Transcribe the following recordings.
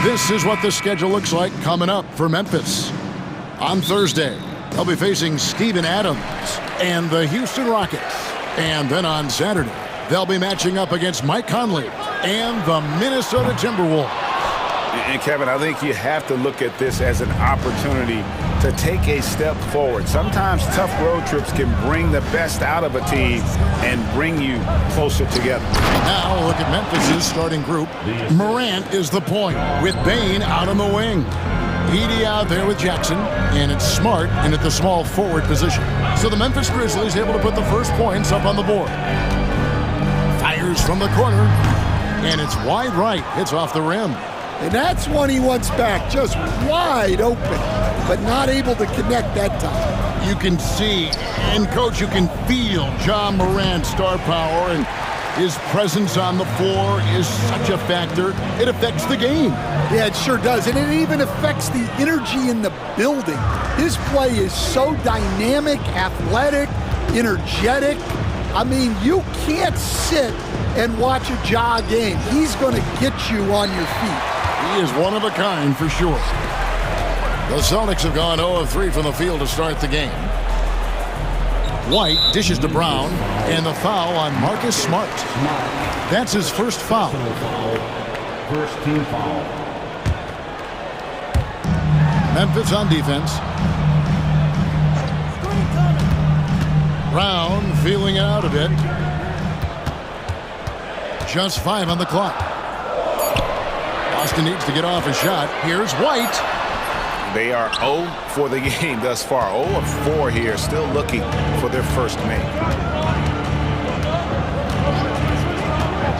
This is what the schedule looks like coming up for Memphis. On Thursday, they'll be facing Steven Adams and the Houston Rockets. And then on Saturday, they'll be matching up against Mike Conley and the Minnesota Timberwolves. And Kevin, I think you have to look at this as an opportunity to take a step forward. Sometimes tough road trips can bring the best out of a team and bring you closer together. Now look at Memphis's starting group. Morant is the point with Bane out on the wing. Edey out there with Jackson, and it's Smart in at the small forward position. So the Memphis Grizzlies able to put the first points up on the board. Fires from the corner, and it's wide right. Hits off the rim. And that's one he wants back, just wide open, but not able to connect that time. You can see, and Coach, you can feel John Morant's star power, and his presence on the floor is such a factor. It affects the game. Yeah, it sure does, and it even affects the energy in the building. His play is so dynamic, athletic, energetic. I mean, you can't sit and watch a Ja game. He's going to get you on your feet. He is one of a kind for sure. The Celtics have gone 0 of 3 from the field to start the game. White dishes to Brown, and the foul on Marcus Smart. That's his first foul. First team foul. Memphis on defense. Brown feeling it out a bit. Just 5 on the clock. Boston needs to get off a shot. Here's White. They are 0 for the game thus far. 0 of 4 here, still looking for their first make.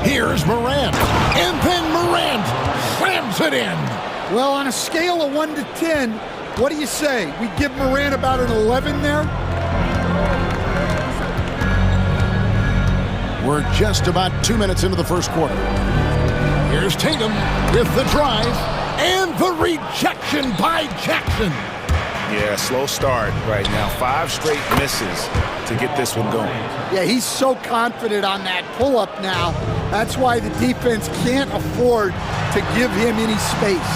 Here's Morant. And then Morant slams it in. Well, on a scale of 1 to 10, what do you say? We give Morant about an 11 there? We're just about 2 minutes into the first quarter. Here's Tatum with the drive and the rejection by Jackson. Yeah, slow start right now. 5 straight misses to get this one going. Yeah, he's so confident on that pull-up now. That's why the defense can't afford to give him any space.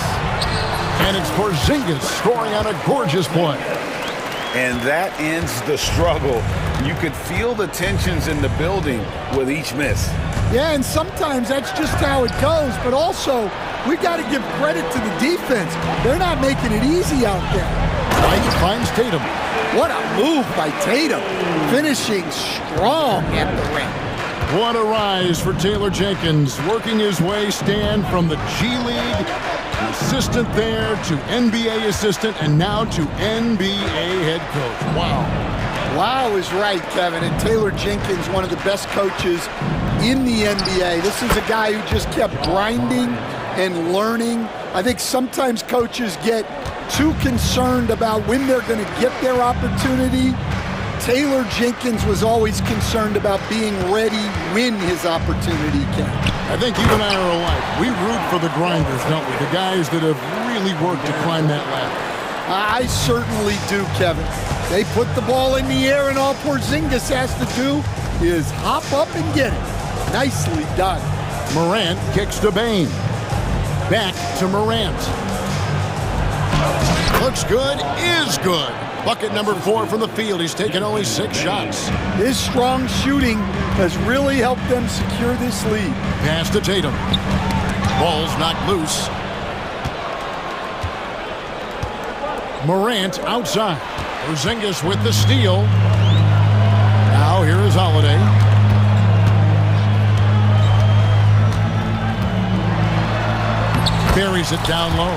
And it's Porzingis scoring on a gorgeous play. And that ends the struggle. You could feel the tensions in the building with each miss. Yeah, and sometimes that's just how it goes, but also we got to give credit to the defense. They're not making it easy out there. White finds Tatum. What a move by Tatum, finishing strong at the rim. What a rise for Taylor Jenkins, working his way, Stan, from the G League assistant there to NBA assistant and now to NBA head coach. Wow. Wow is right, Kevin. And Taylor Jenkins, one of the best coaches in the NBA. This is a guy who just kept grinding and learning. I think sometimes coaches get too concerned about when they're going to get their opportunity. Taylor Jenkins was always concerned about being ready when his opportunity came. I think you and I are alike. We root for the grinders, don't we? The guys that have really worked to climb that ladder. I certainly do, Kevin. They put the ball in the air, and all Porzingis has to do is hop up and get it. Nicely done. Morant kicks to Bane. Back to Morant. Looks good, is good. Bucket number 4 from the field. He's taken only 6 shots. His strong shooting has really helped them secure this lead. Pass to Tatum. Ball's knocked loose. Morant outside. Porzingis with the steal. Now here is Holiday. Buries it down low.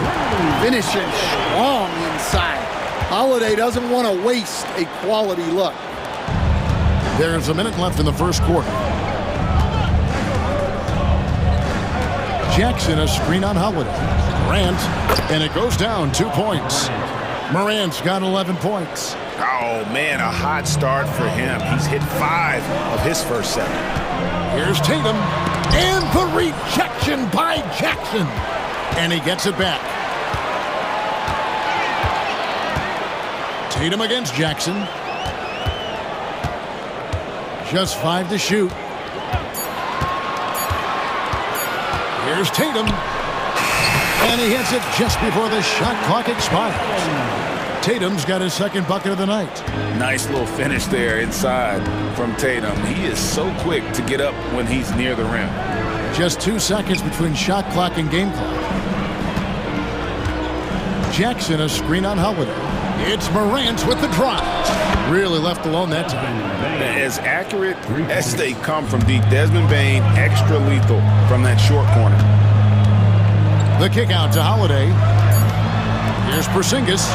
Finishing strong inside. Holiday doesn't want to waste a quality look. There's a minute left in the first quarter. Jackson a screen on Holiday. Morant, and it goes down 2 points. Morant's got 11 points. Oh, man, a hot start for him. He's hit 5 of his first 7. Here's Tatum, and the rejection by Jackson. And he gets it back. Tatum against Jackson. Just 5 to shoot. Here's Tatum. And he hits it just before the shot clock expires. Tatum's got his second bucket of the night. Nice little finish there inside from Tatum. He is so quick to get up when he's near the rim. Just 2 seconds between shot clock and game clock. Jackson, a screen on Holiday. It's Morant with the drive. Really left alone that time. As accurate as they come from deep. Desmond Bane, extra lethal from that short corner. The kick out to Holiday. Here's Porzingis.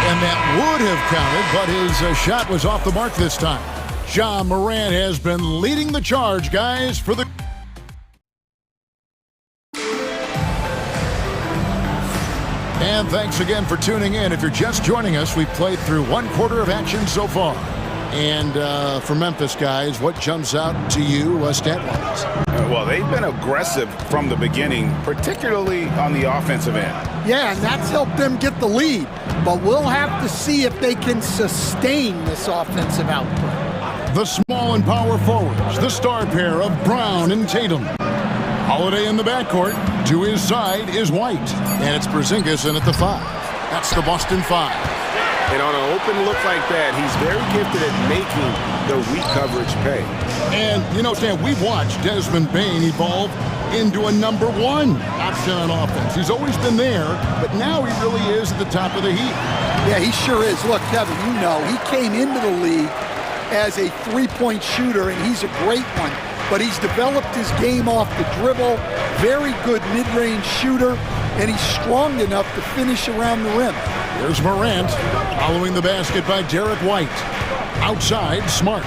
And that would have counted, but his shot was off the mark this time. Ja Morant has been leading the charge, guys, for the... And thanks again for tuning in. If you're just joining us, we've played through 1/4 of action so far. And for Memphis, guys, what jumps out to you stat-wise? Well, they've been aggressive from the beginning, particularly on the offensive end. Yeah, and that's helped them get the lead. But we'll have to see if they can sustain this offensive output. The small and power forwards, the star pair of Brown and Tatum. Holiday in the backcourt. To his side is White. And it's Porzingis in at the 5. That's the Boston 5. And on an open look like that, he's very gifted at making the weak coverage pay. And, you know, Stan, we've watched Desmond Bane evolve into a number 1 option on offense. He's always been there, but now he really is at the top of the heap. Yeah, he sure is. Look, Kevin, you know, he came into the league as a three-point shooter, and he's a great one. But he's developed his game off the dribble, very good mid-range shooter, and he's strong enough to finish around the rim. Here's Morant, following the basket by Derek White. Outside, Smart.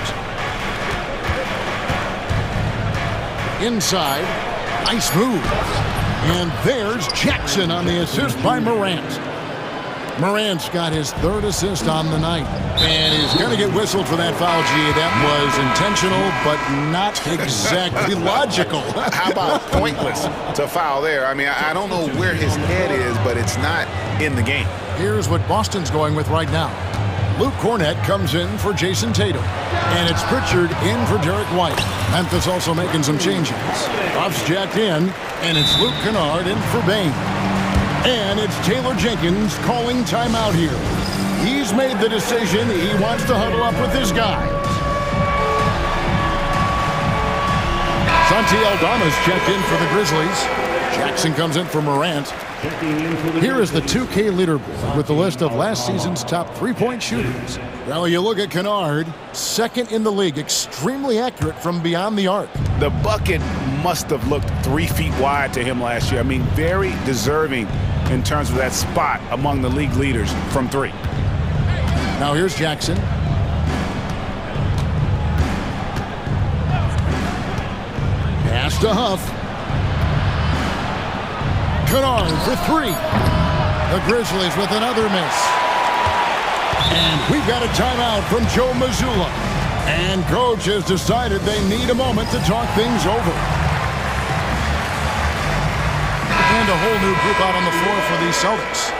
Inside, nice move. And there's Jackson on the assist by Morant. Morant's got his 3rd assist on the night. And he's going to get whistled for that foul, G. That was intentional, but not exactly logical. How about pointless to foul there? I mean, I don't know where his head is, but it's not in the game. Here's what Boston's going with right now. Luke Cornett comes in for Jason Tatum. And it's Pritchard in for Derek White. Memphis also making some changes. Ruff's jacked in, and it's Luke Kennard in for Bane. And it's Taylor Jenkins calling timeout here. He's made the decision. He wants to huddle up with his guys. Santi Aldama's checked in for the Grizzlies. Jackson comes in for Morant. Here is the 2K leaderboard with the list of last season's top three-point shooters. Well, you look at Kennard, 2nd in the league, extremely accurate from beyond the arc. The bucket must have looked 3 feet wide to him last year. I mean, very deserving in terms of that spot among the league leaders from 3. Now here's Jackson. Pass to Huff. Kennard for 3. The Grizzlies with another miss. And we've got a timeout from Joe Mazzulla. And coach has decided they need a moment to talk things over. And a whole new group out on the floor for the Celtics.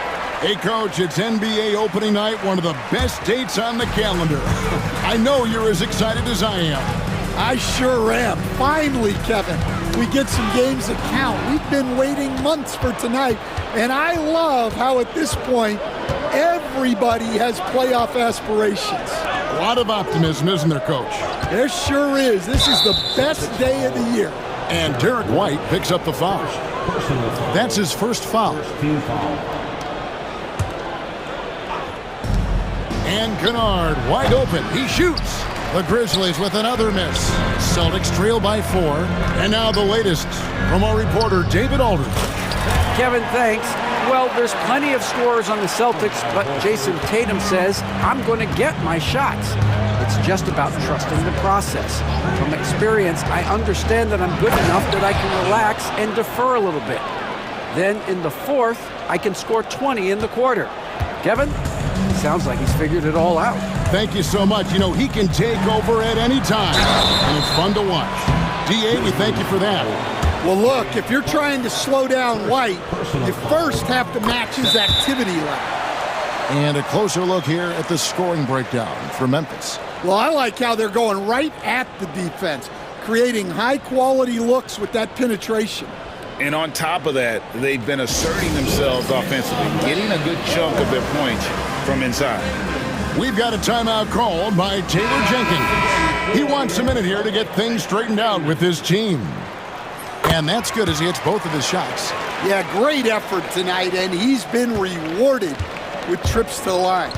Hey, Coach, it's NBA opening night, one of the best dates on the calendar. I know you're as excited as I am. I sure am. Finally, Kevin, we get some games that count. We've been waiting months for tonight, and I love how at this point, everybody has playoff aspirations. A lot of optimism, isn't there, Coach? There sure is. This is the best day of the year. And Derek White picks up the foul. That's his first foul. And Kennard wide open. He shoots. The Grizzlies with another miss. Celtics trail by 4. And now the latest from our reporter, David Aldridge. Kevin, thanks. Well, there's plenty of scorers on the Celtics, but Jason Tatum says, I'm going to get my shots. It's just about trusting the process. From experience, I understand that I'm good enough that I can relax and defer a little bit. Then in the 4th, I can score 20 in the quarter. Kevin, sounds like he's figured it all out. Thank you so much. You know, he can take over at any time, and it's fun to watch. DA, we thank you for that. Well, look, if you're trying to slow down White, you first have to match his activity level. And a closer look here at the scoring breakdown for Memphis. Well, I like how they're going right at the defense, creating high-quality looks with that penetration. And on top of that, they've been asserting themselves offensively, getting a good chunk of their points from inside. We've got a timeout called by Taylor Jenkins. He wants a minute here to get things straightened out with his team. And that's good as he hits both of his shots. Yeah, great effort tonight, and he's been rewarded with trips to the line.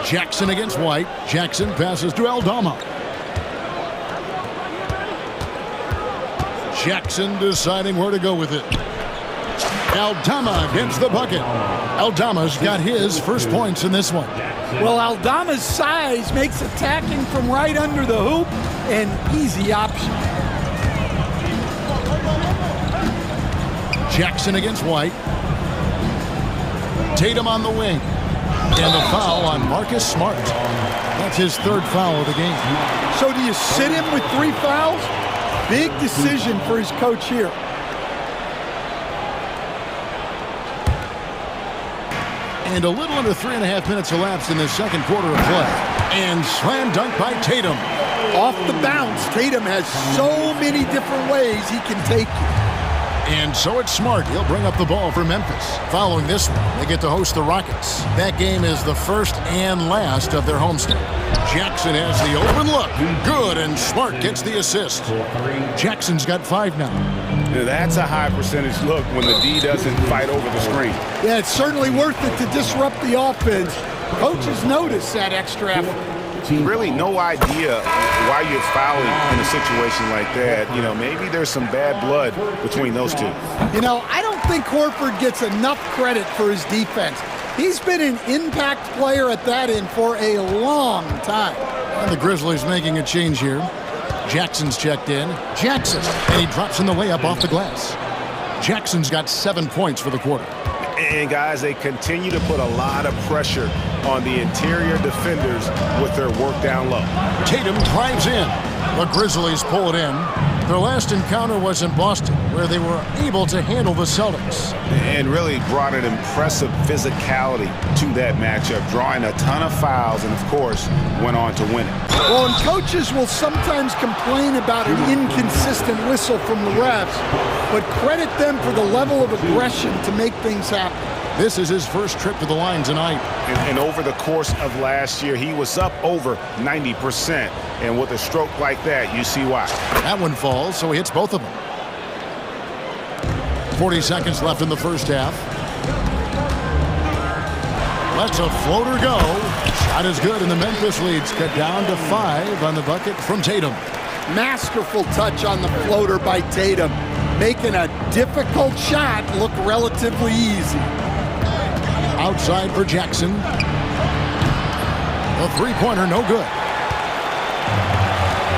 Jackson against White. Jackson passes to Aldama. Jackson deciding where to go with it. Aldama gets the bucket. Aldama's got his first points in this one. Well, Aldama's size makes attacking from right under the hoop an easy option. Jackson against White. Tatum on the wing. And the foul on Marcus Smart. That's his third foul of the game. So do you sit him with 3 fouls? Big decision for his coach here. And a little under 3.5 minutes elapsed in the second quarter of play. And slam dunk by Tatum. Off the bounce, Tatum has so many different ways he can take you. And so it's Smart. He'll bring up the ball for Memphis. Following this one, they get to host the Rockets. That game is the first and last of their homestand. Jackson has the open look. Good, and Smart gets the assist. Jackson's got 5 now. That's a high percentage look when the D doesn't fight over the screen. Yeah, it's certainly worth it to disrupt the offense. Coaches notice that extra effort. Really no idea why you're fouling in a situation like that. You know, maybe there's some bad blood between those two. You know, I don't think Horford gets enough credit for his defense. He's been an impact player at that end for a long time. And the Grizzlies making a change here. Jackson's checked in. Jackson, and he drops in the layup off the glass. Jackson's got 7 points for the quarter. And guys, they continue to put a lot of pressure on the interior defenders with their work down low. Tatum drives in. The Grizzlies pull it in. Their last encounter was in Boston, where they were able to handle the Celtics. And really brought an impressive physicality to that matchup, drawing a ton of fouls and, of course, went on to win it. Well, and coaches will sometimes complain about an inconsistent whistle from the refs, but credit them for the level of aggression to make things happen. This is his first trip to the line tonight. And over the course of last year, he was up over 90%. And with a stroke like that, you see why. That one falls, so he hits both of them. 40 seconds left in the first half. Lets a floater go. Shot is good, and the Memphis leads cut down to 5 on the bucket from Tatum. Masterful touch on the floater by Tatum, making a difficult shot look relatively easy. Outside for Jackson. The three-pointer, no good.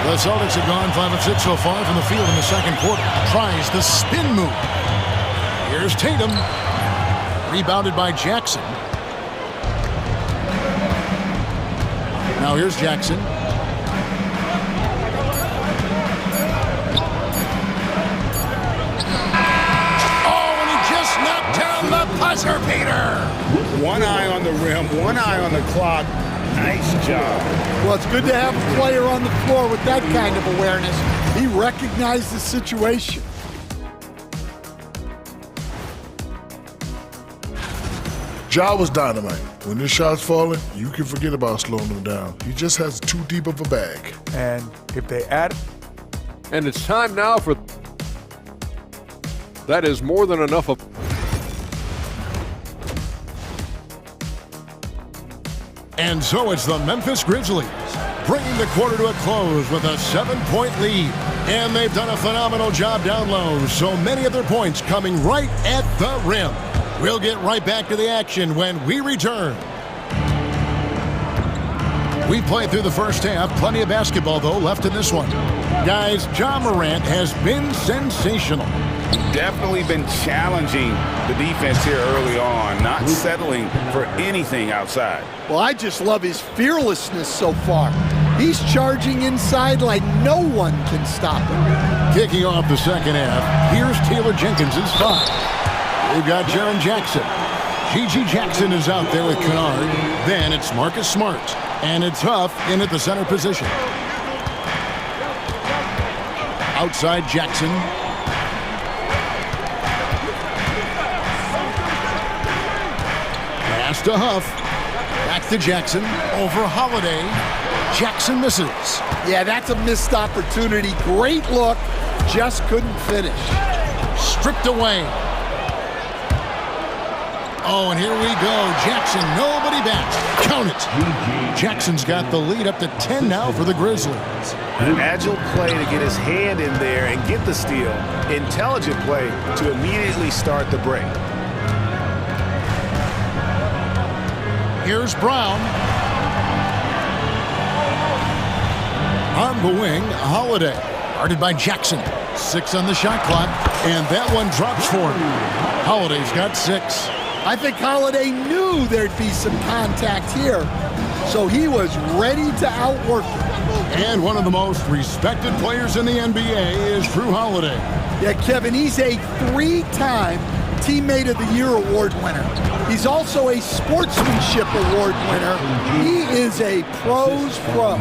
The Celtics have gone 5 of 6 so far from the field in the second quarter. Tries the spin move. Here's Tatum. Rebounded by Jackson. Now here's Jackson. Oh, and he just knocked down the buzzer beater. One eye on the rim, one eye on the clock. Nice job. Well, it's good to have a player on the floor with that kind of awareness. He recognized the situation. Ja was dynamite. When his shot's falling, you can forget about slowing him down. He just has too deep of a bag. And if they add... And it's time now for... That is more than enough of... And so it's the Memphis Grizzlies bringing the quarter to a close with a 7-point lead. And they've done a phenomenal job down low, so many of their points coming right at the rim. We'll get right back to the action when we return. We played through the first half. Plenty of basketball, though, left in this one. Guys, Ja Morant has been sensational. Definitely been challenging the defense here early on, not settling for anything outside. Well, I just love his fearlessness so far. He's charging inside like no one can stop him. Kicking off the second half, here's Taylor Jenkins' 5. We've got Jaren Jackson. G.G. Jackson is out there with Kennard. Then it's Marcus Smart. And it's Huff in at the center position. Outside Jackson. Pass to Huff. Back to Jackson. Over Holiday. Jackson misses. Yeah, that's a missed opportunity. Great look. Just couldn't finish. Stripped away. Oh, and here we go. Jackson, nobody back. Count it. Jackson's got the lead up to 10 now for the Grizzlies. An agile play to get his hand in there and get the steal. Intelligent play to immediately start the break. Here's Brown. On the wing, Holiday. Guarded by Jackson. 6 on the shot clock, and that one drops for him. Holiday's got 6. I think Holiday knew there'd be some contact here, so he was ready to outwork it. And one of the most respected players in the NBA is Drew Holiday. Yeah, Kevin, he's a 3-time Teammate of the Year award winner. He's also a Sportsmanship Award winner. He is a pro's pro.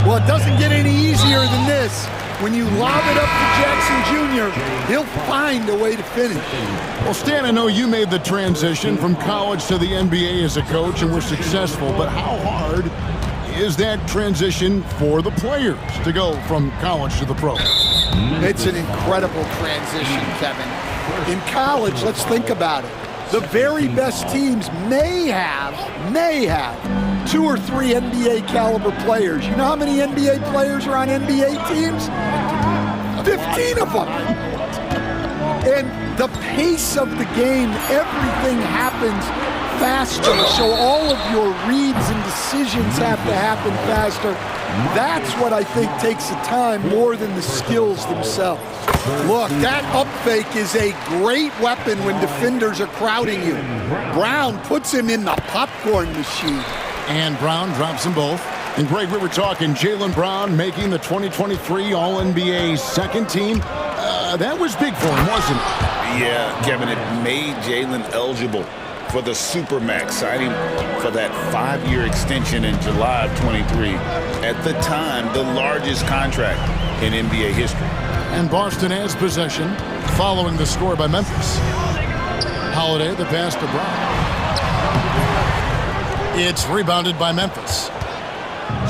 Well, it doesn't get any easier than this. When you lob it up to Jackson Jr., he'll find a way to finish. Well, Stan, I know you made the transition from college to the NBA as a coach and were successful, but how hard is that transition for the players to go from college to the pros? It's an incredible transition, Kevin. In college, let's think about it. The very best teams may have 2 or 3 NBA caliber players. You know how many NBA players are on NBA teams? 15 of them. And the pace of the game, everything happens faster. So all of your reads and decisions have to happen faster. That's what I think takes the time more than the skills themselves. Look, that up fake is a great weapon when defenders are crowding you. Brown puts him in the popcorn machine. And Brown drops them both. And Greg, we were talking Jaylen Brown making the 2023 All-NBA second team. That was big for him, wasn't it? Yeah, Kevin, it made Jaylen eligible for the Supermax, signing for that 5-year extension in July of 23. At the time, the largest contract in NBA history. And Boston has possession following the score by Memphis. Holiday, the pass to Brown. It's rebounded by Memphis.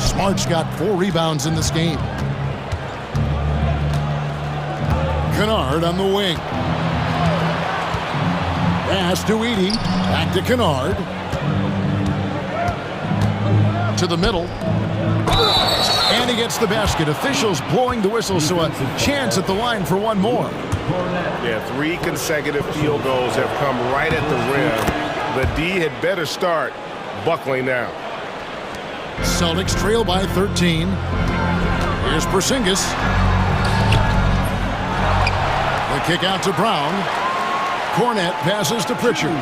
Smart's got 4 rebounds in this game. Kennard on the wing. Pass to Edey. Back to Kennard. To the middle. And he gets the basket. Officials blowing the whistle, so a chance at the line for one more. Yeah, 3 consecutive field goals have come right at the rim. The D had better start buckling down. Celtics trail by 13. Here's Porzingis. The kick out to Brown. Cornette passes to Pritchard.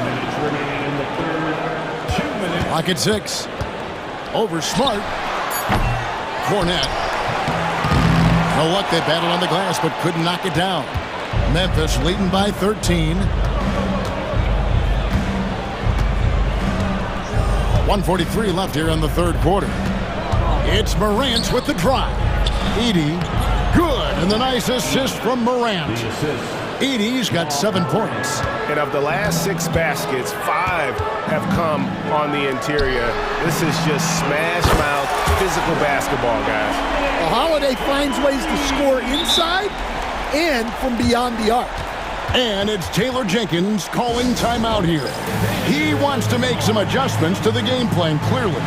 Clock at 6. Over Smart. Cornette. No luck, they battled on the glass but couldn't knock it down. Memphis leading by 13. 1:43 left here in the third quarter. It's Morant with the drive. Edey, good, and the nice assist from Morant. Edey's got 7 points. And of the last 6 baskets, 5 have come on the interior. This is just smash mouth physical basketball, guys. Well, Holiday finds ways to score inside and from beyond the arc. And it's Taylor Jenkins calling timeout here. He wants to make some adjustments to the game plan, clearly.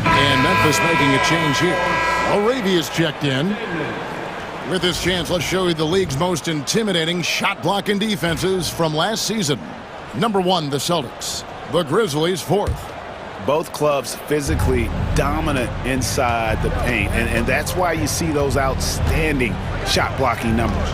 And Memphis making a change here. Arabia's checked in. With this chance, let's show you the league's most intimidating shot-blocking defenses from last season. Number 1, the Celtics. The Grizzlies, 4th. Both clubs physically dominant inside the paint, and that's why you see those outstanding shot-blocking numbers.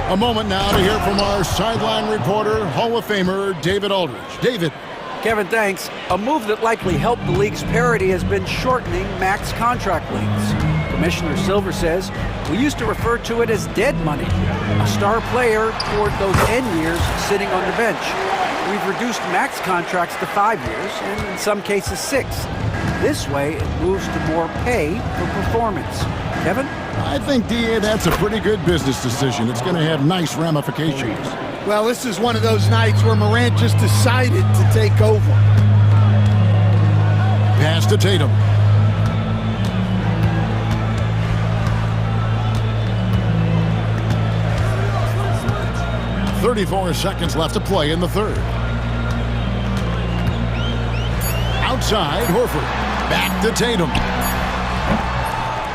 A moment now to hear from our sideline reporter, Hall of Famer David Aldridge. David. Kevin, thanks. A move that likely helped the league's parity has been shortening max contract lengths. Commissioner Silver says, we used to refer to it as dead money, a star player toward those end years sitting on the bench. we've reduced max contracts to 5 years, and in some cases 6. This way, it moves to more pay for performance. Kevin? I think, D.A., that's a pretty good business decision. It's going to have nice ramifications. Well, this is one of those nights where Morant just decided to take over. Pass to Tatum. .34 seconds left to play in the third. Outside, Horford. Back to Tatum.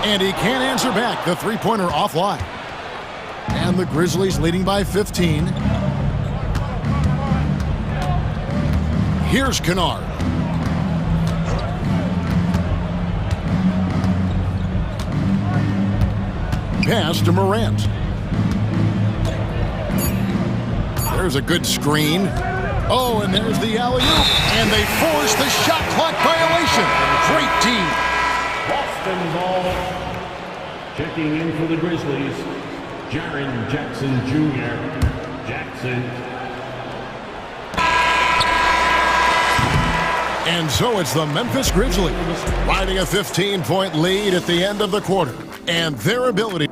And he can't answer back. The three-pointer offline. And the Grizzlies leading by 15. Here's Kennard. Pass to Morant. There's a good screen. Oh, and there's the alley-oop. And they force the shot clock violation. Great team. Boston ball. Checking in for the Grizzlies, Jaren Jackson Jr. Jackson. And so it's the Memphis Grizzlies riding a 15-point lead at the end of the quarter. And their ability.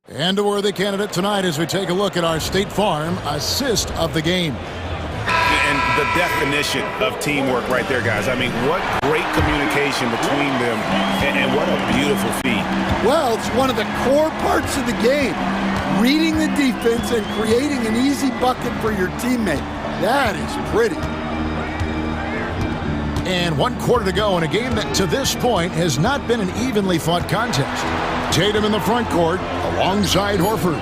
And a worthy candidate tonight as we take a look at our State Farm assist of the game. And the definition of teamwork right there, guys. I mean, what great communication between them, and what a beautiful feat. Well, it's one of the core parts of the game. Reading the defense and creating an easy bucket for your teammate. That is pretty. And 1 quarter to go in a game that to this point has not been an evenly fought contest. Tatum in the front court alongside Horford.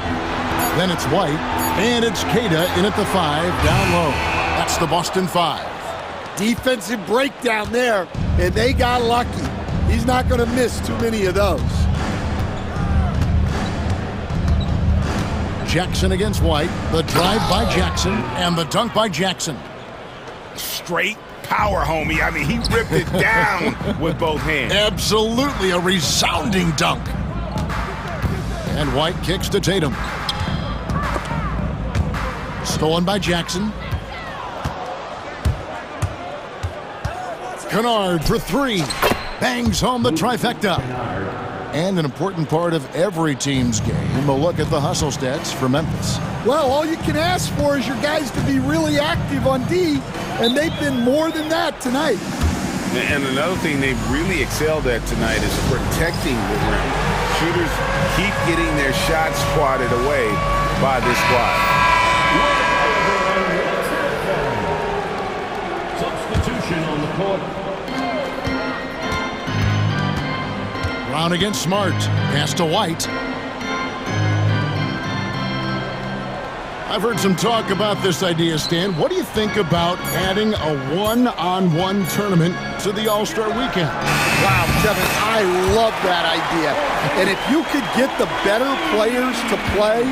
Then it's White, and it's Queta in at the 5 down low. That's the Boston 5. Defensive breakdown there, and they got lucky. He's not going to miss too many of those. Jackson against White. The drive by Jackson, and the dunk by Jackson. Straight power, homie. I mean, he ripped it down with both hands. Absolutely a resounding dunk. And White kicks to Tatum. Stolen by Jackson. Kennard for 3. Bangs home the trifecta. And an important part of every team's game, a look at the hustle stats for Memphis. Well, all you can ask for is your guys to be really active on D, and they've been more than that tonight. And another thing they've really excelled at tonight is protecting the rim. Shooters keep getting their shots swatted away by this squad. Substitution on the court. Brown against Smart. Pass to White. I've heard some talk about this idea, Stan. What do you think about adding a one-on-one tournament to the All-Star Weekend? Wow, Kevin, I love that idea. And if you could get the better players to play,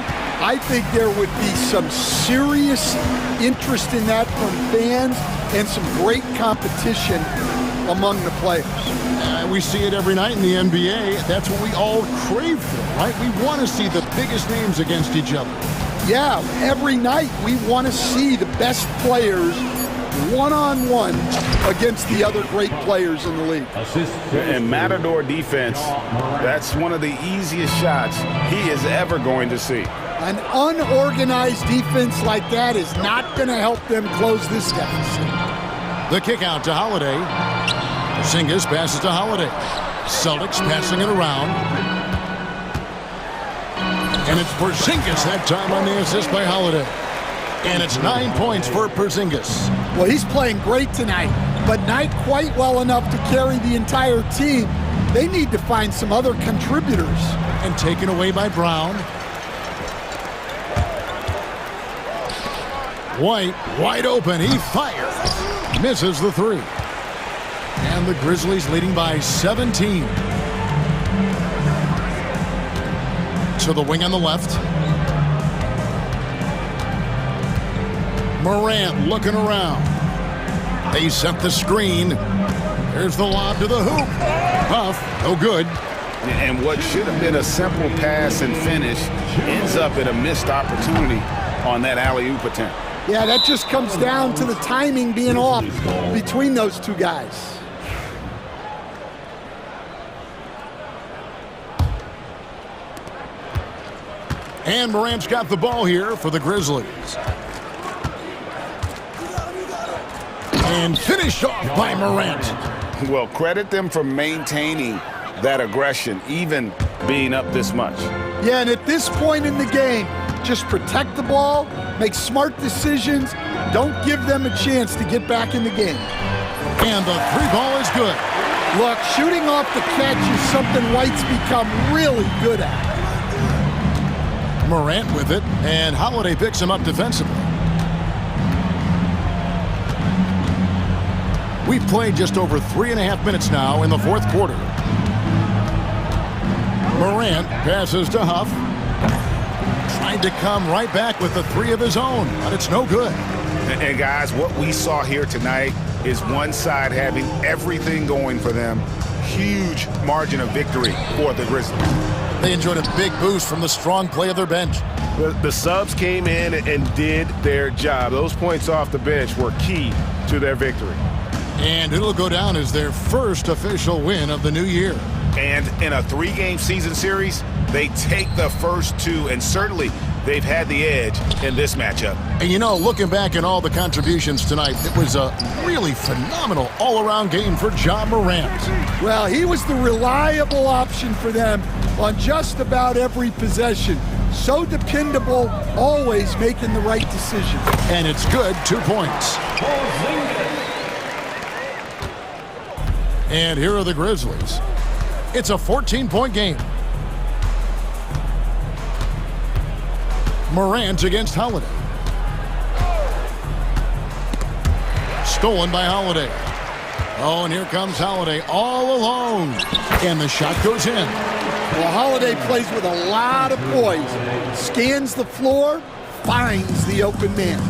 I think there would be some serious interest in that from fans and some great competition among the players. We see it every night in the NBA. That's what we all crave for, right? We want to see the biggest names against each other. Yeah, every night we want to see the best players one-on-one against the other great players in the league. And Matador defense, that's one of the easiest shots he is ever going to see. An unorganized defense like that is not going to help them close this deficit. The kick out to Holiday. Porzingis passes to Holiday. Celtics passing it around. And it's Porzingis that time on the assist by Holiday. And it's 9 points for Porzingis. Well, he's playing great tonight, but not quite well enough to carry the entire team. They need to find some other contributors. And taken away by Brown. White, wide open, he fires. Misses the 3. And the Grizzlies leading by 17. To the wing on the left. Morant looking around. They set the screen. There's the lob to the hoop. Puff, no good. And what should have been a simple pass and finish ends up in a missed opportunity. on that alley-oop attempt. Yeah, that just comes down to the timing being off between those two guys. And Morant's got the ball here for the Grizzlies. And finished off by Morant. Well, credit them for maintaining that aggression, even being up this much. Yeah, and at this point in the game, just protect the ball, make smart decisions, don't give them a chance to get back in the game. And the three ball is good. Look, shooting off the catch is something White's become really good at. Morant with it, and Holiday picks him up defensively. We've played just over 3.5 minutes now in the fourth quarter. Morant passes to Huff. Tried to come right back with the three of his own, but it's no good. And guys, what we saw here tonight is one side having everything going for them. Huge margin of victory for the Grizzlies. They enjoyed a big boost from the strong play of their bench. The subs came in and did their job. Those points off the bench were key to their victory. And it'll go down as their first official win of the new year. And in a 3-game season series, they take the first 2, and certainly they've had the edge in this matchup. And you know, looking back at all the contributions tonight, it was a really phenomenal all-around game for Ja Morant. Well, he was the reliable option for them on just about every possession. So dependable, always making the right decision. And it's good, 2 points. And here are the Grizzlies. It's a 14-point game. Morant against Holiday. Stolen by Holiday. Oh, and here comes Holiday all alone. And the shot goes in. Well, Holiday plays with a lot of poise. Scans the floor, finds the open man.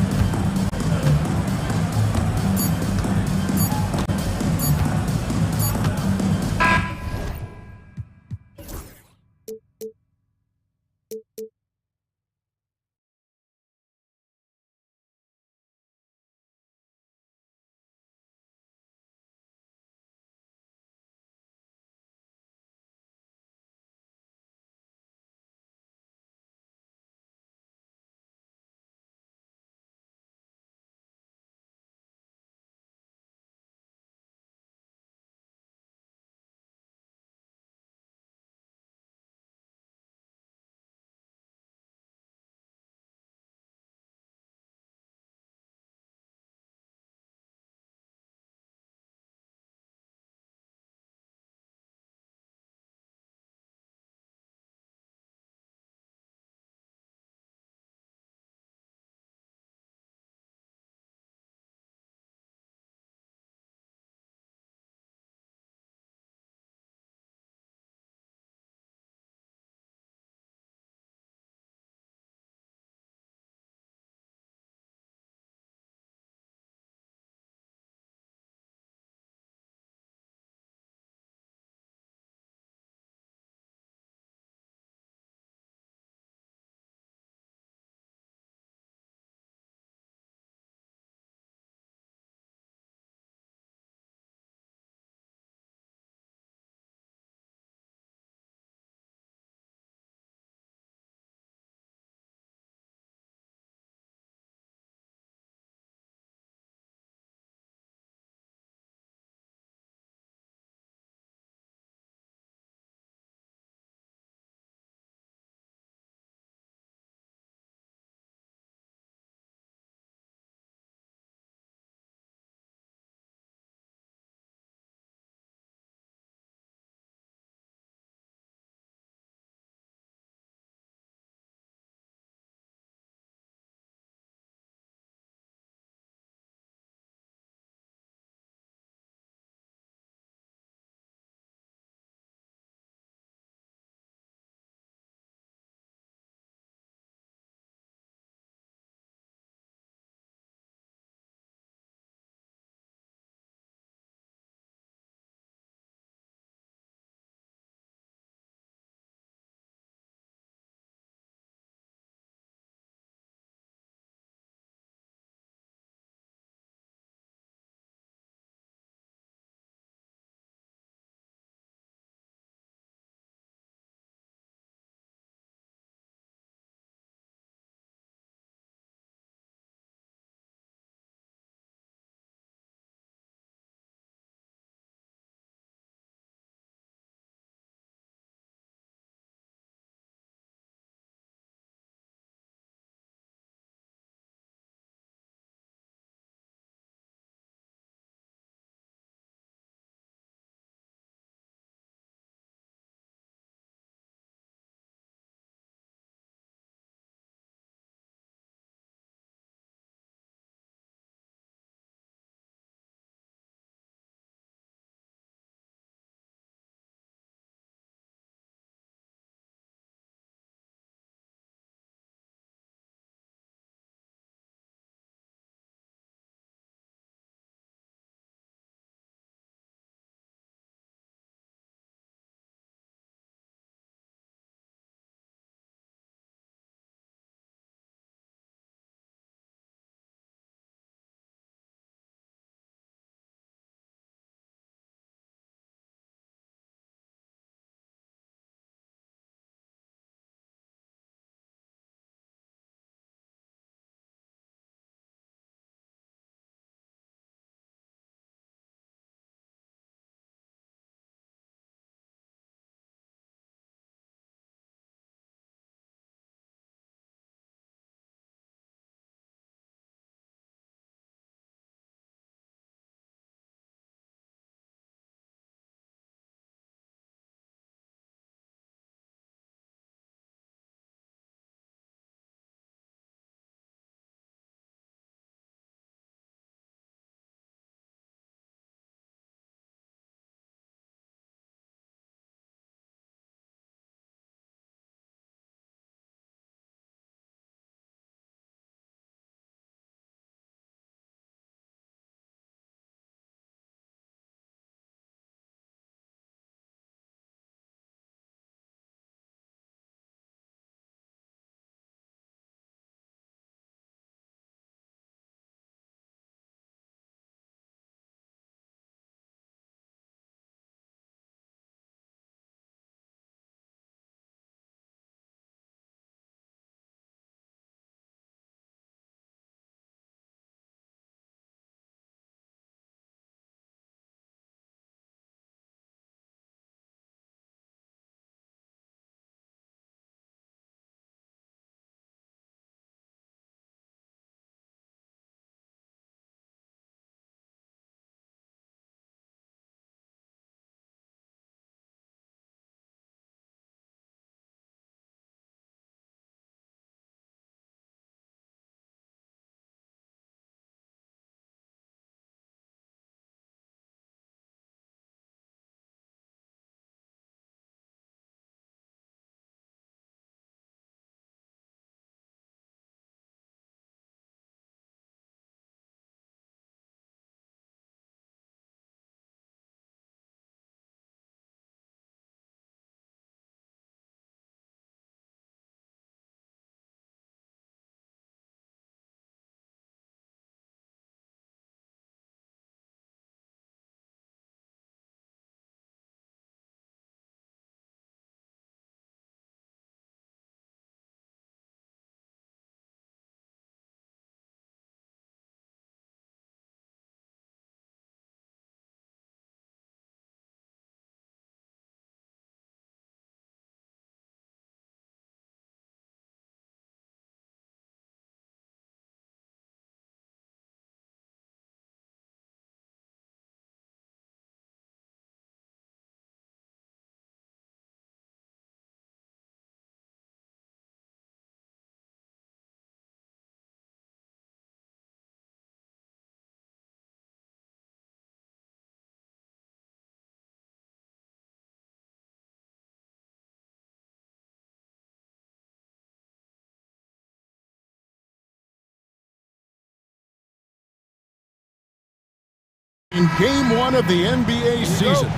In game one of the NBA season,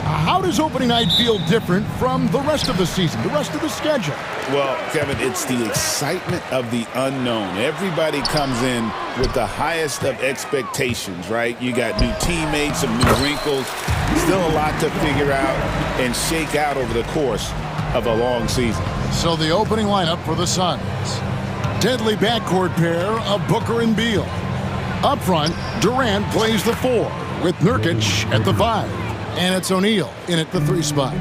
how does opening night feel different from the rest of the season, the rest of the schedule? Well, Kevin, it's the excitement of the unknown. Everybody comes in with the highest of expectations, right? You got new teammates, some new wrinkles, still a lot to figure out and shake out over the course of a long season. So the opening lineup for the Suns. Deadly backcourt pair of Booker and Beal. Up front, Durant plays the 4 with Nurkic at the 5. And it's O'Neal in at the 3 spot.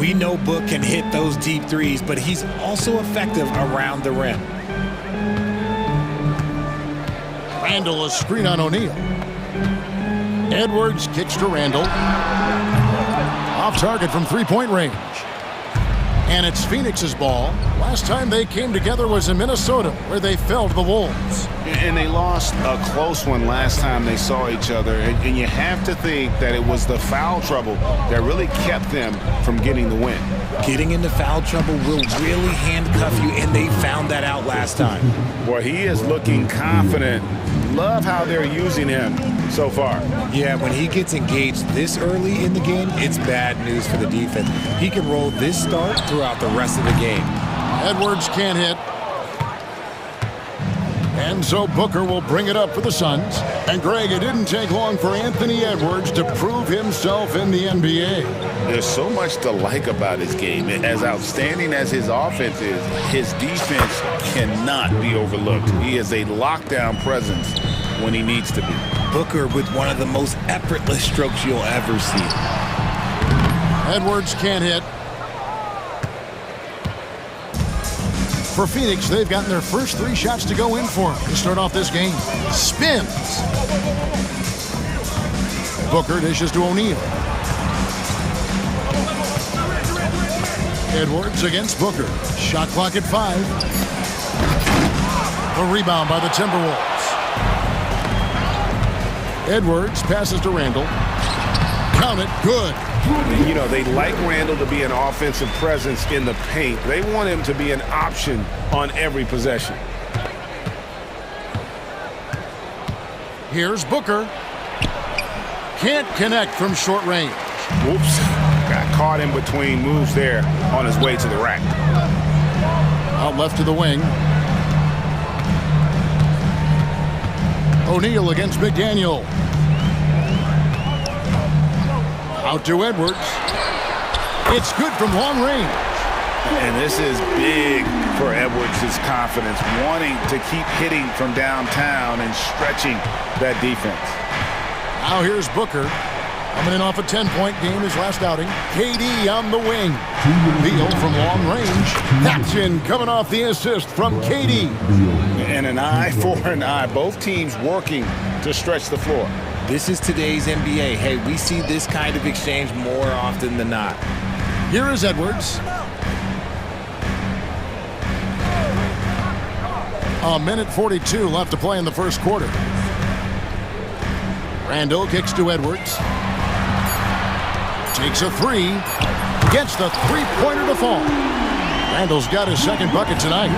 We know Book can hit those deep threes, but he's also effective around the rim. Randall a screen on O'Neal. Edwards kicks to Randall. Off target from three-point range. And it's Phoenix's ball. Last time they came together was in Minnesota, where they fell to the Wolves. And they lost a close one last time they saw each other. And you have to think that it was the foul trouble that really kept them from getting the win. Getting into foul trouble will really handcuff you, and they found that out last time. Well, he is looking confident. Love how they're using him so far. Yeah, when he gets engaged this early in the game, it's bad news for the defense. He can roll this start throughout the rest of the game. Edwards can't hit. And so Booker will bring it up for the Suns. And Greg, it didn't take long for Anthony Edwards to prove himself in the NBA. There's so much to like about his game. As outstanding as his offense is, his defense cannot be overlooked. He is a lockdown presence when he needs to be. Booker with one of the most effortless strokes you'll ever see. Edwards can't hit. For Phoenix, they've gotten their first 3 shots to go in for him to start off this game. Spins. Booker dishes to O'Neal. Edwards against Booker. Shot clock at 5. A rebound by the Timberwolves. Edwards passes to Randall. Count it, good. You know, they like Randall to be an offensive presence in the paint. They want him to be an option on every possession. Here's Booker. Can't connect from short range. Whoops. Got caught in between moves there on his way to the rack. Out left to the wing. O'Neal against McDaniel. Out to Edwards. It's good from long range. And this is big for Edwards' confidence, wanting to keep hitting from downtown and stretching that defense. Now here's Booker. Coming in off a 10-point game his last outing. KD on the wing. Beal from long range. That's in, coming off the assist from KD. And an eye for an eye. Both teams working to stretch the floor. This is today's NBA. Hey, we see this kind of exchange more often than not. Here is Edwards. A minute 42 left to play in the first quarter. Randall kicks to Edwards. Takes a 3. Gets the three-pointer to fall. Randall's got his second bucket tonight.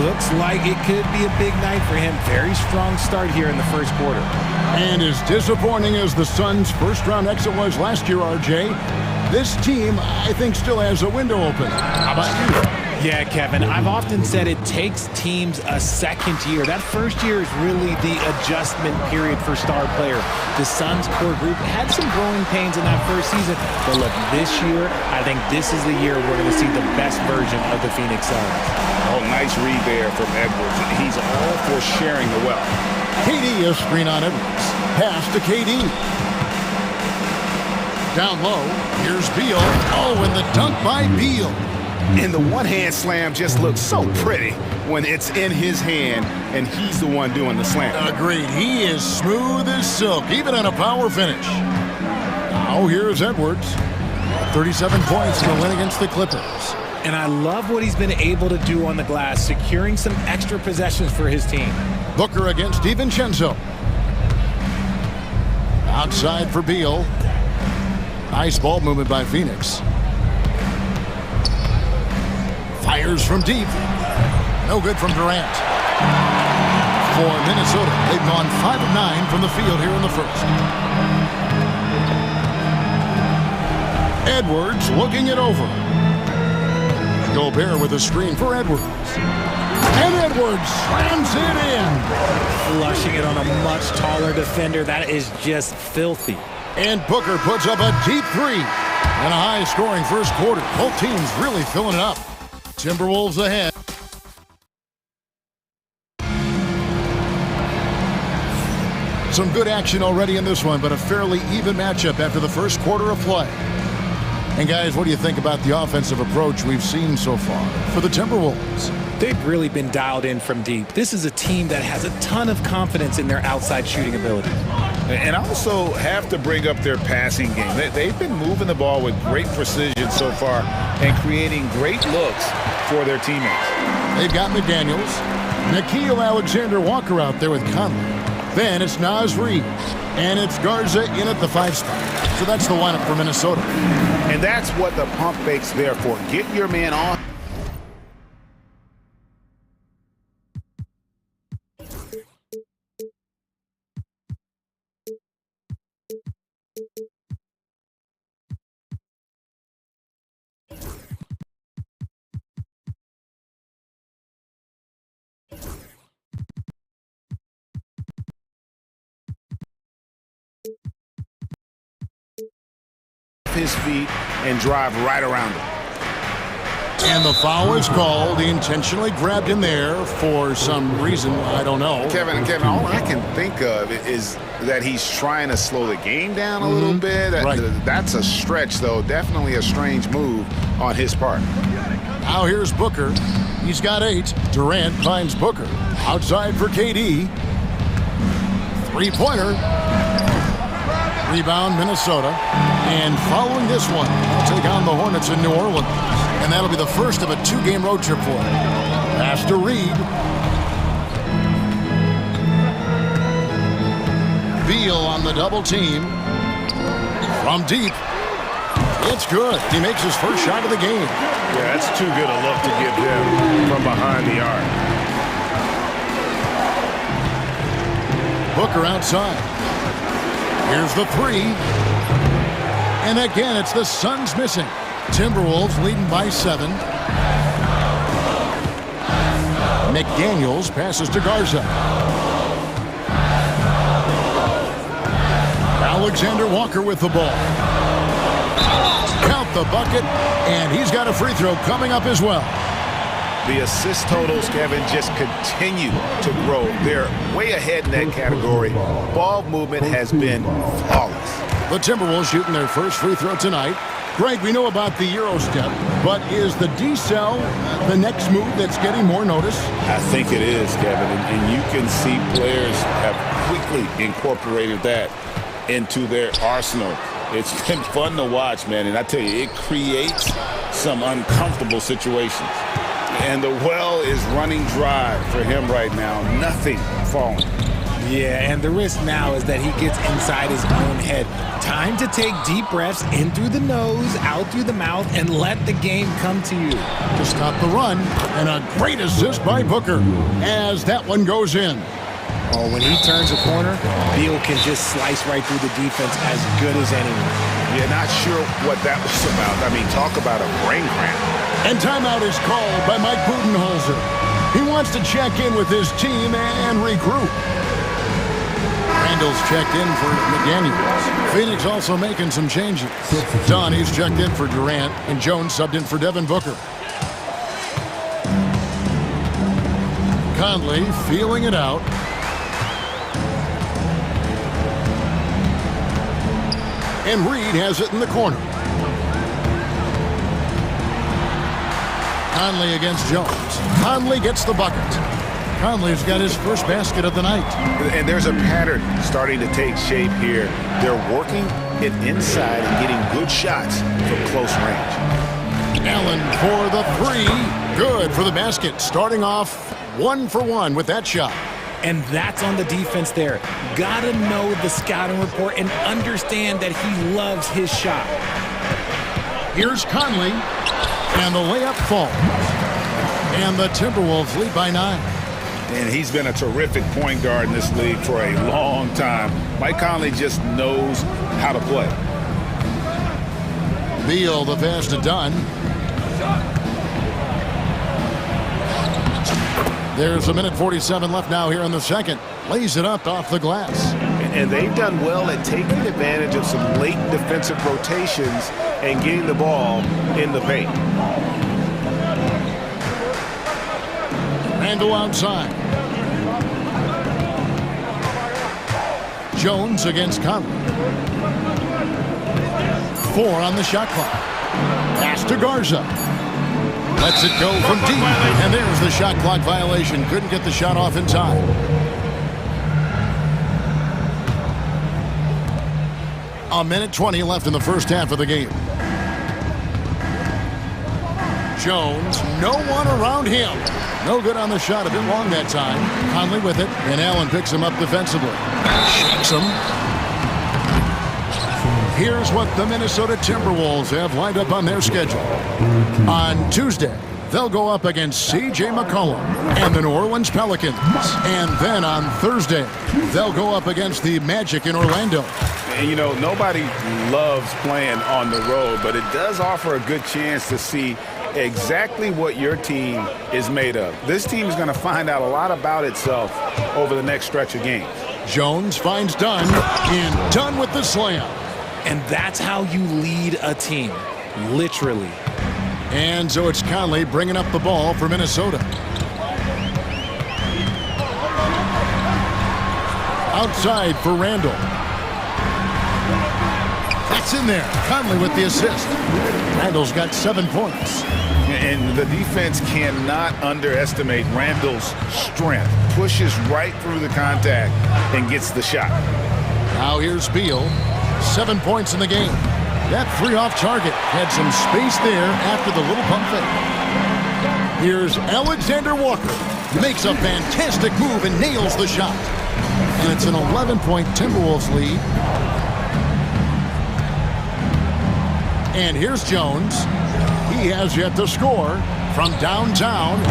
Looks like it could be a big night for him. Very strong start here in the first quarter. And as disappointing as the Suns' first-round exit was last year, RJ, this team, I think, still has a window open. How about you? Yeah, Kevin, I've often said it takes teams a second year. That first year is really the adjustment period for star player. The Suns core group had some growing pains in that first season, but look, this year, I think this is the year we're going to see the best version of the Phoenix Suns. Oh, nice read there from Edwards. He's all for sharing the wealth. KD is screen on Edwards. Pass to KD. Down low, here's Beal. Oh, and the dunk by Beal. And the one-hand slam just looks so pretty when it's in his hand and he's the one doing the slam. Agreed. He is smooth as silk, even on a power finish. Now here's Edwards. 37 points in the win against the Clippers. And I love what he's been able to do on the glass, securing some extra possessions for his team. Booker against DiVincenzo. Outside for Beal. Nice ball movement by Phoenix. Fires from deep. No good from Durant. For Minnesota, they've gone 5 of 9 from the field here in the first. Edwards looking it over. Gobert with a screen for Edwards. And Edwards slams it in. Flushing it on a much taller defender. That is just filthy. And Booker puts up a deep three. And a high-scoring first quarter. Both teams really filling it up. Timberwolves ahead. Some good action already in this one, but a fairly even matchup after the first quarter of play. And guys, what do you think about the offensive approach we've seen so far for the Timberwolves? They've really been dialed in from deep. This is a team that has a ton of confidence in their outside shooting ability. And also have to bring up their passing game. They've been moving the ball with great precision so far and creating great looks for their teammates. They've got McDaniels, Nickeil Alexander-Walker out there with Conley. Then it's Naz Reid, and it's Garza in at the 5 spot. So that's the lineup for Minnesota. And that's what the pump fake's there for. Get your man on. His feet and drive right around him. And the foul is called. He intentionally grabbed him there for some reason. I don't know. Kevin, all I can think of is that he's trying to slow the game down a little bit. Right. That's a stretch, though. Definitely a strange move on his part. Now here's Booker. He's got 8. Durant finds Booker. Outside for KD. Three-pointer. Rebound, Minnesota. And following this one, they'll take on the Hornets in New Orleans. And that'll be the first of a 2-game road trip for them. Pass to Reed. Beal on the double team. From deep. It's good. He makes his first shot of the game. Yeah, that's too good a look to give them from behind the arc. Booker outside. Here's the 3. And again, it's the Suns missing. Timberwolves leading by 7. McDaniels passes to Garza. Alexander Walker with the ball. Count the bucket, and he's got a free throw coming up as well. The assist totals, Kevin, just continue to grow. They're way ahead in that category. Ball movement has been flawless. The Timberwolves shooting their first free throw tonight. Greg, we know about the Euro step, but is the decel the next move that's getting more notice? I think it is, Kevin, and you can see players have quickly incorporated that into their arsenal. It's been fun to watch, man, and I tell you, it creates some uncomfortable situations. And the well is running dry for him right now. Nothing falling. Yeah, and the risk now is that he gets inside his own head. Time to take deep breaths in through the nose, out through the mouth, and let the game come to you. To stop the run, and a great assist by Booker as that one goes in. Oh, when he turns a corner, Beal can just slice right through the defense as good as anyone. Yeah, not sure what that was about. I mean, talk about a brain cramp. And timeout is called by Mike Budenholzer. He wants to check in with his team and regroup. Randall's checked in for McDaniels. Phoenix also making some changes. Donnie's checked in for Durant, and Jones subbed in for Devin Booker. Conley feeling it out. And Reed has it in the corner. Conley against Jones. Conley gets the bucket. Conley's got his first basket of the night. And there's a pattern starting to take shape here. They're working it inside and getting good shots from close range. Allen for the 3. Good for the basket. Starting off 1 for 1 with that shot. And that's on the defense there. Gotta know the scouting report and understand that he loves his shot. Here's Conley, and the layup falls. And the Timberwolves lead by 9. And he's been a terrific point guard in this league for a long time. Mike Conley just knows how to play. Beal, the pass to Dunn. There's a minute 47 left now here in the second. Lays it up off the glass. And they've done well at taking advantage of some late defensive rotations and getting the ball in the paint. Randall outside. Jones against Conley. 4 on the shot clock. Pass to Garza. Lets it go from deep. And there's the shot clock violation. Couldn't get the shot off in time. A minute 20 left in the first half of the game. Jones, no one around him. No good on the shot, a bit long that time. Conley with it, and Allen picks him up defensively. Shakes him. Here's what the Minnesota Timberwolves have lined up on their schedule. On Tuesday, they'll go up against C.J. McCollum and the New Orleans Pelicans. And then on Thursday, they'll go up against the Magic in Orlando. And, you know, nobody loves playing on the road, but it does offer a good chance to see exactly what your team is made of. This team is going to find out a lot about itself over the next stretch of games. Jones finds Dunn, and Dunn with the slam. And that's how you lead a team, literally. And so it's Conley bringing up the ball for Minnesota. Outside for Randall. That's in there. Conley with the assist. Randall's got 7 points. And the defense cannot underestimate Randall's strength. Pushes right through the contact and gets the shot. Now here's Beal. 7 points in the game. That 3 off target had some space there after the little pump fake. Here's Alexander Walker. Makes a fantastic move and nails the shot. And it's an 11-point Timberwolves lead. And here's Jones. He has yet to score from downtown.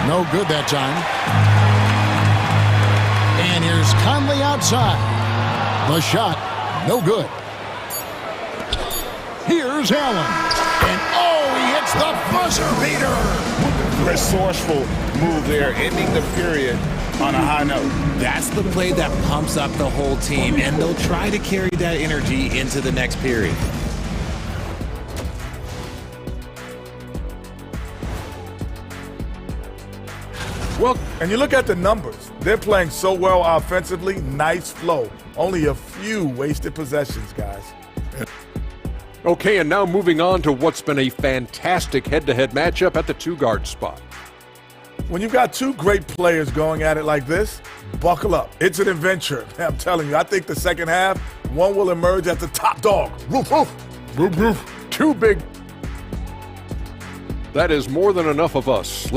No good that time. And here's Conley outside. The shot, no good. Here's Allen. And oh, he hits the buzzer beater. Resourceful move there, ending the period on a high note. That's the play that pumps up the whole team, and they'll try to carry that energy into the next period. Well, and you look at the numbers. They're playing so well offensively. Nice flow. Only a few wasted possessions, guys. Okay, and now moving on to what's been a fantastic head-to-head matchup at the 2-guard spot. When you've got 2 great players going at it like this, buckle up. It's an adventure. I'm telling you, I think the second half, one will emerge as the top dog. Roof, roof. Roof, roof. 2 big. That is more than enough of us.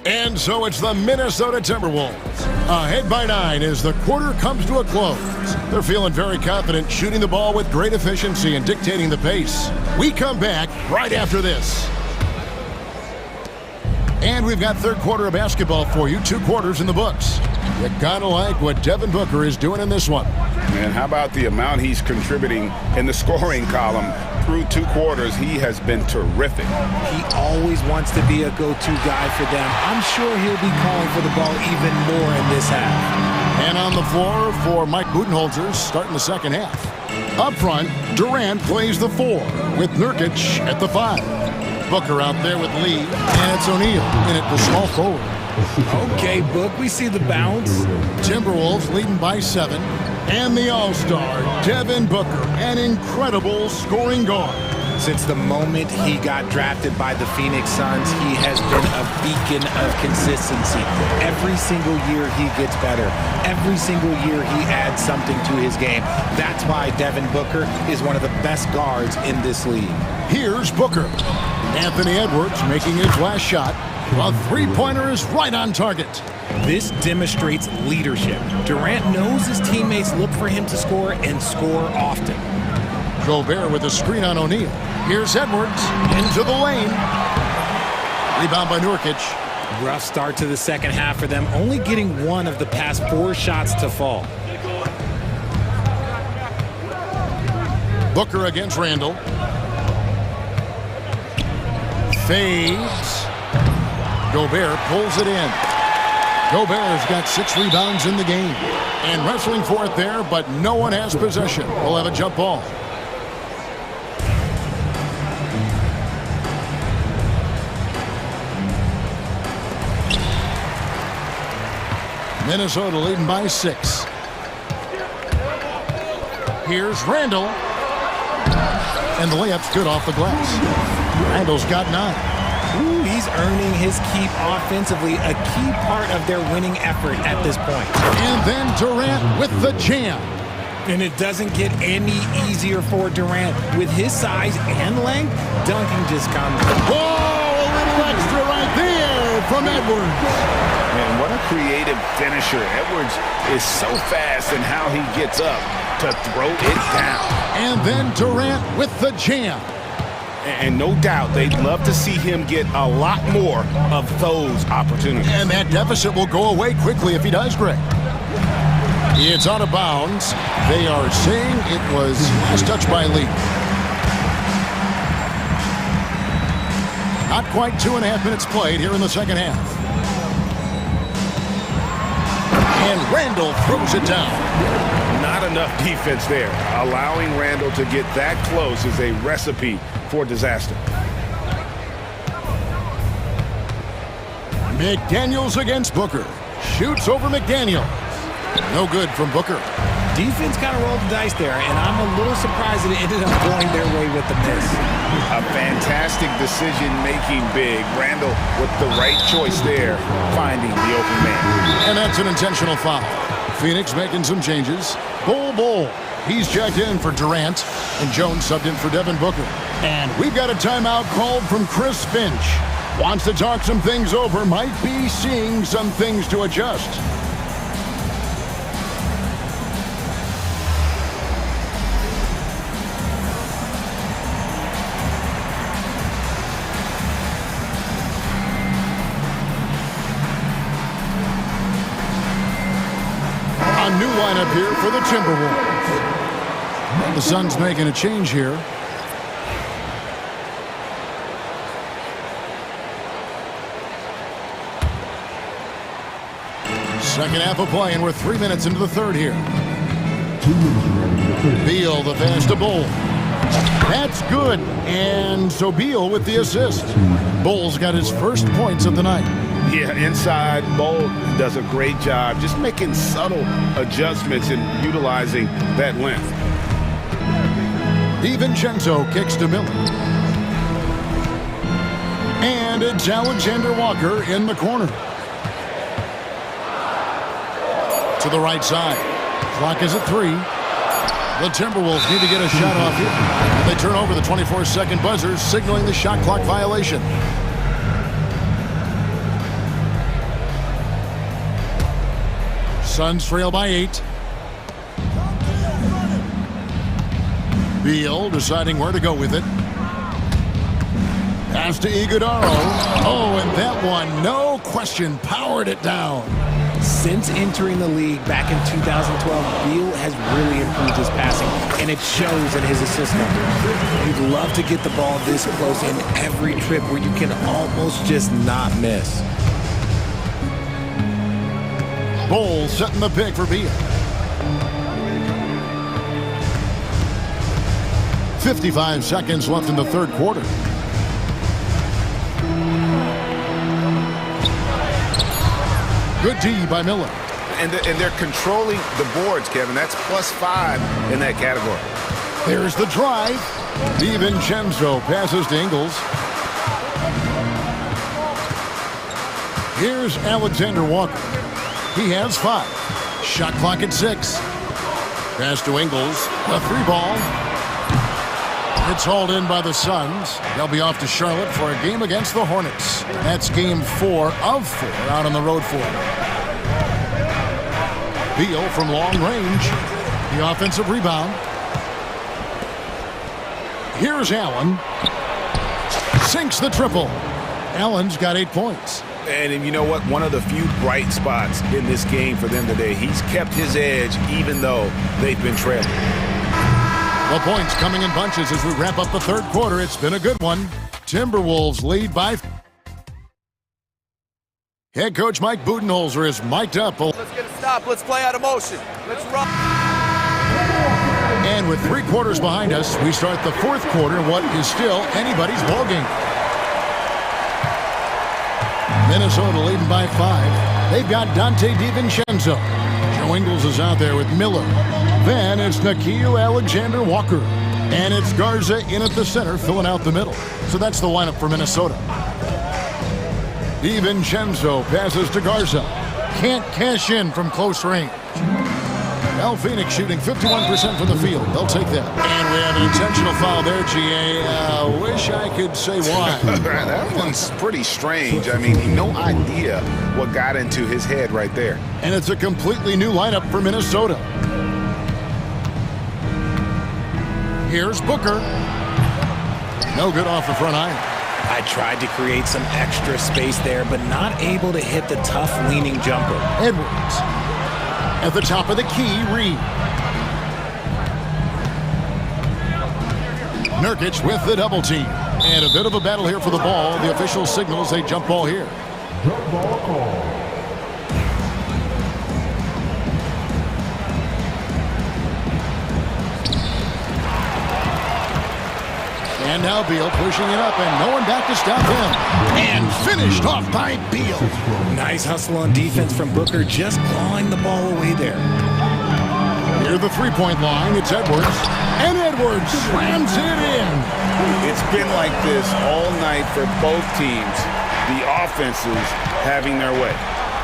And so it's the Minnesota Timberwolves. Ahead by 9 as the quarter comes to a close. They're feeling very confident, shooting the ball with great efficiency and dictating the pace. We come back right after this. And we've got third quarter of basketball for you, 2 quarters in the books. You gotta like what Devin Booker is doing in this one. And how about the amount he's contributing in the scoring column? Through 2 quarters, he has been terrific. He always wants to be a go-to guy for them. I'm sure he'll be calling for the ball even more in this half. And on the floor for Mike Budenholzer starting the second half. Up front, Durant plays the 4 with Nurkic at the 5. Booker out there with Lee, and it's O'Neal in at the small forward. Okay, Book, we see the bounce. Timberwolves leading by 7. And the All-Star, Devin Booker, an incredible scoring guard. Since the moment he got drafted by the Phoenix Suns, he has been a beacon of consistency. Every single year he gets better. Every single year he adds something to his game. That's why Devin Booker is one of the best guards in this league. Here's Booker. Anthony Edwards making his last shot. A 3-pointer is right on target. This demonstrates leadership. Durant knows his teammates look for him to score and score often. Gobert with a screen on O'Neal. Here's Edwards into the lane. Rebound by Nurkic. Rough start to the second half for them, only getting 1 of the past 4 shots to fall. Booker against Randall. Fades. Gobert pulls it in. Gobert's got 6 rebounds in the game. And wrestling for it there, but no one has possession. We'll have a jump ball. Minnesota leading by 6. Here's Randall. And the layup's good off the glass. Randall's got 9. Ooh, he's earning his keep offensively, a key part of their winning effort at this point. And then Durant with the jam. And it doesn't get any easier for Durant. With his size and length, dunking just comes. Whoa, a little extra right there from Edwards. Man, what a creative finisher. Edwards is so fast in how he gets up to throw it down. And then Durant with the jam. And no doubt they'd love to see him get a lot more of those opportunities. And that deficit will go away quickly if he does, Greg. It's out of bounds. They are saying it was last touch by Lee. Not quite 2.5 minutes played here in the second half. And Randall throws it down. Not enough defense there. Allowing Randall to get that close is a recipe for disaster. McDaniels against Booker. Shoots over McDaniels. No good from Booker. Defense kind of rolled the dice there, and I'm a little surprised that it ended up going their way with the miss. A fantastic decision-making big. Randall with the right choice there, finding the open man. And that's an intentional foul. Phoenix making some changes. Bull. He's checked in for Durant, and Jones subbed in for Devin Booker. And we've got a timeout called from Chris Finch. Wants to talk some things over, might be seeing some things to adjust. A new lineup here for the Timberwolves. The Suns making a change here. Second half of play, and we're 3 minutes into the third here. Beal, the pass to Bull. That's good. And so Beal with the assist. Bull's got his first points of the night. Yeah, inside, Bull does a great job just making subtle adjustments and utilizing that length. DiVincenzo kicks to Miller. And it's Alexander Walker in the corner. To the right side. Clock is at 3. The Timberwolves need to get a shot off here. And they turn over the 24-second buzzer, signaling the shot clock violation. Suns trail by 8. Beal deciding where to go with it. Pass to Iguodala. Oh, and that one, no question, powered it down. Since entering the league back in 2012, Beal has really improved his passing, and it shows in his assist number. You'd love to get the ball this close in every trip where you can almost just not miss. Bull setting the pick for Beal. 55 seconds left in the third quarter. Good D by Miller. And they're controlling the boards, Kevin. That's +5 in that category. There's the drive. DiVincenzo passes to Ingles. Here's Alexander Walker. He has 5. Shot clock at 6. Pass to Ingles. A 3-ball. It's hauled in by the Suns. They'll be off to Charlotte for a game against the Hornets. That's game 4 of 4 out on the road for them. Beal from long range. The offensive rebound. Here's Allen. Sinks the triple. Allen's got 8 points. And you know what? One of the few bright spots in this game for them today. He's kept his edge even though they've been trailing. The points coming in bunches as we wrap up the third quarter. It's been a good one. Timberwolves lead by... Head coach Mike Budenholzer is mic'd up. Let's get a stop. Let's play out of motion. Let's run. And with 3 quarters behind us, we start the fourth quarter in what is still anybody's ballgame. Minnesota leading by 5. They've got Dante DiVincenzo. Joe Ingles is out there with Miller. Then it's Nickeil Alexander-Walker. And it's Garza in at the center, filling out the middle. So that's the lineup for Minnesota. DiVincenzo passes to Garza. Can't cash in from close range. Al Phoenix shooting 51% from the field. They'll take that. And we have an intentional foul there, GA. Wish I could say why. That one's pretty strange. I mean, no idea what got into his head right there. And it's a completely new lineup for Minnesota. Here's Booker. No good off the front iron. I tried to create some extra space there, but not able to hit the tough leaning jumper. Edwards. At the top of the key, Reed. Nurkic with the double team. And a bit of a battle here for the ball. The official signals a jump ball here. Jump ball call. And now Beal pushing it up, and no one back to stop him. And finished off by Beal. Nice hustle on defense from Booker, just clawing the ball away there. Near the three-point line, it's Edwards. And Edwards slams it in. It's been like this all night for both teams. The offenses having their way.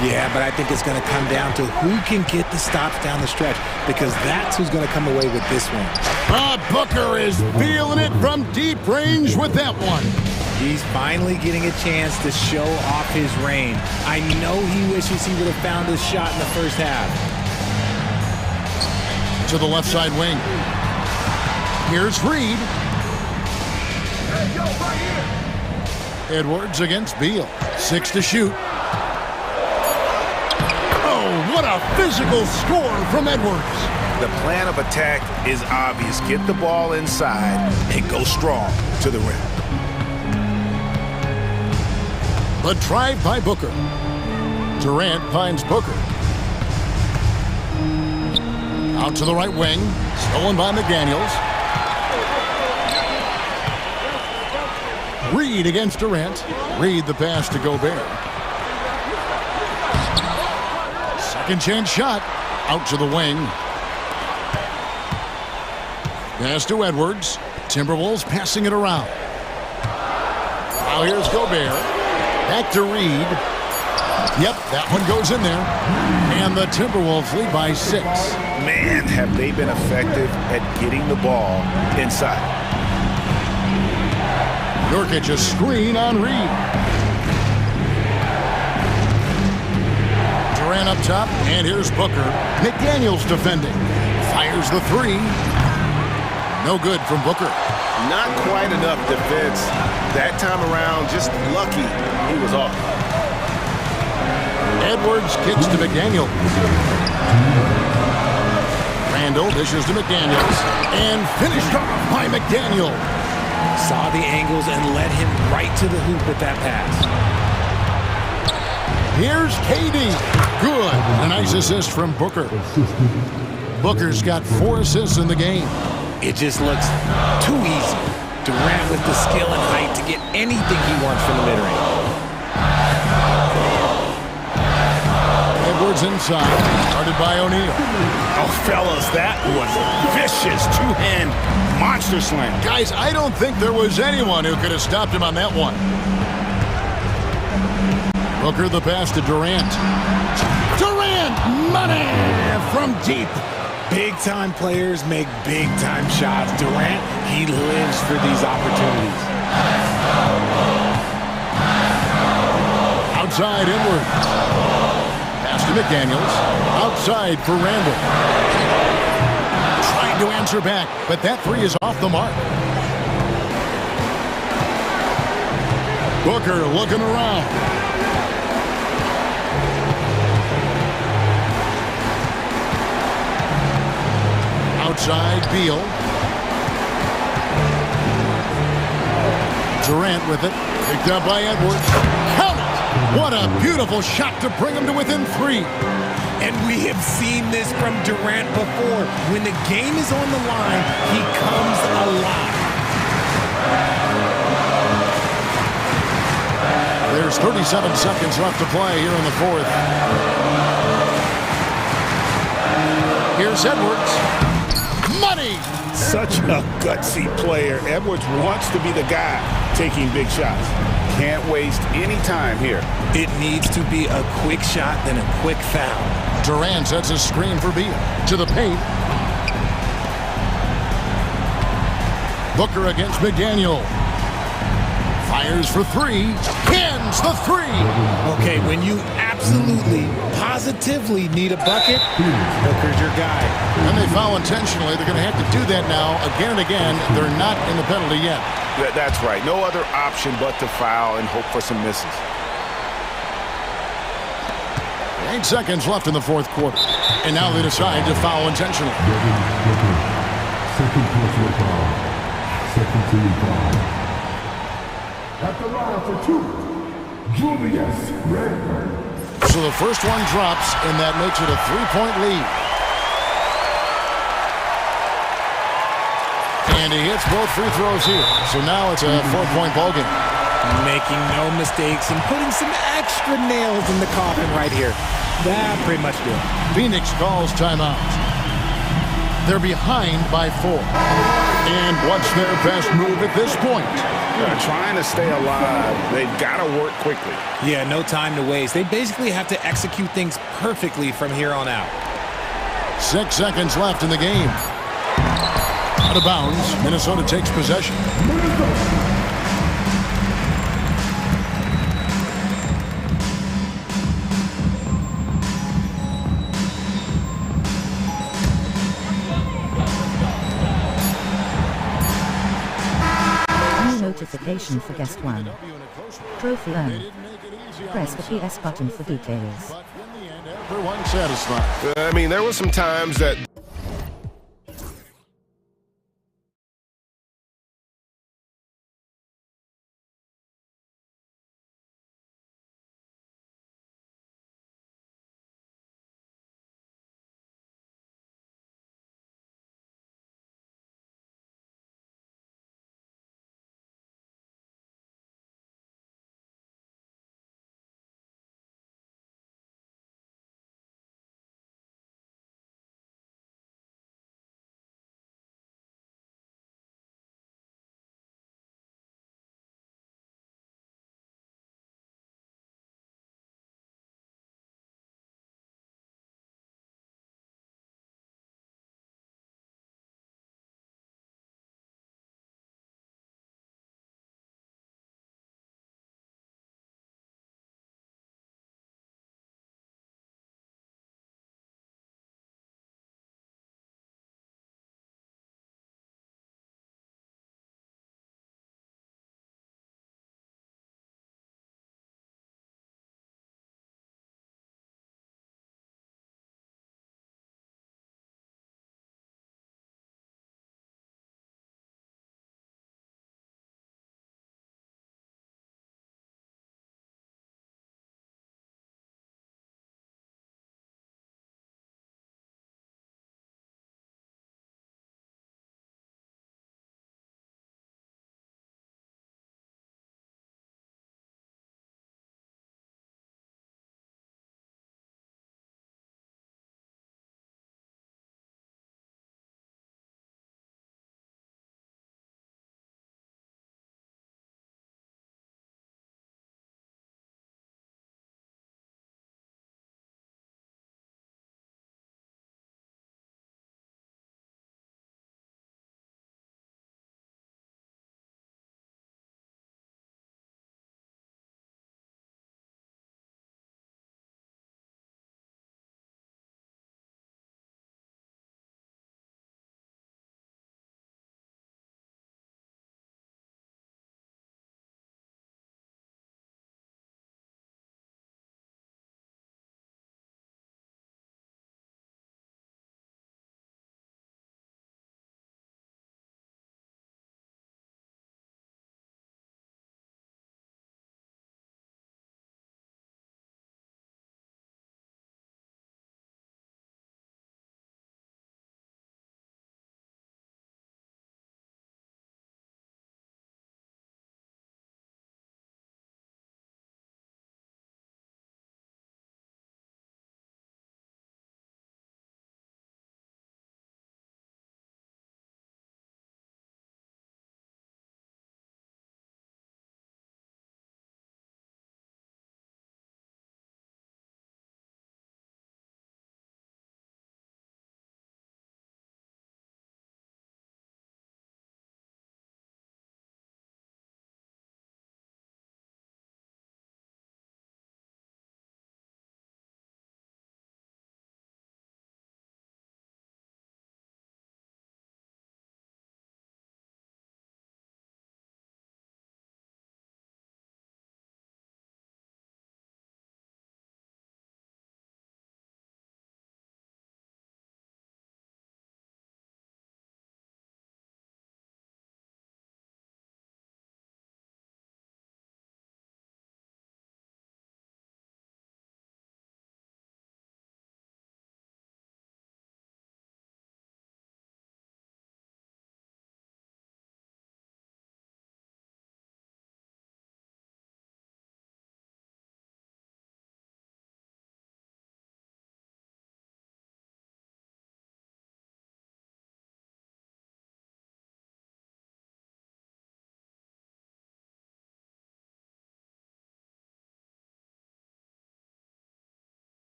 Yeah, but I think it's going to come down to who can get the stops down the stretch, because that's who's going to come away with this one. Booker is feeling it from deep range with that one. He's finally getting a chance to show off his range. I know he wishes he would have found his shot in the first half. To the left side wing. Here's Reed. Edwards against Beal. 6 to shoot. What a physical score from Edwards. The plan of attack is obvious. Get the ball inside and go strong to the rim. The drive by Booker. Durant finds Booker. Out to the right wing. Stolen by McDaniels. Reed against Durant. Reed the pass to Gobert. Second chance shot. Out to the wing. Pass to Edwards. Timberwolves passing it around. Now here's Gobert. Back to Reed. Yep, that one goes in there. And the Timberwolves lead by 6. Man, have they been effective at getting the ball inside. Nurkic a screen on Reed. Durant up top, and here's Booker. McDaniels defending. Fires the 3. No good from Booker. Not quite enough defense. That time around, just lucky he was off. Edwards kicks to McDaniel. Randall dishes to McDaniels. And finished off by McDaniel. Saw the angles and led him right to the hoop with that pass. Here's KD. Good. A nice assist from Booker. Booker's got 4 assists in the game. It just looks too easy. Durant with the skill and height to get anything he wants from the mid-range. Edwards inside. Started by O'Neal. Oh, fellas, that was a vicious two-hand monster slam. Guys, I don't think there was anyone who could have stopped him on that one. Booker the pass to Durant. Durant, money from deep. Big-time players make big-time shots. Durant, he lives for these opportunities. Outside inward. Pass to McDaniels. Outside for Randall. Trying to answer back, but that 3 is off the mark. Booker looking around. Outside, Beal. Durant with it. Picked up by Edwards. Count it! What a beautiful shot to bring him to within 3. And we have seen this from Durant before. When the game is on the line, he comes alive. There's 37 seconds left to play here in the fourth. Here's Edwards. Money! Such a gutsy player. Edwards wants to be the guy taking big shots. Can't waste any time here. It needs to be a quick shot, then a quick foul. Durant sets a screen for Beal. To the paint. Booker against McDaniel. Fires for 3. Hands the 3. Okay, when you absolutely, positively need a bucket, Booker's your guy. And they foul intentionally. They're going to have to do that now again and again. They're not in the penalty yet. That's right. No other option but to foul and hope for some misses. 8 seconds left in the fourth quarter. And now they decide to foul intentionally. Second personal foul. Second team foul. At the line for 2, Julius Randle. So the first one drops, and that makes it a 3-point lead. And he hits both free throws here. So now it's a 4-point ballgame. Making no mistakes and putting some extra nails in the coffin right here. That pretty much do it. Phoenix calls timeout. They're behind by 4. And what's their best move at this point? They're trying to stay alive. They've got to work quickly. Yeah, no time to waste. They basically have to execute things perfectly from here on out. 6 seconds left in the game. Out of bounds. Minnesota takes possession. Notification for guest 1. Trophy earned. Press the PS button for details. Everyone satisfied. I mean, there were some times that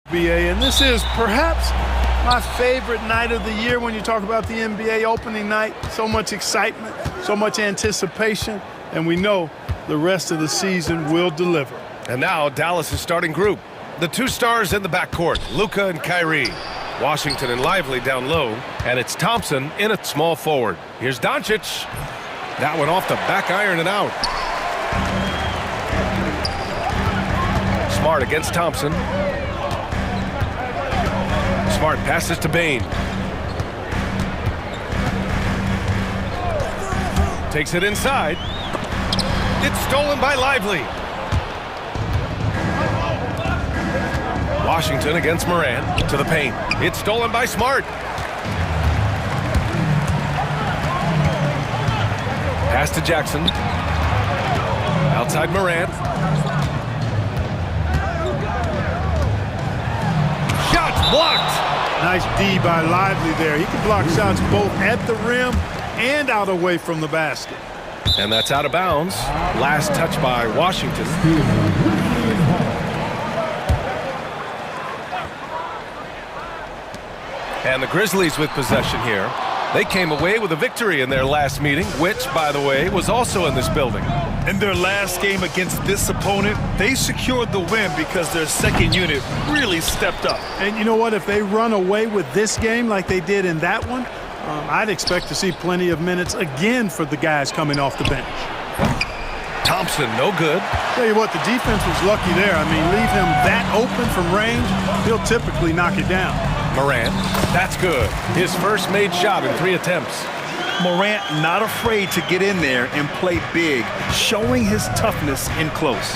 NBA, and this is perhaps my favorite night of the year when you talk about the NBA opening night. So much excitement, so much anticipation, and we know the rest of the season will deliver. And now Dallas' starting group. The two stars in the backcourt, Luka and Kyrie. Washington and Lively down low, and it's Thompson in at small forward. Here's Doncic. That one off the back iron and out. Smart against Thompson. Smart passes to Bane. Takes it inside. It's stolen by Lively. Washington against Morant to the paint. It's stolen by Smart. Pass to Jackson. Outside Morant. Shots blocked. Nice D by Lively there. He can block shots both at the rim and out away from the basket. And that's out of bounds. Last touch by Washington. And the Grizzlies with possession here. They came away with a victory in their last meeting, which, by the way, was also in this building. In their last game against this opponent, they secured the win because their second unit really stepped up. And you know what? If they run away with this game like they did in that one, I'd expect to see plenty of minutes again for the guys coming off the bench. Thompson, no good. Tell you what, the defense was lucky there. I mean, leave him that open from range, he'll typically knock it down. Morant, that's good. His first made shot in 3 attempts. Morant not afraid to get in there and play big, showing his toughness in close.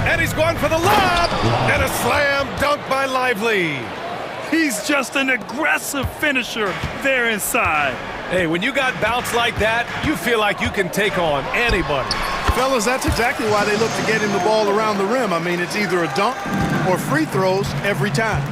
And he's going for the lob! And a slam dunk by Lively. He's just an aggressive finisher there inside. Hey, when you got bounce like that, you feel like you can take on anybody. Fellas, that's exactly why they look to get him the ball around the rim. I mean, it's either a dunk or free throws every time.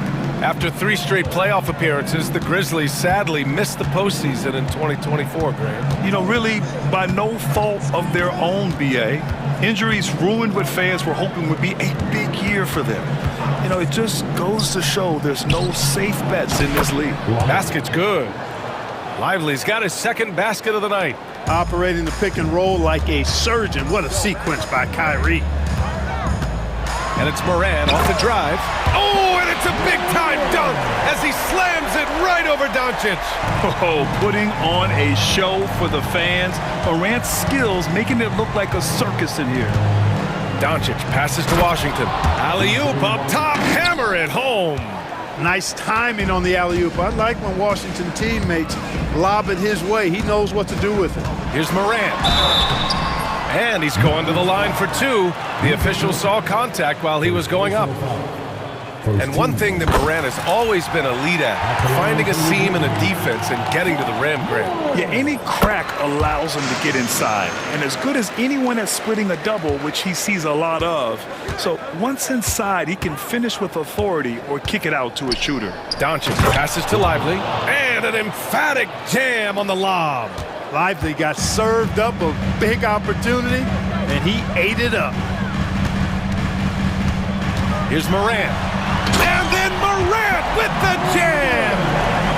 After 3 straight playoff appearances, the Grizzlies sadly missed the postseason in 2024, Grant. You know, really by no fault of their own, BA. Injuries ruined what fans were hoping would be a big year for them. You know, it just goes to show there's no safe bets in this league. Basket's good. Lively's got his second basket of the night. Operating the pick and roll like a surgeon. What a sequence by Kyrie. And it's Morant off the drive. Oh, and it's a big-time dunk as he slams it right over Doncic. Oh, putting on a show for the fans. Morant's skills making it look like a circus in here. Doncic passes to Washington. Alley-oop up top, hammer it home. Nice timing on the alley-oop. I like when Washington teammates lob it his way. He knows what to do with it. Here's Morant. And he's going to the line for 2. The official saw contact while he was going up. And one thing that Morant has always been elite at, finding a seam in a defense and getting to the rim, Grant. Yeah, any crack allows him to get inside. And as good as anyone at splitting a double, which he sees a lot of. So once inside, he can finish with authority or kick it out to a shooter. Doncic passes to Lively. And an emphatic jam on the lob. Lively got served up a big opportunity, and he ate it up. Here's Morant. And then Morant with the jam!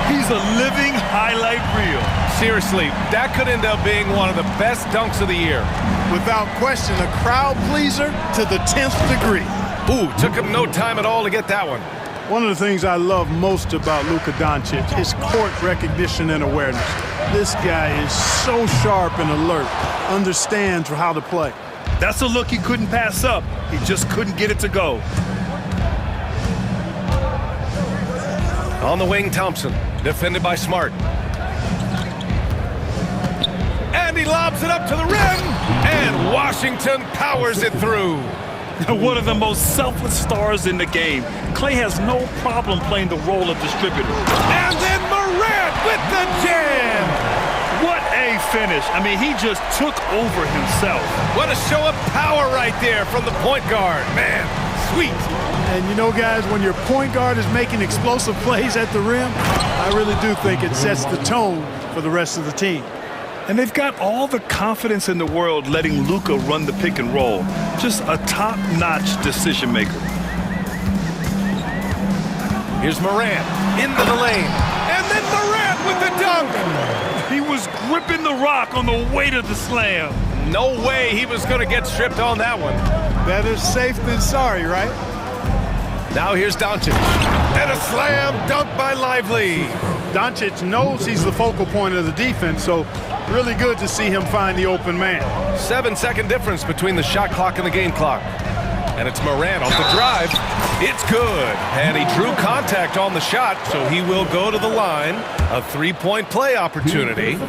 He's a living highlight reel. Seriously, that could end up being one of the best dunks of the year. Without question, a crowd pleaser to the 10th degree. Ooh, took him no time at all to get that one. One of the things I love most about Luka Doncic is court recognition and awareness. This guy is so sharp and alert, understands how to play. That's a look he couldn't pass up. He just couldn't get it to go. On the wing, Thompson, defended by Smart. And he lobs it up to the rim, and Washington powers it through. One of the most selfless stars in the game. Clay has no problem playing the role of distributor. And then Morant with the jam! What a finish. I mean, he just took over himself. What a show of power right there from the point guard. Man, sweet. And you know, guys, when your point guard is making explosive plays at the rim, I really do think it sets the tone for the rest of the team. And they've got all the confidence in the world letting Luka run the pick and roll. Just a top-notch decision maker. Here's Morant into the lane. And then Morant with the dunk. He was gripping the rock on the weight of the slam. No way he was going to get stripped on that one. Better safe than sorry, right? Now here's Doncic. And a slam dunk by Lively. Doncic knows he's the focal point of the defense, so really good to see him find the open man. 7-second difference between the shot clock and the game clock. And it's Morant off the drive. It's good. And he drew contact on the shot, so he will go to the line. A three-point play opportunity.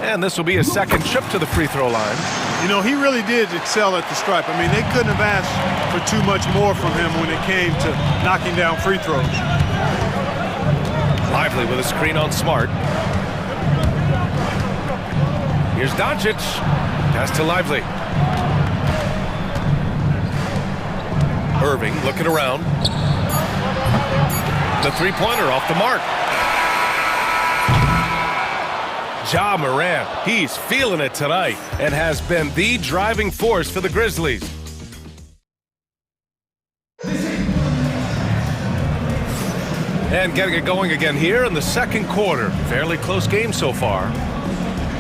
And this will be his second trip to the free throw line. You know, he really did excel at the stripe. I mean, they couldn't have asked for too much more from him when it came to knocking down free throws. Lively with a screen on Smart. Here's Doncic. Pass to Lively. Irving looking around. The three-pointer off the mark. Ja Morant, he's feeling it tonight and has been the driving force for the Grizzlies. And getting it going again here in the second quarter. Fairly close game so far.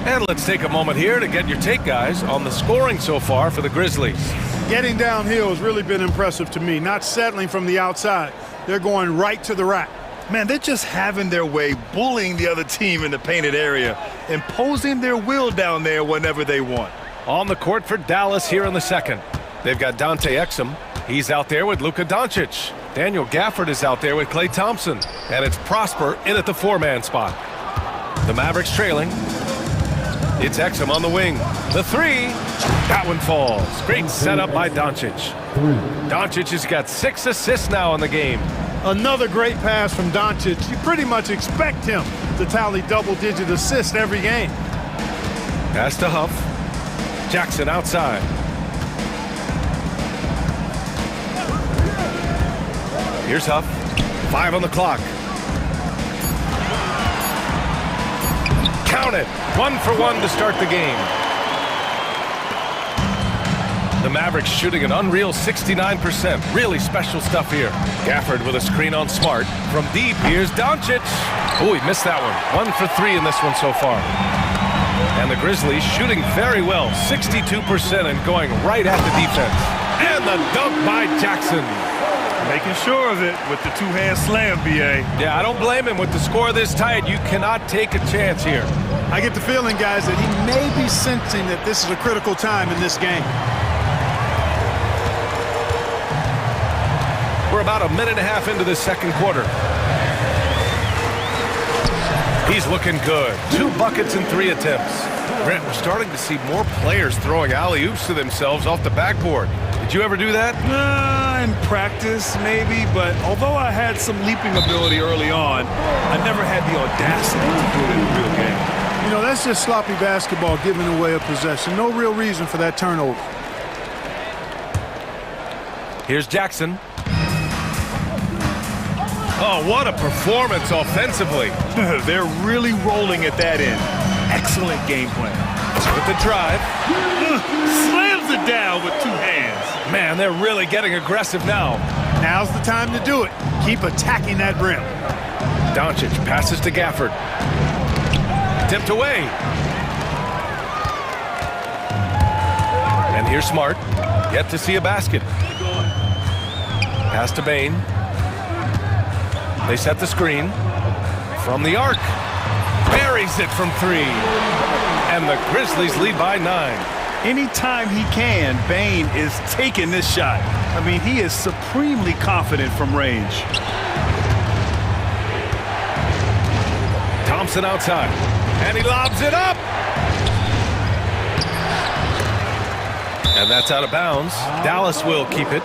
And let's take a moment here to get your take, guys, on the scoring so far for the Grizzlies. Getting downhill has really been impressive to me, not settling from the outside. They're going right to the rack. Man, they're just having their way, bullying the other team in the painted area, imposing their will down there whenever they want. On the court for Dallas here in the second. They've got Dante Exum. He's out there with Luka Doncic. Daniel Gafford is out there with Klay Thompson. And it's Prosper in at the four-man spot. The Mavericks trailing. It's Exum on the wing. The three. That one falls. Great setup by Doncic. Doncic has got 6 assists now in the game. Another great pass from Doncic. You pretty much expect him to tally double-digit assists every game. Pass to Huff. Jackson outside. Here's Huff. 5 on the clock. Count it. 1 for 1 to start the game. The Mavericks shooting an unreal 69%. Really special stuff here. Gafford with a screen on Smart. From deep, here's Doncic. Oh, he missed that one. 1 for 3 in this one so far. And the Grizzlies shooting very well. 62% and going right at the defense. And the dunk by Jackson. Making sure of it with the two-hand slam, B.A. Yeah, I don't blame him. With the score this tight, you cannot take a chance here. I get the feeling, guys, that he may be sensing that this is a critical time in this game. We're about a minute and a half into this second quarter. He's looking good. 2 buckets and 3 attempts. Brent, we're starting to see more players throwing alley-oops to themselves off the backboard. Did you ever do that? In practice, maybe, but although I had some leaping ability early on, I never had the audacity to do it in a real game. You know, that's just sloppy basketball, giving away a possession. No real reason for that turnover. Here's Jackson. Oh, what a performance offensively. They're really rolling at that end. Excellent game plan. With the drive. Slams it down with 2 hands. Man, they're really getting aggressive now. Now's the time to do it. Keep attacking that rim. Doncic passes to Gafford. Tipped away. And here's Smart. Yet to see a basket. Pass to Bane. They set the screen. From the arc. Buries it from 3. And the Grizzlies lead by 9. Anytime he can, Bane is taking this shot. I mean, he is supremely confident from range. Thompson outside. And he lobs it up. And that's out of bounds. Dallas will keep it.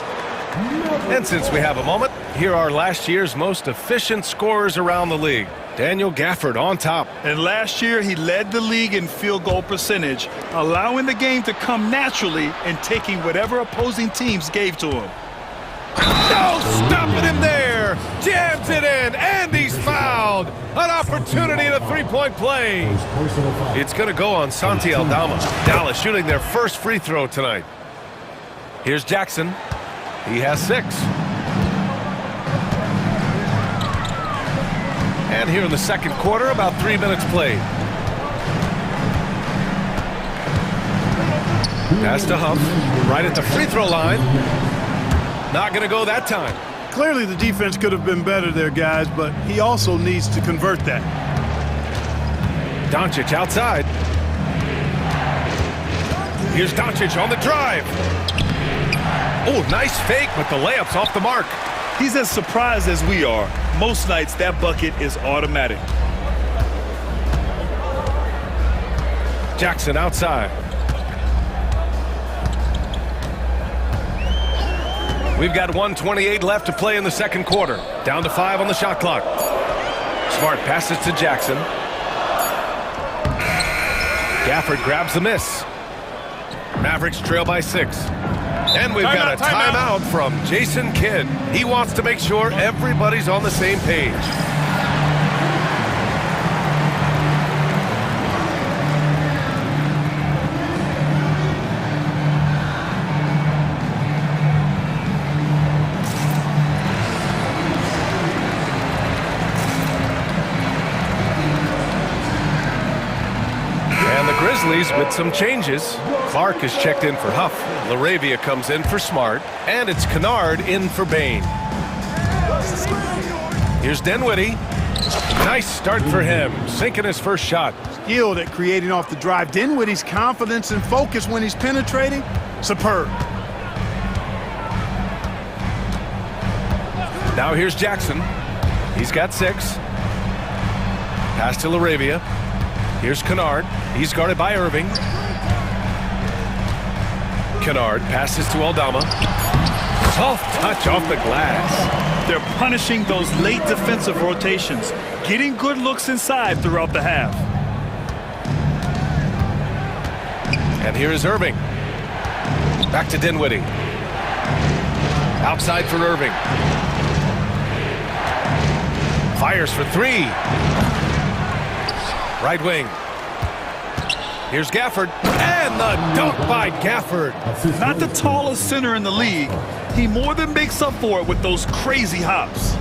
And since we have a moment, here are last year's most efficient scorers around the league. Daniel Gafford on top. And last year, he led the league in field goal percentage, allowing the game to come naturally and taking whatever opposing teams gave to him. No, stopping him there. Jams it in, and he's fouled. An opportunity at a 3-point play. It's going to go on Santi Aldama. Dallas shooting their first free throw tonight. Here's Jackson. He has 6. And here in the second quarter, about 3 minutes played. Pass to Huff, right at the free throw line. Not going to go that time. Clearly the defense could have been better there, guys, but he also needs to convert that. Doncic outside. Here's Doncic on the drive. Oh, nice fake, but the layup's off the mark. He's as surprised as we are. Most nights, that bucket is automatic. Jackson outside. We've got 1:28 left to play in the second quarter. Down to 5 on the shot clock. Smart passes to Jackson. Gafford grabs the miss. Mavericks trail by 6. And we've got a timeout from Jason Kidd. He wants to make sure everybody's on the same page. Grizzlies with some changes. Clark is checked in for Huff. LaRavia comes in for Smart. And it's Kennard in for Bain. Here's Dinwiddie. Nice start for him. Sinking his first shot. Skilled at creating off the drive. Dinwiddie's confidence and focus when he's penetrating, superb. Now here's Jackson. He's got 6. Pass to LaRavia. Here's Kennard. He's guarded by Irving. Kennard passes to Aldama. Soft touch off the glass. They're punishing those late defensive rotations, getting good looks inside throughout the half. And here is Irving. Back to Dinwiddie. Outside for Irving. Fires for 3. Right wing. Here's Gafford. And the dunk by Gafford. Not the tallest center in the league. He more than makes up for it with those crazy hops.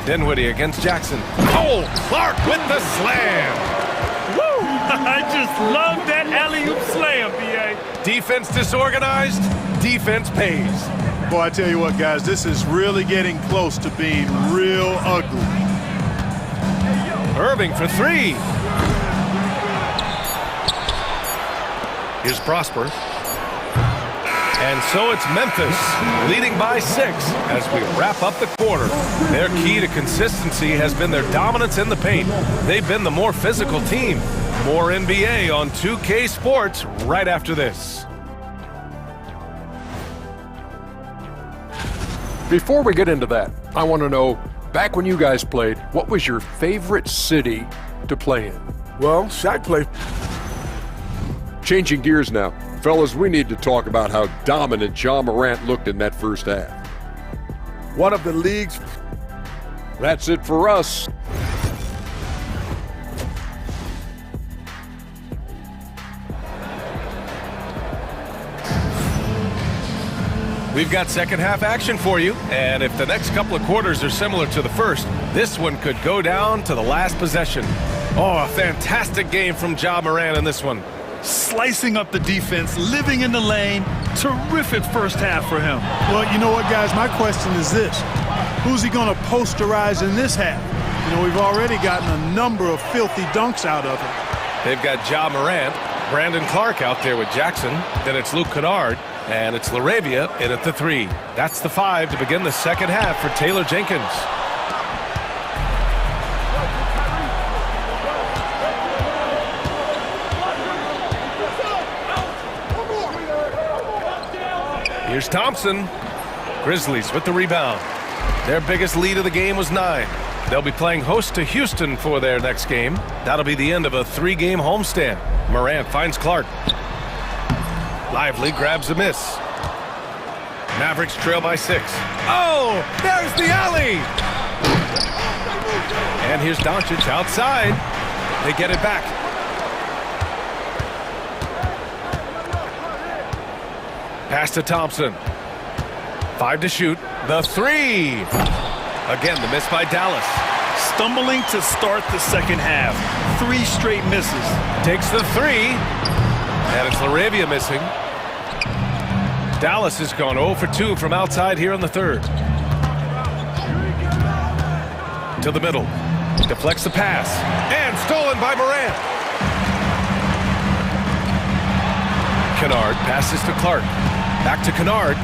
Dinwiddie against Jackson. Oh, Clark with the slam. Woo! I just love that alley-oop slam, B.A. Defense disorganized. Defense pays. Boy, I tell you what, guys, this is really getting close to being real ugly. Irving for 3. Here's Prosper. And so it's Memphis leading by 6 as we wrap up the quarter. Their key to consistency has been their dominance in the paint. They've been the more physical team. More NBA on 2K Sports right after this. Before we get into that, I want to know, back when you guys played, what was your favorite city to play in? Well, Shaq played. Changing gears now. Fellas, we need to talk about how dominant Ja Morant looked in that first half. One of the league's. That's it for us. We've got second half action for you, and if the next couple of quarters are similar to the first, this one could go down to the last possession. Oh, a fantastic game from Ja Morant in this one. Slicing up the defense, living in the lane. Terrific first half for him. Well, you know what, guys? My question is this. Who's he going to posterize in this half? You know, we've already gotten a number of filthy dunks out of him. They've got Ja Morant, Brandon Clark out there with Jackson. Then it's Luke Kennard, and it's LaRavia in at the 3. That's the 5 to begin the second half for Taylor Jenkins. Here's Thompson. Grizzlies with the rebound. Their biggest lead of the game was 9. They'll be playing host to Houston for their next game. That'll be the end of a 3-game homestand. Morant finds Clark. Lively grabs a miss. Mavericks trail by 6. Oh, there's the alley! And here's Doncic outside. They get it back. Pass to Thompson. 5 to shoot. The 3. Again, the miss by Dallas. Stumbling to start the second half. 3 straight misses. Takes the 3. And it's Laravia missing. Dallas has gone 0 for 2 from outside here in the third. To the middle. Deflects the pass. And stolen by Morant. Kennard passes to Clark. Back to Kennard.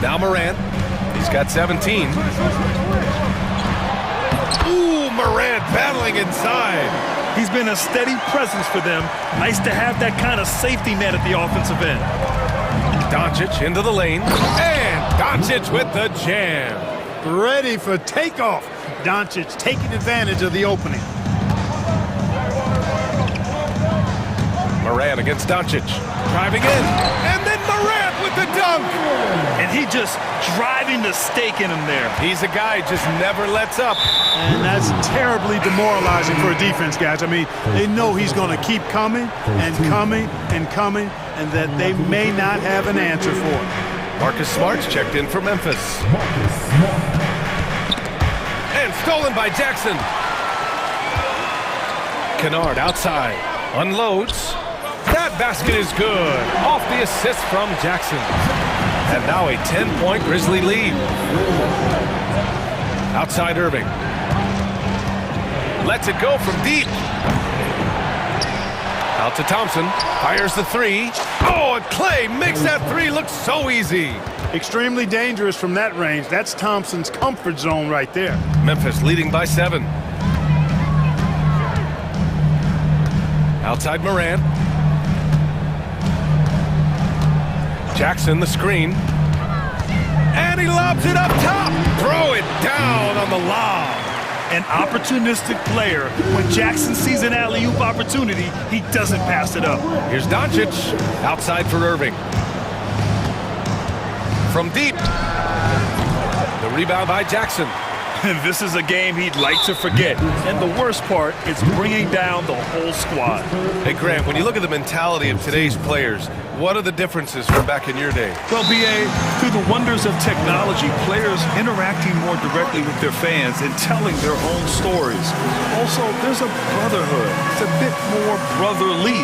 Now Morant. He's got 17. Ooh, Morant battling inside. He's been a steady presence for them. Nice to have that kind of safety net at the offensive end. Doncic into the lane. And Doncic with the jam. Ready for takeoff. Doncic taking advantage of the opening. Morant against Doncic. Driving in. And then Morant with the dunk. And he just driving the stake in him there. He's a guy just never lets up. And that's terribly demoralizing for a defense, guys. I mean, they know he's going to keep coming and coming and coming, and that they may not have an answer for it. Marcus Smart's checked in for Memphis. And stolen by Jackson. Kennard outside. Unloads. That basket is good. Off the assist from Jackson. And now a 10-point Grizzly lead. Outside Irving. Lets it go from deep. Out to Thompson. Fires the 3. Oh, and Clay makes that 3 look so easy. Extremely dangerous from that range. That's Thompson's comfort zone right there. Memphis leading by 7. Outside Morant. Jackson the screen. And he lobs it up top. Throw it down on the lob. An opportunistic player. When Jackson sees an alley-oop opportunity, he doesn't pass it up. Here's Doncic. Outside for Irving. From deep. The rebound by Jackson. And this is a game he'd like to forget. And the worst part, it's bringing down the whole squad. Hey, Grant, when you look at the mentality of today's players, what are the differences from back in your day? Well, B.A., through the wonders of technology, players interacting more directly with their fans and telling their own stories. Also, there's a brotherhood. It's a bit more brotherly,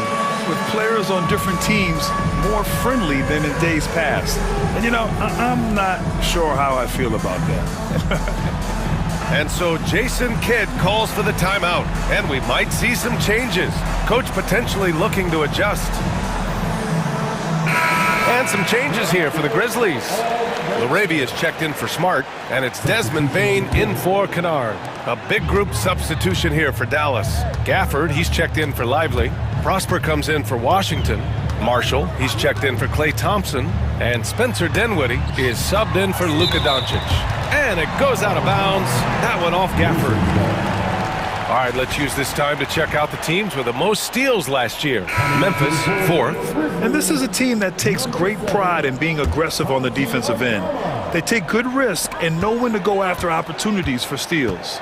with players on different teams more friendly than in days past. And, you know, I'm not sure how I feel about that. And so Jason Kidd calls for the timeout, and we might see some changes. Coach potentially looking to adjust. And some changes here for the Grizzlies. Laravia is checked in for Smart, and it's Desmond Bane in for Kennard. A big group substitution here for Dallas. Gafford, he's checked in for Lively. Prosper comes in for Washington. Marshall, he's checked in for Klay Thompson. And Spencer Dinwiddie is subbed in for Luka Doncic. And it goes out of bounds. That one off Gafford. All right, let's use this time to check out the teams with the most steals last year. Memphis, 4th. And this is a team that takes great pride in being aggressive on the defensive end. They take good risk and know when to go after opportunities for steals.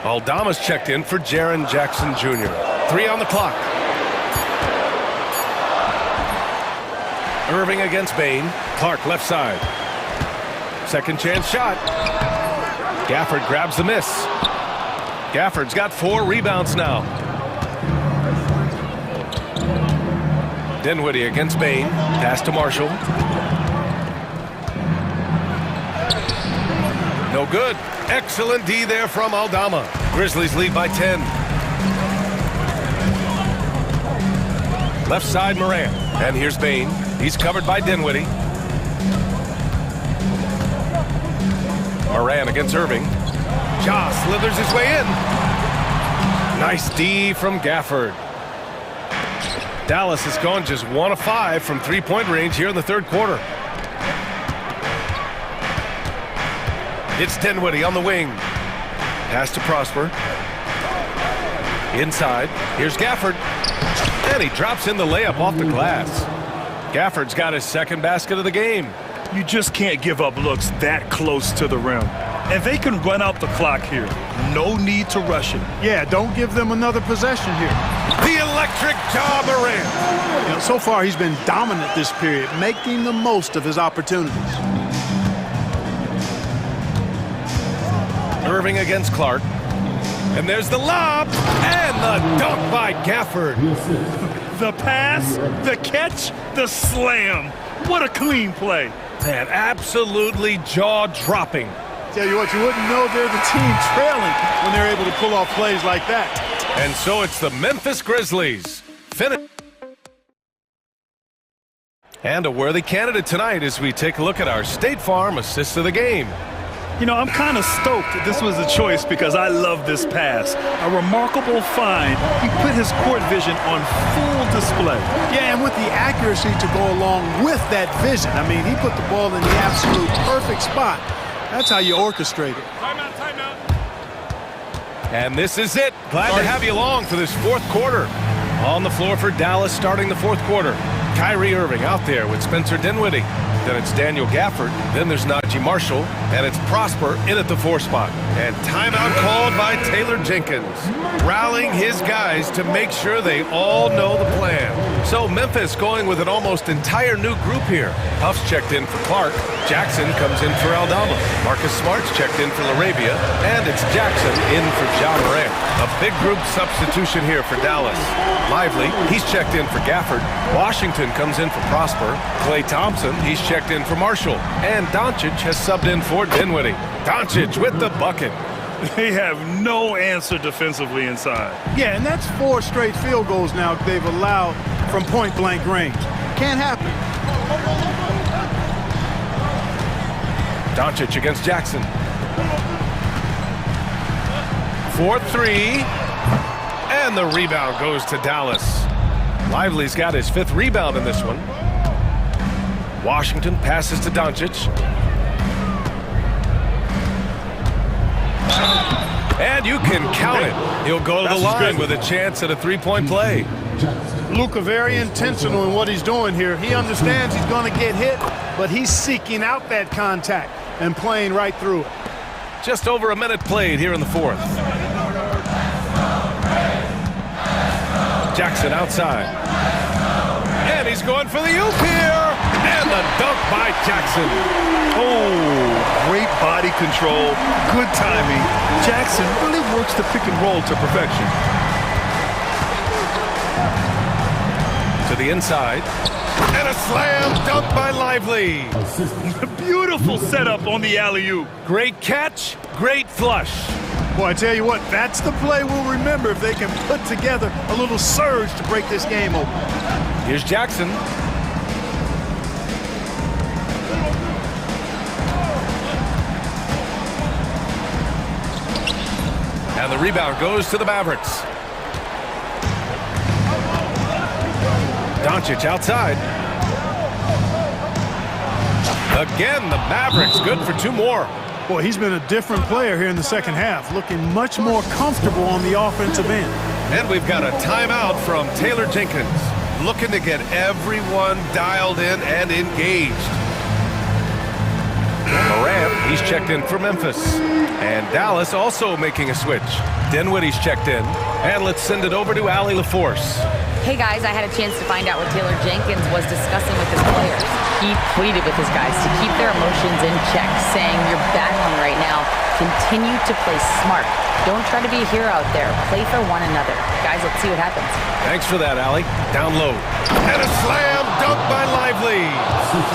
Aldama's checked in for Jaren Jackson Jr. 3 on the clock. Irving against Bane. Clark left side. Second chance shot. Gafford grabs the miss. Gafford's got 4 rebounds now. Dinwiddie against Bane. Pass to Marshall. No good. Excellent D there from Aldama. Grizzlies lead by 10. Left side Morant. And here's Bane. He's covered by Dinwiddie. Morant against Irving. Ja slithers his way in. Nice D from Gafford. Dallas has gone just 1 of 5 from 3-point range here in the third quarter. It's Dinwiddie on the wing. Pass to Prosper. Inside. Here's Gafford. And he drops in the layup off the glass. Gafford's got his second basket of the game. You just can't give up looks that close to the rim. And they can run out the clock here. No need to rush it. Yeah, don't give them another possession here. The electric Ja Morant. You know, so far he's been dominant this period, making the most of his opportunities. Irving against Clark. And there's the lob, and the dunk by Gafford. The pass, the catch, the slam. What a clean play. Man, absolutely jaw-dropping. Tell you what, you wouldn't know they're the team trailing when they're able to pull off plays like that. And so it's the Memphis Grizzlies. And a worthy candidate tonight as we take a look at our State Farm assist of the game. You know, I'm kind of stoked that this was a choice because I love this pass. A remarkable find. He put his court vision on full display. Yeah, and with the accuracy to go along with that vision. I mean, he put the ball in the absolute perfect spot. That's how you orchestrate it. Timeout, timeout. And this is it. Glad to have you along for this fourth quarter. On the floor for Dallas starting the fourth quarter. Kyrie Irving out there with Spencer Dinwiddie. Then it's Daniel Gafford. Then there's Najee Marshall. And it's Prosper in at the 4 spot. And timeout called by Taylor Jenkins. Rallying his guys to make sure they all know the plan. So Memphis going with an almost entire new group here. Huff's checked in for Clark. Jackson comes in for Aldama. Marcus Smart's checked in for LaRavia. And it's Jackson in for Ja Morant. A big group substitution here for Dallas. Lively, he's checked in for Gafford. Washington comes in for Prosper. Klay Thompson, he's checked in for Marshall. And Doncic has subbed in for Dinwiddie. Doncic with the bucket. They have no answer defensively inside. Yeah, and that's 4 straight field goals now they've allowed from point-blank range. Can't happen. Doncic against Jackson. 4-3. And the rebound goes to Dallas. Lively's got his 5th rebound in this one. Washington passes to Doncic. And you can count it. He'll go to the line with a chance at a 3-point play. Luka very intentional in what he's doing here. He understands he's going to get hit, but he's seeking out that contact and playing right through it. Just over a minute played here in the fourth. Jackson outside. And he's going for the oop here. And the dunk by Jackson. Oh, great body control, good timing. Jackson really works the pick and roll to perfection. To the inside. And a slam dunk by Lively. Beautiful setup on the alley-oop. Great catch, great flush. Boy, I tell you what, that's the play we'll remember if they can put together a little surge to break this game open. Here's Jackson. And the rebound goes to the Mavericks. Doncic outside. Again, the Mavericks good for 2 more. Boy, he's been a different player here in the second half, looking much more comfortable on the offensive end. And we've got a timeout from Taylor Jenkins, looking to get everyone dialed in and engaged. Morant, he's checked in for Memphis. And Dallas also making a switch. Dinwiddie's checked in. And let's send it over to Allie LaForce. Hey guys, I had a chance to find out what Taylor Jenkins was discussing with his players. He pleaded with his guys to keep their emotions in check, saying, "You're battling right now. Continue to play smart. Don't try to be a hero out there. Play for one another." Guys, let's see what happens. Thanks for that, Allie. Down low. And a slam dunk by Lively.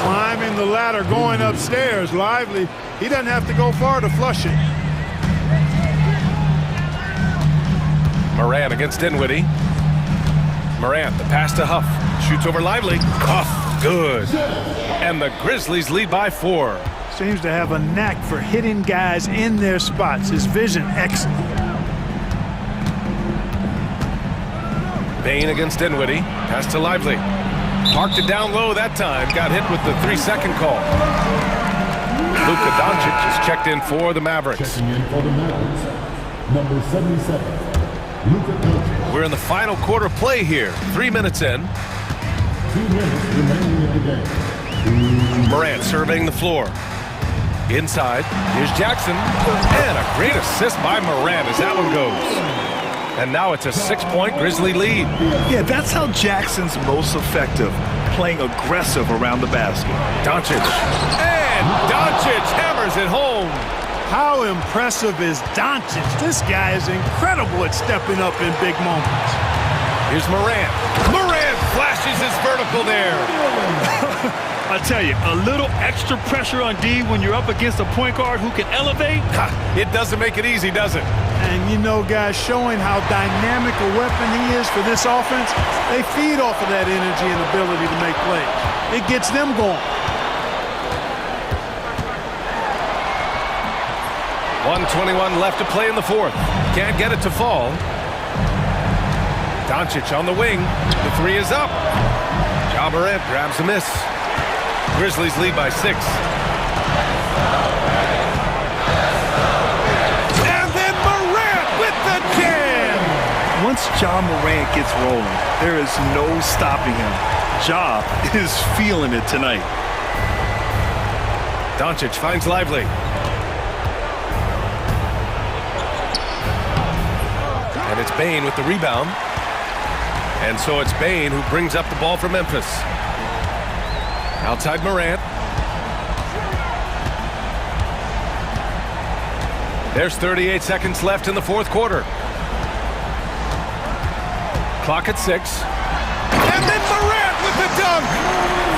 Climbing the ladder, going upstairs. Lively, he doesn't have to go far to flush it. Morant against Dinwiddie. Morant, the pass to Huff. Shoots over Lively. Huff, good. And the Grizzlies lead by 4. Seems to have a knack for hitting guys in their spots. His vision, excellent. Bain against Dinwiddie. Pass to Lively. Parked it down low that time. Got hit with the 3-second call. Luka Doncic is checked in for the Mavericks. Number 77. We're in the final quarter play here. 3 minutes in. 2 minutes remaining in the game. Morant surveying the floor. Inside. Here's Jackson. And a great assist by Morant as that one goes. And now it's a 6-point Grizzly lead. Yeah, that's how Jackson's most effective, playing aggressive around the basket. Doncic. And Doncic hammers it home. How impressive is Doncic? This guy is incredible at stepping up in big moments. Here's Morant. Morant flashes his vertical there. I tell you, a little extra pressure on D when you're up against a point guard who can elevate. It doesn't make it easy, does it? And you know, guys, showing how dynamic a weapon he is for this offense, they feed off of that energy and ability to make plays. It gets them going. 1:21 left to play in the fourth. Can't get it to fall. Doncic on the wing. The three is up. Ja Morant grabs a miss. Grizzlies lead by 6. And then Morant with the jam! Once Ja Morant gets rolling, there is no stopping him. Ja is feeling it tonight. Doncic finds Lively. And it's Bane with the rebound. And so it's Bane who brings up the ball for Memphis. Outside Morant. There's 38 seconds left in the fourth quarter. Clock at 6. And then Morant with the dunk!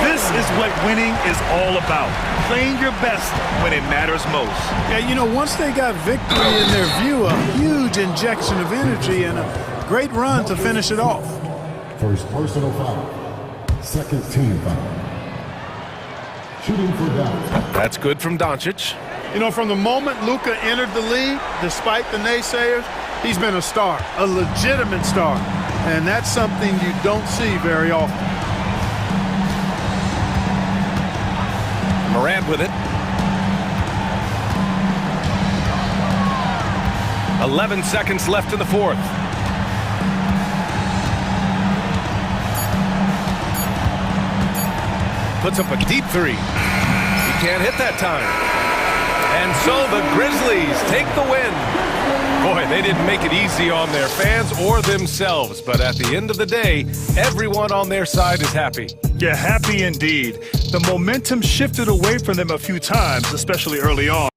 This is what winning is all about. Playing your best when it matters most. Yeah, you know, once they got victory in their view, a huge injection of energy and a great run to finish it off. First personal foul. Second team foul. Shooting for down. That's good from Doncic. You know, from the moment Luka entered the league, despite the naysayers, he's been a star, a legitimate star. And that's something you don't see very often. Morant with it. 11 seconds left in the fourth. Puts up a deep three. He can't hit that time. And so the Grizzlies take the win. Boy, they didn't make it easy on their fans or themselves, but at the end of the day, everyone on their side is happy. Yeah, happy indeed. The momentum shifted away from them a few times, especially early on.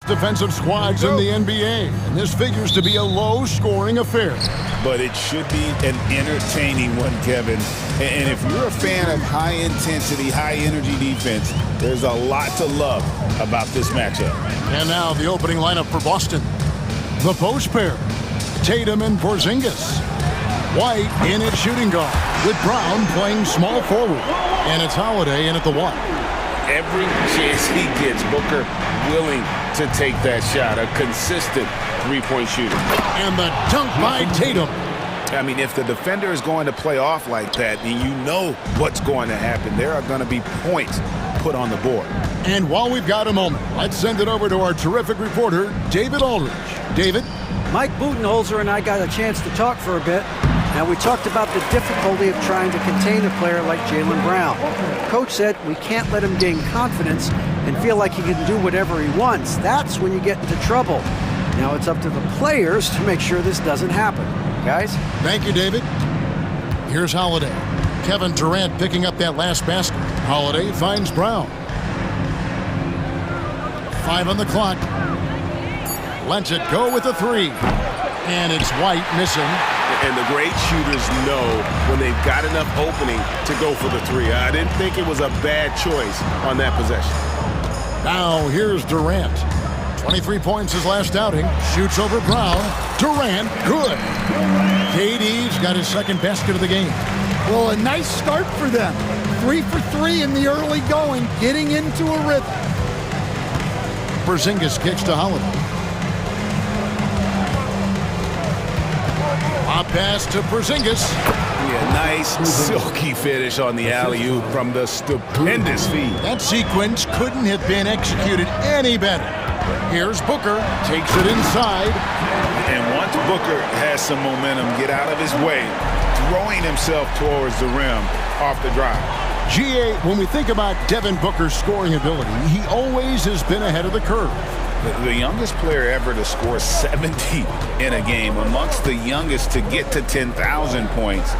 defensive squads in the NBA, and this figures to be a low-scoring affair. But it should be an entertaining one, Kevin. And if you're a fan of high-intensity, high-energy defense, there's a lot to love about this matchup. And now the opening lineup for Boston. The post pair, Tatum and Porzingis. White in at shooting guard, with Brown playing small forward. And it's Holiday in at the one. Every chance he gets, Booker willing to take that shot, a consistent three-point shooter. And the dunk by Tatum. I mean, if the defender is going to play off like that, then you know what's going to happen. There are going to be points put on the board. And while we've got a moment, let's send it over to our terrific reporter, David Aldridge. David? Mike Budenholzer and I got a chance to talk for a bit. Now, we talked about the difficulty of trying to contain a player like Jaylen Brown. Coach said we can't let him gain confidence and feel like he can do whatever he wants. That's when you get into trouble. Now it's up to the players to make sure this doesn't happen. Guys? Thank you, David. Here's Holiday. Kevin Durant picking up that last basket. Holiday finds Brown. 5 on the clock. Lets it go with a three. And it's White missing. And the great shooters know when they've got enough opening to go for the three. I didn't think it was a bad choice on that possession. Now here's Durant. 23 points his last outing. Shoots over Brown. Durant, good. KD's got his second basket of the game. Well, a nice start for them. 3 for 3 in the early going, getting into a rhythm. Porzingis kicks to Holiday. A pass to Porzingis. Yeah, nice silky finish on the alley-oop from the stupendous feed. That sequence couldn't have been executed any better. Here's Booker, takes it inside. And once Booker has some momentum, get out of his way, throwing himself towards the rim off the drive. GA, when we think about Devin Booker's scoring ability, he always has been ahead of the curve. The youngest player ever to score 70 in a game, amongst the youngest to get to 10,000 points.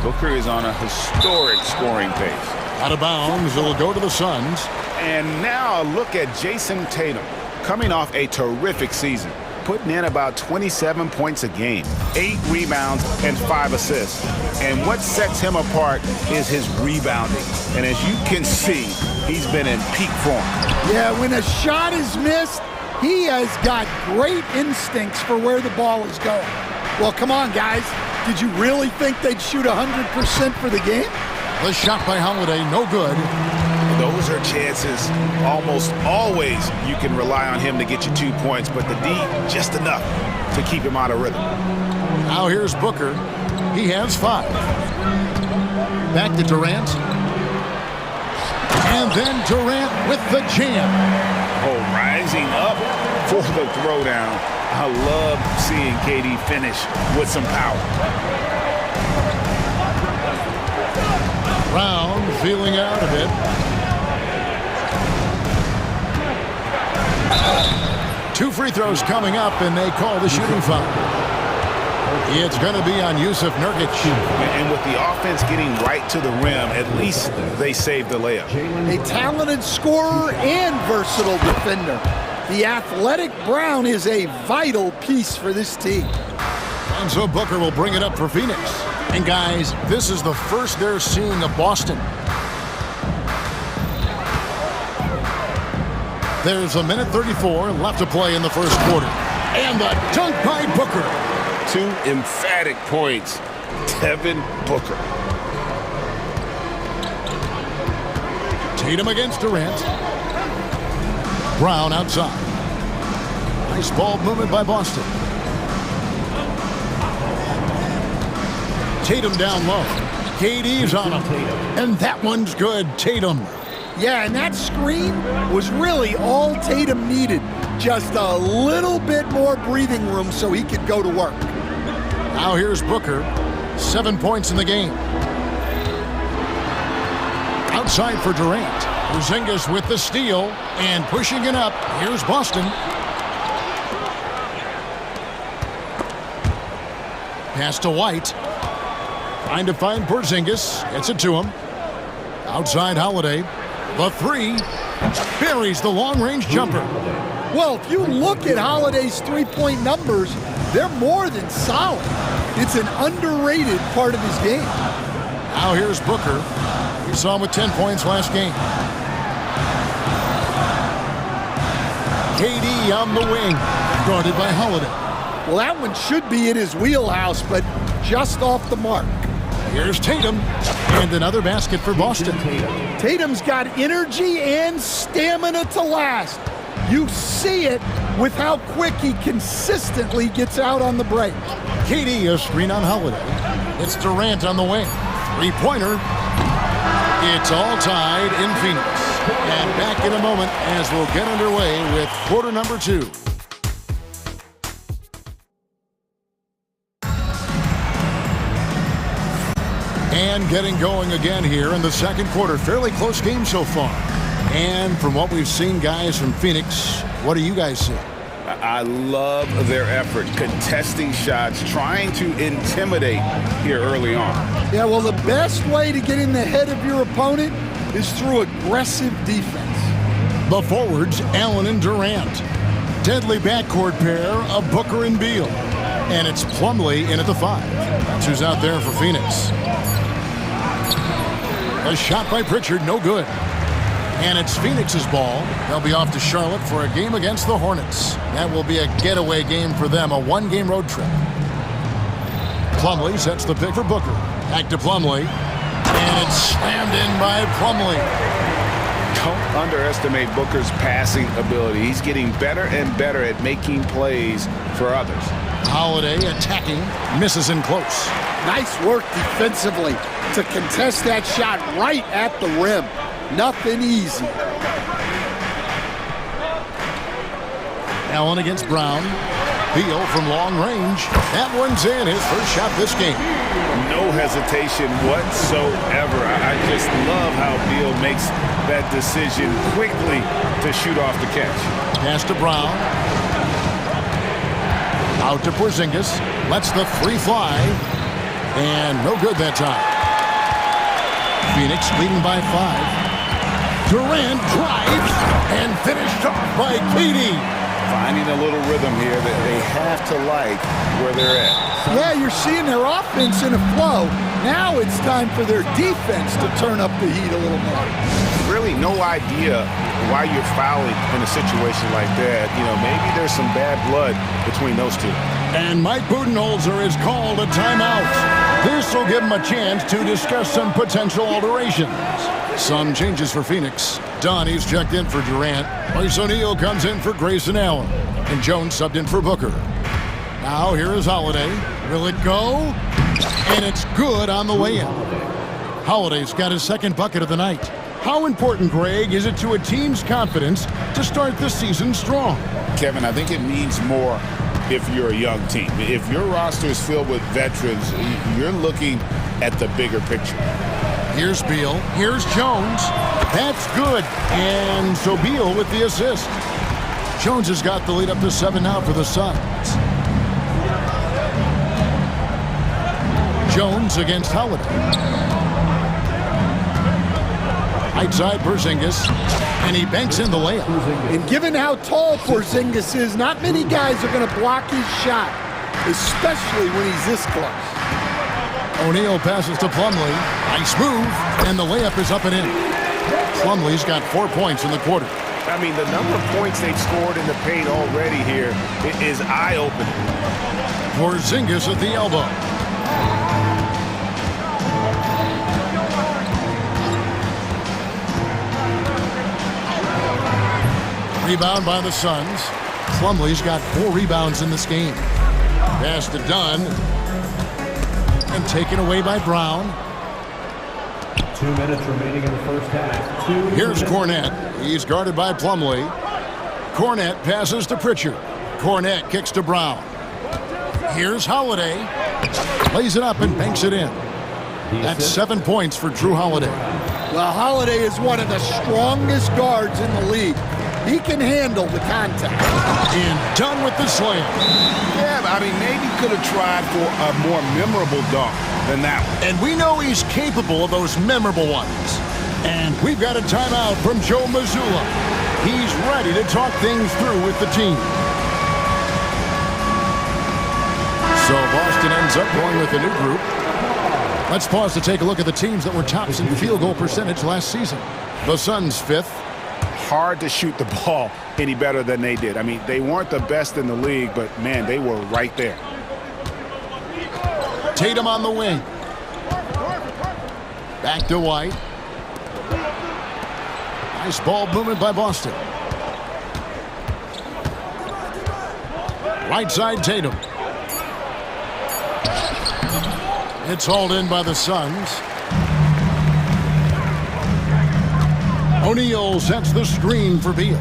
Booker is on a historic scoring pace. Out of bounds, it'll go to the Suns. And now a look at Jason Tatum, coming off a terrific season, putting in about 27 points a game, 8 rebounds and 5 assists. And what sets him apart is his rebounding. And as you can see, he's been in peak form. Yeah, when a shot is missed, he has got great instincts for where the ball is going. Well, come on, guys. Did you really think they'd shoot 100% for the game? The shot by Holiday, no good. Those are chances. Almost always you can rely on him to get you 2 points, but the D, just enough to keep him out of rhythm. Now here's Booker. He has 5. Back to Durant. And then Durant with the jam. Oh, rising up for the throwdown. I love seeing KD finish with some power. Brown feeling out a bit. 2 free throws coming up, and they call the shooting foul. It's going to be on Yusuf Nurkic. And with the offense getting right to the rim, at least they saved the layup. A talented scorer and versatile defender. The athletic Brown is a vital piece for this team. And so Booker will bring it up for Phoenix. And guys, this is the first they're seeing of Boston. There's a minute 34 left to play in the first quarter. And the dunk by Booker. 2 emphatic points. Devin Booker. Tatum against Durant. Brown outside. Nice ball movement by Boston. Tatum down low. KD's on him. And that one's good. Tatum. Yeah, and that screen was really all Tatum needed. Just a little bit more breathing room so he could go to work. Now here's Booker. 7 points in the game. Outside for Durant. Porzingis with the steal and pushing it up. Here's Boston. Pass to White. Trying to find Porzingis. Gets it to him. Outside Holiday. The 3. Buries the long-range jumper. Well, if you look at Holiday's three-point numbers, they're more than solid. It's an underrated part of his game. Now here's Booker. We saw him with 10 points last game. KD on the wing, guarded by Holiday. Well, that one should be in his wheelhouse, but just off the mark. Here's Tatum, and another basket for Boston. Tatum's got energy and stamina to last. You see it with how quick he consistently gets out on the break. KD, a screen on Holiday. It's Durant on the wing. Three-pointer. It's all tied in Phoenix. And back in a moment as we'll get underway with quarter number 2. And getting going again here in the second quarter. Fairly close game so far. And from what we've seen, guys, from Phoenix, what do you guys see? I love their effort, contesting shots, trying to intimidate here early on. Yeah, well, the best way to get in the head of your opponent is through aggressive defense. The forwards, Allen and Durant. Deadly backcourt pair of Booker and Beal. And it's Plumlee in at the 5. That's who's out there for Phoenix. A shot by Pritchard, no good. And it's Phoenix's ball. They'll be off to Charlotte for a game against the Hornets. That will be a getaway game for them, a one-game road trip. Plumlee sets the pick for Booker. Back to Plumlee. And it's slammed in by Plumlee. Don't underestimate Booker's passing ability. He's getting better and better at making plays for others. Holiday attacking, misses in close. Nice work defensively to contest that shot right at the rim. Nothing easy. Allen against Brown. Beal from long range. That one's in, his first shot this game. No hesitation whatsoever. I just love how Beal makes that decision quickly to shoot off the catch. Pass to Brown. Out to Porzingis. Lets the free fly. And no good that time. Phoenix leading by 5. Durant drives and finished off by KD. Finding a little rhythm here that they have to like where they're at. Yeah, you're seeing their offense in a flow. Now it's time for their defense to turn up the heat a little more. Really no idea why you're fouling in a situation like that. You know, maybe there's some bad blood between those two. And Mike Budenholzer is called a timeout. This will give him a chance to discuss some potential alterations. Some changes for Phoenix. Donnie's checked in for Durant. Royce O'Neal comes in for Grayson Allen. And Jones subbed in for Booker. Now here is Holiday. Will it go? And it's good on the way in. Holiday's got his second bucket of the night. How important, Greg, is it to a team's confidence to start the season strong? Kevin, I think it means more if you're a young team. If your roster is filled with veterans, you're looking at the bigger picture. Here's Beal. Here's Jones. That's good. And so Beal with the assist. Jones has got the lead up to 7 now for the Suns. Jones against Holiday. Right side Porzingis. And he banks in the layup. And given how tall Porzingis is, not many guys are going to block his shot, especially when he's this close. O'Neal passes to Plumlee. Nice move. And the layup is up and in. Plumlee's got 4 points in the quarter. I mean, the number of points they've scored in the paint already here is eye-opening. Porzingis at the elbow. Rebound by the Suns. Plumlee's got 4 rebounds in this game. Pass to Dunn. And taken away by Brown. 2 minutes remaining in the first half. Here's Cornette. He's guarded by Plumlee. Cornette passes to Pritchard. Cornette kicks to Brown. Here's Holiday. Lays it up and banks it in. That's 7 points for Drew Holiday. Well, Holiday is one of the strongest guards in the league. He can handle the contact. And done with the slam. Yeah, I mean, maybe could have tried for a more memorable dunk than that one. And we know he's capable of those memorable ones. And we've got a timeout from Joe Mazzulla. He's ready to talk things through with the team. So Boston ends up going with a new group. Let's pause to take a look at the teams that were tops in field goal percentage last season. The Suns 5th. Hard to shoot the ball any better than they did. I mean, they weren't the best in the league, but man, they were right there. Tatum on the wing. Back to White. Nice ball movement by Boston. Right side Tatum. It's hauled in by the Suns. O'Neal sets the screen for Beal.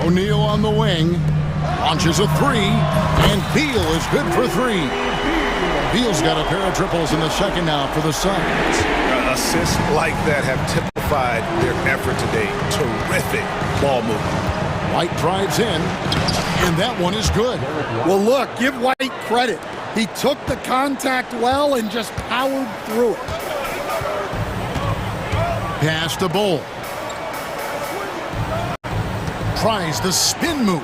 O'Neal on the wing. Launches a three. And Beal is good for three. Beal's got a pair of triples in the second now for the Suns. Assists like that have typified their effort today. Terrific ball movement. White drives in, and that one is good. Well, look, give White credit. He took the contact well and just powered through it. Pass to Bull. Tries the spin move.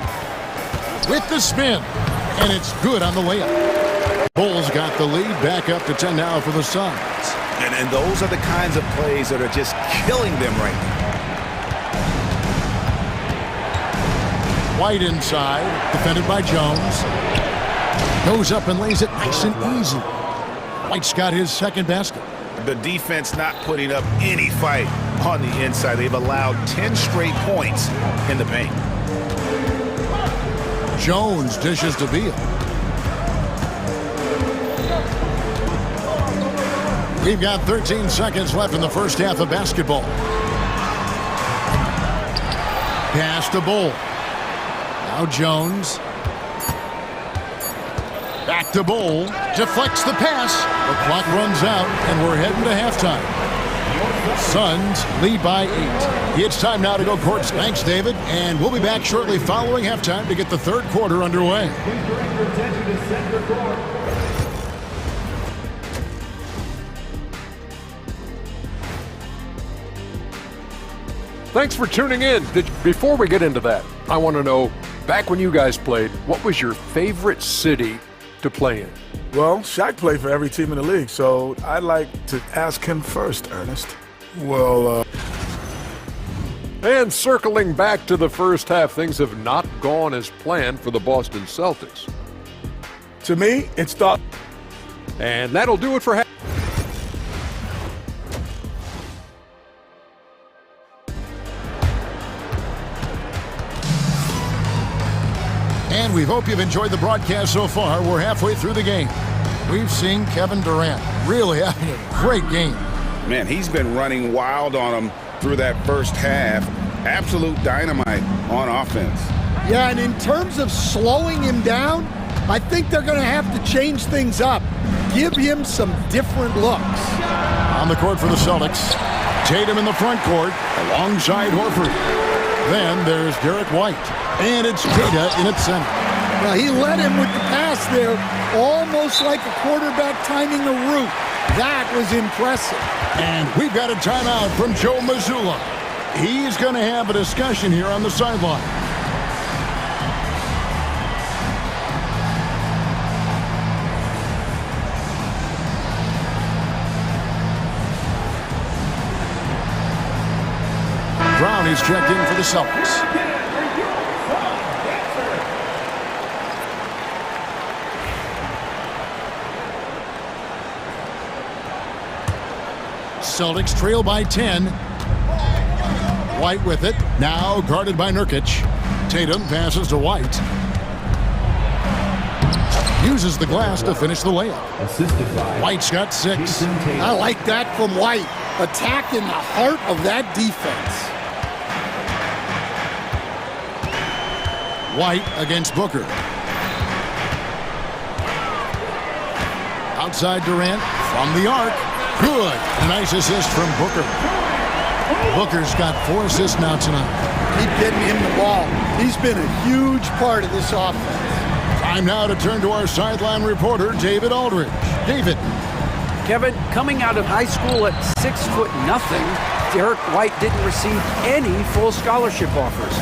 With the spin, and it's good on the layup. Bull's got the lead, back up to 10 now for the Suns. And those are the kinds of plays that are just killing them right now. White inside, defended by Jones. Goes up and lays it nice and easy. White's got his second basket. The defense not putting up any fight on the inside. They've allowed 10 straight points in the paint. Jones dishes to Beal. We've got 13 seconds left in the first half of basketball. Pass to Bull. Now Jones. Back to Bull. Deflects the pass. The clock runs out, and we're heading to halftime. Suns lead by 8. It's time now to go courts. Thanks, David. And we'll be back shortly following halftime to get the third quarter underway. Thanks for tuning in. Before we get into that, I want to know, back when you guys played, what was your favorite city to play in? Well, Shaq played for every team in the league, so I'd like to ask him first, Ernest. Well, And circling back to the first half, things have not gone as planned for the Boston Celtics. To me, it's thought. And that'll do it for half. And we hope you've enjoyed the broadcast so far. We're halfway through the game. We've seen Kevin Durant really having a great game. Man, he's been running wild on them through that first half. Absolute dynamite on offense. Yeah, and in terms of slowing him down, I think they're going to have to change things up. Give him some different looks. On the court for the Celtics, Tatum in the front court alongside Horford. Then there's Derek White, and it's Kata in its center. Now, he led him with the pass there, almost like a quarterback timing a route. That was impressive. And we've got a timeout from Joe Mazzulla. He's going to have a discussion here on the sideline. Brown is checked in for the Celtics. Celtics trail by 10. White with it. Now guarded by Nurkic. Tatum passes to White. Uses the glass to finish the layup. White's got 6. I like that from White. Attack in the heart of that defense. White against Booker. Outside Durant from the arc. Good. A nice assist from Booker. Booker's got 4 assists now tonight. Keep getting him the ball. He's been a huge part of this offense. Time now to turn to our sideline reporter, David Aldridge. David. Kevin, coming out of high school at 6'0", Derek White didn't receive any full scholarship offers.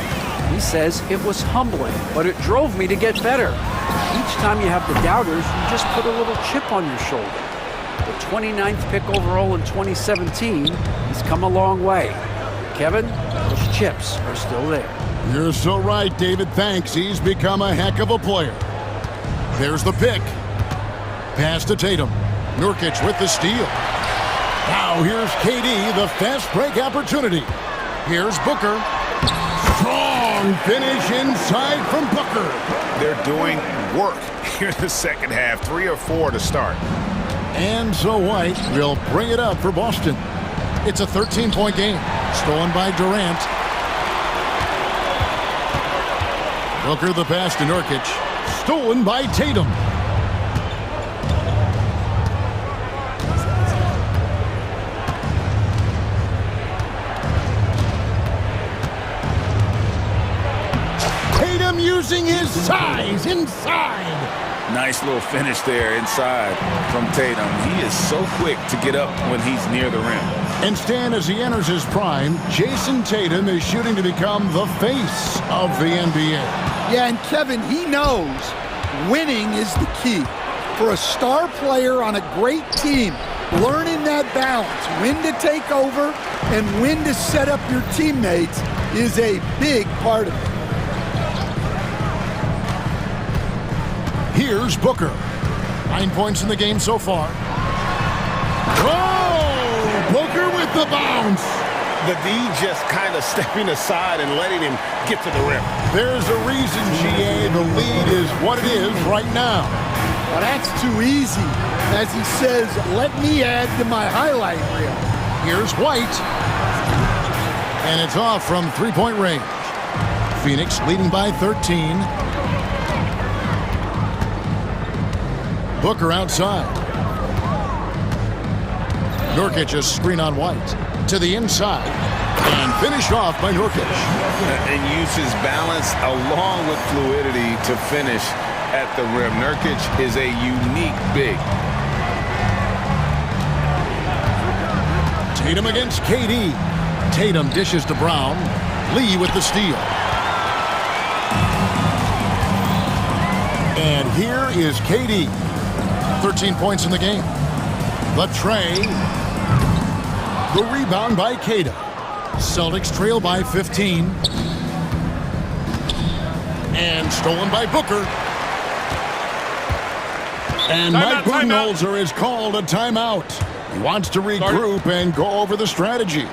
He says it was humbling, but it drove me to get better. Each time you have the doubters, you just put a little chip on your shoulder. The 29th pick overall in 2017, he's come a long way. Kevin, those chips are still there. You're so right, David. Thanks. He's become a heck of a player. There's the pick. Pass to Tatum. Nurkic with the steal. Now here's KD, the fast break opportunity. Here's Booker. Strong finish inside from Booker. They're doing work here in the second half. 3 or 4 to start. And so White will bring it up for Boston. It's a 13-point game. Stolen by Durant. Booker the pass to Nurkic. Stolen by Tatum. Tatum using his size inside. Nice little finish there inside from Tatum. He is so quick to get up when he's near the rim. And Stan, as he enters his prime, Jason Tatum is shooting to become the face of the NBA. Yeah, and Kevin, he knows winning is the key. For a star player on a great team, learning that balance, when to take over and when to set up your teammates is a big part of it. Here's Booker. 9 points in the game so far. Oh! Booker with the bounce. The D just kind of stepping aside and letting him get to the rim. There's a reason, GA, the lead is what it is right now. Well, that's too easy. As he says, let me add to my highlight reel. Here's White. And it's off from three-point range. Phoenix leading by 13. Booker outside. Nurkic a screen on White. To the inside. And finished off by Nurkic. And uses balance along with fluidity to finish at the rim. Nurkic is a unique big. Tatum against KD. Tatum dishes to Brown. Lee with the steal. And here is KD. 13 points in the game. The tray. The rebound by Kata. Celtics trail by 15. And stolen by Booker. And Mike Budenholzer has called a timeout. He wants to regroup and go over the strategy.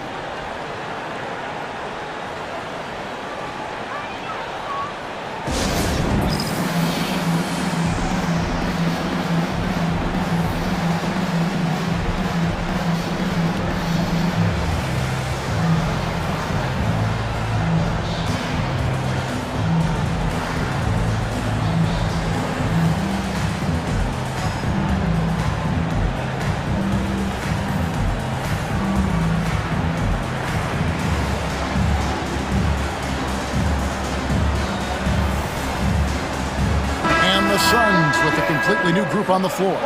Suns with a completely new group on the floor.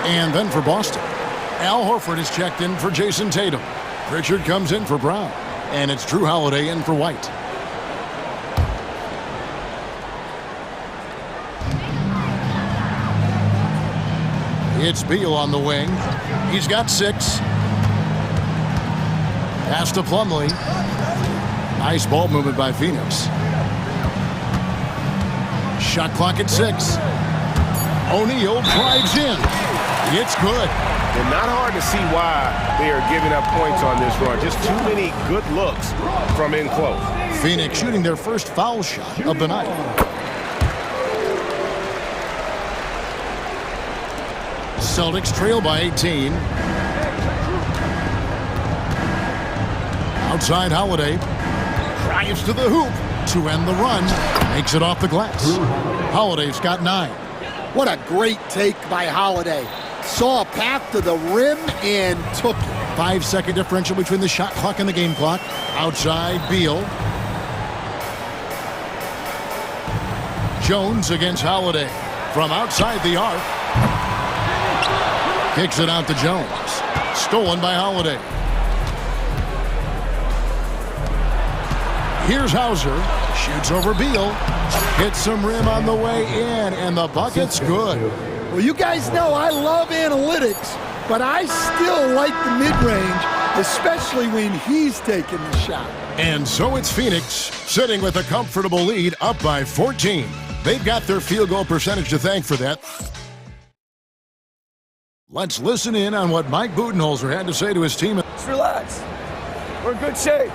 And then for Boston, Al Horford is checked in for Jason Tatum. Pritchard comes in for Brown. And it's Drew Holiday in for White. It's Beal on the wing. He's got 6. Pass to Plumlee. Nice ball movement by Phoenix. Shot clock at 6. O'Neal drives in. It's good. And not hard to see why they are giving up points on this run. Just too many good looks from in close. Phoenix shooting their first foul shot of the night. Celtics trail by 18. Outside Holiday. Drives to the hoop to end the run. Makes it off the glass. Holiday's got 9. What a great take by Holiday. Saw a path to the rim and took it. 5-second differential between the shot clock and the game clock. Outside Beal. Jones against Holiday. From outside the arc. Kicks it out to Jones. Stolen by Holiday. Here's Hauser. Shoots over Beal. Hits some rim on the way in, and the bucket's good. Well, you guys know I love analytics, but I still like the mid-range, especially when he's taking the shot. And so it's Phoenix, sitting with a comfortable lead, up by 14. They've got their field goal percentage to thank for that. Let's listen in on what Mike Budenholzer had to say to his team. Just relax. We're in good shape.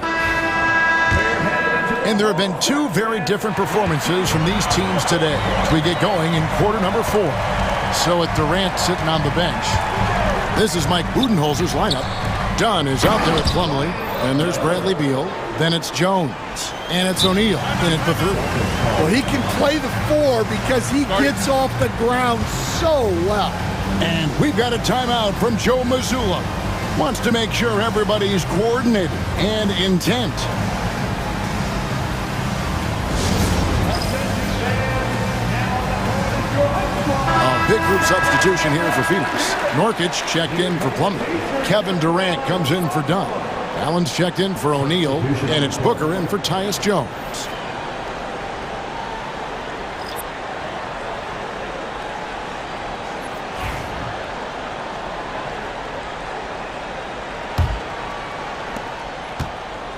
And there have been two very different performances from these teams today as we get going in quarter number 4. So with Durant sitting on the bench, this is Mike Budenholzer's lineup. Dunn is out there with Plumlee, and there's Bradley Beal. Then it's Jones, and it's O'Neal in at the 3. Well, he can play the 4 because he gets off the ground so well. And we've got a timeout from Joe Mazzulla. Wants to make sure everybody's coordinated and intent. A big group substitution here for Phoenix. Nurkic checked in for Plumlee. Kevin Durant comes in for Dunn. Allen's checked in for O'Neal, and it's Booker in for Tyus Jones.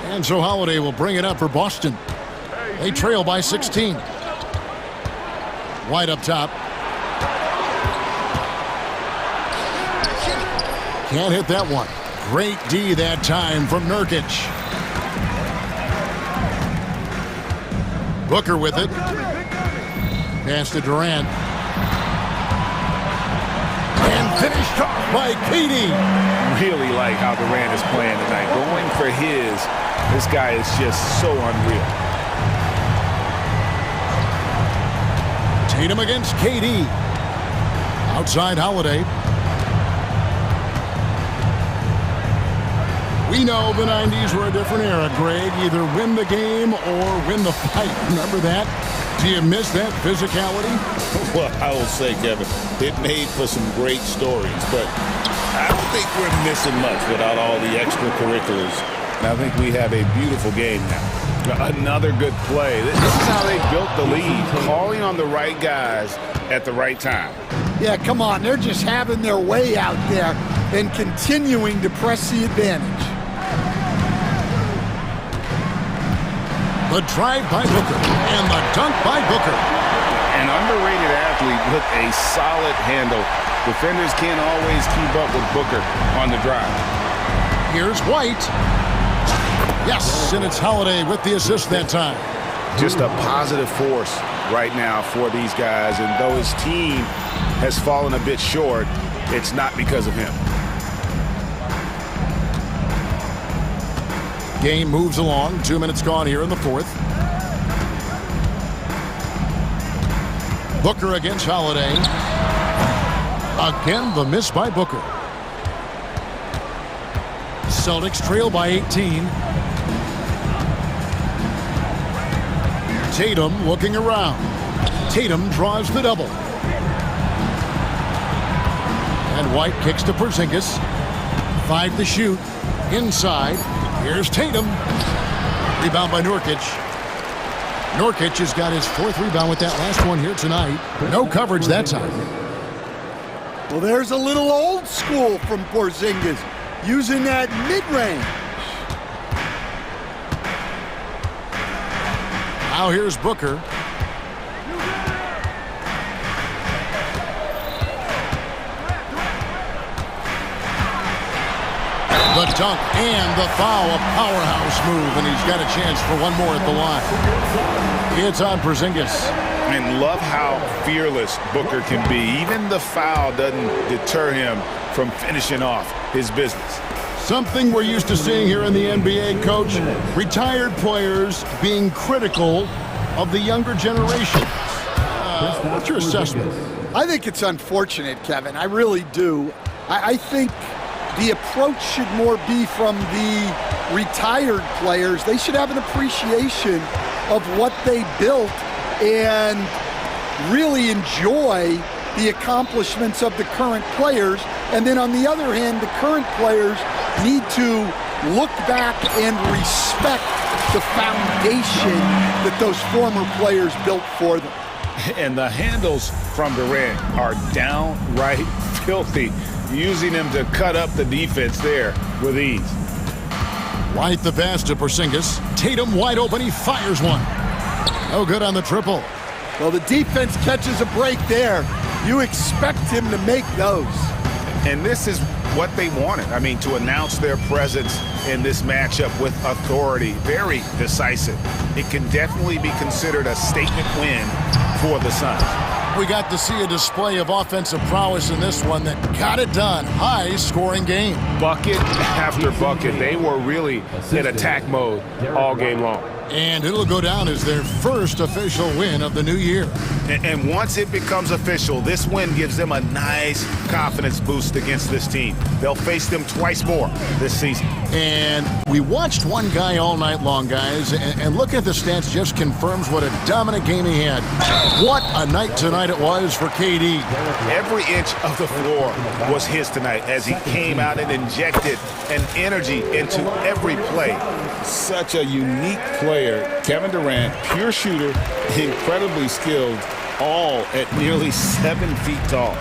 And so Holiday will bring it up for Boston. They trail by 16. White up top. Can't hit that one. Great D that time from Nurkic. Booker with it. Pass to Durant. And finished off by KD. Really like how Durant is playing tonight. Going for his. This guy is just so unreal. Tatum against KD. Outside Holiday. We know the 90s were a different era, Greg. Either win the game or win the fight. Remember that? Do you miss that physicality? Well, I will say, Kevin, it made for some great stories, but I don't think we're missing much without all the extracurriculars. And I think we have a beautiful game now. Another good play. This is how they built the lead, calling on the right guys at the right time. Yeah, come on. They're just having their way out there and continuing to press the advantage. The drive by Booker and the dunk by Booker. An underrated athlete with a solid handle. Defenders can't always keep up with Booker on the drive. Here's White. Yes, and it's Holiday with the assist that time. Just a positive force right now for these guys, and though his team has fallen a bit short, it's not because of him. Game moves along. 2 minutes gone here in the 4th. Booker against Holiday. Again, the miss by Booker. Celtics trail by 18. Tatum looking around. Tatum draws the double. And White kicks to Porzingis. 5 to shoot. Inside. Here's Tatum. Rebound by Nurkic. Nurkic has got his 4th rebound with that last one here tonight. No coverage that time. Well, there's a little old school from Porzingis, using that mid-range. Now here's Booker. The dunk and the foul, a powerhouse move, and he's got a chance for one more at the line. It's on Porzingis. And love how fearless Booker can be. Even the foul doesn't deter him from finishing off his business. Something we're used to seeing here in the NBA, Coach. Retired players being critical of the younger generation. What's your assessment? I think it's unfortunate, Kevin. I really do. I think the approach should more be from the retired players. They should have an appreciation of what they built and really enjoy the accomplishments of the current players. And then on the other hand, the current players need to look back and respect the foundation that those former players built for them. And the handles from Durant are downright filthy, using them to cut up the defense there with ease. White the pass to Porzingis. Tatum wide open. He fires one. No good on the triple. Well, the defense catches a break there. You expect him to make those. And this is what they wanted. I mean, to announce their presence in this matchup with authority. Very decisive. It can definitely be considered a statement win for the Suns. We got to see a display of offensive prowess in this one that got it done. High-scoring game. Bucket after bucket. They were really in attack mode all game long. And it'll go down as their first official win of the new year. And once it becomes official, this win gives them a nice confidence boost against this team. They'll face them twice more this season. And we watched one guy all night long, guys, and look at the stats just confirms what a dominant game he had. What a night tonight it was for KD. Every inch of the floor was his tonight as he came out and injected an energy into every play. Such a unique player. Kevin Durant, pure shooter, incredibly skilled, all at nearly 7 feet tall.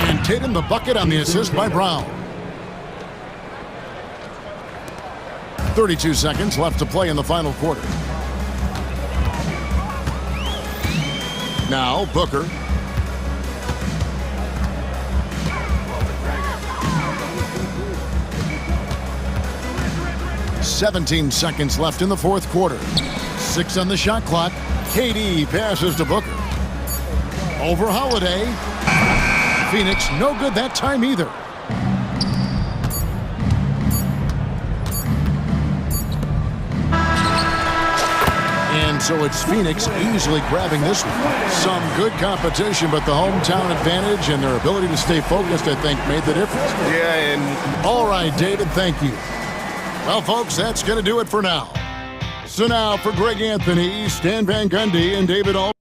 And Tatum the bucket on the assist by Brown. 32 seconds left to play in the final quarter. Now Booker. "17 seconds left in the fourth quarter. 6 on the shot clock. KD passes to Booker. Over Holiday. Phoenix no good that time either. And so it's Phoenix easily grabbing this one. Some good competition, but the hometown advantage and their ability to stay focused, I think, made the difference. Yeah, and all right, David, thank you. Well, folks, that's going to do it for now. So now for Greg Anthony, Stan Van Gundy, and David All.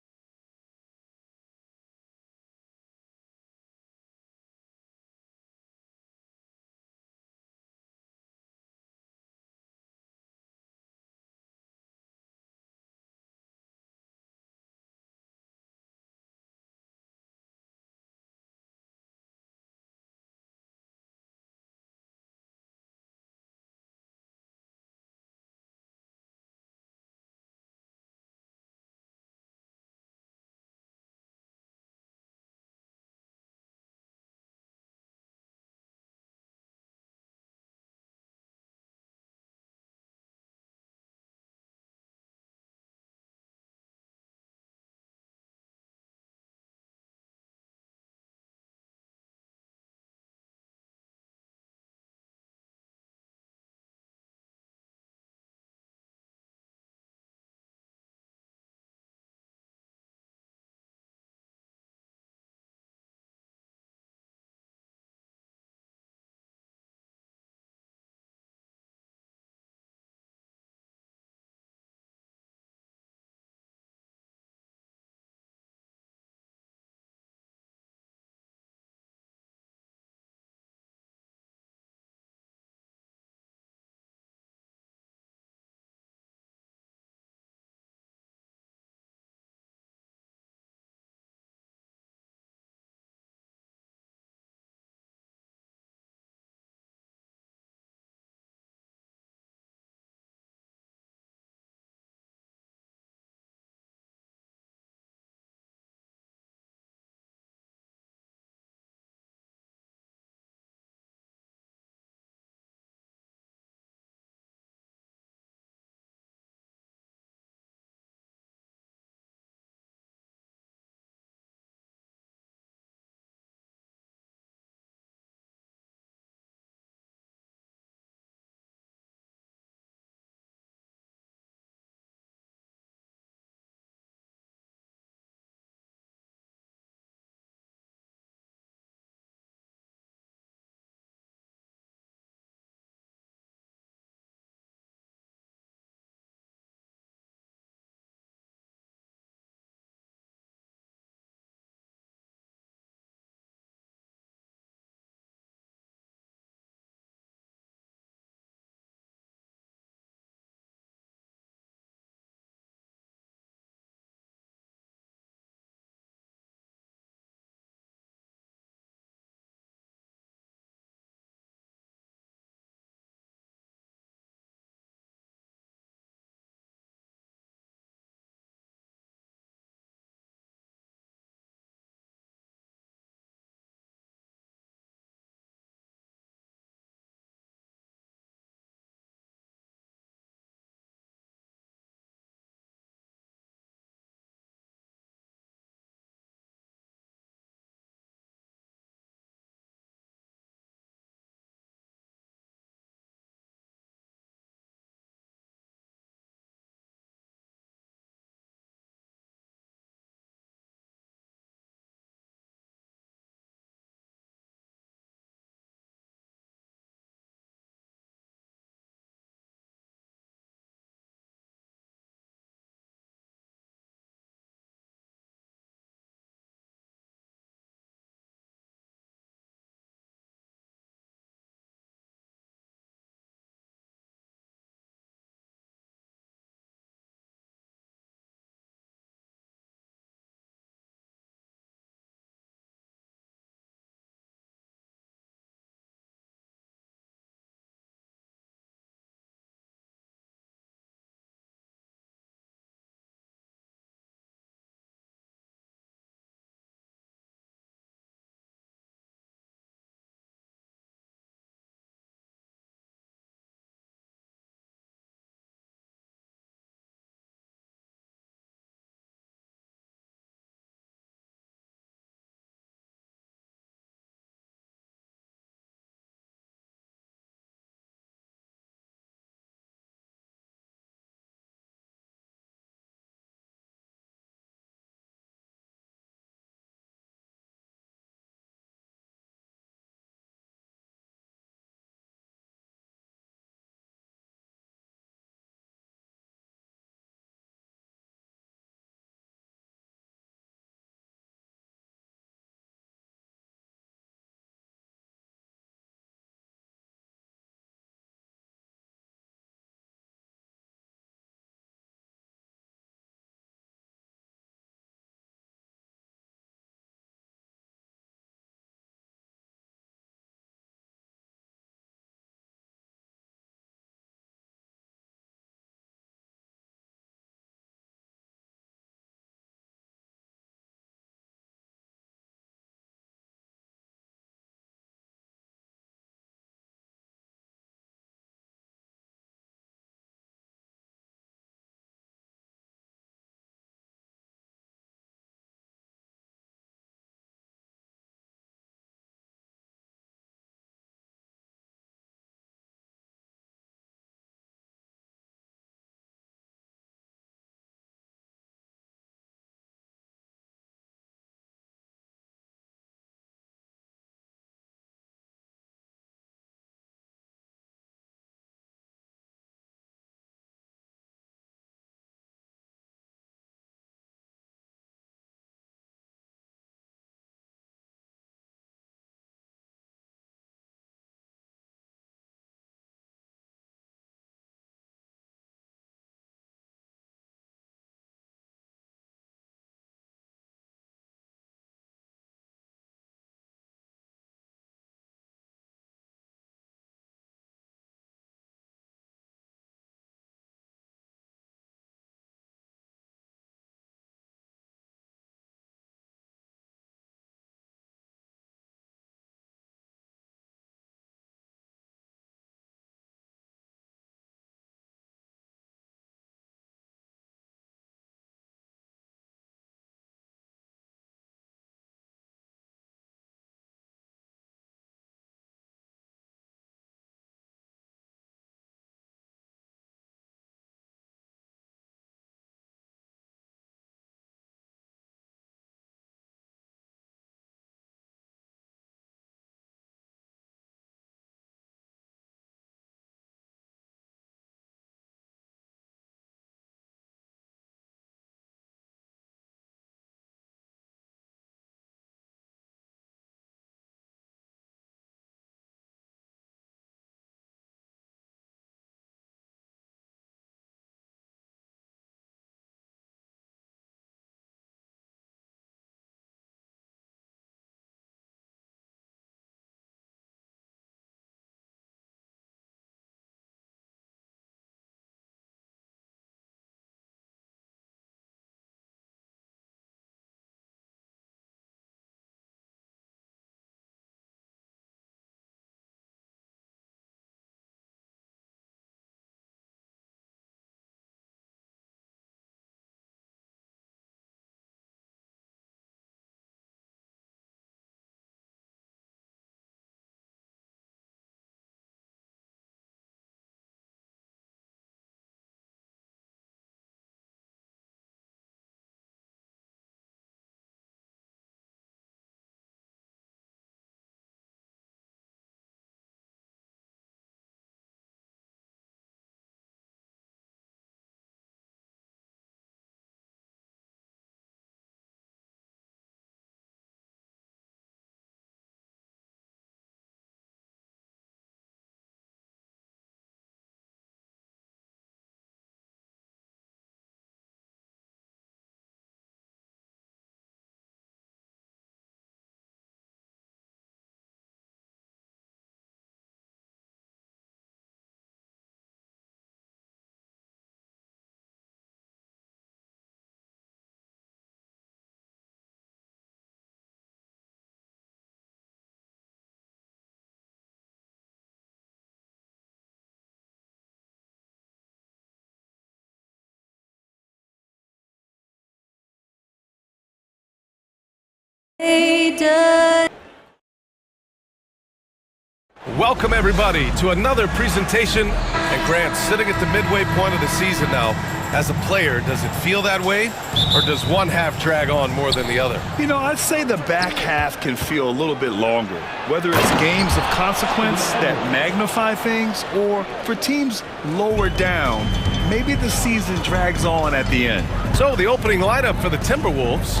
Welcome, everybody, to another presentation. And Grant, sitting at the midway point of the season now, as a player, does it feel that way? Or does one half drag on more than the other? You know, I'd say the back half can feel a little bit longer, whether it's games of consequence that magnify things, or for teams lower down, maybe the season drags on at the end. So the opening lineup for the Timberwolves,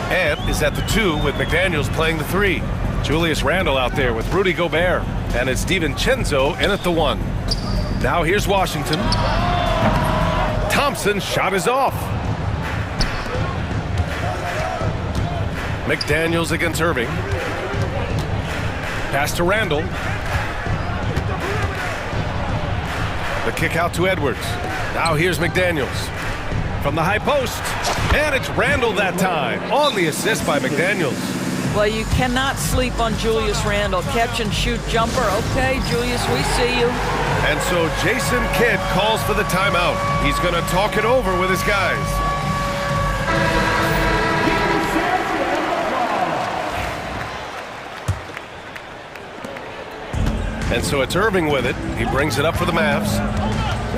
Ant is at the 2 with McDaniels playing the 3. Julius Randle out there with Rudy Gobert, and it's DiVincenzo in at the 1. Now here's Washington. Thompson's shot is off. McDaniels against Irving. Pass to Randle. The kick out to Edwards. Now here's McDaniels. From the high post. And it's Randle that time. On the assist by McDaniels. Well, you cannot sleep on Julius Randle. Catch and shoot jumper. Okay, Julius, we see you. And so Jason Kidd calls for the timeout. He's going to talk it over with his guys. And so it's Irving with it. He brings it up for the Mavs.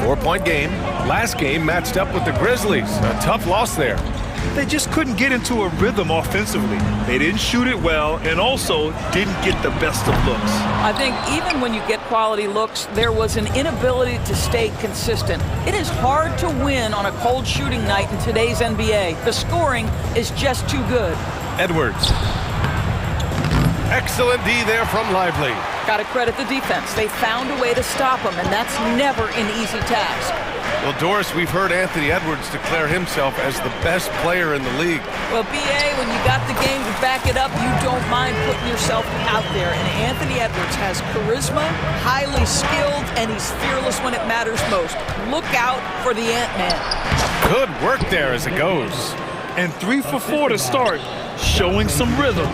4-point game. Last game matched up with the Grizzlies. A tough loss there. They just couldn't get into a rhythm offensively. They didn't shoot it well and also didn't get the best of looks. I think even when you get quality looks, there was an inability to stay consistent. It is hard to win on a cold shooting night in today's NBA. The scoring is just too good. Edwards. Excellent D there from Lively. Got to credit the defense. They found a way to stop him, and that's never an easy task. Well, Doris, we've heard Anthony Edwards declare himself as the best player in the league. Well, BA, when you got the game to back it up, you don't mind putting yourself out there. And Anthony Edwards has charisma, highly skilled, and he's fearless when it matters most. Look out for the Ant-Man. Good work there as it goes. And 3 for 4 to start, showing some rhythm.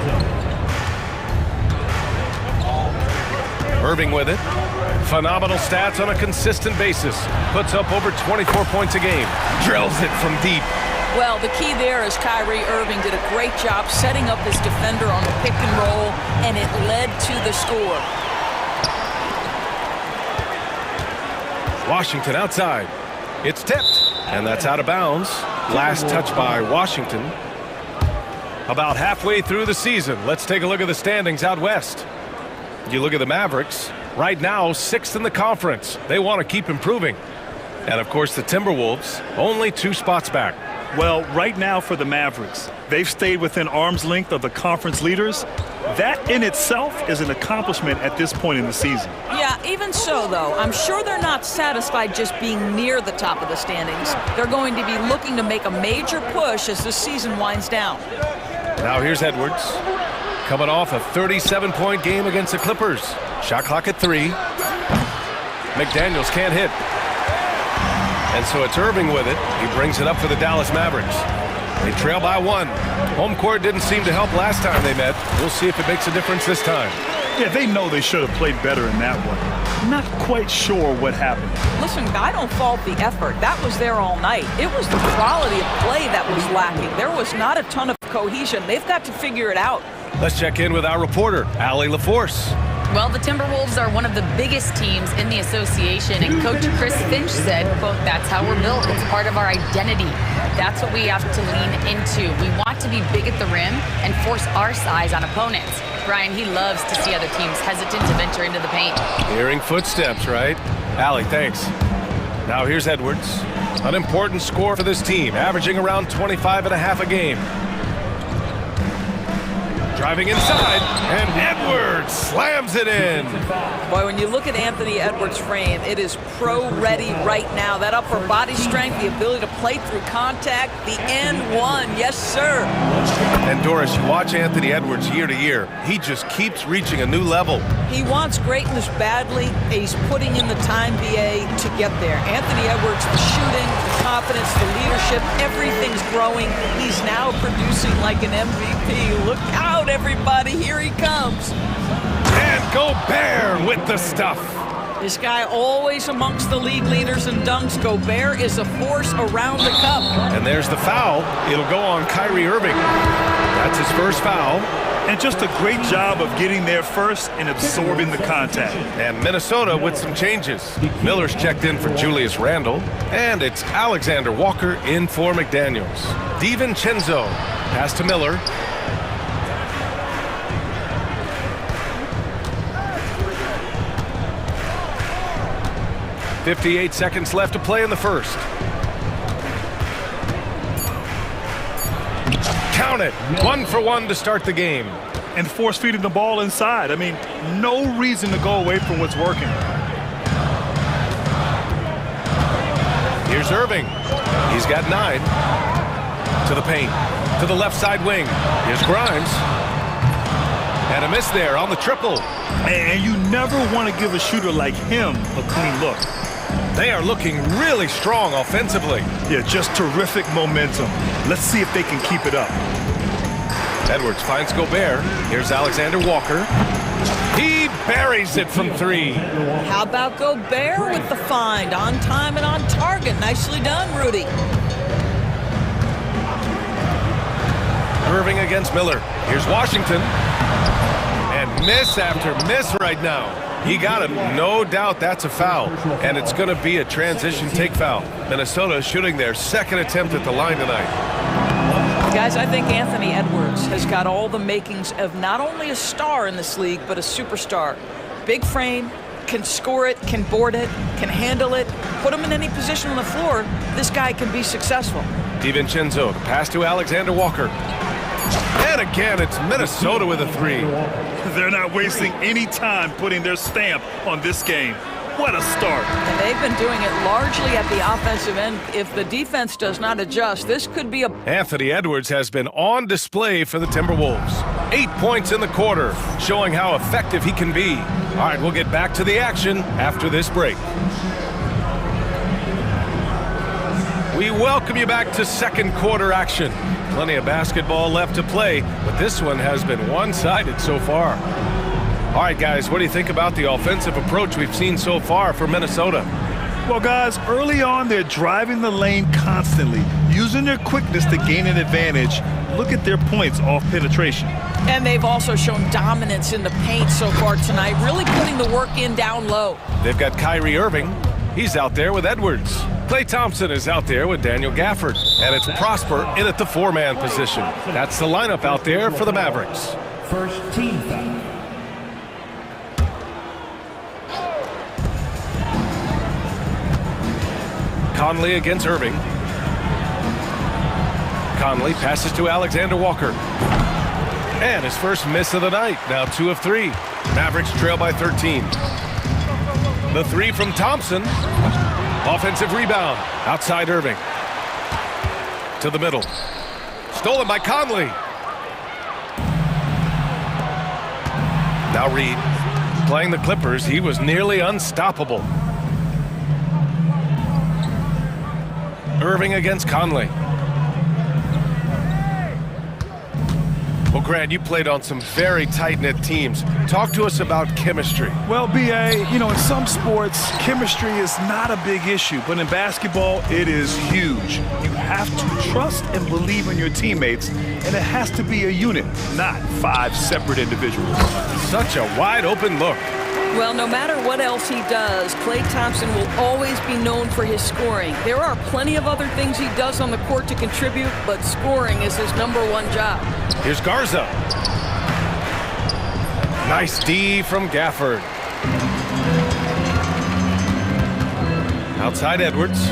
Irving with it. Phenomenal stats on a consistent basis. Puts up over 24 points a game. Drills it from deep. Well, the key there is Kyrie Irving did a great job setting up his defender on the pick and roll, and it led to the score. Washington outside. It's tipped, and that's out of bounds. Last touch by Washington. About halfway through the season, let's take a look at the standings out west. You look at the Mavericks, right now 6th in the conference. They want to keep improving. And of course the Timberwolves, only 2 spots back. Well, right now for the Mavericks, they've stayed within arm's length of the conference leaders. That in itself is an accomplishment at this point in the season. Yeah, even so, though, I'm sure they're not satisfied just being near the top of the standings. They're going to be looking to make a major push as the season winds down. Now here's Edwards. Coming off a 37-point game against the Clippers. Shot clock at 3. McDaniels can't hit. And so it's Irving with it. He brings it up for the Dallas Mavericks. They trail by 1. Home court didn't seem to help last time they met. We'll see if it makes a difference this time. Yeah, they know they should have played better in that one. Not quite sure what happened. Listen, I don't fault the effort. That was there all night. It was the quality of play that was lacking. There was not a ton of cohesion. They've got to figure it out. Let's check in with our reporter, Allie LaForce. Well, the Timberwolves are one of the biggest teams in the association, and Coach Chris Finch said, quote, "That's how we're built. It's part of our identity. That's what we have to lean into. We want to be big at the rim and force our size on opponents." Brian, he loves to see other teams hesitant to venture into the paint. Hearing footsteps, right? Allie, thanks. Now here's Edwards. An important score for this team, averaging around 25.5 a game. Driving inside, and Edwards slams it in. Boy, when you look at Anthony Edwards' frame, it is pro-ready right now. That upper body strength, the ability to play through contact, the N1, yes, sir. And Doris, you watch Anthony Edwards year to year, he just keeps reaching a new level. He wants greatness badly, and he's putting in the time, BA, to get there. Anthony Edwards, the shooting, the confidence, the leadership, everything's growing. He's now producing like an MVP. Look out, everybody, here he comes. And Gobert with the stuff. This guy always amongst the league leaders in dunks. Gobert is a force around the cup. And there's the foul. It'll go on Kyrie Irving. That's his first foul. And just a great job of getting there first and absorbing the contact. And Minnesota with some changes. Miller's checked in for Julius Randle. And it's Alexander Walker in for McDaniels. DiVincenzo. Pass to Miller. .58 seconds left to play in the first. Count it. 1 for 1 to start the game. And force feeding the ball inside. I mean, no reason to go away from what's working. Here's Irving. He's got 9. To the paint. To the left side wing. Here's Grimes. And a miss there on the triple. And you never want to give a shooter like him a clean look. They are looking really strong offensively. Yeah, just terrific momentum. Let's see if they can keep it up. Edwards finds Gobert. Here's Alexander Walker. He buries it from 3. How about Gobert with the find? On time and on target. Nicely done, Rudy. Irving against Miller. Here's Washington. And miss after miss right now. He got him. No doubt that's a foul. And it's going to be a transition take foul. Minnesota shooting their second attempt at the line tonight. Guys, I think Anthony Edwards has got all the makings of not only a star in this league, but a superstar. Big frame, can score it, can board it, can handle it. Put him in any position on the floor, this guy can be successful. DiVincenzo, pass to Alexander Walker. And again, it's Minnesota with a 3. They're not wasting any time putting their stamp on this game. What a start. And they've been doing it largely at the offensive end. If the defense does not adjust, this could be a... Anthony Edwards has been on display for the Timberwolves. 8 points in the quarter, showing how effective he can be. All right, we'll get back to the action after this break. We welcome you back to second quarter action. Plenty of basketball left to play, but this one has been one-sided so far. All right, guys, what do you think about the offensive approach we've seen so far for Minnesota? Well, guys, early on, they're driving the lane constantly, using their quickness to gain an advantage. Look at their points off penetration. And they've also shown dominance in the paint so far tonight, really putting the work in down low. They've got Kyrie Irving. He's out there with Edwards. Klay Thompson is out there with Daniel Gafford. And it's Prosper in at the 4-man position. That's the lineup out there for the Mavericks. First team foul. Conley against Irving. Conley passes to Alexander Walker. And his first miss of the night. Now 2 of 3. Mavericks trail by 13. The 3 from Thompson. Offensive rebound. Outside Irving. To the middle. Stolen by Conley. Now Reed. Playing the Clippers, he was nearly unstoppable. Irving against Conley. Well, Grant, you played on some very tight-knit teams. Talk to us about chemistry. Well, B.A., you know, in some sports, chemistry is not a big issue, but in basketball, it is huge. You have to trust and believe in your teammates, and it has to be a unit, not 5 separate individuals. Such a wide-open look. Well, no matter what else he does, Klay Thompson will always be known for his scoring. There are plenty of other things he does on the court to contribute, but scoring is his #1 job. Here's Garza. Nice D from Gafford. Outside Edwards.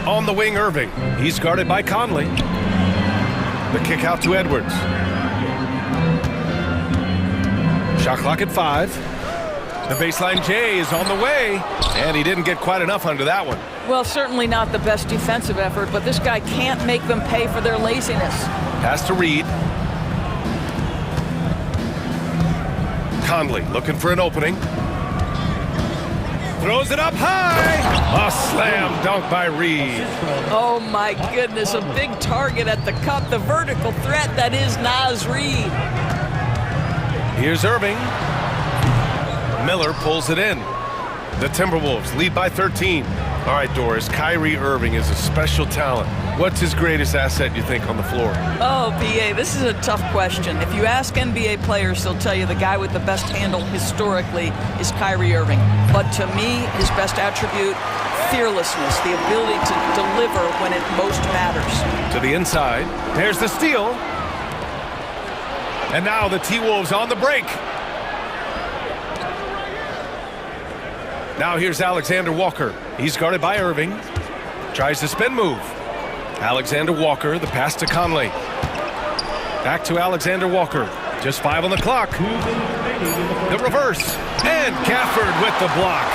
On the wing, Irving. He's guarded by Conley. The kick out to Edwards. Shot clock at 5. The baseline J is on the way, and he didn't get quite enough under that one. Well, certainly not the best defensive effort, but this guy can't make them pay for their laziness. Pass to Reed. Conley looking for an opening. Throws it up high. A slam dunk by Reed. Oh, my goodness, a big target at the cup, the vertical threat that is Naz Reid. Here's Irving. Miller pulls it in. The Timberwolves lead by 13. All right, Doris, Kyrie Irving is a special talent. What's his greatest asset, you think, on the floor? Oh, B.A., this is a tough question. If you ask NBA players, they'll tell you the guy with the best handle historically is Kyrie Irving. But to me, his best attribute, fearlessness, the ability to deliver when it most matters. To the inside. There's the steal. And now the T-Wolves on the break. Now here's Alexander Walker. He's guarded by Irving. Tries the spin move. Alexander Walker, the pass to Conley. Back to Alexander Walker. Just 5 on the clock. The reverse. And Gafford with the block.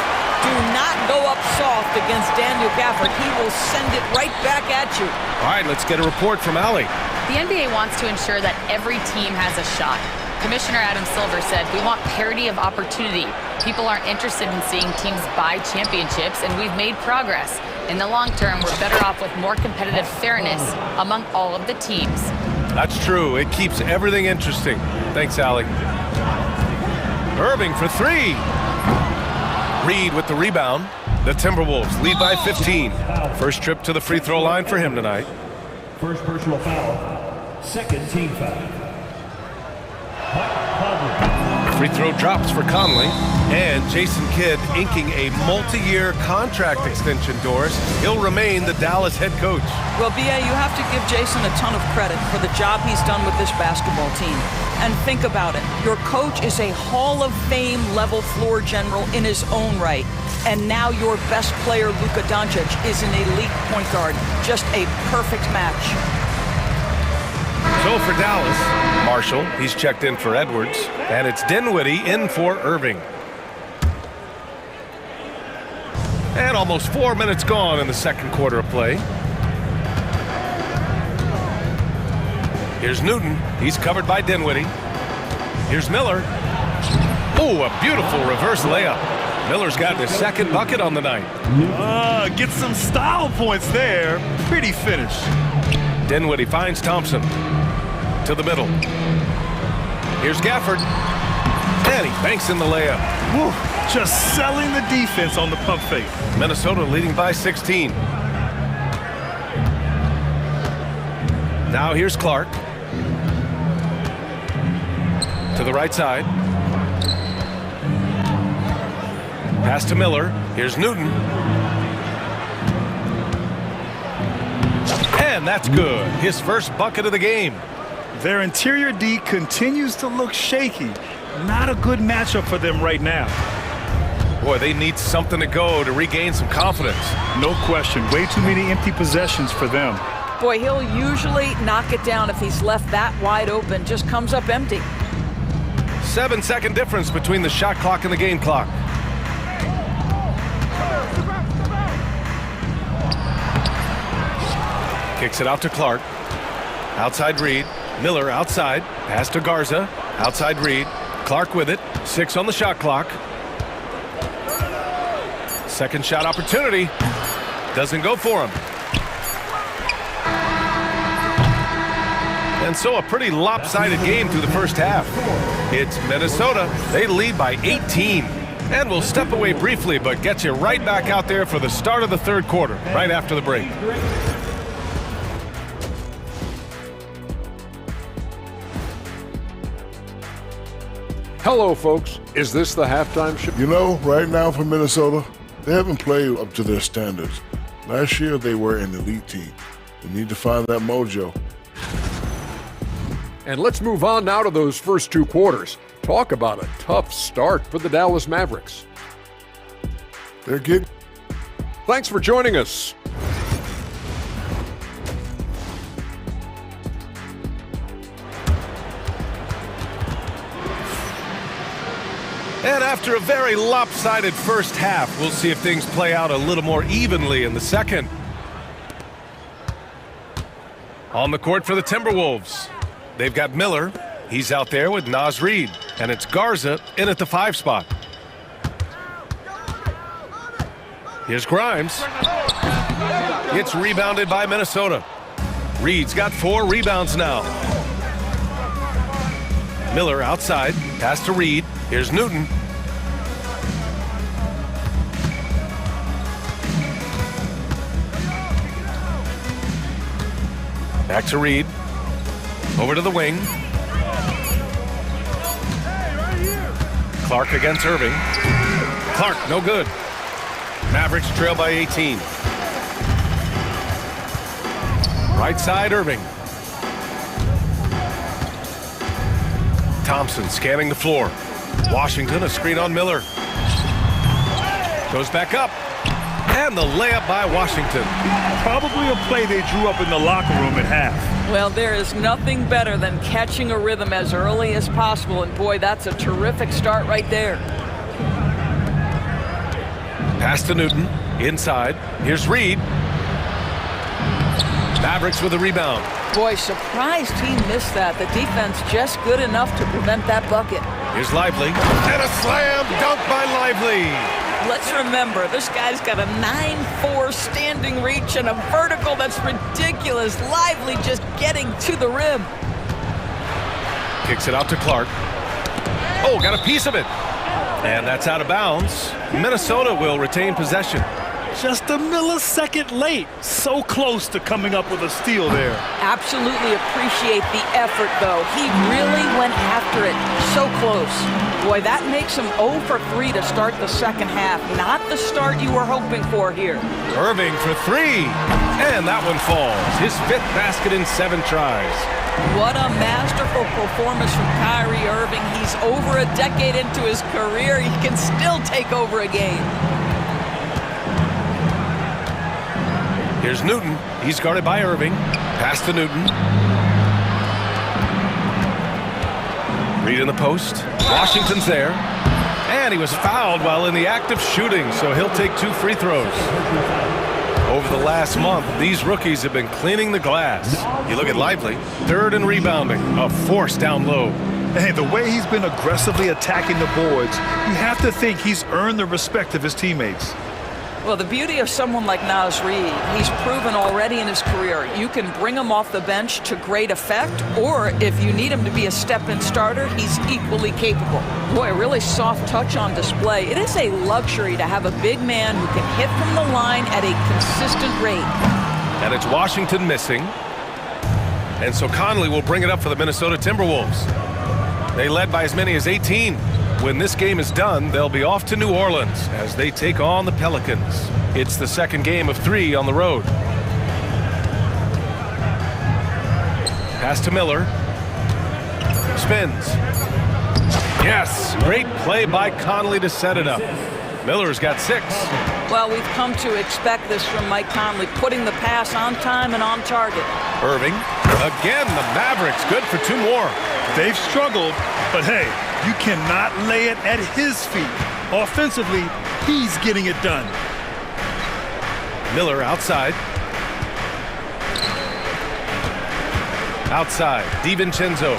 Do not go up soft against Daniel Gafford. He will send it right back at you. All right, let's get a report from Allie. The NBA wants to ensure that every team has a shot. Commissioner Adam Silver said, we want parity of opportunity. People aren't interested in seeing teams buy championships, and we've made progress. In the long term, we're better off with more competitive fairness among all of the teams. That's true. It keeps everything interesting. Thanks, Allie. Irving for 3. Reed with the rebound. The Timberwolves lead by 15. First trip to the free throw line for him tonight. First personal foul. Second team foul. Free throw drops for Conley. And Jason Kidd inking a multi-year contract extension, Doris. He'll remain the Dallas head coach. Well, B.A., you have to give Jason a ton of credit for the job he's done with this basketball team. And think about it. Your coach is a Hall of Fame level floor general in his own right. And now your best player, Luka Doncic, is an elite point guard. Just a perfect match. So for Dallas, Marshall, he's checked in for Edwards. And it's Dinwiddie in for Irving. And almost 4 minutes gone in the second quarter of play. Here's Newton. He's covered by Dinwiddie. Here's Miller. Oh, a beautiful reverse layup. Miller's got his second bucket on the night. Get some style points there. Pretty finish. Dinwiddie finds Thompson. To the middle. Here's Gafford. And he banks in the layup. Woo, just selling the defense on the pump fake. Minnesota leading by 16. Now here's Clark. To the right side. Pass to Miller. Here's Newton. And that's good. His first bucket of the game. Their interior D continues to look shaky. Not a good matchup for them right now. Boy, they need something to go to regain some confidence. No question. Way too many empty possessions for them. Boy, he'll usually knock it down if he's left that wide open. Just comes up empty. 7-second difference between the shot clock and the game clock. Kicks it out to Clark. Outside Reed. Miller outside. Pass to Garza. Outside Reed. Clark with it. 6 on the shot clock. Second shot opportunity. Doesn't go for him. And so a pretty lopsided game through the first half. It's Minnesota. They lead by 18. And we'll step away briefly, but get you right back out there for the start of the third quarter, right after the break. Hello, folks. Is this the halftime show? You know, right now for Minnesota, they haven't played up to their standards. Last year, they were an elite team. They need to find that mojo. And let's move on now to those first 2 quarters. Talk about a tough start for the Dallas Mavericks. They're getting... Thanks for joining us. And after a very lopsided first half, we'll see if things play out a little more evenly in the second. On the court for the Timberwolves. They've got Miller. He's out there with Naz Reid. And it's Garza in at the 5 spot. Here's Grimes. It's rebounded by Minnesota. Reed's got 4 rebounds now. Miller outside. Pass to Reed. Here's Newton. Back to Reed. Over to the wing. Clark against Irving. Clark, no good. Mavericks trail by 18. Right side, Irving. Thompson scanning the floor. Washington, a screen on Miller. Goes back up. And the layup by Washington. Probably a play they drew up in the locker room at half. Well, there is nothing better than catching a rhythm as early as possible, and boy, that's a terrific start right there. Pass to Newton, inside. Here's Reed. Mavericks with a rebound. Boy, surprised he missed that. The defense just good enough to prevent that bucket. Here's Lively. And a slam dunk by Lively. Let's remember, this guy's got a 9'4" standing reach and a vertical that's ridiculous. Lively just getting to the rim. Kicks it out to Clark. Oh, got a piece of it. And that's out of bounds. Minnesota will retain possession. Just a millisecond late. So close to coming up with a steal there. Absolutely appreciate the effort, though. He really went after it. So close. Boy, that makes him 0 for 3 to start the second half. Not the start you were hoping for here. Irving for 3. And that one falls. His 5th basket in 7 tries. What a masterful performance from Kyrie Irving. He's over a decade into his career. He can still take over a game. Here's Newton. He's guarded by Irving. Pass to Newton. Reed in the post. Washington's there. And he was fouled while in the act of shooting, so he'll take 2 free throws. Over the last month, these rookies have been cleaning the glass. You look at Lively, 3rd in rebounding, a force down low. Hey, the way he's been aggressively attacking the boards, you have to think he's earned the respect of his teammates. Well, the beauty of someone like Naz Reid, he's proven already in his career, you can bring him off the bench to great effect, or if you need him to be a step-in starter, he's equally capable. Boy, a really soft touch on display. It is a luxury to have a big man who can hit from the line at a consistent rate. And it's Washington missing. And so Conley will bring it up for the Minnesota Timberwolves. They led by as many as 18. When this game is done, they'll be off to New Orleans as they take on the Pelicans. It's the second game of 3 on the road. Pass to Miller. Spins. Yes, great play by Conley to set it up. Miller's got 6. Well, we've come to expect this from Mike Conley, putting the pass on time and on target. Irving. Again, the Mavericks good for 2 more. They've struggled, but hey, you cannot lay it at his feet. Offensively, he's getting it done. Miller outside. Outside, DiVincenzo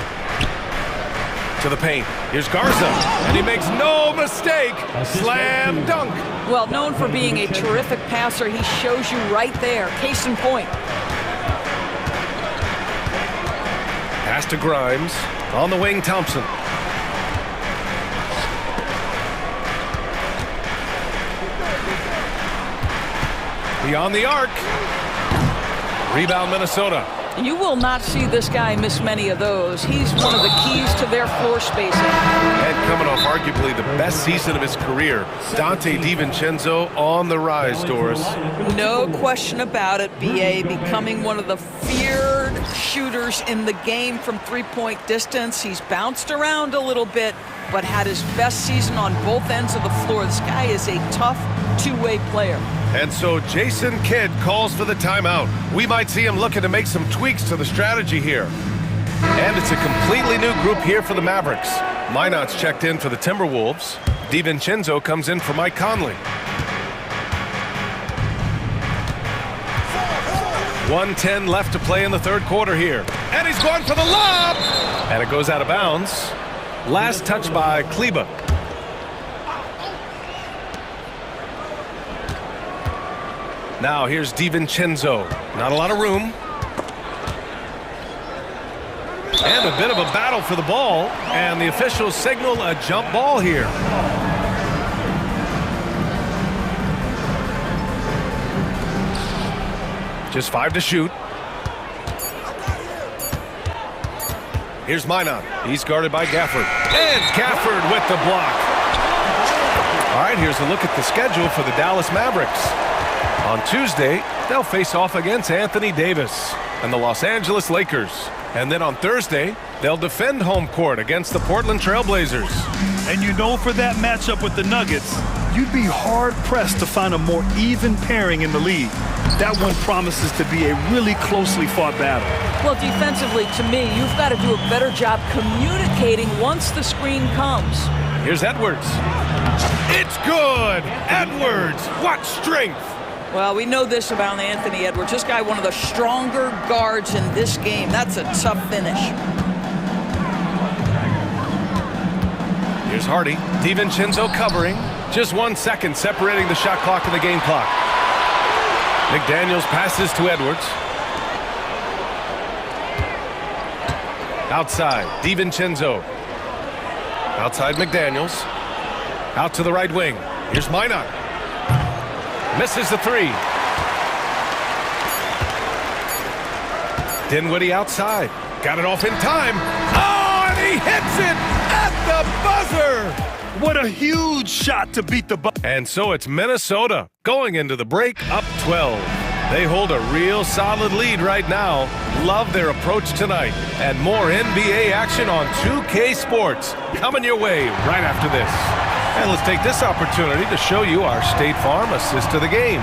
to the paint. Here's Garza, and he makes no mistake. Slam dunk. Well, known for being a terrific passer, he shows you right there. Case in point. Pass to Grimes. On the wing, Thompson. Beyond the arc. Rebound, Minnesota. You will not see this guy miss many of those. He's one of the keys to their floor spacing. And coming off arguably the best season of his career, Dante DiVincenzo on the rise, Doris. No question about it, B.A. becoming one of the feared shooters in the game from three-point distance. He's bounced around a little bit, but had his best season on both ends of the floor. This guy is a tough two-way player. And so Jason Kidd calls for the timeout. We might see him looking to make some tweaks to the strategy here. And it's a completely new group here for the Mavericks. Minot's checked in for the Timberwolves. DiVincenzo comes in for Mike Conley. 1:10 left to play in the third quarter here. And he's going for the lob! And it goes out of bounds. Last touch by Kleba. Now here's DiVincenzo. Not a lot of room. And a bit of a battle for the ball. And the officials signal a jump ball here. Just 5 to shoot. Here's Minot. He's guarded by Gafford. And Gafford with the block. All right, here's a look at the schedule for the Dallas Mavericks. On Tuesday, they'll face off against Anthony Davis and the Los Angeles Lakers. And then on Thursday, they'll defend home court against the Portland Trailblazers. And you know, for that matchup with the Nuggets, you'd be hard-pressed to find a more even pairing in the league. That one promises to be a really closely fought battle. Well, defensively, to me, you've got to do a better job communicating once the screen comes. Here's Edwards. It's good! Edwards, what strength! Well, we know this about Anthony Edwards. This guy, one of the stronger guards in this game. That's a tough finish. Here's Hardy. DiVincenzo covering. Just 1 second separating the shot clock and the game clock. McDaniels passes to Edwards. Outside, DiVincenzo. Outside McDaniels. Out to the right wing. Here's Minot. Misses the three. Dinwiddie outside. Got it off in time. Oh, and he hits it at the buzzer. What a huge shot to beat the buzzer. And so it's Minnesota going into the break up 12. They hold a real solid lead right now. Love their approach tonight. And more NBA action on 2K Sports coming your way right after this. And let's take this opportunity to show you our State Farm assist of the game.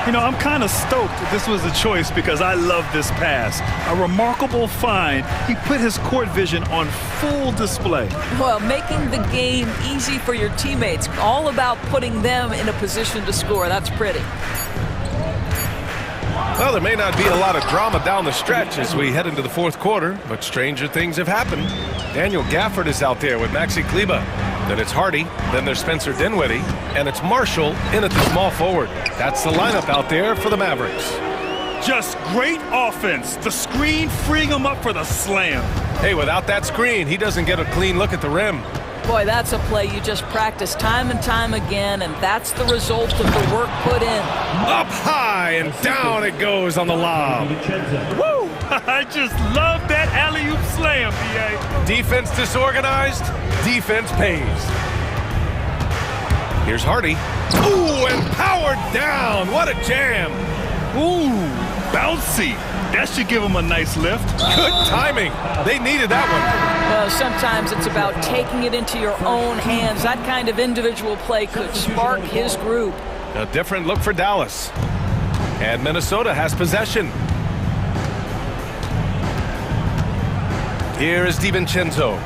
You know, I'm kind of stoked that this was a choice because I love this pass. A remarkable find. He put his court vision on full display. Well, making the game easy for your teammates. All about putting them in a position to score. That's pretty. Well, there may not be a lot of drama down the stretch as we head into the fourth quarter, but stranger things have happened. Daniel Gafford is out there with Maxi Kleber. Then it's Hardy, then there's Spencer Dinwiddie, and it's Marshall in at the small forward. That's the lineup out there for the Mavericks. Just great offense. The screen freeing him up for the slam. Hey, without that screen, he doesn't get a clean look at the rim. Boy, that's a play you just practice time and time again, and that's the result of the work put in. Up high and down it goes on the lob. Woo! I just love that alley-oop slam, B.A. Defense disorganized, defense pays. Here's Hardy. Ooh, and powered down. What a jam. Ooh, bouncy. That should give him a nice lift. Good timing. They needed that one. Well, sometimes it's about taking it into your own hands. That kind of individual play could spark his group. A different look for Dallas. And Minnesota has possession. Here is DiVincenzo.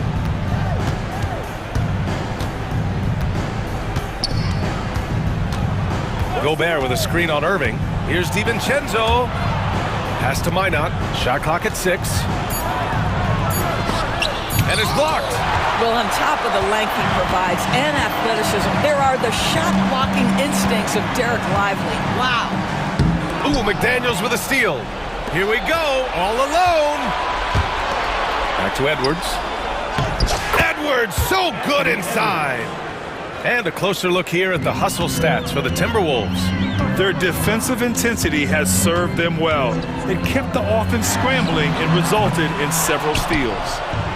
Gobert with a screen on Irving. Here's DiVincenzo. Pass to Minot. Shot clock at 6. And it's blocked. Well, on top of the length he provides and athleticism, there are the shot-blocking instincts of Derek Lively. Wow. Ooh, McDaniels with a steal. Here we go, all alone. Back to Edwards. Edwards, so good inside. And a closer look here at the hustle stats for the Timberwolves. Their defensive intensity has served them well. It kept the offense scrambling and resulted in several steals.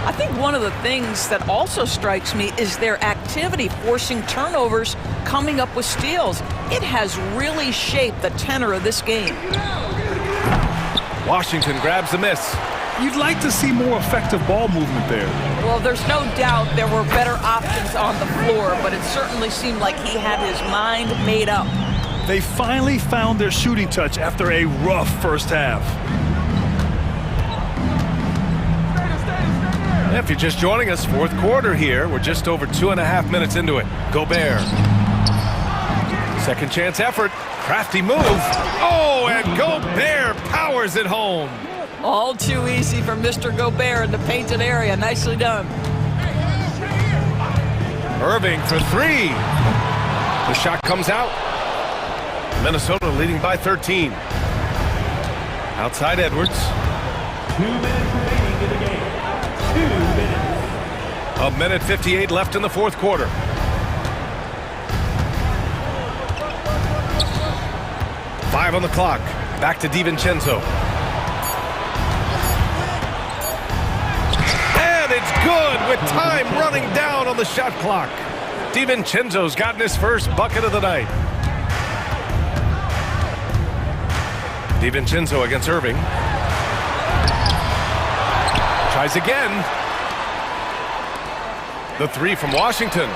I think one of the things that also strikes me is their activity forcing turnovers, coming up with steals. It has really shaped the tenor of this game. Washington grabs the miss. You'd like to see more effective ball movement there. Well, there's no doubt there were better options on the floor, but it certainly seemed like he had his mind made up. They finally found their shooting touch after a rough first half. If you're just joining us, fourth quarter here. We're just over 2.5 minutes into it. Gobert. Second chance effort. Crafty move. Oh, and Gobert powers it home. All too easy for Mr. Gobert in the painted area. Nicely done. Irving for 3. The shot comes out. Minnesota leading by 13. Outside Edwards. 2 minutes remaining in the game. 2 minutes. A minute 58 left in the fourth quarter. Five on the clock. Back to DiVincenzo. It's good with time running down on the shot clock. DiVincenzo's gotten his first bucket of the night. DiVincenzo against Irving. Tries again. The three from Washington.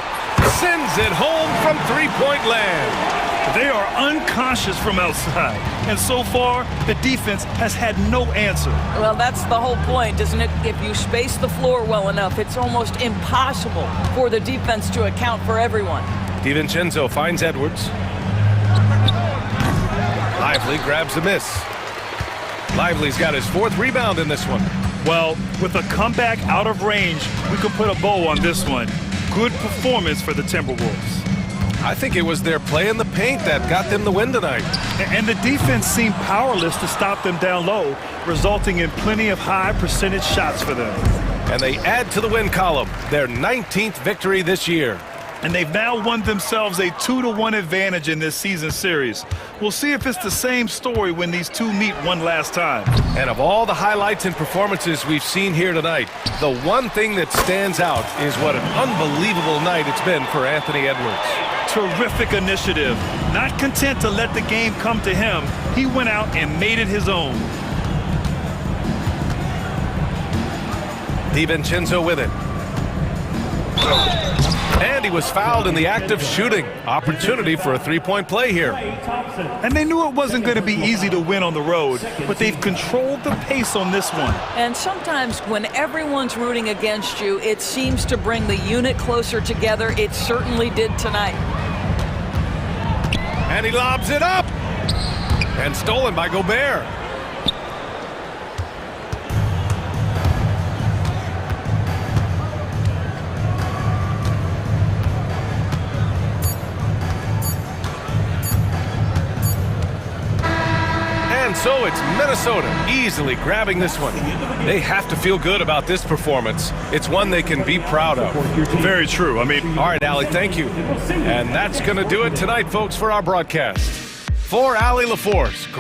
Sends it home from three-point land. They are unconscious from outside, and so far, the defense has had no answer. Well, that's the whole point, isn't it? If you space the floor well enough, it's almost impossible for the defense to account for everyone. DiVincenzo finds Edwards. Lively grabs the miss. Lively's got his fourth rebound in this one. Well, with a comeback out of range, we can put a bow on this one. Good performance for the Timberwolves. I think it was their play in the paint that got them the win tonight. And the defense seemed powerless to stop them down low, resulting in plenty of high percentage shots for them. And they add to the win column, their 19th victory this year. And they've now won themselves a 2-1 advantage in this season series. We'll see if it's the same story when these two meet one last time. And of all the highlights and performances we've seen here tonight, the one thing that stands out is what an unbelievable night it's been for Anthony Edwards. Terrific initiative. Not content to let the game come to him, he went out and made it his own. DiVincenzo with it. And he was fouled in the act of shooting. Opportunity for a three-point play here. And they knew it wasn't going to be easy to win on the road, but they've controlled the pace on this one. And sometimes when everyone's rooting against you, it seems to bring the unit closer together. It certainly did tonight. And he lobs it up. And stolen by Gobert. And so it's Minnesota easily grabbing this one. They have to feel good about this performance. It's one they can be proud of. Very true. I mean, all right, Allie, thank you. And that's going to do it tonight, folks, for our broadcast. For Allie LaForce.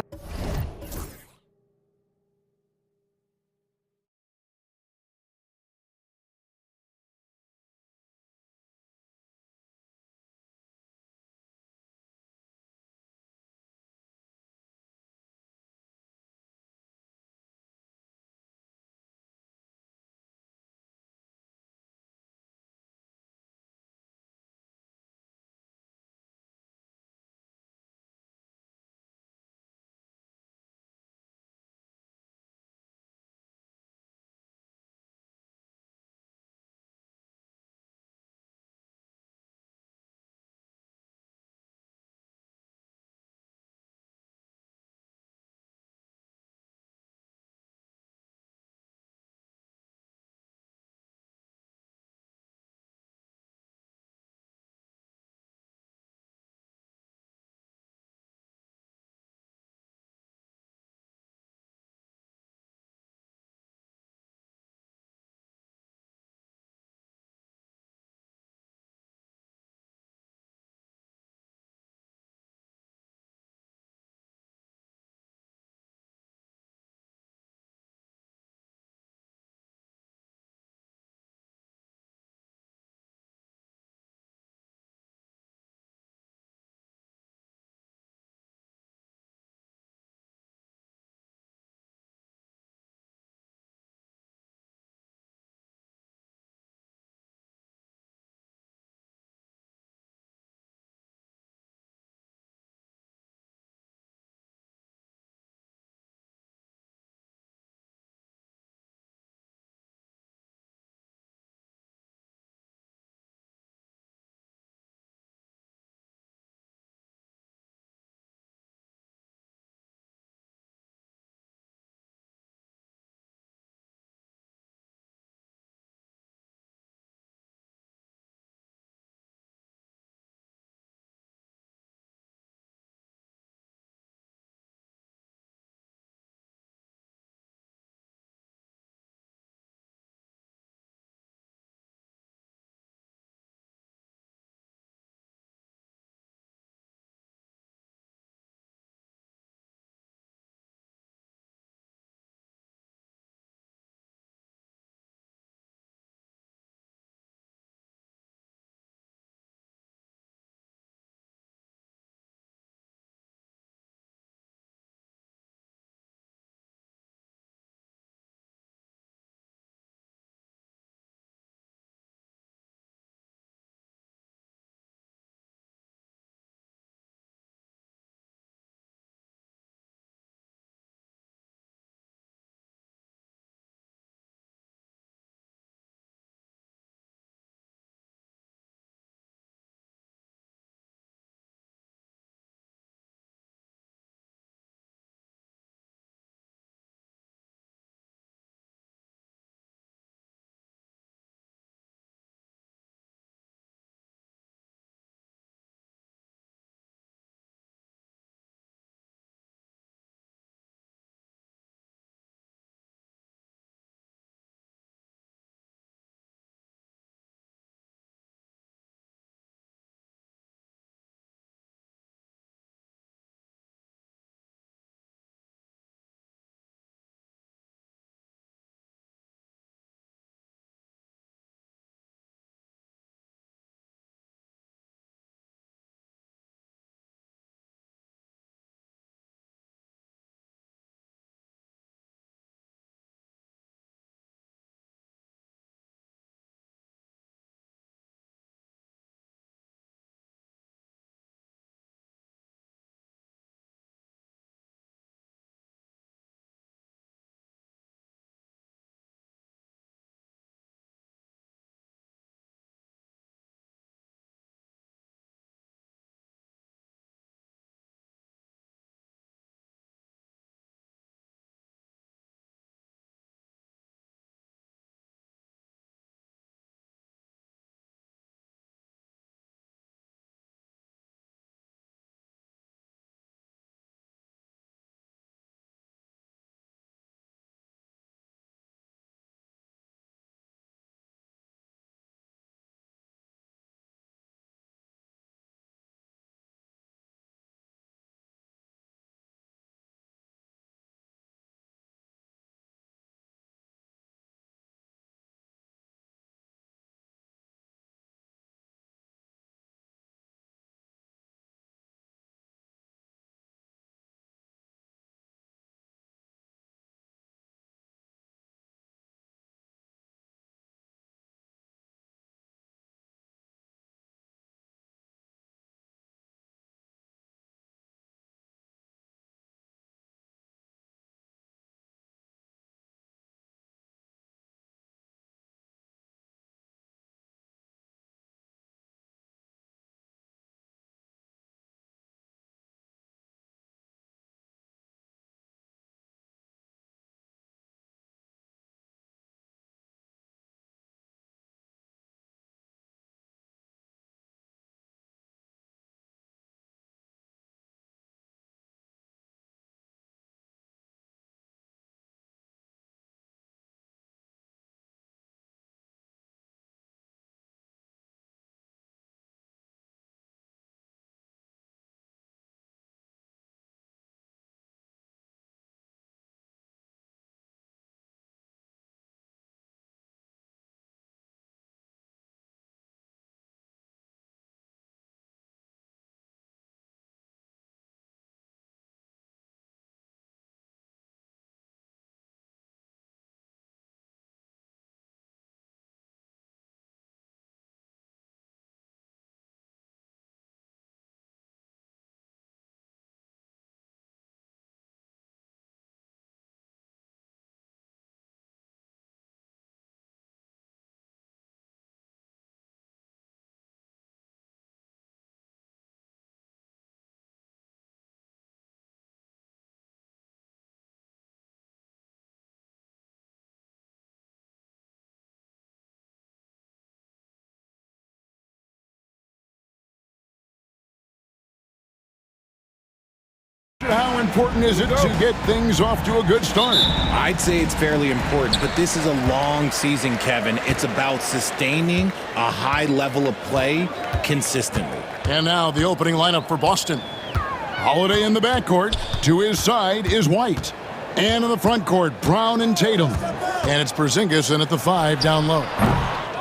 important is it to get things off to a good start? I'd say it's fairly important, but this is a long season, Kevin. It's about sustaining a high level of play consistently. And now the opening lineup for Boston. Holiday in the backcourt. To his side is White. And in the front court, Brown and Tatum. And it's Porzingis in at the 5 down low.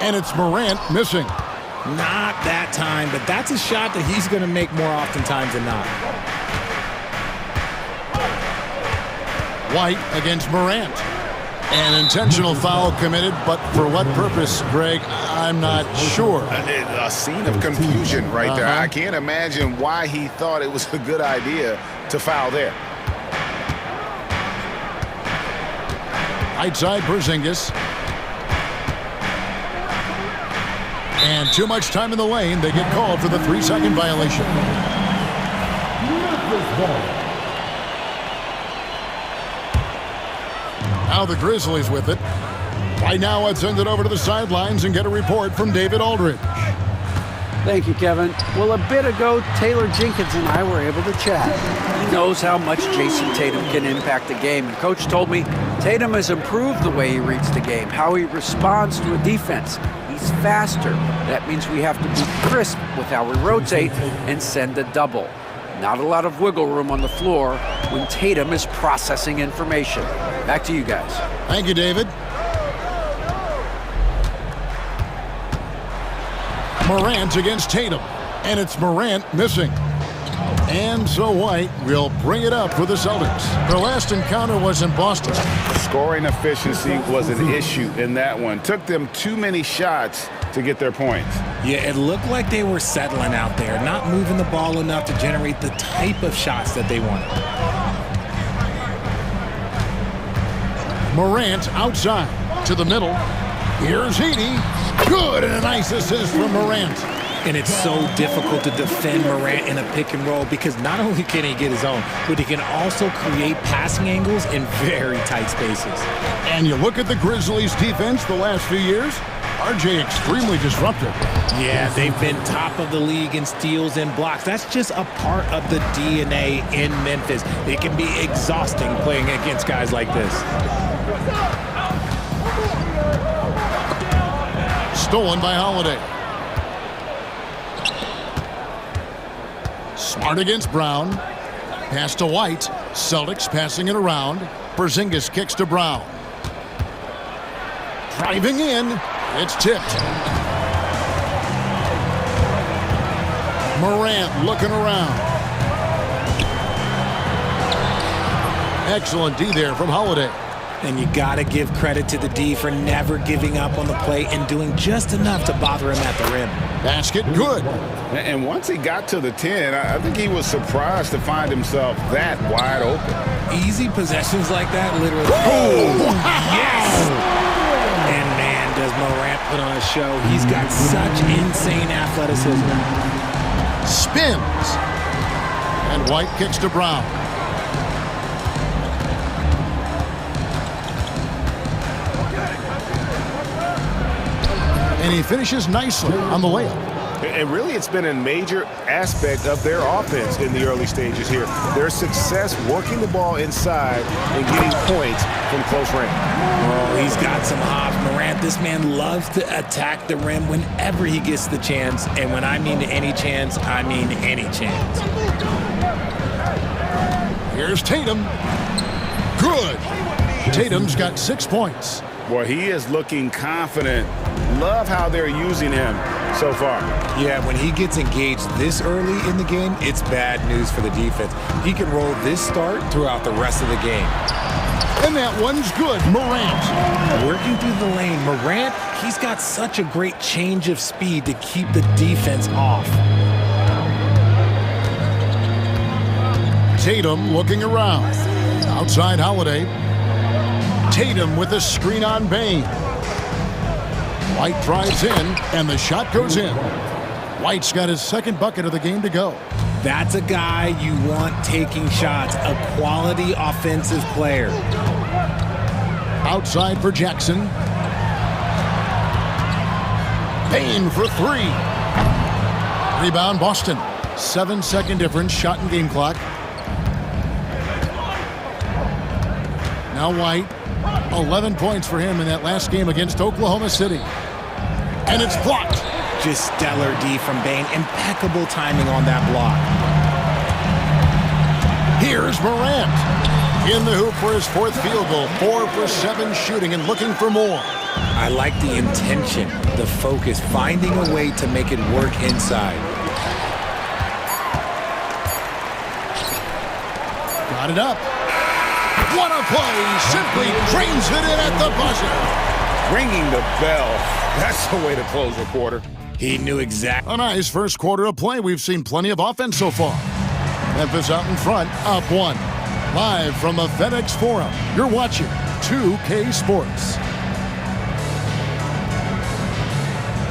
And it's Morant missing. Not that time, but that's a shot that he's going to make more oftentimes than not. White against Morant. An intentional foul committed, but for what purpose, Greg, I'm not sure. A scene of confusion right there. I can't imagine why he thought it was a good idea to foul there. Right side, Porzingis. And too much time in the lane. They get called for the 3-second violation. Now the Grizzlies with it. Right now, I'd send it over to the sidelines and get a report from David Aldridge. Thank you, Kevin. Well, a bit ago, Taylor Jenkins and I were able to chat. He knows how much Jason Tatum can impact the game. And Coach told me Tatum has improved the way he reads the game, how he responds to a defense. He's faster. That means we have to be crisp with how we rotate and send a double. Not a lot of wiggle room on the floor when Tatum is processing information. Back to you guys. Thank you, David. Morant against Tatum. And it's Morant missing. And so White will bring it up for the Celtics. Their last encounter was in Boston. Scoring efficiency was an issue in that one. Took them too many shots to get their points. Yeah, it looked like they were settling out there, not moving the ball enough to generate the type of shots that they wanted. Morant outside to the middle. Here's Heaney. Good, and a nice assist from Morant. And it's so difficult to defend Morant in a pick and roll because not only can he get his own, but he can also create passing angles in very tight spaces. And you look at the Grizzlies' defense the last few years, RJ extremely disruptive. Yeah, they've been top of the league in steals and blocks. That's just a part of the DNA in Memphis. It can be exhausting playing against guys like this. Stolen by Holiday. Smart against Brown. Pass to White. Celtics passing it around. Porzingis kicks to Brown. Driving in. It's tipped. Morant looking around. Excellent D there from Holiday. And you got to give credit to the D for never giving up on the play and doing just enough to bother him at the rim. Basket good. And once he got to the 10, I think he was surprised to find himself that wide open. Easy possessions like that, literally. Oh, yes! And man, does Morant put on a show. He's got such insane athleticism. Spins. And White kicks to Brown. And he finishes nicely on the layup. And really, it's been a major aspect of their offense in the early stages here. Their success working the ball inside and getting points from close range. Oh, he's got some hops. Morant, this man loves to attack the rim whenever he gets the chance. And when I mean any chance, I mean any chance. Here's Tatum. Good. Tatum's got 6 points. Boy, he is looking confident. Love how they're using him so far. Yeah, when he gets engaged this early in the game, it's bad news for the defense. He can roll this start throughout the rest of the game. And that one's good. Morant. Working through the lane. Morant, he's got such a great change of speed to keep the defense off. Tatum looking around. Outside Holiday. Tatum with a screen on Bane. White drives in, and the shot goes in. White's got his second bucket of the game to go. That's a guy you want taking shots, a quality offensive player. Outside for Jackson. Bane for 3. Rebound Boston. 7-second difference, shot and game clock. Now White, 11 points for him in that last game against Oklahoma City. And it's blocked. Just stellar D from Bane. Impeccable timing on that block. Here's Morant. In the hoop for his fourth field goal. 4 for 7 shooting and looking for more. I like the intention, the focus, finding a way to make it work inside. Got it up. What a play. Simply drains it in at the buzzer. Ringing the bell. That's the way to close a quarter. He knew exactly. A nice first quarter of play. We've seen plenty of offense so far. Memphis out in front, up 1. Live from the FedEx Forum, you're watching 2K Sports.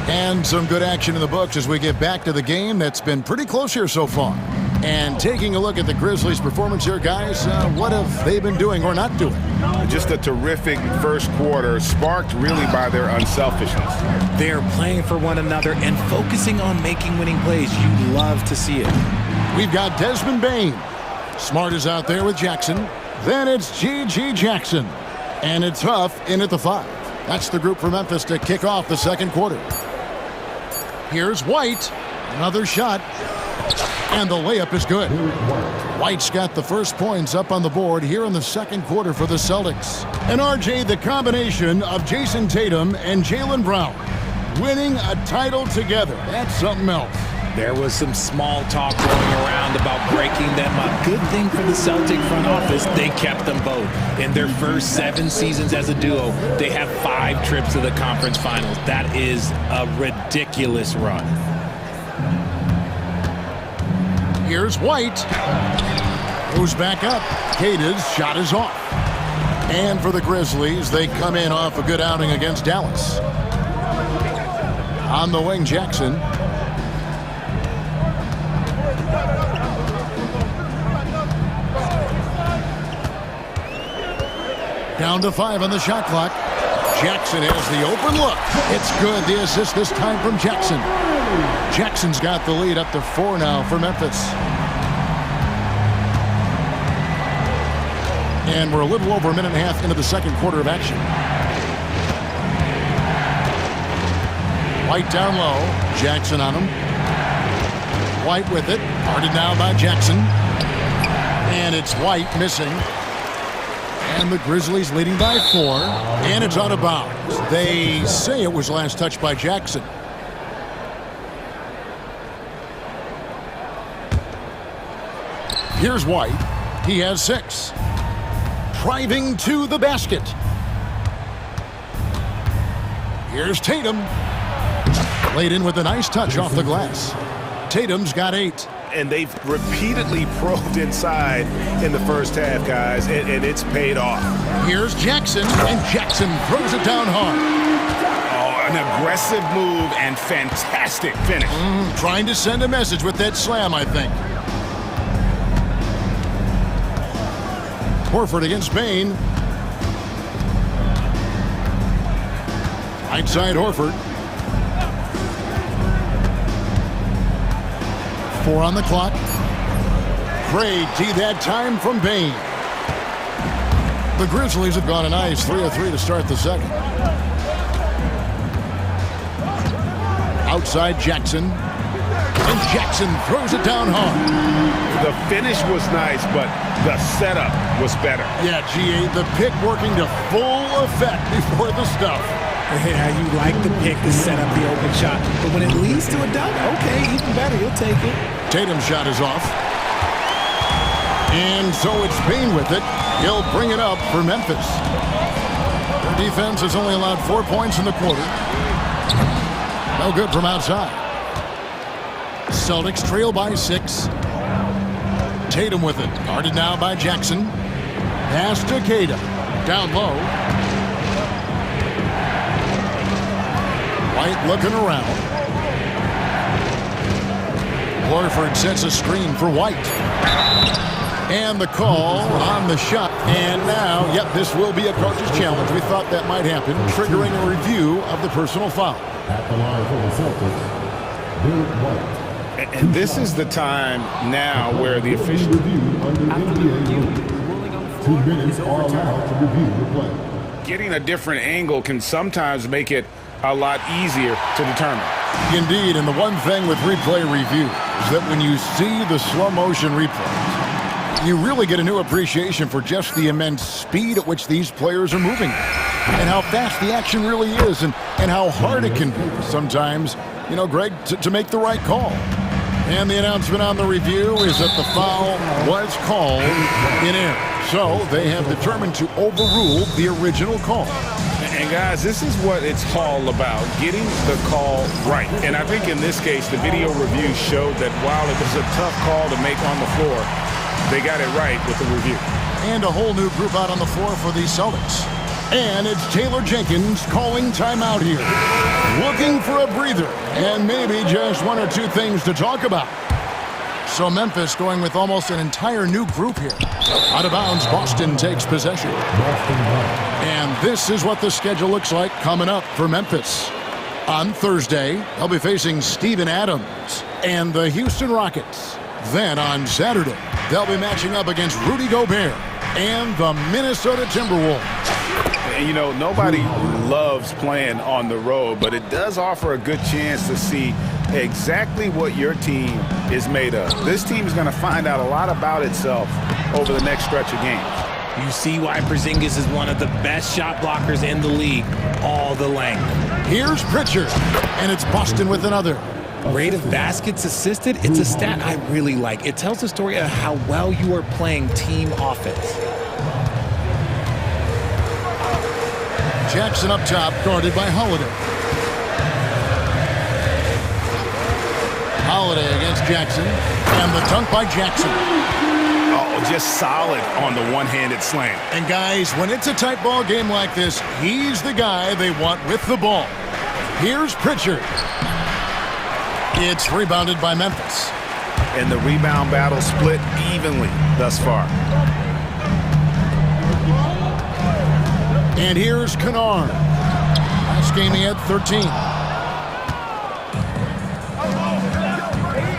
And some good action in the books as we get back to the game that's been pretty close here so far. And taking a look at the Grizzlies' performance here, guys, what have they been doing or not doing? Just a terrific first quarter, sparked really by their unselfishness. They're playing for one another and focusing on making winning plays. You love to see it. We've got Desmond Bane. Smart is out there with Jackson. Then it's G.G. Jackson. And it's Huff in at the 5. That's the group for Memphis to kick off the second quarter. Here's White. Another shot. And the layup is good. White's got the first points up on the board here in the second quarter for the Celtics. And RJ, the combination of Jason Tatum and Jaylen Brown winning a title together. That's something else. There was some small talk going around about breaking them up. Good thing for the Celtic front office, they kept them both. In their first 7 seasons as a duo, they have 5 trips to the conference finals. That is a ridiculous run. Here's White. Goes back up. Kata's shot is off. And for the Grizzlies, they come in off a good outing against Dallas. On the wing, Jackson. Down to 5 on the shot clock. Jackson has the open look. It's good. The assist this time from Jackson. Jackson's got the lead up to 4 now for Memphis. And we're a little over a minute and a half into the second quarter of action. White down low. Jackson on him. White with it. Guarded now by Jackson. And it's White missing. And the Grizzlies leading by 4. And it's out of bounds. They say it was last touched by Jackson. Here's White. He has 6. Driving to the basket. Here's Tatum. Laid in with a nice touch off the glass. Tatum's got 8. And they've repeatedly probed inside in the first half, guys, and it's paid off. Here's Jackson, and Jackson throws it down hard. Oh, an aggressive move and fantastic finish. Trying to send a message with that slam, I think. Horford against Bane. Right side Horford. 4 on the clock. Great D that time from Bane. The Grizzlies have gone a nice 3 of 3 to start the second. Outside Jackson. And Jackson throws it down hard. The finish was nice, but the setup was better. Yeah, G8, the pick working to full effect before the stuff. Yeah, you like the pick to set up the open shot. But when it leads to a dunk, okay, even better, you'll take it. Tatum's shot is off. And so it's Bane with it. He'll bring it up for Memphis. Their defense has only allowed 4 points in the quarter. No good from outside. Celtics trail by 6. Tatum with it. Guarded now by Jackson. Pass to Kata. Down low. White looking around. Horford sets a screen for White. And the call on the shot. And now, yep, this will be a coach's challenge. We thought that might happen, triggering a review of the personal foul. At the line for the Celtics, Bill White. And this is the time now where the official review under NBA ruling. 2 minutes are allowed to review the play. Getting a different angle can sometimes make it a lot easier to determine. Indeed, and the one thing with replay review is that when you see the slow motion replays, you really get a new appreciation for just the immense speed at which these players are moving and how fast the action really is and how hard it can be sometimes, you know, Greg, to make the right call. And the announcement on the review is that the foul was called in error. So they have determined to overrule the original call. And guys, this is what it's all about, getting the call right. And I think in this case, the video review showed that while it was a tough call to make on the floor, they got it right with the review. And a whole new group out on the floor for the Celtics. And it's Taylor Jenkins calling timeout here. Looking for a breather and maybe just one or two things to talk about. So Memphis going with almost an entire new group here. Out of bounds, Boston takes possession. And this is what the schedule looks like coming up for Memphis. On Thursday, they'll be facing Steven Adams and the Houston Rockets. Then on Saturday, they'll be matching up against Rudy Gobert and the Minnesota Timberwolves. And you know, nobody loves playing on the road, but it does offer a good chance to see exactly what your team is made of. This team is going to find out a lot about itself over the next stretch of games. You see why Porzingis is one of the best shot blockers in the league, all the length. Here's Pritchard, and it's Boston with another. Rate of baskets assisted, it's a stat I really like. It tells the story of how well you are playing team offense. Jackson up top, guarded by Holiday. Holiday against Jackson, and the dunk by Jackson. Oh, just solid on the one-handed slam. And guys, when it's a tight ball game like this, he's the guy they want with the ball. Here's Pritchard. It's rebounded by Memphis. And the rebound battle split evenly thus far. And here's Kennard. Last game he had 13.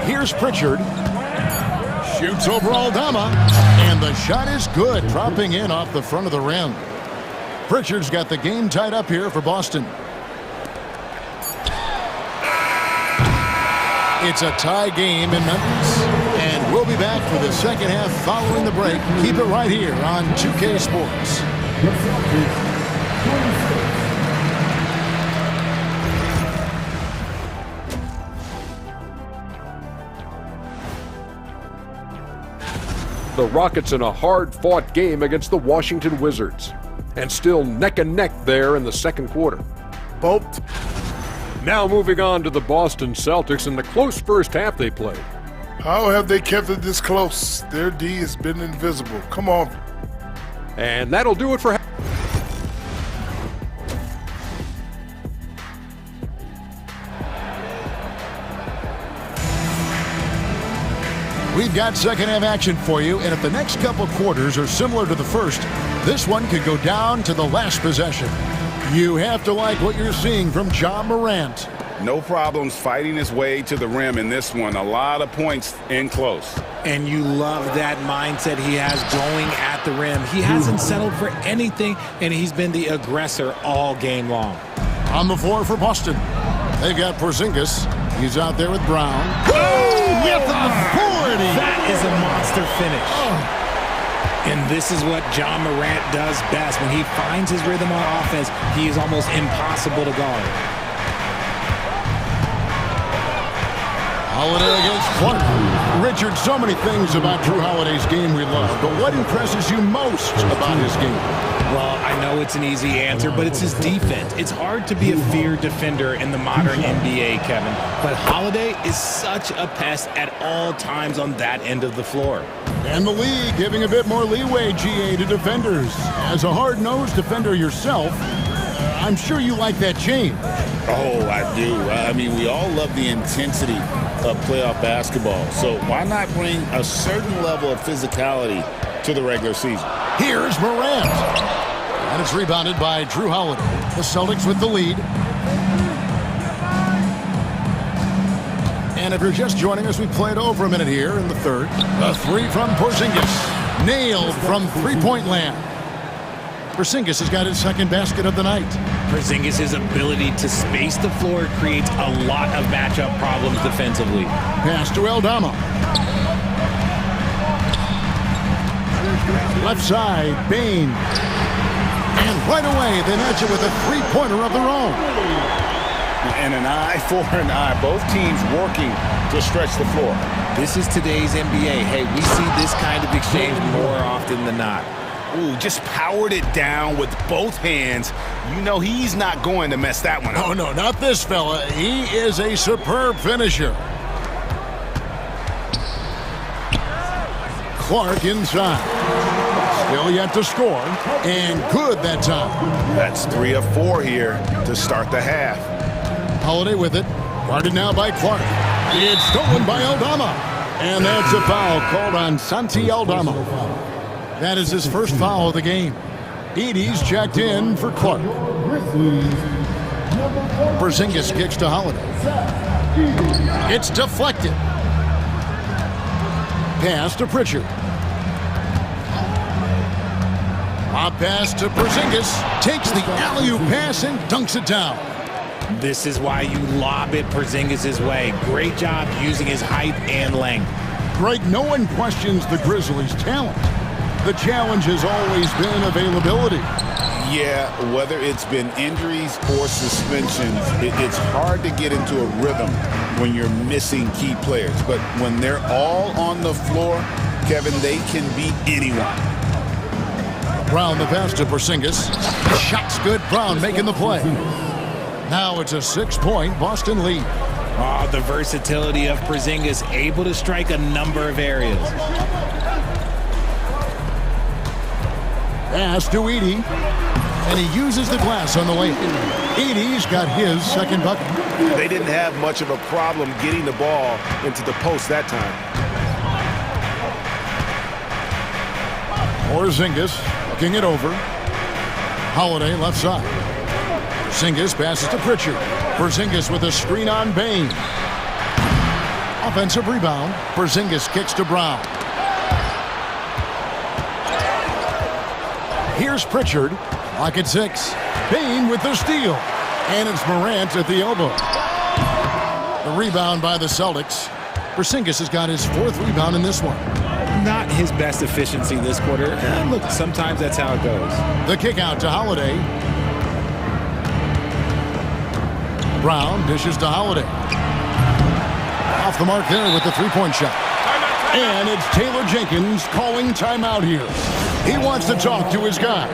Here's Pritchard. Shoots over Aldama. And the shot is good, dropping in off the front of the rim. Pritchard's got the game tied up here for Boston. It's a tie game in Memphis. And we'll be back for the second half following the break. Keep it right here on 2K Sports. The Rockets in a hard-fought game against the Washington Wizards. And still neck and neck there in the second quarter. Both. Now moving on to the Boston Celtics and the close first half they played. How have they kept it this close? Their D has been invisible. Come on. And that'll do it for... We've got second half action for you, and if the next couple quarters are similar to the first, this one could go down to the last possession. You have to like what you're seeing from Ja Morant. No problems fighting his way to the rim in this one. A lot of points in close. And you love that mindset he has going at the rim. He hasn't settled for anything, and he's been the aggressor all game long. On the floor for Boston, they've got Porzingis. He's out there with Brown. With authority! That is a monster finish. And this is what Ja Morant does best. When he finds his rhythm on offense, he is almost impossible to guard. Holiday against Clark. Richard, so many things about Drew Holiday's game we love, but what impresses you most about his game? Well, I know it's an easy answer, but it's his defense. It's hard to be a feared defender in the modern NBA, Kevin. But Holiday is such a pest at all times on that end of the floor. And the league giving a bit more leeway, GA, to defenders. As a hard-nosed defender yourself, I'm sure you like that change. Oh, I do. I mean, we all love the intensity of playoff basketball. So why not bring a certain level of physicality to the regular season? Here's Morant. And it's rebounded by Drew Holiday. The Celtics with the lead. And if you're just joining us, we played over a minute here in the third. A three from Porzingis. Nailed from three-point land. Porzingis has got his second basket of the night. Porzingis' ability to space the floor creates a lot of matchup problems defensively. Pass to Aldama. Left side, Bane. And right away, they match it with a three-pointer of their own. And an eye for an eye. Both teams working to stretch the floor. This is today's NBA. Hey, we see this kind of exchange more often than not. Ooh, just powered it down with both hands. You know he's not going to mess that one up. Oh, no, not this fella. He is a superb finisher. Clark inside. Still yet to score, and good that time. That's 3 of 4 here to start the half. Holiday with it. Guarded now by Clark. It's stolen by Aldama. And that's a foul called on Santi Aldama. That is his first foul of the game. Edey's checked in for Clark. Porzingis kicks to Holiday. It's deflected. Pass to Pritchard. A pass to Porzingis. Takes the alley-oop pass and dunks it down. This is why you lob it Porzingis' way. Great job using his height and length. Greg, no one questions the Grizzlies' talent. The challenge has always been availability. Yeah, whether it's been injuries or suspensions, it's hard to get into a rhythm when you're missing key players. But when they're all on the floor, Kevin, they can beat anyone. Brown the pass to Porzingis. Shot's good. Brown making the play. Now it's a 6-point Boston lead. Oh, the versatility of Porzingis, able to strike a number of areas. Pass to Edey. And he uses the glass on the way. Edey's got his second bucket. They didn't have much of a problem getting the ball into the post that time. Porzingis looking it over. Holiday left side. Porzingis passes to Pritchard. Porzingis with a screen on Bane. Offensive rebound. Porzingis kicks to Brown. Here's Pritchard. Lock at 6. Bane with the steal. And it's Morant at the elbow. The rebound by the Celtics. Porzingis has got his 4th rebound in this one. Not his best efficiency this quarter. Look, sometimes that's how it goes. The kick out to Holiday. Brown dishes to Holiday. Off the mark there with the three-point shot. And it's Taylor Jenkins calling timeout here. He wants to talk to his guys.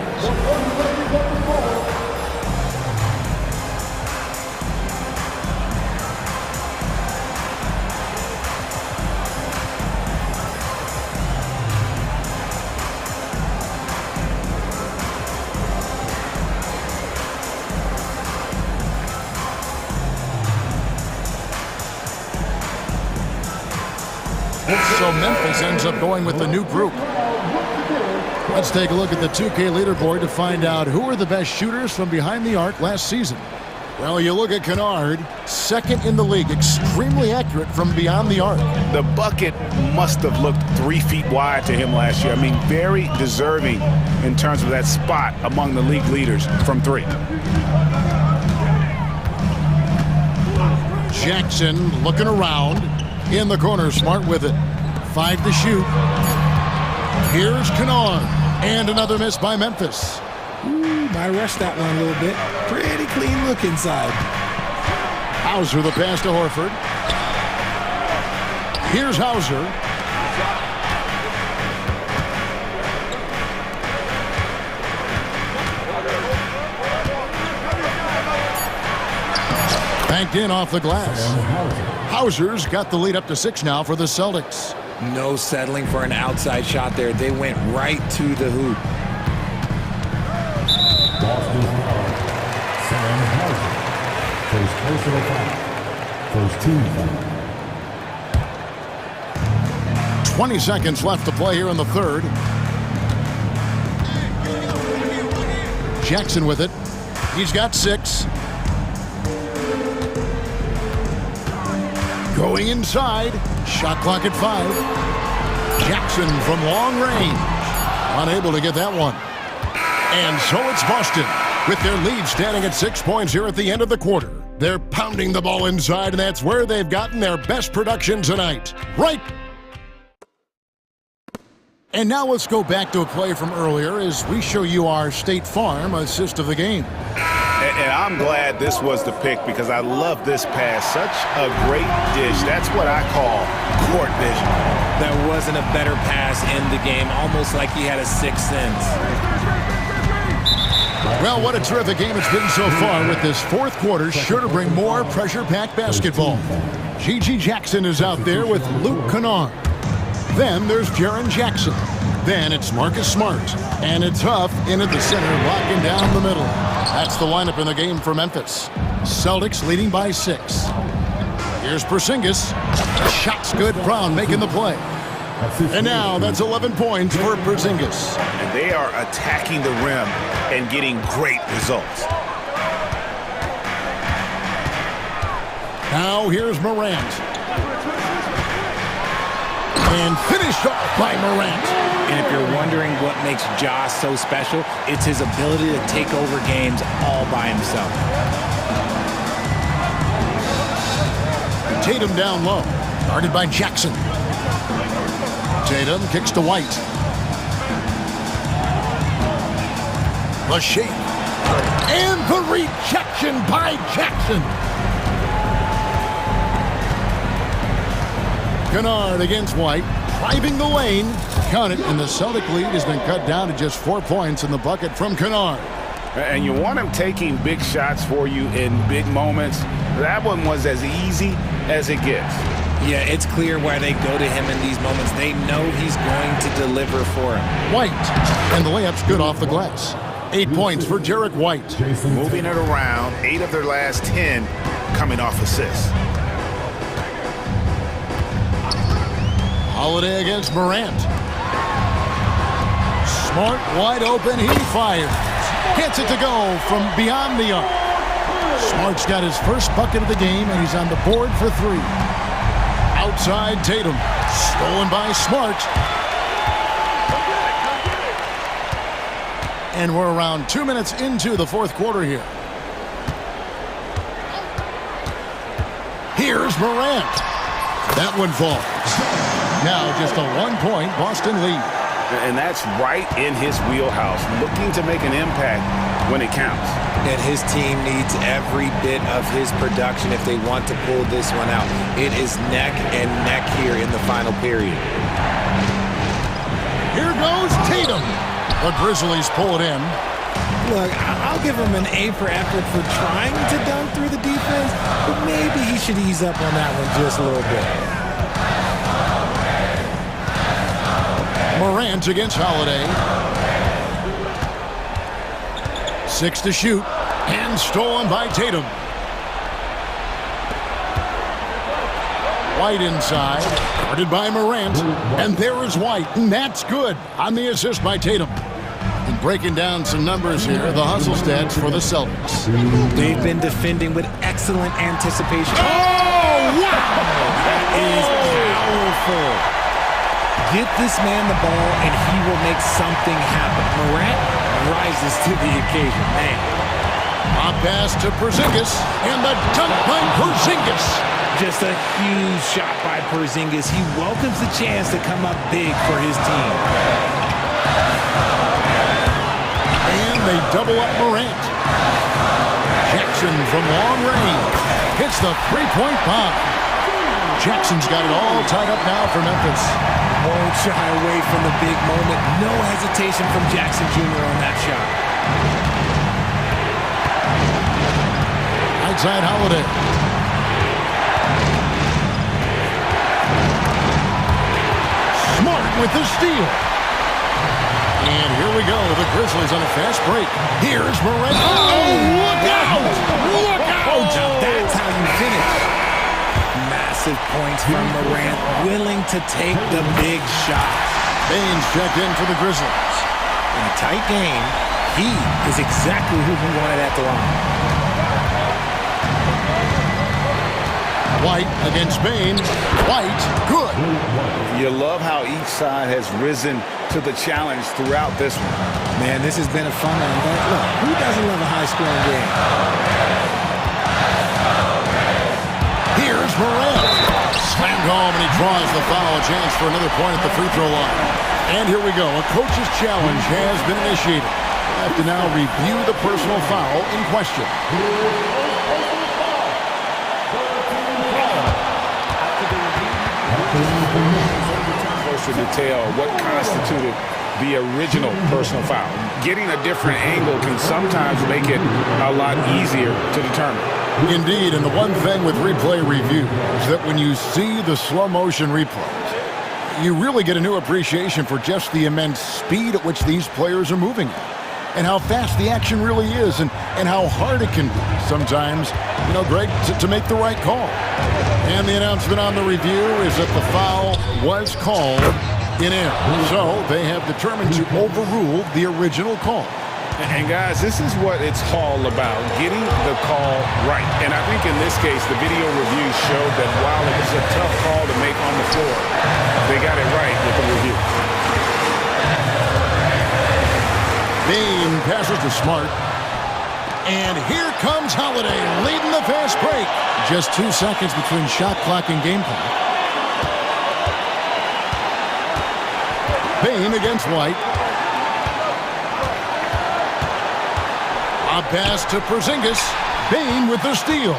So Memphis ends up going with the new group. Let's take a look at the 2K leaderboard to find out who are the best shooters from behind the arc last season. Well, you look at Kennard, 2nd in the league, extremely accurate from beyond the arc. The bucket must have looked 3 feet wide to him last year. I mean, very deserving in terms of that spot among the league leaders from 3. Jackson looking around. In the corner, Smart with it. 5 to shoot. Here's Kennard. And another miss by Memphis. Might rush that one a little bit. Pretty clean look inside. Hauser the pass to Horford. Here's Hauser. Banked in off the glass. Hauser's got the lead up to 6 now for the Celtics. No settling for an outside shot there. They went right to the hoop. Boston foul. Sam Hauser. First personal foul. First team foul. 20 seconds left to play here in the 3rd. Jackson with it. He's got 6. Going inside. Shot clock at 5. Jackson from long range. Unable to get that one. And so it's Boston, with their lead standing at 6 points here at the end of the quarter. They're pounding the ball inside, and that's where they've gotten their best production tonight. Right. And now let's go back to a play from earlier as we show you our State Farm assist of the game. And I'm glad this was the pick because I love this pass. Such a great dish. That's what I call court vision. There wasn't a better pass in the game, almost like he had a sixth sense. Well, what a terrific game it's been so far, with this fourth quarter sure to bring more pressure-packed basketball. Gigi Jackson is out there with Luke Kennard. Then there's Jaren Jackson. Then it's Marcus Smart. And it's Huff in at the center, locking down the middle. That's the lineup in the game for Memphis. Celtics leading by 6. Here's Porzingis. Shot's good. Brown making the play. And now that's 11 points for Porzingis. And they are attacking the rim and getting great results. Now here's Morant. And finished off by Morant. And if you're wondering what makes Josh so special, it's his ability to take over games all by himself. Tatum down low. Guarded by Jackson. Tatum kicks to White. The shake. And the rejection by Jackson. Kennard against White, driving the lane. Count it, and the Celtic lead has been cut down to just 4 points in the bucket from Kennard. And you want him taking big shots for you in big moments. That one was as easy as it gets. Yeah, it's clear why they go to him in these moments. They know he's going to deliver for him. White, and the layup's good off the glass. 8 points for Jarek White. Moving it around, 8 of their last 10 coming off assists. Holiday against Morant. Smart, wide open, he fires. Gets it to go from beyond the arc. Smart's got his first bucket of the game, and he's on the board for 3. Outside Tatum, stolen by Smart. And we're around 2 minutes into the fourth quarter here. Here's Morant. That one falls. Now just a 1-point Boston lead. And that's right in his wheelhouse, looking to make an impact when it counts. And his team needs every bit of his production if they want to pull this one out. It is neck and neck here in the final period. Here goes Tatum. The Grizzlies pull it in. Look, I'll give him an A for effort for trying to dunk through the defense, but maybe he should ease up on that one just a little bit. Morant against Holiday. 6 to shoot, and stolen by Tatum. White inside, guarded by Morant, and there is White, and that's good on the assist by Tatum. And breaking down some numbers here, the hustle stats for the Celtics. They've been defending with excellent anticipation. Oh, wow! That is powerful. Get this man the ball, and he will make something happen. Morant rises to the occasion, man. A pass to Porzingis, and the dunk by Porzingis. Just a huge shot by Porzingis. He welcomes the chance to come up big for his team. And they double up Morant. Jackson from long range hits the three-point bomb. Jackson's got it all tied up now for Memphis. Won't shy away from the big moment. No hesitation from Jackson Jr. on that shot. Outside Holiday. Smart with the steal. And here we go. The Grizzlies on a fast break. Here's Morant. Oh, look out! Look out! Now that's how you finish. Massive points from Morant, willing to take the big shot. Baines checked in for the Grizzlies. In a tight game, he is exactly who we wanted at the line. White against Bain. White, good. You love how each side has risen to the challenge throughout this one. Man, this has been a fun one. But look, who doesn't love a high-scoring game? Here's Morant. Slammed home, and he draws the foul. Chance for another point at the free throw line. And here we go. A coach's challenge has been initiated. I have to now review the personal foul in question. Closer detail what constituted the original personal foul. Getting a different angle can sometimes make it a lot easier to determine. Indeed, and the one thing with replay review is that when you see the slow motion replays, you really get a new appreciation for just the immense speed at which these players are moving at, and how fast the action really is, and how hard it can be sometimes, Greg, to make the right call. And the announcement on the review is that the foul was called in air. So they have determined to overrule the original call. And guys, this is what it's all about, getting the call right. And I think in this case, the video review showed that while it was a tough call to make on the floor, they got it right with the review. Bain passes to Smart. And here comes Holiday leading the fast break. Just 2 seconds between shot clock and game clock. Bain against White. A pass to Porzingis. Bain with the steal.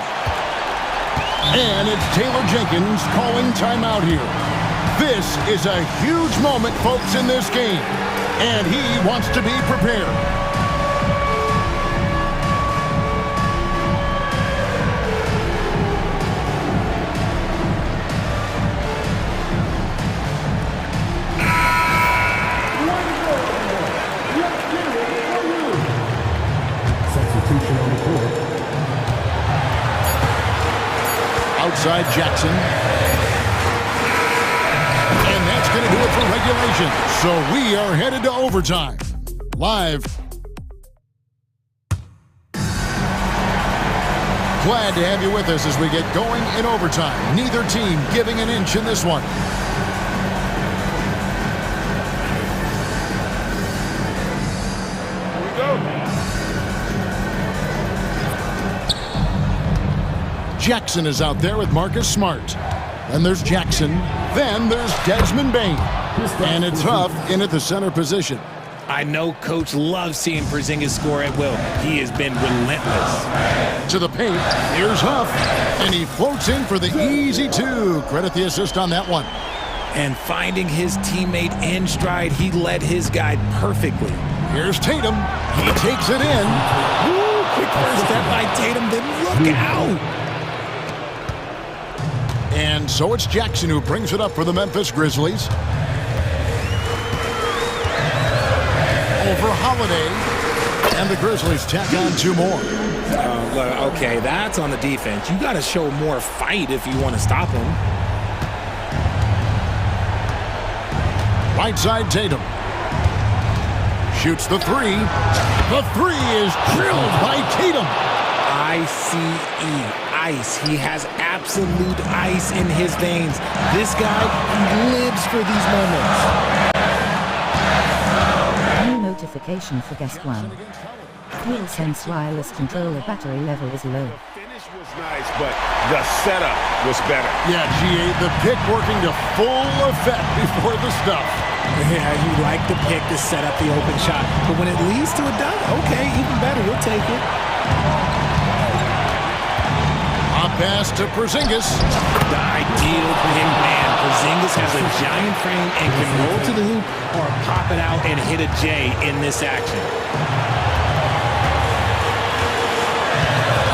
And it's Taylor Jenkins calling timeout here. This is a huge moment, folks, in this game. And he wants to be prepared. Outside Jackson. And that's going to do it for regulation. So we are headed to overtime. Live. Glad to have you with us as we get going in overtime. Neither team giving an inch in this one. Jackson is out there with Marcus Smart. Then there's Jackson. Then there's Desmond Bain. And it's Huff in at the center position. I know Coach loves seeing Porzingis score at will. He has been relentless. To the paint, here's Huff. And he floats in for the easy two. Credit the assist on that one. And finding his teammate in stride, he led his guy perfectly. Here's Tatum. He takes it in. Woo, quick first step by Tatum, then look out. And so it's Jackson who brings it up for the Memphis Grizzlies. Over Holiday. And the Grizzlies tack on 2 more. Okay, that's on the defense. You got to show more fight if you want to stop him. Right side Tatum. Shoots the 3. The 3 is drilled by Tatum. ICE. Ice. He has absolute ice in his veins. This guy lives for these moments. New notification for guest 1. DualSense wireless controller battery level is low. Finish was nice, but the setup was better. Yeah, GA, the pick working to full effect before the stuff. Yeah, you like the pick to set up the open shot, but when it leads to a dunk, okay, even better, we'll take it. A pass to Porzingis. The ideal big man. Porzingis has a giant frame and can roll to the hoop or pop it out and hit a J in this action.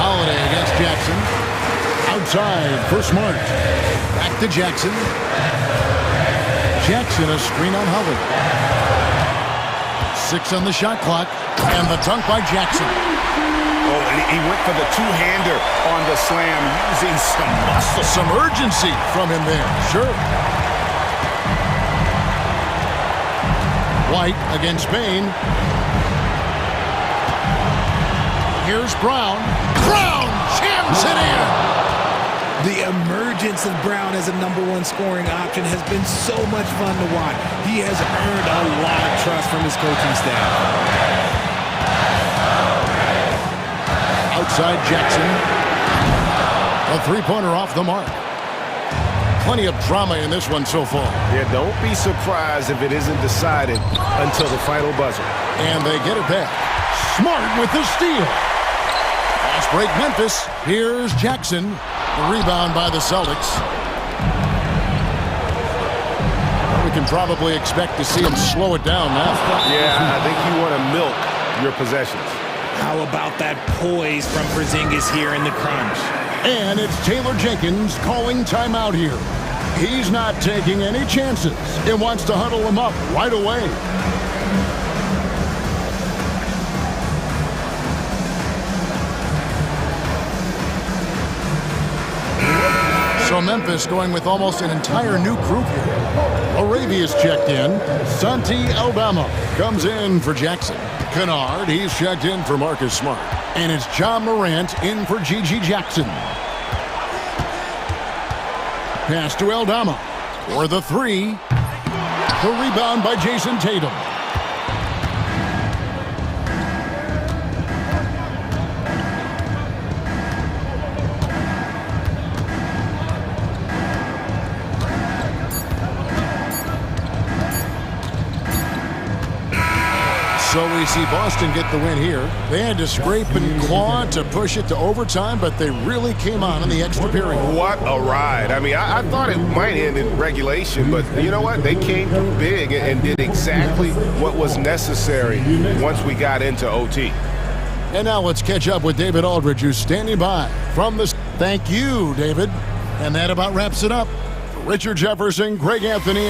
Holiday against Jackson. Outside for Smart. Back to Jackson. Jackson a screen on Holiday. 6 on the shot clock. And the dunk by Jackson. Oh, and he went for the two-hander on the slam, using some muscle. Some urgency from him there, sure. White against Bain. Here's Brown. Brown jams it in. The emergence of Brown as a #1 scoring option has been so much fun to watch. He has earned a lot of trust from his coaching staff. Outside Jackson. A three-pointer off the mark. Plenty of drama in this one so far. Yeah, don't be surprised if it isn't decided until the final buzzer. And they get it back. Smart with the steal. Fast break Memphis. Here's Jackson. The rebound by the Celtics. We can probably expect to see him slow it down now. Yeah, I think you want to milk your possessions. How about that poise from Porzingis here in the crunch? And it's Taylor Jenkins calling timeout here. He's not taking any chances and wants to huddle him up right away. So Memphis going with almost an entire new group here. Arabia's checked in. Santi Aldama comes in for Jackson. Kennard, he's checked in for Marcus Smart. And it's John Morant in for Gigi Jackson. Pass to Aldama for the three. The rebound by Jason Tatum. So we see Boston get the win here. They had to scrape and claw to push it to overtime, but they really came on in the extra period. What a ride. I mean, I thought it might end in regulation, but you know what? They came through big and did exactly what was necessary once we got into OT. And now let's catch up with David Aldridge, who's standing by from the... Thank you, David. And that about wraps it up. Richard Jefferson, Greg Anthony.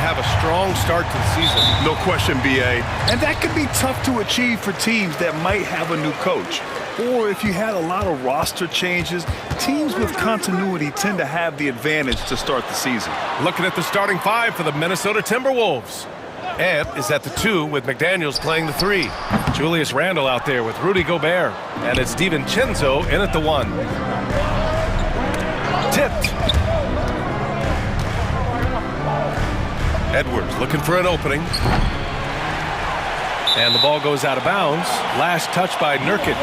have a strong start to the season. No question, BA. And that could be tough to achieve for teams that might have a new coach. Or if you had a lot of roster changes, teams with continuity tend to have the advantage to start the season. Looking at the starting five for the Minnesota Timberwolves. Ant is at the 2 with McDaniels playing the 3. Julius Randle out there with Rudy Gobert. And it's DiVincenzo in at the 1. Tipped. Edwards looking for an opening. And the ball goes out of bounds. Last touch by Nurkic.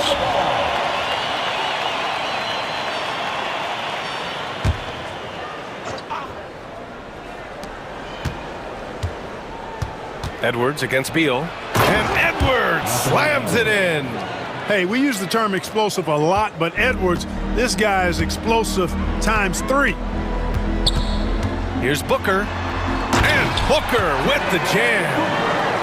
Edwards against Beal. And Edwards slams it in. Hey, we use the term explosive a lot, but Edwards, this guy is explosive times 3. Here's Booker. And Booker with the jam.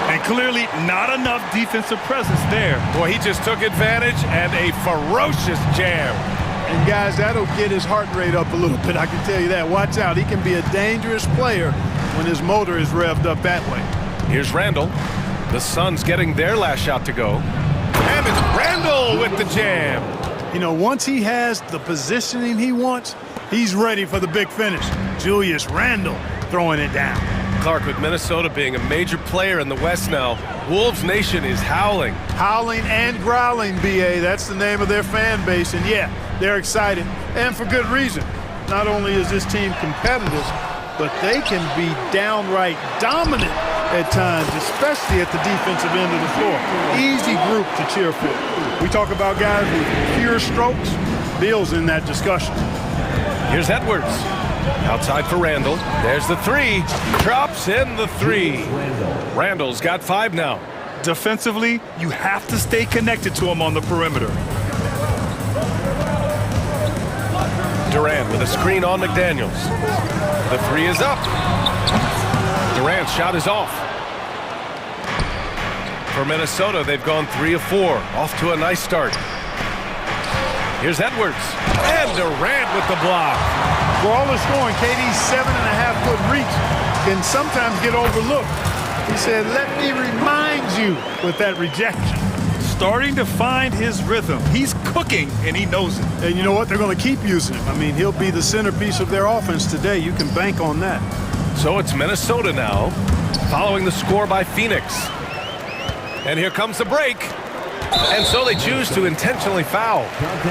And clearly not enough defensive presence there. Boy, he just took advantage and a ferocious jam. And guys, that'll get his heart rate up a little bit, I can tell you that. Watch out, he can be a dangerous player when his motor is revved up that way. Here's Randle. The Suns getting their last shot to go. And it's Randle with the jam. You know, once he has the positioning he wants, he's ready for the big finish. Julius Randle throwing it down. Clark, with Minnesota being a major player in the West now, Wolves Nation is howling. Howling and growling, BA. That's the name of their fan base. And yeah, they're excited. And for good reason. Not only is this team competitive, but they can be downright dominant at times, especially at the defensive end of the floor. Easy group to cheer for. We talk about guys with pure strokes. Beal's in that discussion. Here's Edwards. Outside for Randle. There's the 3. Drops in the 3. Randle's got 5 now. Defensively, you have to stay connected to him on the perimeter. Durant with a screen on McDaniels. The 3 is up. Durant's shot is off. For Minnesota, they've gone 3 of 4. Off to a nice start. Here's Edwards. And Durant with the block. For all the scoring, KD's 7.5-foot reach can sometimes get overlooked. He said, let me remind you with that rejection. Starting to find his rhythm. He's cooking, and he knows it. And you know what? They're going to keep using him. I mean, he'll be the centerpiece of their offense today. You can bank on that. So it's Minnesota now, following the score by Phoenix. And here comes the break. And so they choose to intentionally foul.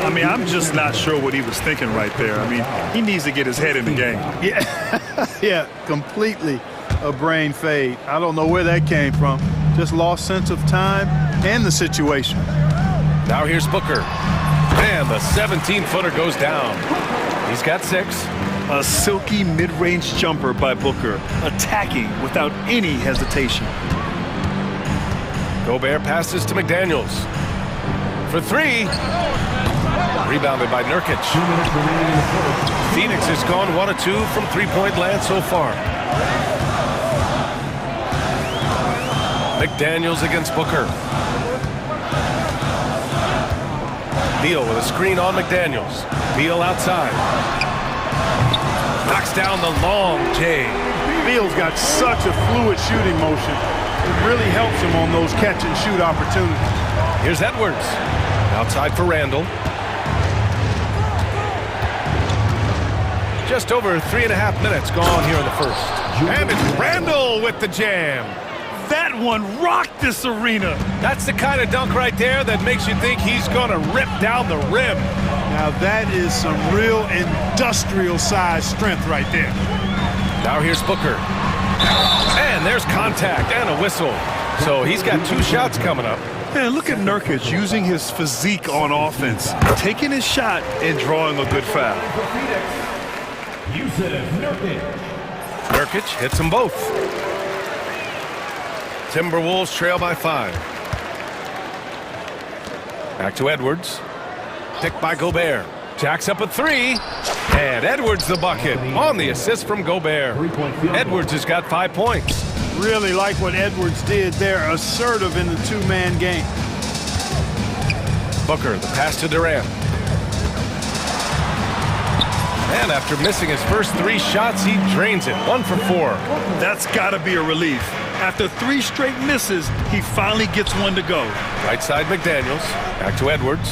I mean, I'm just not sure what he was thinking right there. I mean, he needs to get his head in the game. Yeah, yeah, completely a brain fade. I don't know where that came from. Just lost sense of time and the situation. Now here's Booker. And the 17-footer goes down. He's got 6. A silky mid-range jumper by Booker, attacking without any hesitation. Gobert passes to McDaniels. For 3. Rebounded by Nurkic. Phoenix has gone 1 of 2 from three-point land so far. McDaniels against Booker. Beal with a screen on McDaniels. Beal outside. Knocks down the long J. Beal's got such a fluid shooting motion. It really helps him on those catch-and-shoot opportunities. Here's Edwards. Outside for Randle. Just over 3.5 minutes gone here in the first. And it's Randle with the jam. That one rocked this arena. That's the kind of dunk right there that makes you think he's going to rip down the rim. Now that is some real industrial-sized strength right there. Now here's Booker. And there's contact and a whistle. So he's got 2 shots coming up. And look at Nurkic using his physique on offense, taking his shot and drawing a good foul. Nurkic hits them both. Timberwolves trail by 5. Back to Edwards. Picked by Gobert. Jacks up a 3. And Edwards the bucket on the assist from Gobert. Edwards has got 5 points. Really like what Edwards did there, assertive in the 2-man game. Booker, the pass to Durant. And after missing his first 3 shots, he drains it. 1 for 4. That's got to be a relief. After 3 straight misses, he finally gets one to go. Right side McDaniels. Back to Edwards.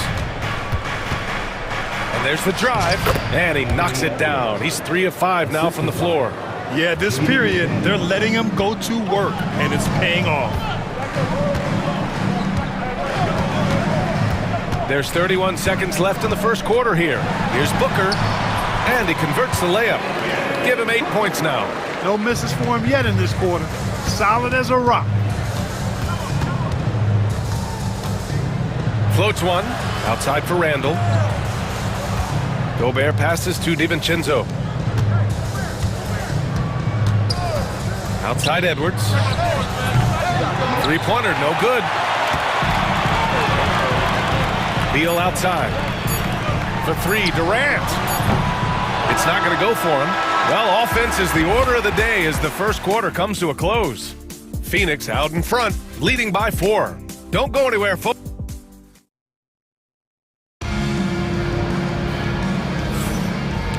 And there's the drive. And he knocks it down. He's 3 of 5 now from the floor. Yeah, this period, they're letting him go to work, and it's paying off. There's 31 seconds left in the first quarter here. Here's Booker. And he converts the layup. Give him 8 points now. No misses for him yet in this quarter. Solid as a rock. Floats one. Outside for Randall. Gobert passes to DiVincenzo. Outside Edwards. Three-pointer, no good. Beal outside. For 3, Durant. It's not going to go for him. Well, offense is the order of the day as the first quarter comes to a close. Phoenix out in front, leading by 4. Don't go anywhere, folks.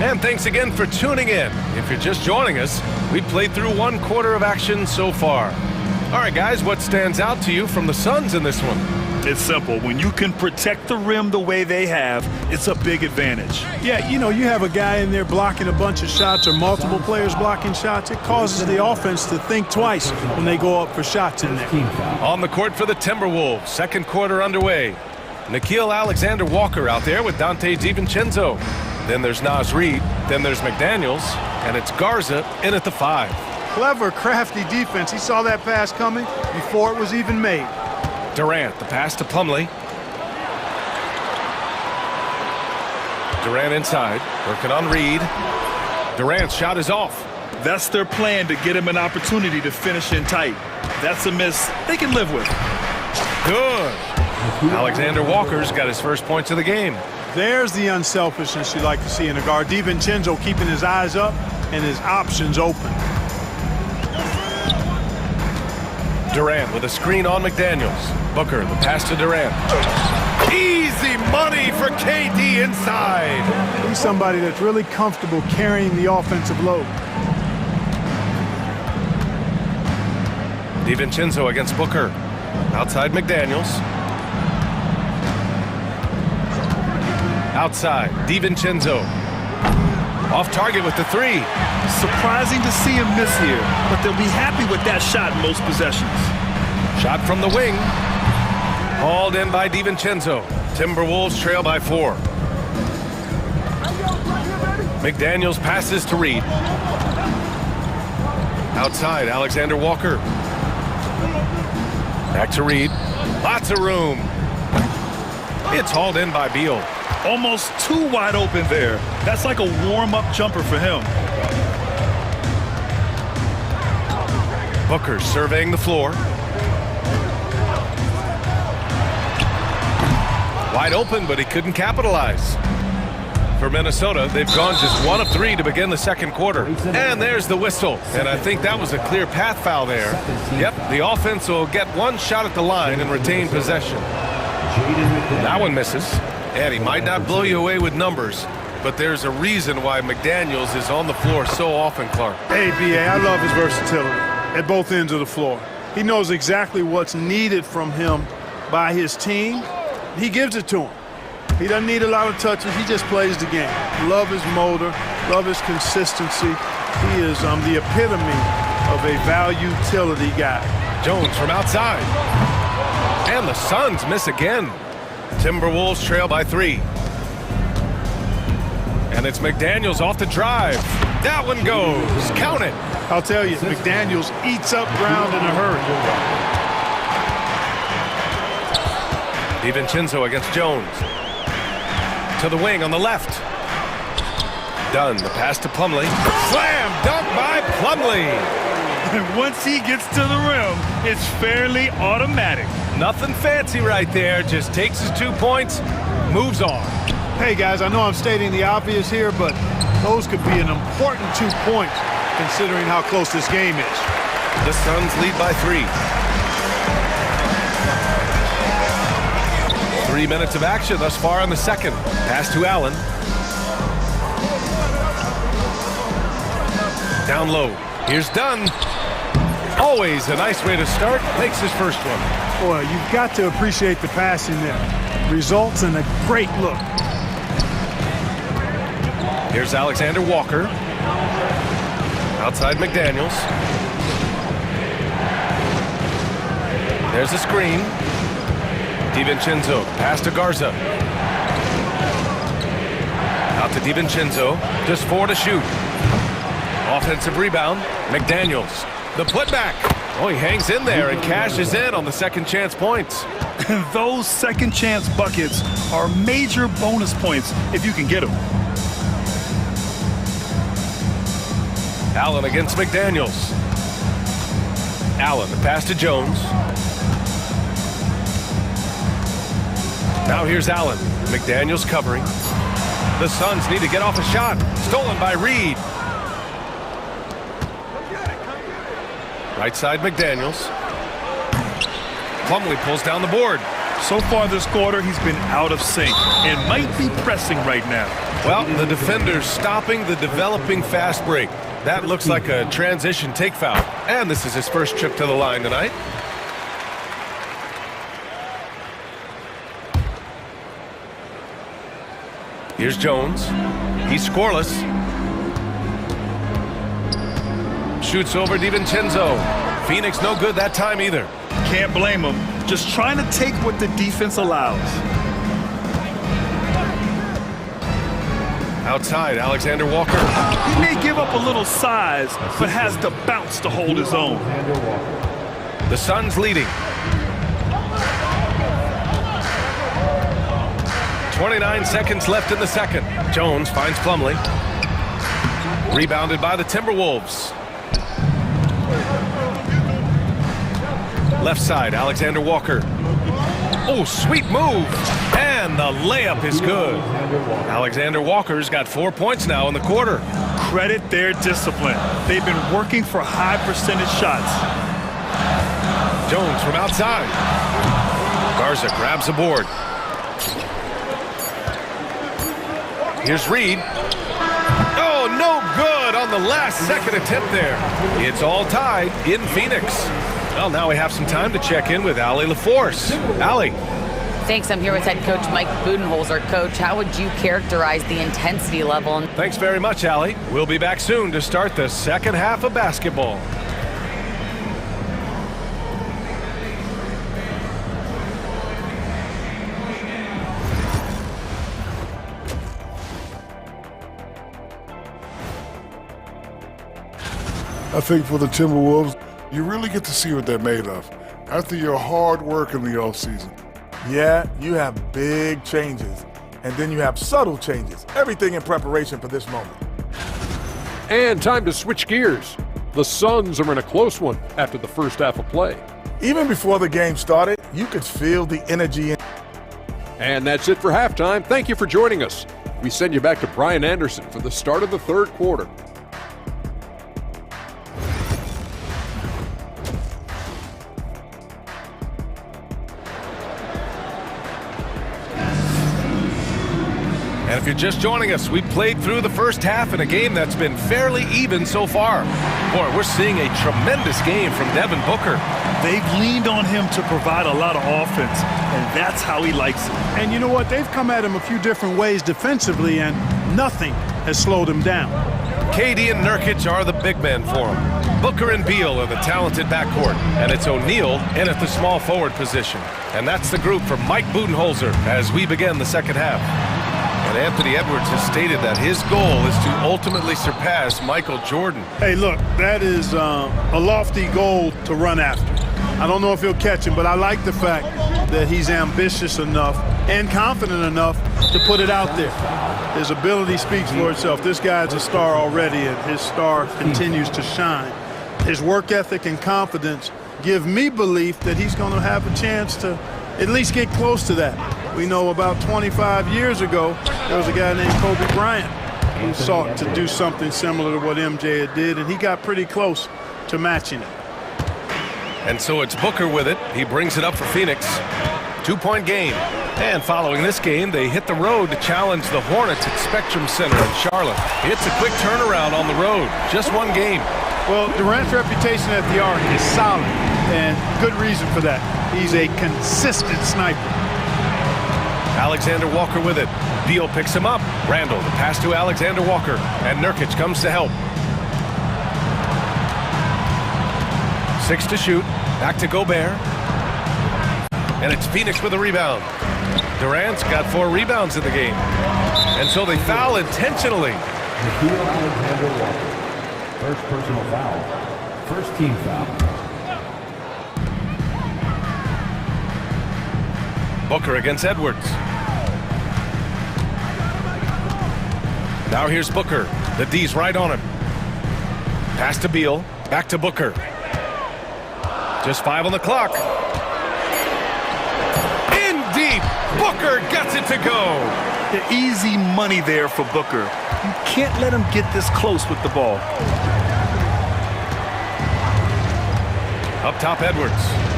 And thanks again for tuning in. If you're just joining us, we played through 1 quarter of action so far. All right, guys, what stands out to you from the Suns in this one? It's simple. When you can protect the rim the way they have, it's a big advantage. Yeah, you know, you have a guy in there blocking a bunch of shots or multiple players blocking shots. It causes the offense to think twice when they go up for shots in there. On the court for the Timberwolves, second quarter underway. Nickeil Alexander-Walker out there with Dante DiVincenzo. Then there's Naz Reid. Then there's McDaniels. And it's Garza in at the 5. Clever, crafty defense. He saw that pass coming before it was even made. Durant, the pass to Plumlee. Durant inside, working on Reid. Durant's shot is off. That's their plan to get him an opportunity to finish in tight. That's a miss they can live with. Good. Alexander Walker's got his first points of the game. There's the unselfishness you like to see in a guard. DiVincenzo keeping his eyes up and his options open. Durant with a screen on McDaniels. Booker, the pass to Durant. Easy money for KD inside. He's somebody that's really comfortable carrying the offensive load. DiVincenzo against Booker. Outside McDaniels. Outside, DiVincenzo. Off target with the 3. Surprising to see him miss here, but they'll be happy with that shot in most possessions. Shot from the wing. Hauled in by DiVincenzo. Timberwolves trail by 4. McDaniels passes to Reid. Outside, Alexander Walker. Back to Reid. Lots of room. It's hauled in by Beal. Almost too wide open there. That's like a warm-up jumper for him. Booker surveying the floor. Wide open, but he couldn't capitalize. For Minnesota, they've gone just 1 of 3 to begin the second quarter. And there's the whistle. And I think that was a clear path foul there. Yep, the offense will get 1 shot at the line and retain possession. That one misses. And he might not blow you away with numbers, but there's a reason why McDaniels is on the floor so often, Clark. Hey, B.A., I love his versatility at both ends of the floor. He knows exactly what's needed from him by his team. He gives it to him. He doesn't need a lot of touches. He just plays the game. Love his motor. Love his consistency. He is the epitome of a value-utility guy. Jones from outside. And the Suns miss again. Timberwolves trail by 3. And it's McDaniels off the drive. That one goes. Count it. I'll tell you, McDaniels eats up ground in a hurry. DiVincenzo against Jones. To the wing on the left. Dunn, the pass to Plumlee. Slam dunk by Plumlee. And once he gets to the rim, it's fairly automatic. Nothing fancy right there. Just takes his 2 points, moves on. Hey, guys, I know I'm stating the obvious here, but those could be an important 2 points considering how close this game is. The Suns lead by 3. 3 minutes of action thus far in the second. Pass to Allen. Down low. Here's Dunn. Always a nice way to start. Makes his first one. Boy, you've got to appreciate the passing there. Results in a great look. Here's Alexander Walker. Outside McDaniels. There's a screen. DiVincenzo, pass to Garza. Out to DiVincenzo, just 4 to shoot. Offensive rebound, McDaniels. The putback. Oh, he hangs in there and cashes in on the second chance points. Those second chance buckets are major bonus points if you can get them. Allen against McDaniels. Allen, the pass to Jones. Now here's Allen. McDaniels covering. The Suns need to get off a shot. Stolen by Reed. Right side McDaniels. Plumlee pulls down the board. So far this quarter, he's been out of sync and might be pressing right now. Well, the defender's stopping the developing fast break. That looks like a transition take foul. And this is his first trip to the line tonight. Here's Jones. He's scoreless. Shoots over DiVincenzo. Phoenix no good that time either. Can't blame him. Just trying to take what the defense allows. Outside, Alexander Walker. He may give up a little size, but has the bounce to hold his own. The Suns leading. 29 seconds left in the second. Jones finds Plumlee. Rebounded by the Timberwolves. Left side, Alexander Walker. Oh, sweet move. And the layup is good. Alexander Walker's got 4 points now in the quarter. Credit their discipline. They've been working for high percentage shots. Jones from outside. Garza grabs the board. Here's Reed. Oh, no good on the last second attempt there. It's all tied in Phoenix. Well, now we have some time to check in with Allie LaForce. Allie. Thanks. I'm here with head coach Mike Budenholzer. Coach, how would you characterize the intensity level? Thanks very much, Allie. We'll be back soon to start the second half of basketball. I think for the Timberwolves, you really get to see what they're made of after your hard work in the offseason. Yeah, you have big changes, and then you have subtle changes. Everything in preparation for this moment. And time to switch gears. The Suns are in a close one after the first half of play. Even before the game started, you could feel the energy. And that's it for halftime. Thank you for joining us. We send you back to Brian Anderson for the start of the third quarter. And if you're just joining us, we played through the first half in a game that's been fairly even so far. Boy, we're seeing a tremendous game from Devin Booker. They've leaned on him to provide a lot of offense, and that's how he likes it. And you know what? They've come at him a few different ways defensively, and nothing has slowed him down. KD and Nurkic are the big men for him. Booker and Beal are the talented backcourt, and it's O'Neal in at the small forward position. And that's the group for Mike Budenholzer as we begin the second half. And Anthony Edwards has stated that his goal is to ultimately surpass Michael Jordan. Hey, look, that is a lofty goal to run after. I don't know if he'll catch him, but I like the fact that he's ambitious enough and confident enough to put it out there. His ability speaks for itself. This guy's a star already, and his star continues to shine. His work ethic and confidence give me belief that he's going to have a chance to at least get close to that. We know about 25 years ago, there was a guy named Kobe Bryant who sought to do something similar to what MJ did, and he got pretty close to matching it. And so it's Booker with it. He brings it up for Phoenix. 2-point game. And following this game, they hit the road to challenge the Hornets at Spectrum Center in Charlotte. It's a quick turnaround on the road. Just one game. Well, Durant's reputation at the arc is solid, and good reason for that. He's a consistent sniper. Alexander Walker with it. Beal picks him up. Randall, the pass to Alexander Walker. And Nurkic comes to help. 6 to shoot. Back to Gobert. And it's Phoenix with a rebound. Durant's got 4 rebounds in the game. And so they foul intentionally. Alexander Walker. First personal foul. First team foul. Booker against Edwards. Now here's Booker. The D's right on him. Pass to Beal. Back to Booker. Just 5 on the clock. In deep. Booker gets it to go. The easy money there for Booker. You can't let him get this close with the ball. Up top, Edwards.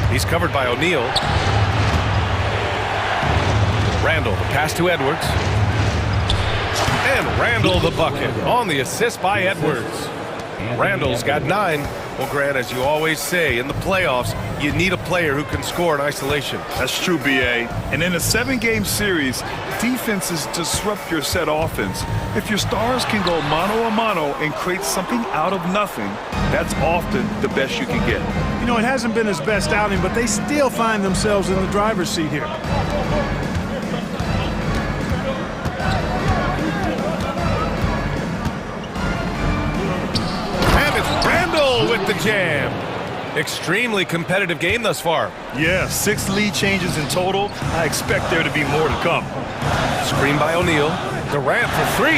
He's covered by O'Neal. Randall, the pass to Edwards. And Randall the bucket on the assist by Edwards. Randall's got 9. Well, Grant, as you always say, in the playoffs, you need a player who can score in isolation. That's true, B.A. And in a 7-game series, defenses disrupt your set offense. If your stars can go mano-a-mano and create something out of nothing, that's often the best you can get. You know, it hasn't been his best outing, but they still find themselves in the driver's seat here. With the jam. Extremely competitive game thus far. Yeah, 6 lead changes in total. I expect there to be more to come. Screen by O'Neal. Durant for 3.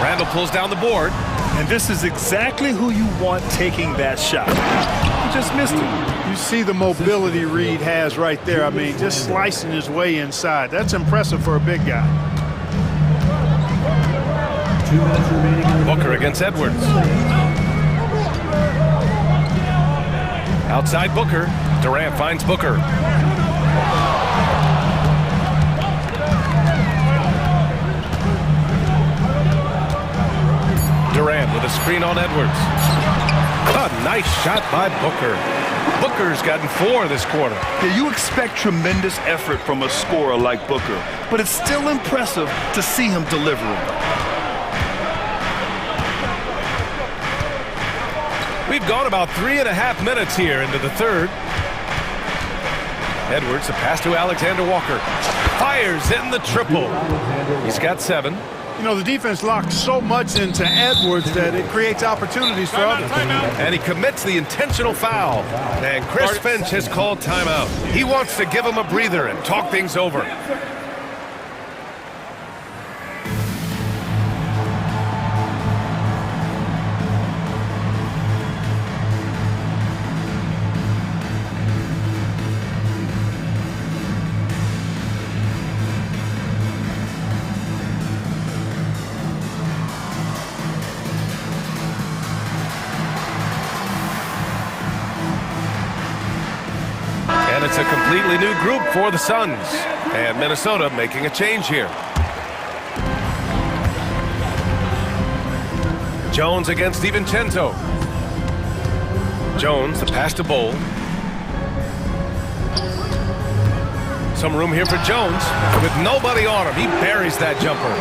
Randall pulls down the board. And this is exactly who you want taking that shot. He just missed it. You see the mobility Reed has right there. I mean, just slicing his way inside. That's impressive for a big guy. 2 minutes remaining. Booker against Edwards. Outside Booker. Durant finds Booker. Durant with a screen on Edwards. A nice shot by Booker. Booker's gotten 4 this quarter. Yeah, you expect tremendous effort from a scorer like Booker, but it's still impressive to see him delivering. We've gone about 3.5 minutes here into the third. Edwards, a pass to Alexander Walker. Fires in the triple. He's got 7. You know, the defense locked so much into Edwards that it creates opportunities for others. And he commits the intentional foul. And Chris Finch has called timeout. He wants to give him a breather and talk things over. It's a completely new group for the Suns. And Minnesota making a change here. Jones against DiVincenzo. Jones, the pass to Bowl. Some room here for Jones. With nobody on him, he buries that jumper.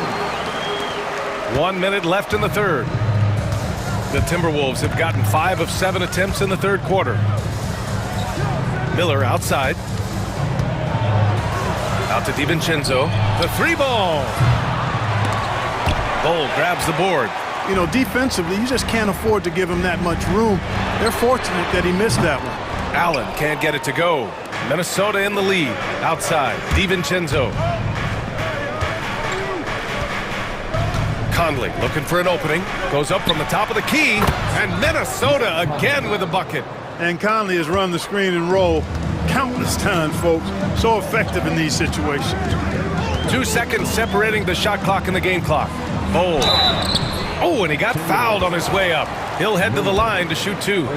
1 minute left in the third. The Timberwolves have gotten 5 of 7 attempts in the third quarter. Miller outside. Out to DiVincenzo. The 3-ball. Bowl grabs the board. You know, defensively, you just can't afford to give him that much room. They're fortunate that he missed that one. Allen can't get it to go. Minnesota in the lead. Outside. DiVincenzo. Conley looking for an opening. Goes up from the top of the key. And Minnesota again with a bucket. And Conley has run the screen and roll countless times, folks. So effective in these situations. 2 seconds separating the shot clock and the game clock. Bowl. Oh, and he got fouled on his way up. He'll head to the line to shoot 2.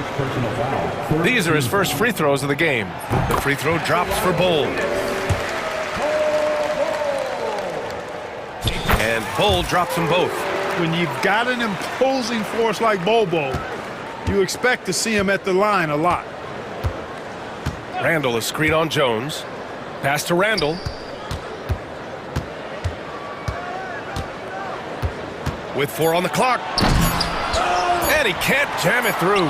These are his first free throws of the game. The free throw drops for Bowl. Bull drops them both. When you've got an imposing force like Bobo, you expect to see him at the line a lot. Randall, a screen on Jones. Pass to Randall. With 4 on the clock. And he can't jam it through.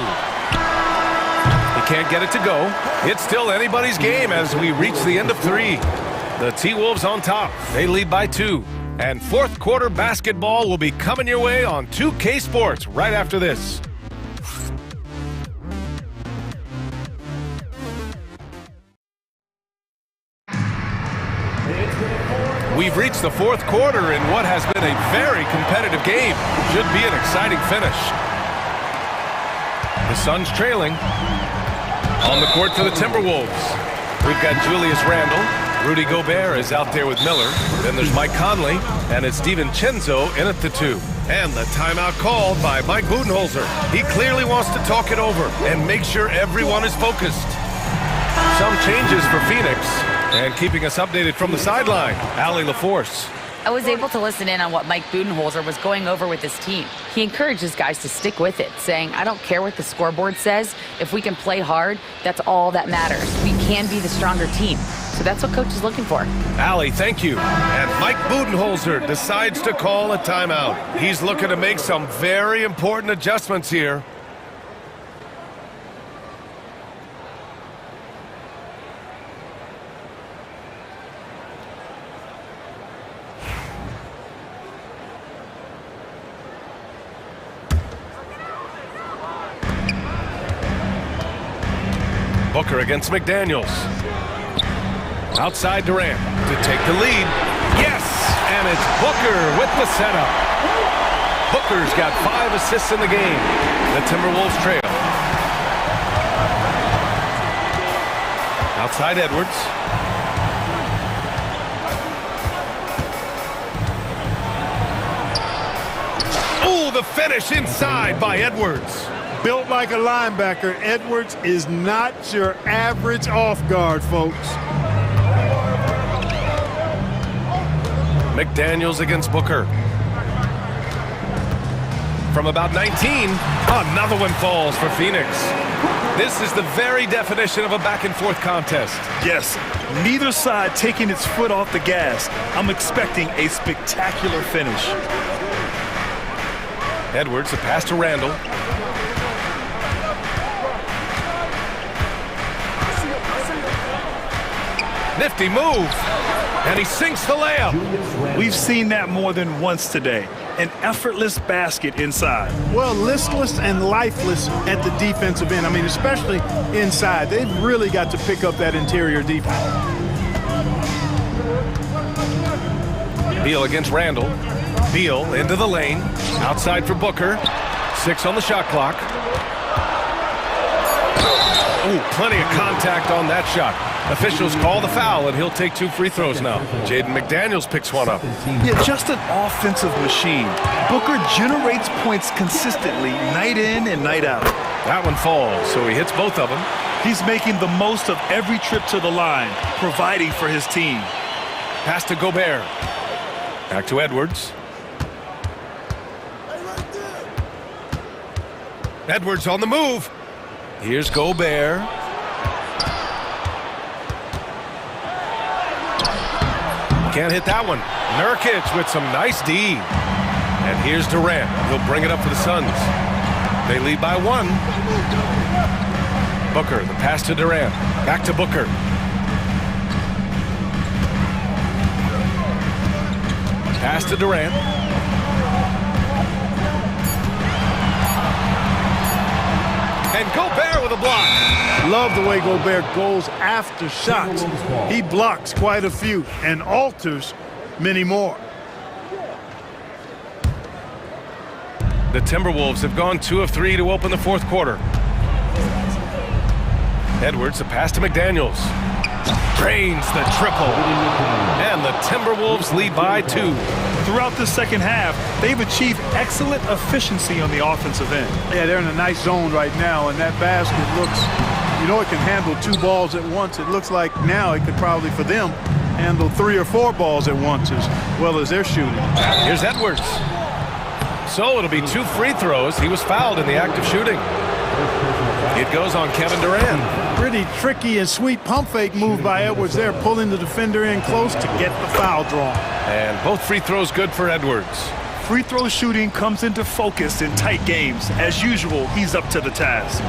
He can't get it to go. It's still anybody's game as we reach the end of 3. The T-Wolves on top. They lead by 2. And fourth quarter basketball will be coming your way on 2K Sports right after this. We've reached the fourth quarter in what has been a very competitive game. Should be an exciting finish. The Suns trailing. On the court for the Timberwolves. We've got Julius Randle. Rudy Gobert is out there with Miller. Then there's Mike Conley. And it's DiVincenzo in at the 2. And the timeout called by Mike Budenholzer. He clearly wants to talk it over and make sure everyone is focused. Some changes for Phoenix. And keeping us updated from the sideline, Allie LaForce. I was able to listen in on what Mike Budenholzer was going over with his team. He encourages guys to stick with it, saying, I don't care what the scoreboard says. If we can play hard, that's all that matters. We can be the stronger team. So that's what coach is looking for. Allie, thank you. And Mike Budenholzer decides to call a timeout. He's looking to make some very important adjustments here. Booker against McDaniels. Outside Durant to take the lead. Yes! And it's Booker with the setup. Booker's got 5 assists in the game. The Timberwolves trail. Outside Edwards. Oh, the finish inside by Edwards. Built like a linebacker, Edwards is not your average off guard, folks. McDaniels against Booker. From about 19, another one falls for Phoenix. This is the very definition of a back-and-forth contest. Yes, neither side taking its foot off the gas. I'm expecting a spectacular finish. Edwards, a pass to Randall. Nifty move, and he sinks the layup. We've seen that more than once today. An effortless basket inside. Well, listless and lifeless at the defensive end. I mean, especially inside. They've really got to pick up that interior defense. Beal against Randall. Beal into the lane. Outside for Booker. 6 on the shot clock. Oh, plenty of contact on that shot. Officials call the foul, and he'll take 2 free throws now. Jaden McDaniels picks one up. Yeah, just an offensive machine. Booker generates points consistently, night in and night out. That one falls, so he hits both of them. He's making the most of every trip to the line, providing for his team. Pass to Gobert. Back to Edwards. Edwards on the move. Here's Gobert. Can't hit that one. Nurkic with some nice D. And here's Durant. He'll bring it up for the Suns. They lead by 1. Booker, the pass to Durant. Back to Booker. Pass to Durant. And Gobert with a block. Love the way Gobert goes after shots. He blocks quite a few and alters many more. The Timberwolves have gone 2 of 3 to open the fourth quarter. Edwards, a pass to McDaniels. Drains the triple. And the Timberwolves lead by 2. Throughout the second half, they've achieved excellent efficiency on the offensive end. Yeah, they're in a nice zone right now, and that basket looks, you know, it can handle 2 balls at once. It looks like now it could probably, for them, handle 3 or 4 balls at once as well as they're shooting. Here's Edwards. So it'll be 2 free throws. He was fouled in the act of shooting. It goes on Kevin Durant. Pretty tricky and sweet pump fake move by Edwards there, pulling the defender in close to get the foul drawn. And both free throws good for Edwards. Free throw shooting comes into focus in tight games. As usual, he's up to the task.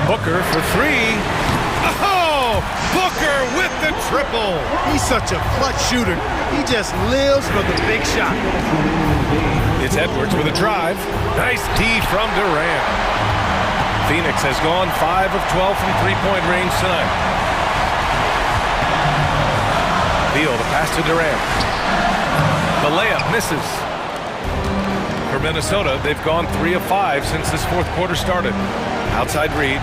Booker for 3. Oh! Booker with the triple. He's such a clutch shooter. He just lives for the big shot. It's Edwards with a drive. Nice D from Durant. Phoenix has gone 5 of 12 from three-point range tonight. Beal, the pass to Durant. The layup misses. For Minnesota, they've gone 3 of 5 since this fourth quarter started. Outside Reed.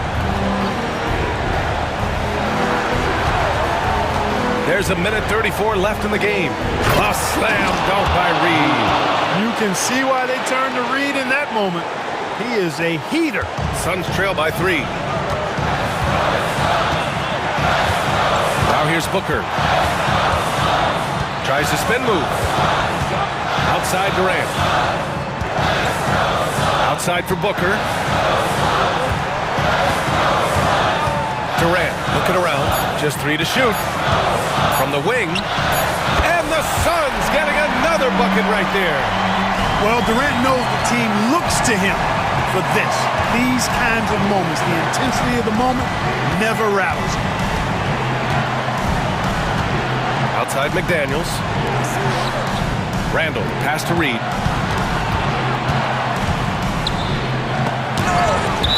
There's a minute 34 left in the game. A slam dunk by Reed. You can see why they turned to Reed in that moment. He is a heater. Suns trail by 3. Now here's Booker. Tries to spin move. Outside Durant. Outside for Booker. Durant looking around. Just 3 to shoot. From the wing. And the Suns getting another bucket right there. Well, Durant knows the team looks to him for this. These kinds of moments, the intensity of the moment never rattles him. Outside McDaniels. Randall, pass to Reed.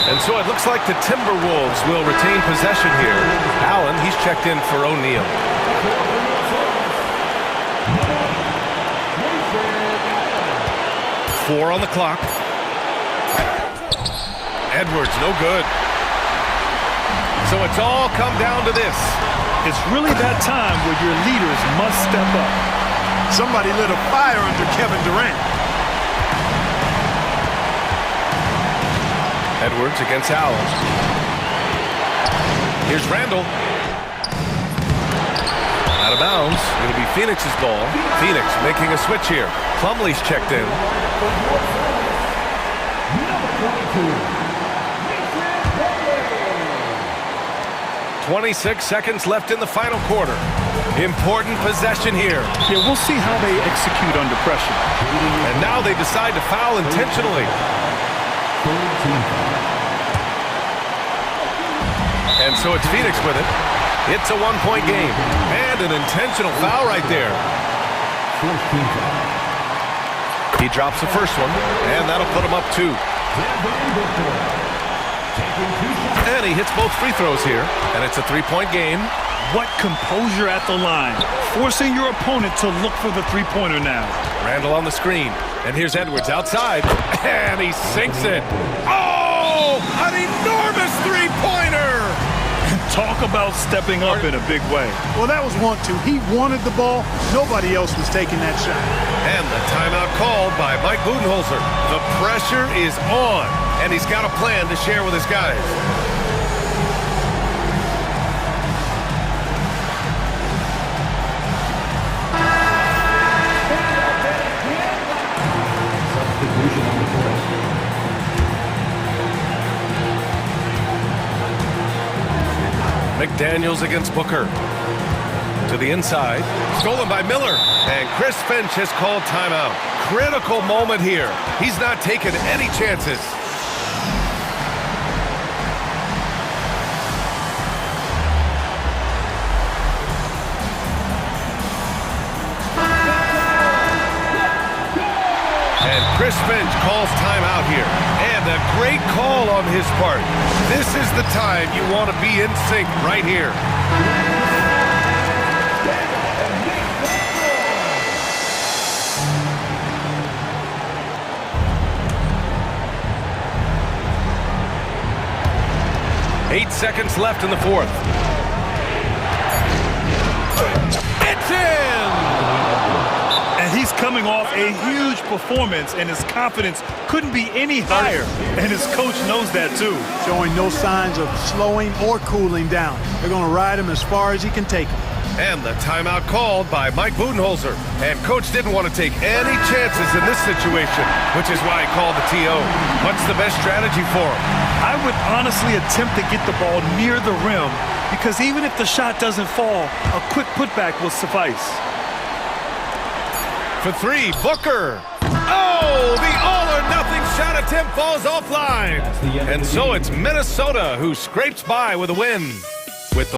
And so it looks like the Timberwolves will retain possession here. Allen, he's checked in for O'Neal. Four on the clock. Edwards, no good. So it's all come down to this. It's really that time where your leaders must step up. Somebody lit a fire under Kevin Durant. Edwards against Allen. Here's Randall. Out of bounds. It'll be Phoenix's ball. Phoenix making a switch here. Plumlee's checked in. 26 seconds left in the final quarter. Important possession here. Yeah, we'll see how they execute under pressure. And now they decide to foul intentionally. And so it's Phoenix with it. It's a 1-point game. And an intentional foul right there. He drops the first one, and that'll put him up 2. And he hits both free throws here, and it's a 3-point game. What composure at the line, forcing your opponent to look for the three-pointer now. Randall on the screen, and here's Edwards outside, and he sinks it. Oh, an enormous three-pointer! Talk about stepping up in a big way. Well, that was 1-2. He wanted the ball. Nobody else was taking that shot. And the timeout called by Mike Budenholzer. The pressure is on, and he's got a plan to share with his guys. McDaniels against Booker. To the inside. Stolen by Miller. And Chris Finch has called timeout. Critical moment here. He's not taking any chances. And Chris Finch calls timeout here. And a great call on his part. This is the time you want to be in sync right here. Eight seconds left in the fourth. It's in! And he He's coming off a huge performance, and his confidence couldn't be any higher, and his coach knows that too. Showing no signs of slowing or cooling down. They're going to ride him as far as he can take him. And the timeout called by Mike Budenholzer. And coach didn't want to take any chances in this situation, which is why he called the TO. What's the best strategy for him? I would honestly attempt to get the ball near the rim, because even if the shot doesn't fall, a quick putback will suffice. For three, Booker. Oh, the all-or-nothing shot attempt falls offline. And so it's Minnesota who scrapes by with a win. With the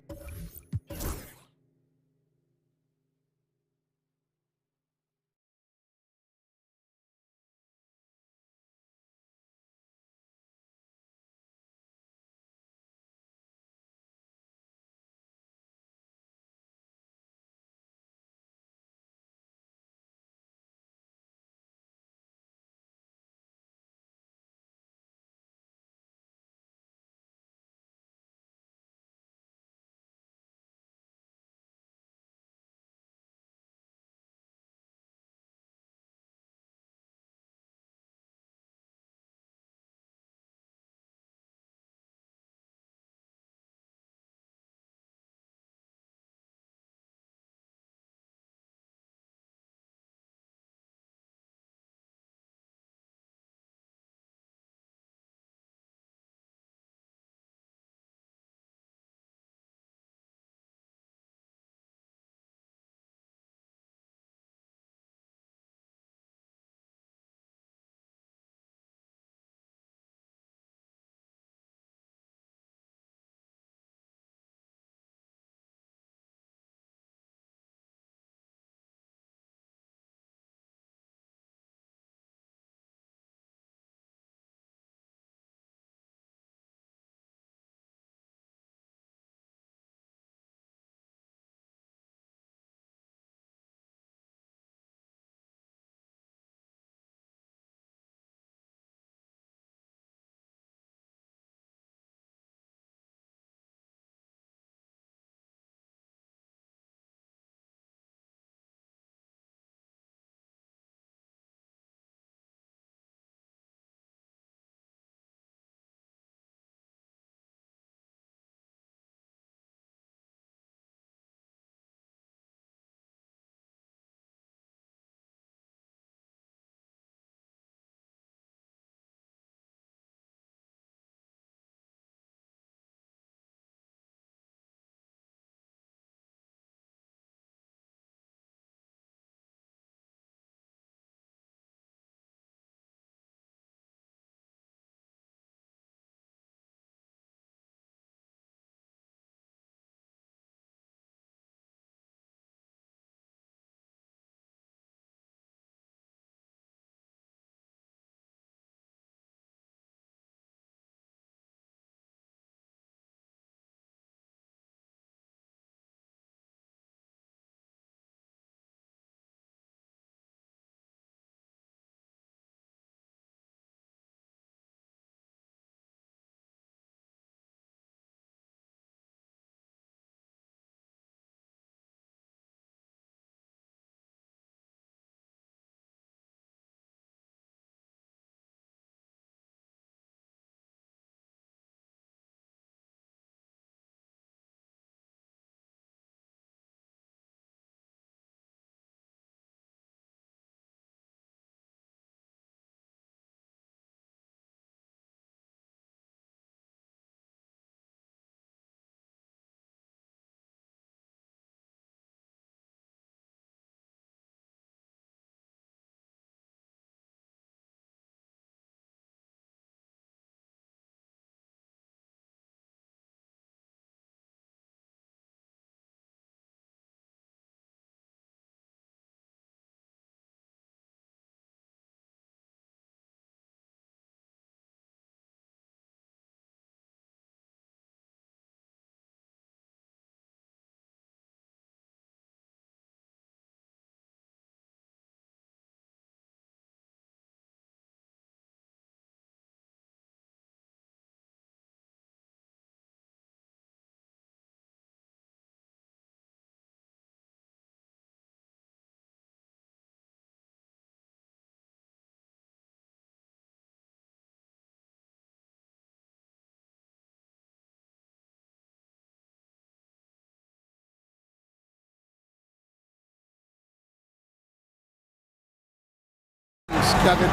this, Kevin.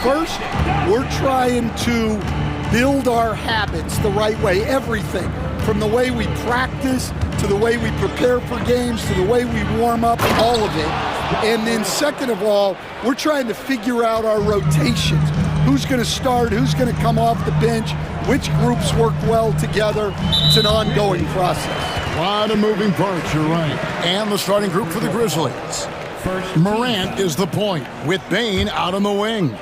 First, we're trying to build our habits the right way, everything. From the way we practice, to the way we prepare for games, to the way we warm up, all of it. And then second of all, we're trying to figure out our rotations. Who's going to start, who's going to come off the bench, which groups work well together. It's an ongoing process. A lot of moving parts, you're right. And the starting group for the Grizzlies. Morant is the point, with Bane out on the wing.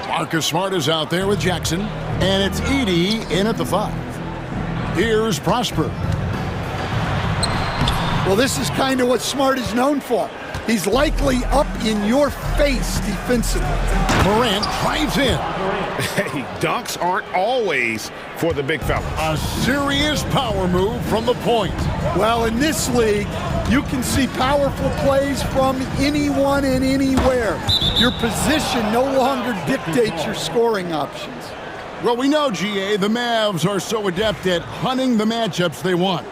Marcus Smart is out there with Jackson, and it's Edey in at the 5. Here's Prosper. Well, this is kind of what Smart is known for. He's likely up in your face defensively. Morant drives in. Hey, dunks aren't always for the big fellas. A serious power move from the point. Well, in this league, you can see powerful plays from anyone and anywhere. Your position no longer dictates your scoring options. Well, we know, GA, the Mavs are so adept at hunting the matchups they want.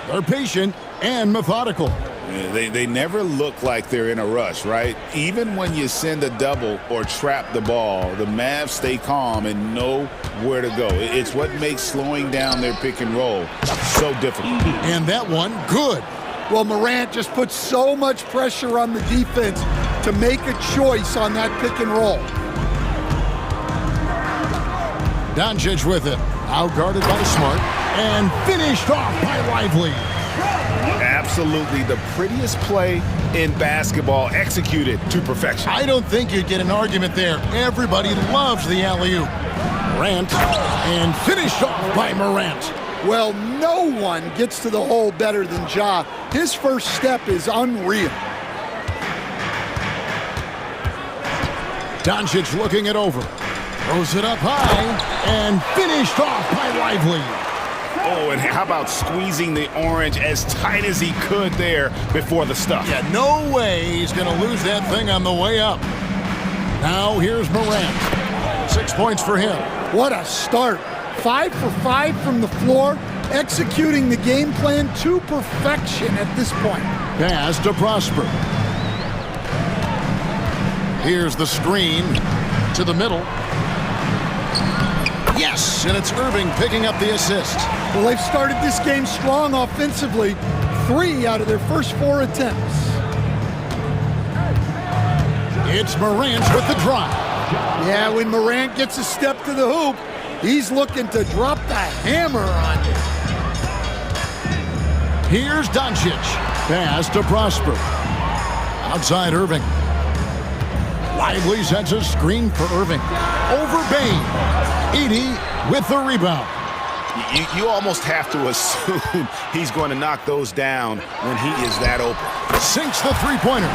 They're patient and methodical. They never look like they're in a rush, right? Even when you send a double or trap the ball, the Mavs stay calm and know where to go. It's what makes slowing down their pick and roll so difficult. And that one, good. Well, Morant just puts so much pressure on the defense to make a choice on that pick and roll. Doncic with it, outguarded by Smart, and finished off by Lively. Absolutely the prettiest play in basketball, executed to perfection. I don't think you'd get an argument there. Everybody loves the alley-oop. Morant, and finished off by Morant. Well, no one gets to the hole better than Ja. His first step is unreal. Doncic looking it over. Throws it up high, and finished off by Lively. Oh, and how about squeezing the orange as tight as he could there before the stuff? Yeah, no way he's going to lose that thing on the way up. Now here's Morant. 6 points for him. What a start. 5 for 5 from the floor, executing the game plan to perfection at this point. Pass to Prosper. Here's the screen to the middle. Yes, and it's Irving picking up the assist. Well, they've started this game strong offensively. 3 out of their first 4 attempts. It's Morant with the drive. Yeah, when Morant gets a step to the hoop, he's looking to drop the hammer on you. Here's Doncic. Pass to Prosper. Outside Irving. Lively sets a screen for Irving. Over Bane. Edey with the rebound. You almost have to assume he's going to knock those down when he is that open. Sinks the three-pointer.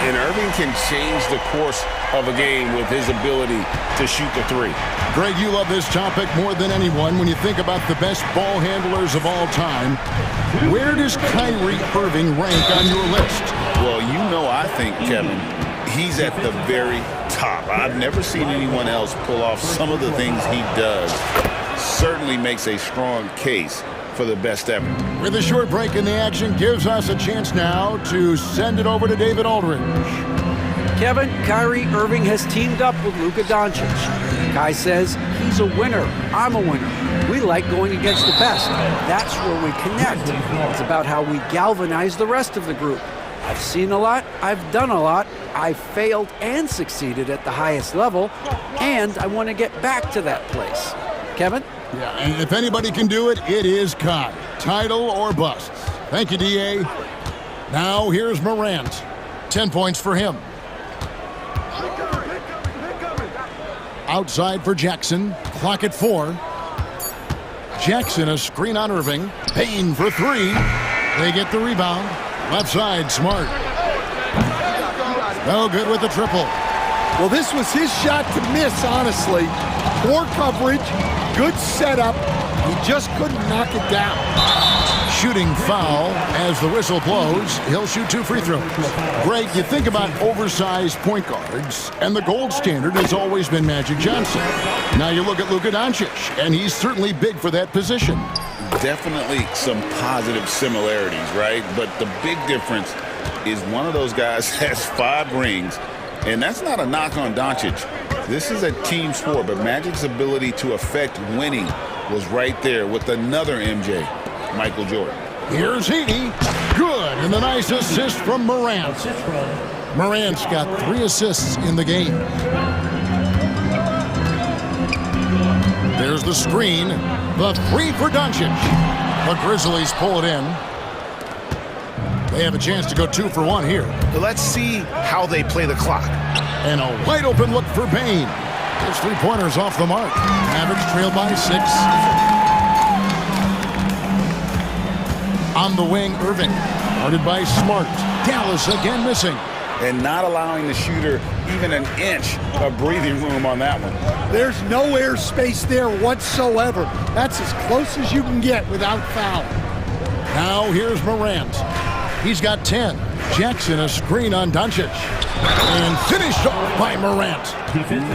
And Irving can change the course of a game with his ability to shoot the 3. Greg, you love this topic more than anyone. When you think about the best ball handlers of all time, where does Kyrie Irving rank on your list? Well, you know, I think, Kevin, he's at the very top. I've never seen anyone else pull off some of the things he does. Certainly makes a strong case for the best ever. With a short break in the action, gives us a chance now to send it over to David Aldridge. Kevin, Kyrie Irving has teamed up with Luka Doncic. Kai says he's a winner. I'm a winner. We like going against the best. That's where we connect. It's about how we galvanize the rest of the group. I've seen a lot. I've done a lot. I've failed and succeeded at the highest level, and I want to get back to that place. Kevin? Yeah, and if anybody can do it, it is Kai. Title or bust. Thank you, D.A. Now here's Morant. 10 points for him. Outside for Jackson. Clock at 4. Jackson, a screen on Irving. Payne for 3. They get the rebound. Left side, Smart. No good with the triple. Well, this was his shot to miss, honestly. Poor coverage, good setup. He just couldn't knock it down. Shooting foul as the whistle blows. He'll shoot 2 free throws. Greg, you think about oversized point guards, and the gold standard has always been Magic Johnson. Now you look at Luka Doncic, and he's certainly big for that position. Definitely some positive similarities, right? But the big difference is one of those guys has 5 rings, And that's not a knock on Doncic. This is a team sport, but Magic's ability to affect winning was right there with another MJ, Michael Jordan. Here's Heaney. Good, and a nice assist from Morant. Morant's got 3 assists in the game. There's the screen. The 3 for Doncic. The Grizzlies pull it in. They have a chance to go 2 for 1 here. Let's see how they play the clock. And a wide open look for Bane. His 3-pointers off the mark. Mavericks trailed by 6. On the wing, Irving. Guarded by Smart. Dallas again missing. And not allowing the shooter even an inch of breathing room on that one. There's no airspace there whatsoever. That's as close as you can get without foul. Now here's Morant. He's got 10. Jackson a screen on Doncic. And finished off by Morant.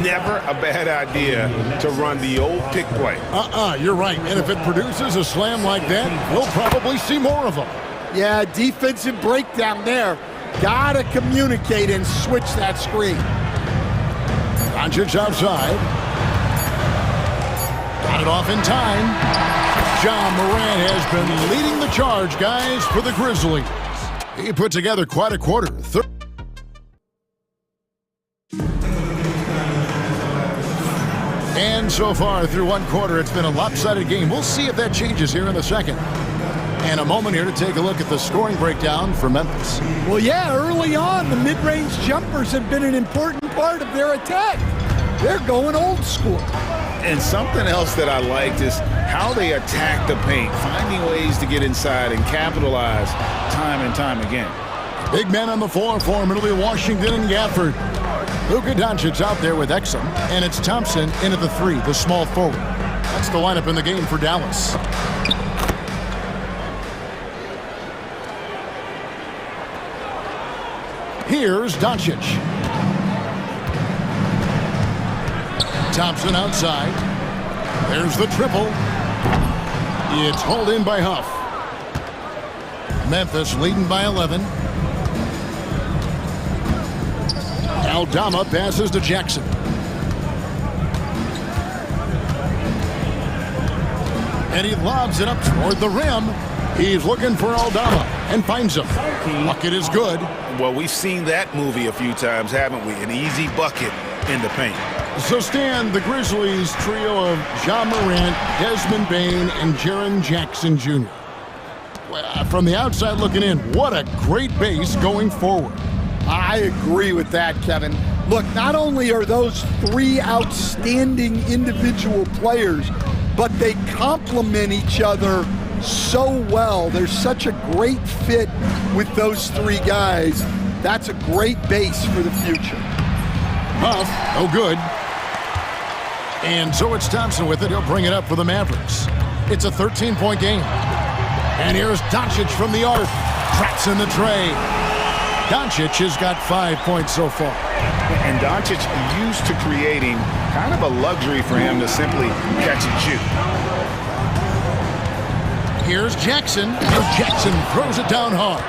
Never a bad idea to run the old pick play. You're right. And if it produces a slam like that, we'll probably see more of them. Yeah, defensive breakdown there. Gotta communicate and switch that screen. Doncic outside. Got it off in time. John Morant has been leading the charge, guys, for the Grizzlies. He put together quite a quarter. And so far through 1 quarter, it's been a lopsided game. We'll see if that changes here in the second. And a moment here to take a look at the scoring breakdown for Memphis. Well, yeah, early on, the mid-range jumpers have been an important part of their attack. They're going old school. And something else that I liked is how they attack the paint, finding ways to get inside and capitalize time and time again. Big men on the floor for Washington and Gafford. Luka Doncic out there with Exum, and it's Thompson in at the 3, the small forward. That's the lineup in the game for Dallas. Here's Doncic. Thompson outside. There's the triple. It's hauled in by Huff. Memphis leading by 11. Aldama passes to Jackson. And he lobs it up toward the rim. He's looking for Aldama and finds him. Bucket is good. Well, we've seen that movie a few times, haven't we? An easy bucket in the paint. So, Stan, the Grizzlies trio of John Morant, Desmond Bane, and Jaren Jackson Jr. Well, from the outside looking in, what a great base going forward. I agree with that, Kevin. Look, not only are those 3 outstanding individual players, but they complement each other so well. There's such a great fit with those 3 guys. That's a great base for the future. Huff, oh good. And so it's Thompson with it. He'll bring it up for the Mavericks. It's a 13-point game. And here's Doncic from the arc. Traps in the tray. Doncic has got 5 points so far. And Doncic used to creating kind of a luxury for him to simply catch and shoot. Here's Jackson. And Jackson throws it down hard.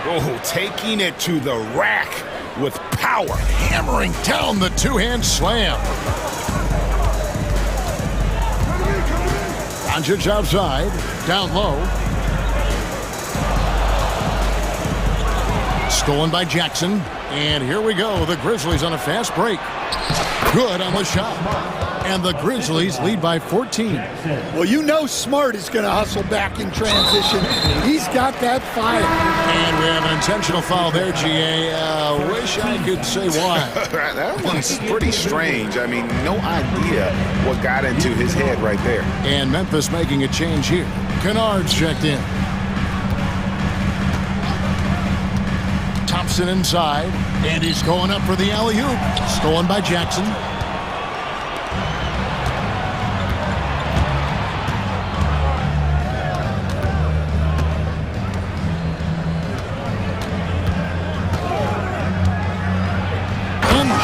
Oh, taking it to the rack with power. Hammering down the 2-hand slam. Doncic outside. Down low. Stolen by Jackson. And here we go. The Grizzlies on a fast break. Good on the shot. And the Grizzlies lead by 14. Well, you know Smart is going to hustle back in transition. He's got that fire. And we have an intentional foul there, GA. Wish I could say why. That one's pretty strange. I mean, no idea what got into his head right there. And Memphis making a change here. Kennard's checked in. Thompson inside. And he's going up for the alley-oop. Stolen by Jackson.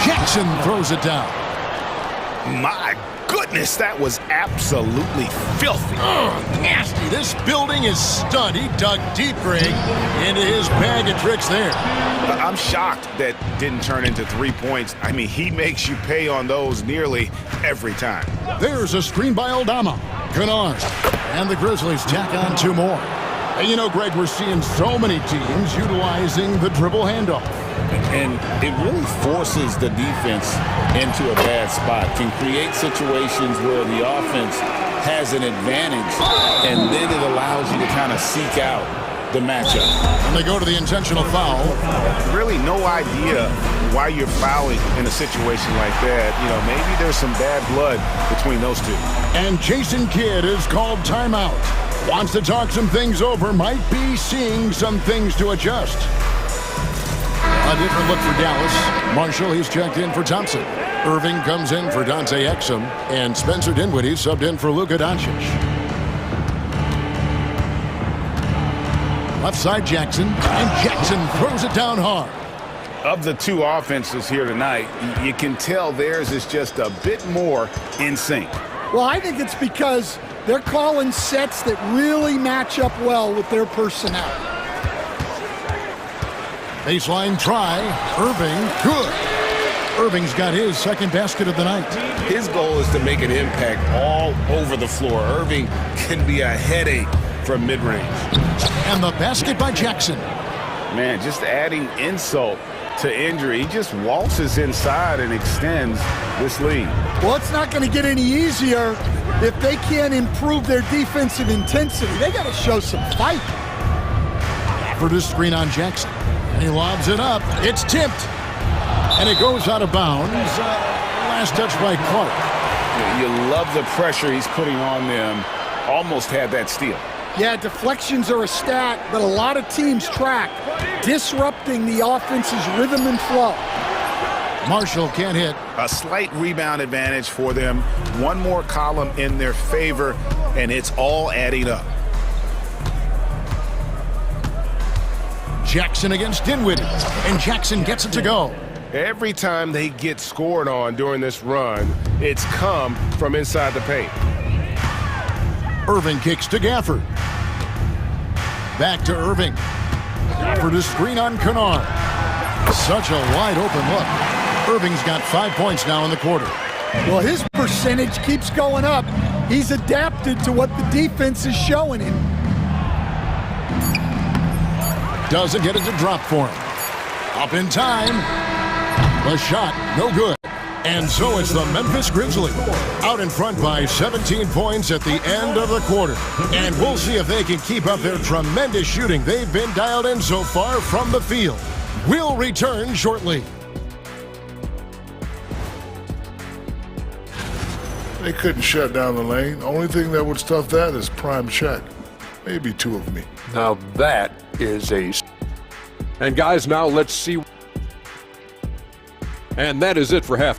Jackson throws it down. My goodness, that was absolutely filthy. Oh, nasty. This building is stunned. He dug deep, Greg, into his bag of tricks there. I'm shocked that didn't turn into 3 points. I mean, he makes you pay on those nearly every time. There's a screen by Aldama. Kennard. And the Grizzlies tack on 2 more. And you know, Greg, we're seeing so many teams utilizing the dribble handoff. And it really forces the defense into a bad spot, can create situations where the offense has an advantage, and then it allows you to kind of seek out the matchup. And they go to the intentional foul. Really no idea why you're fouling in a situation like that. You know, maybe there's some bad blood between those two. And Jason Kidd is called timeout. Wants to talk some things over, might be seeing some things to adjust. A different look for Dallas. Marshall, he's checked in for Thompson. Irving comes in for Dante Exum. And Spencer Dinwiddie subbed in for Luka Doncic. Left side Jackson. And Jackson throws it down hard. Of the 2 offenses here tonight, you can tell theirs is just a bit more in sync. Well, I think it's because they're calling sets that really match up well with their personnel. Baseline try. Irving, good. Irving's got his second basket of the night. His goal is to make an impact all over the floor. Irving can be a headache from mid-range. And the basket by Jackson. Man, just adding insult to injury. He just waltzes inside and extends this lead. Well, it's not going to get any easier if they can't improve their defensive intensity. They got to show some fight. For this screen on Jackson. And he lobs it up. It's tipped. And it goes out of bounds. Last touch by Clark. You love the pressure he's putting on them. Almost had that steal. Yeah, deflections are a stat that a lot of teams track, disrupting the offense's rhythm and flow. Marshall can't hit. A slight rebound advantage for them. One more column in their favor, and it's all adding up. Jackson against Dinwiddie, and Jackson gets it to go. Every time they get scored on during this run, it's come from inside the paint. Irving kicks to Gafford. Back to Irving. Gafford is screen on Kennard. Such a wide open look. Irving's got 5 points now in the quarter. Well, his percentage keeps going up. He's adapted to what the defense is showing him. Doesn't get it to drop for him. Up in time. The shot, no good. And so it's the Memphis Grizzlies out in front by 17 points at the end of the quarter. And we'll see if they can keep up their tremendous shooting they've been dialed in so far from the field. We'll return shortly. They couldn't shut down the lane. Only thing that would stuff that is prime check. Maybe 2 of me. Now that is ace. And guys, now let's see. And that is it for half.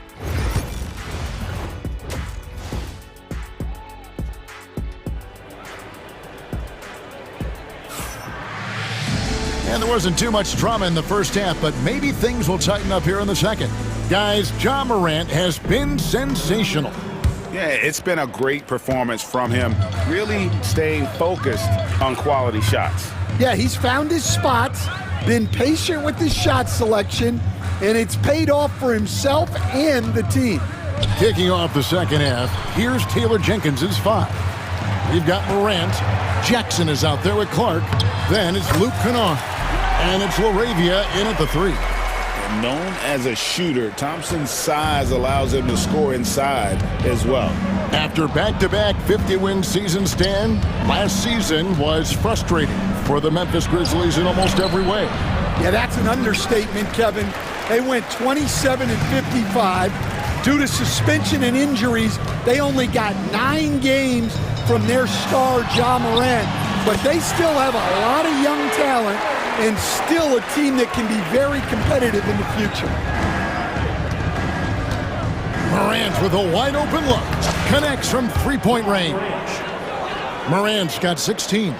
And there wasn't too much drama in the first half, but maybe things will tighten up here in the second. Guys, Ja Morant has been sensational. Yeah, it's been a great performance from him, really staying focused on quality shots. Yeah, he's found his spots, been patient with his shot selection, and it's paid off for himself and the team. Kicking off the second half, here's Taylor Jenkins' 5. We've got Morant. Jackson is out there with Clark. Then it's Luke Kennard. And it's LaRavia in at the 3. Known as a shooter, Thompson's size allows him to score inside as well. After back-to-back 50-win seasons, Stan, last season was frustrating for the Memphis Grizzlies in almost every way. Yeah, that's an understatement, Kevin. They went 27-55. Due to suspension and injuries, they only got 9 games from their star, Ja Morant. But they still have a lot of young talent and still a team that can be very competitive in the future. Morant with a wide open look. Connects from three-point range. Morant's got 16.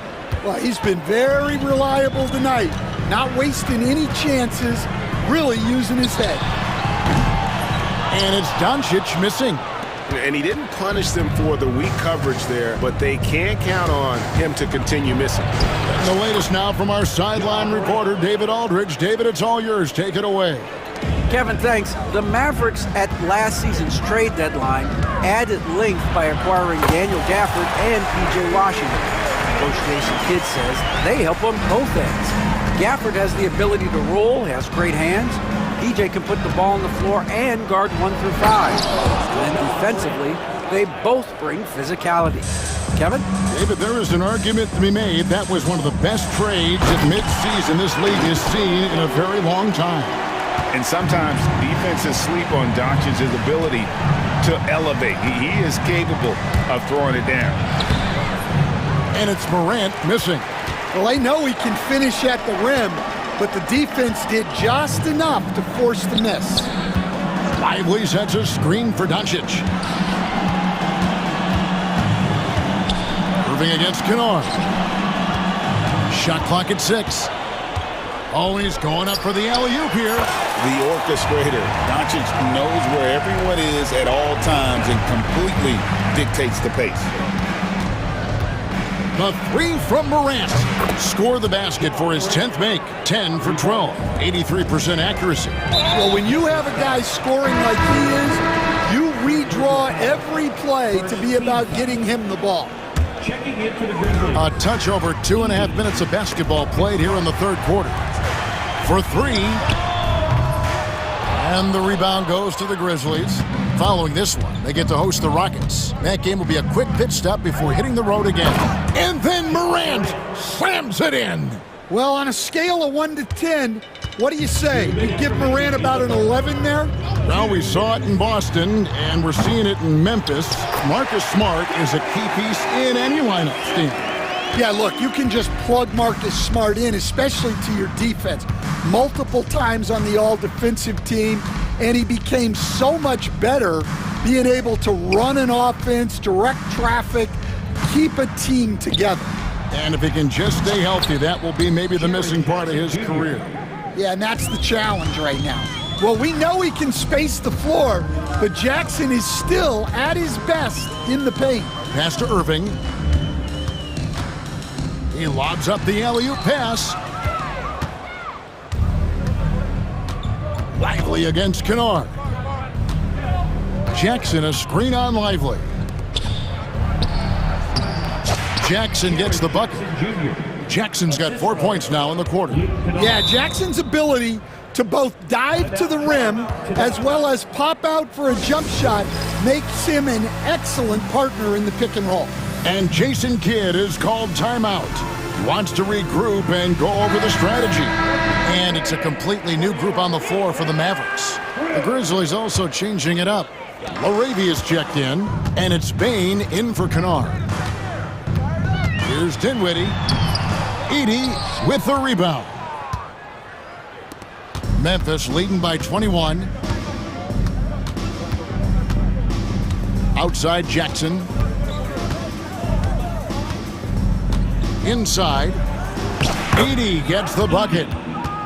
Well, he's been very reliable tonight. Not wasting any chances, really using his head. And it's Doncic missing. And he didn't punish them for the weak coverage there, but they can count on him to continue missing. The latest now from our sideline reporter, David Aldridge. David, it's all yours. Take it away. Kevin, thanks. The Mavericks at last season's trade deadline added length by acquiring Daniel Gafford and P.J. Washington. Coach Jason Kidd says they help on both ends. Gafford has the ability to roll, has great hands. P.J. can put the ball on the floor and guard 1 through 5. And defensively, they both bring physicality. Kevin? David, there is an argument to be made. That was one of the best trades at midseason this league has seen in a very long time. And sometimes defenses sleep on Doncic's ability to elevate. He is capable of throwing it down. And it's Morant missing. Well, I know he can finish at the rim, but the defense did just enough to force the miss. Lively sets a screen for Doncic. Irving against Kennard. Shot clock at 6. Oh, he's going up for the alley-oop here. The orchestrator. Doncic knows where everyone is at all times and completely dictates the pace. The 3 from Morant. Score the basket for his 10th make. 10 for 12. 83% accuracy. Well, when you have a guy scoring like he is, you redraw every play to be about getting him the ball. A touch over 2.5 minutes of basketball played here in the third quarter. For 3. And the rebound goes to the Grizzlies. Following this one, they get to host the Rockets. That game will be a quick pit stop before hitting the road again. And then Morant slams it in. Well, on a scale of 1 to 10, what do you say? You give Morant about an 11 there? Well, we saw it in Boston, and we're seeing it in Memphis. Marcus Smart is a key piece in any lineup, Steve. Yeah, look, you can just plug Marcus Smart in, especially to your defense. Multiple times on the all-defensive team, and he became so much better being able to run an offense, direct traffic, keep a team together. And if he can just stay healthy, that will be maybe the missing part of his career. Yeah, and that's the challenge right now. Well, we know he can space the floor, but Jackson is still at his best in the paint. Pass to Irving. He lobs up the alley-oop pass. Lively against Kennard. Jackson, a screen on Lively. Jackson gets the bucket. Jackson's got 4 points now in the quarter. Yeah, Jackson's ability to both dive to the rim as well as pop out for a jump shot makes him an excellent partner in the pick and roll. And Jason Kidd is called timeout. He wants to regroup and go over the strategy. And it's a completely new group on the floor for the Mavericks. The Grizzlies also changing it up. Laravia's checked in, and it's Bane in for Kennard. Here's Dinwiddie. Edey with the rebound. Memphis leading by 21. Outside Jackson. Inside. Edey gets the bucket.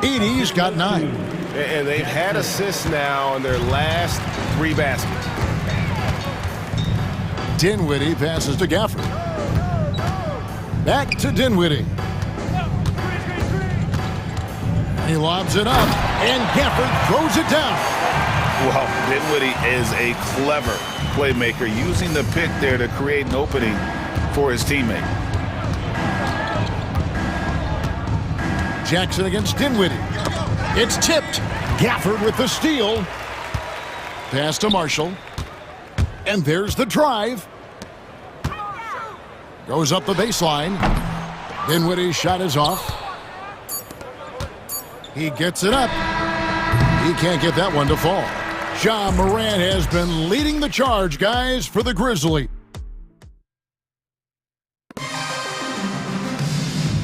Edey's got 9. And they've had assists now in their last 3 baskets. Dinwiddie passes to Gafford. Back to Dinwiddie. He lobs it up, and Gafford throws it down. Well, Dinwiddie is a clever playmaker, using the pick there to create an opening for his teammate. Jackson against Dinwiddie. It's tipped. Gafford with the steal. Pass to Marshall. And there's the drive. Goes up the baseline. Dinwiddie's shot is off. He gets it up. He can't get that one to fall. Ja Morant has been leading the charge, guys, for the Grizzlies.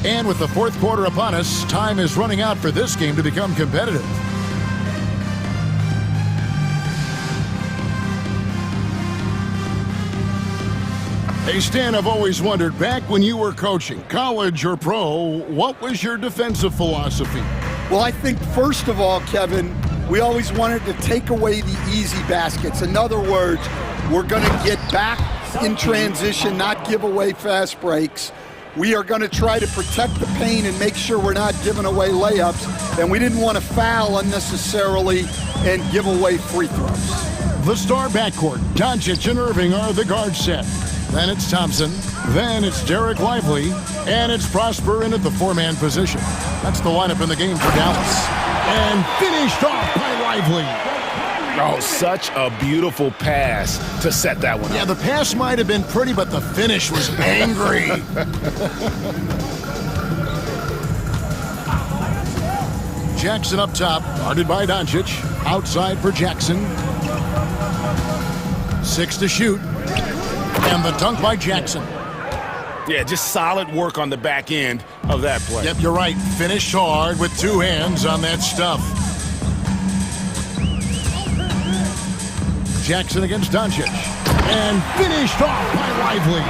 And with the fourth quarter upon us, time is running out for this game to become competitive. Hey, Stan, I've always wondered, back when you were coaching, college or pro, what was your defensive philosophy? Well, I think, first of all, Kevin, we always wanted to take away the easy baskets. In other words, we're going to get back in transition, not give away fast breaks. We are going to try to protect the paint and make sure we're not giving away layups. And we didn't want to foul unnecessarily and give away free throws. The star backcourt, Doncic and Irving are the guard set. Then it's Thompson, then it's Derek Lively, and it's Prosper in at the four-man position. That's the lineup in the game for Dallas. And finished off by Lively. Oh, such a beautiful pass to set that one up. Yeah, the pass might have been pretty, but the finish was angry. Jackson up top, guarded by Doncic. Outside for Jackson. 6 to shoot. And the dunk by Jackson. Yeah, just solid work on the back end of that play. Yep, you're right. Finished hard with 2 hands on that stuff. Jackson against Doncic. And finished off by Lively.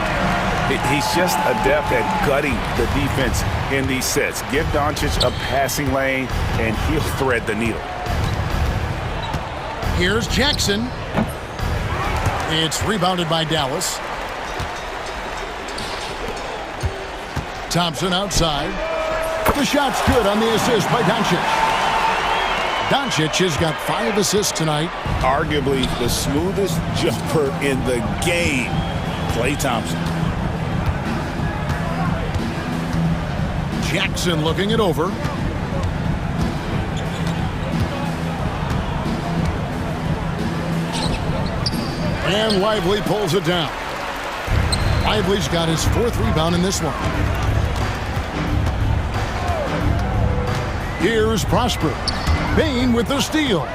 He's just adept at gutting the defense in these sets. Give Doncic a passing lane, and he'll thread the needle. Here's Jackson. It's rebounded by Dallas. Thompson outside. The shot's good on the assist by Doncic. Doncic has got 5 assists tonight. Arguably the smoothest jumper in the game. Klay Thompson. Jackson looking it over. And Lively pulls it down. Lively's got his 4th rebound in this one. Here's Prosper. Bain with the steal.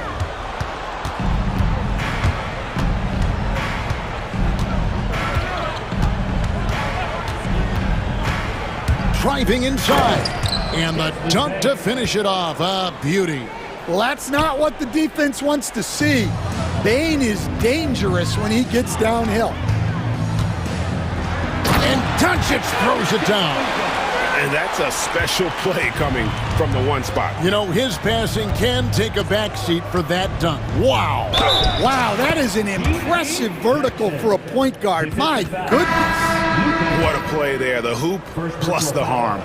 Driving inside. And the dunk to finish it off. A beauty. Well, that's not what the defense wants to see. Bain is dangerous when he gets downhill. And Doncic throws it down. And that's a special play coming from the one spot. You know, his passing can take a backseat for that dunk. Wow. Wow, that is an impressive vertical for a point guard. My goodness. What a play there. The hoop plus the harm.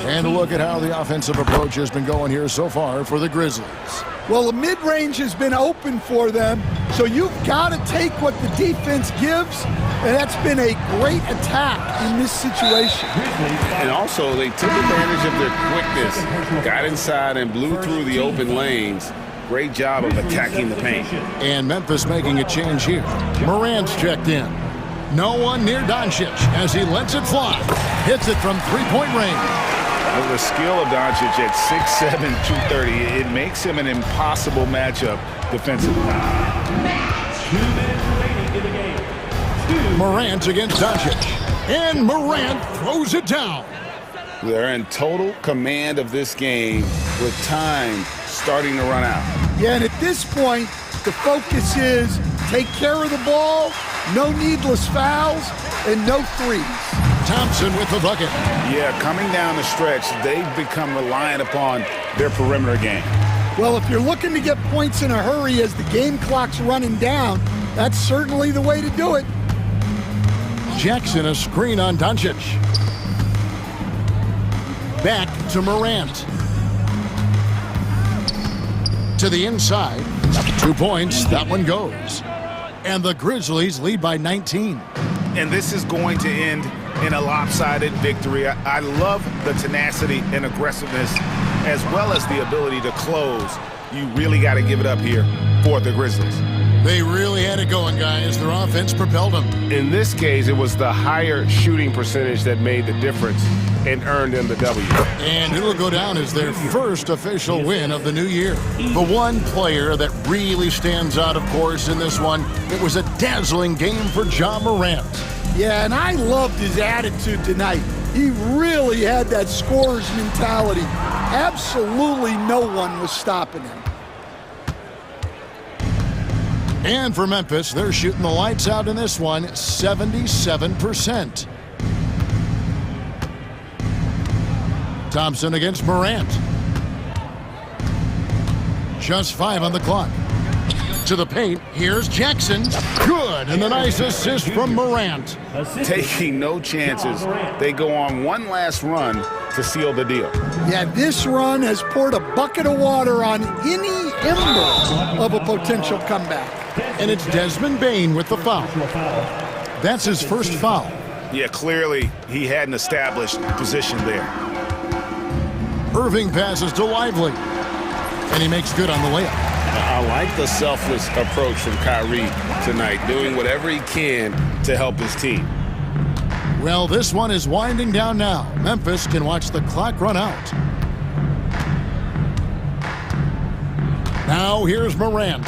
And look at how the offensive approach has been going here so far for the Grizzlies. Well, the mid-range has been open for them, so you've got to take what the defense gives, and that's been a great attack in this situation. And also, they took advantage of their quickness, got inside and blew through the open lanes. Great job of attacking the paint. And Memphis making a change here. Morant's checked in. No one near Doncic as he lets it fly. Hits it from three-point range. With the skill of Doncic at 6'7", 230, it makes him an impossible matchup defensively. 2 minutes remaining in the game. Morant against Doncic. And Morant throws it down. They're in total command of this game with time starting to run out. Yeah, and at this point, the focus is take care of the ball, no needless fouls, and no threes. Thompson with the bucket. Yeah, coming down the stretch, they've become reliant upon their perimeter game. Well, if you're looking to get points in a hurry as the game clock's running down, that's certainly the way to do it. Jackson a screen on Doncic. Back to Morant. To the inside. 2 points. That one goes. And the Grizzlies lead by 19. And this is going to end in a lopsided victory. I love the tenacity and aggressiveness as well as the ability to close. You really got to give it up here for the Grizzlies. They really had it going, guys. Their offense propelled them. In this case, it was the higher shooting percentage that made the difference and earned them the W. And it'll go down as their first official win of the new year. The one player that really stands out, of course, in this one, it was a dazzling game for Ja Morant. Yeah, and I loved his attitude tonight. He really had that scorer's mentality. Absolutely no one was stopping him. And for Memphis, they're shooting the lights out in this one, 77%. Thompson against Morant. Just 5 on the clock. To the paint, here's Jackson. Good, and the nice assist from Morant. Taking no chances. They go on one last run to seal the deal. Yeah, this run has poured a bucket of water on any ember of a potential comeback. And it's Desmond Bane with the foul. That's his first foul. Yeah, clearly he had an established position there. Irving passes to Lively, and he makes good on the layup. I like the selfless approach from Kyrie tonight, doing whatever he can to help his team. Well, this one is winding down now. Memphis can watch the clock run out. Now here's Morant.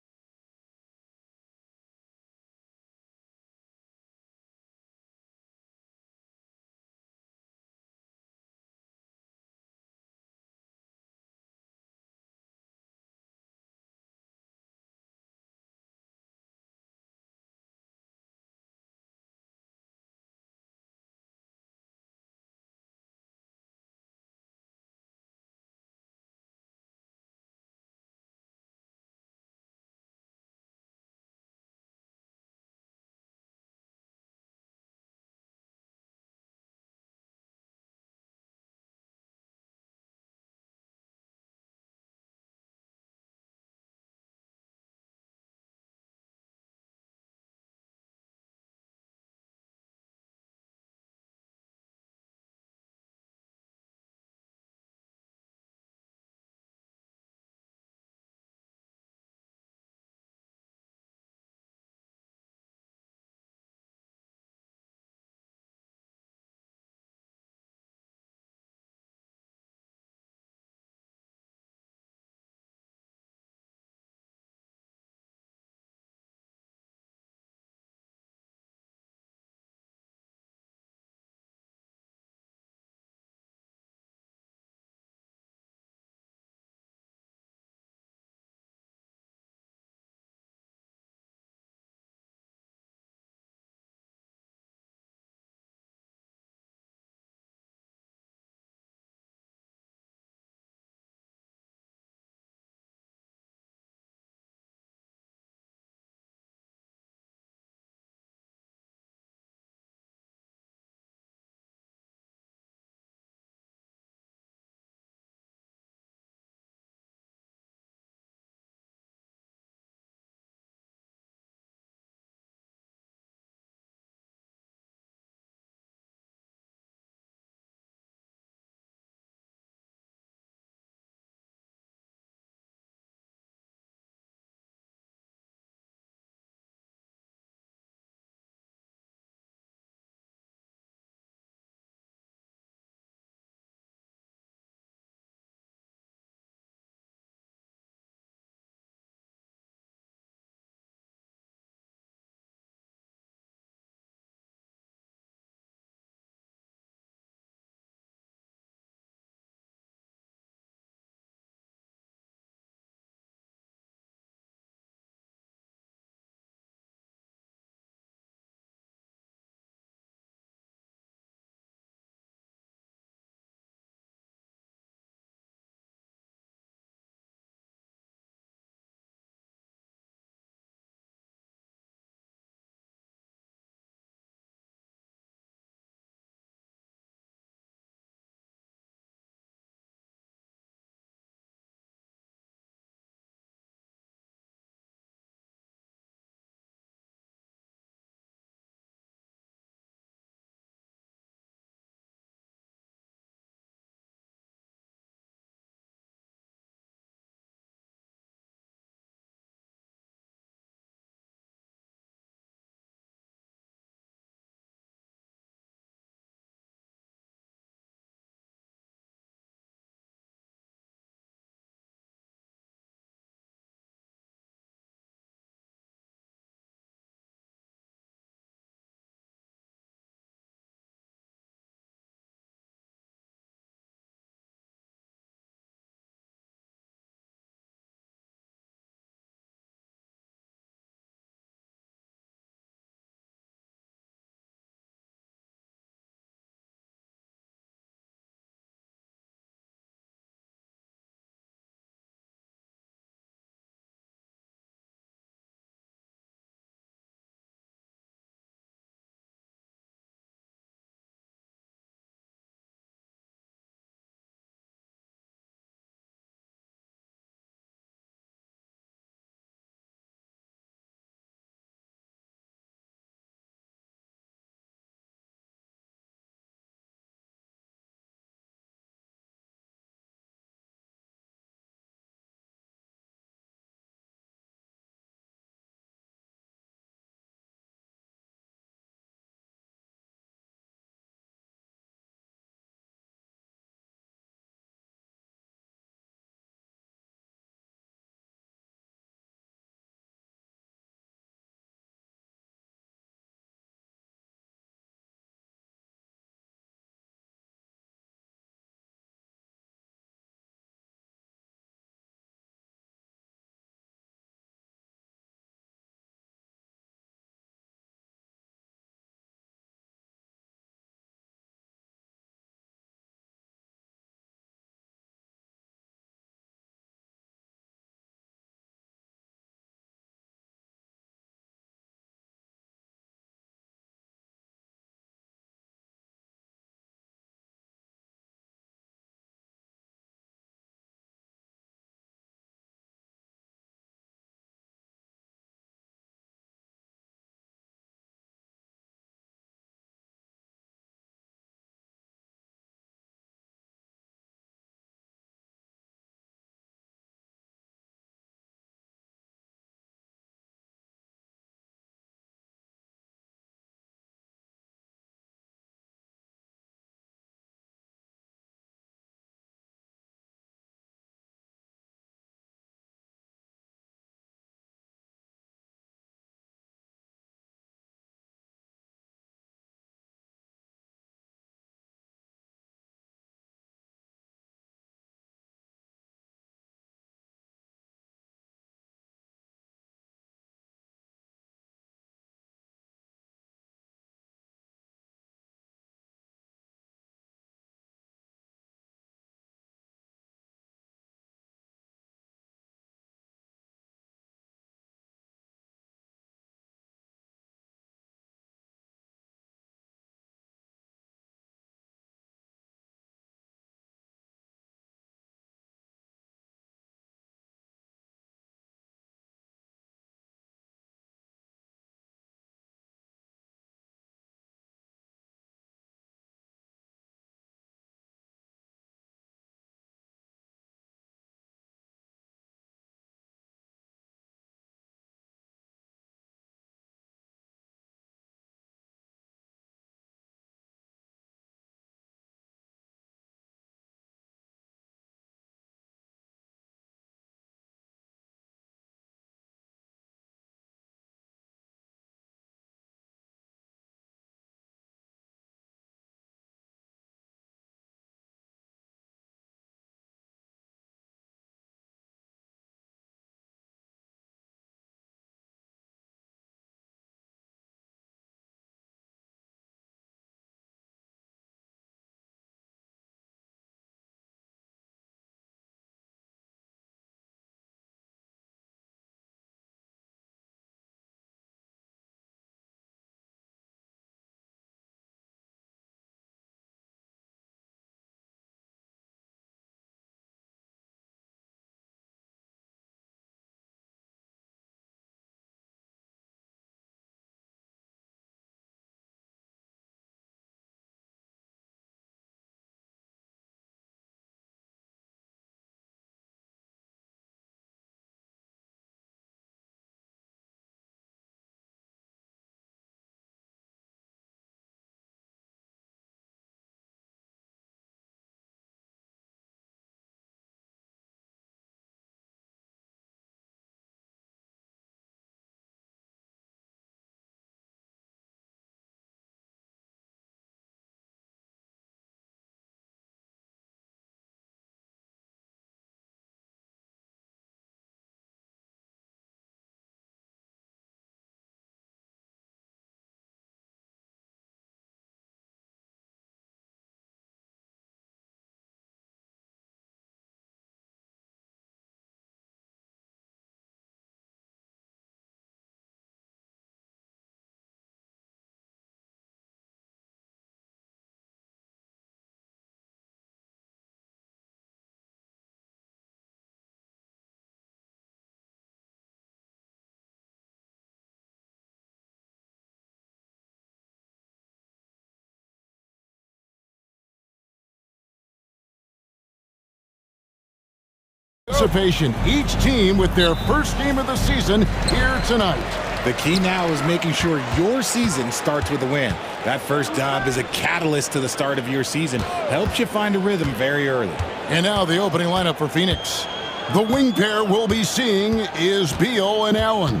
anticipation. Each team with their first game of the season here tonight. The key now is making sure your season starts with a win. That first dub is a catalyst to the start of your season. Helps you find a rhythm very early. And now the opening lineup for Phoenix. The wing pair we'll be seeing is Beal and Allen.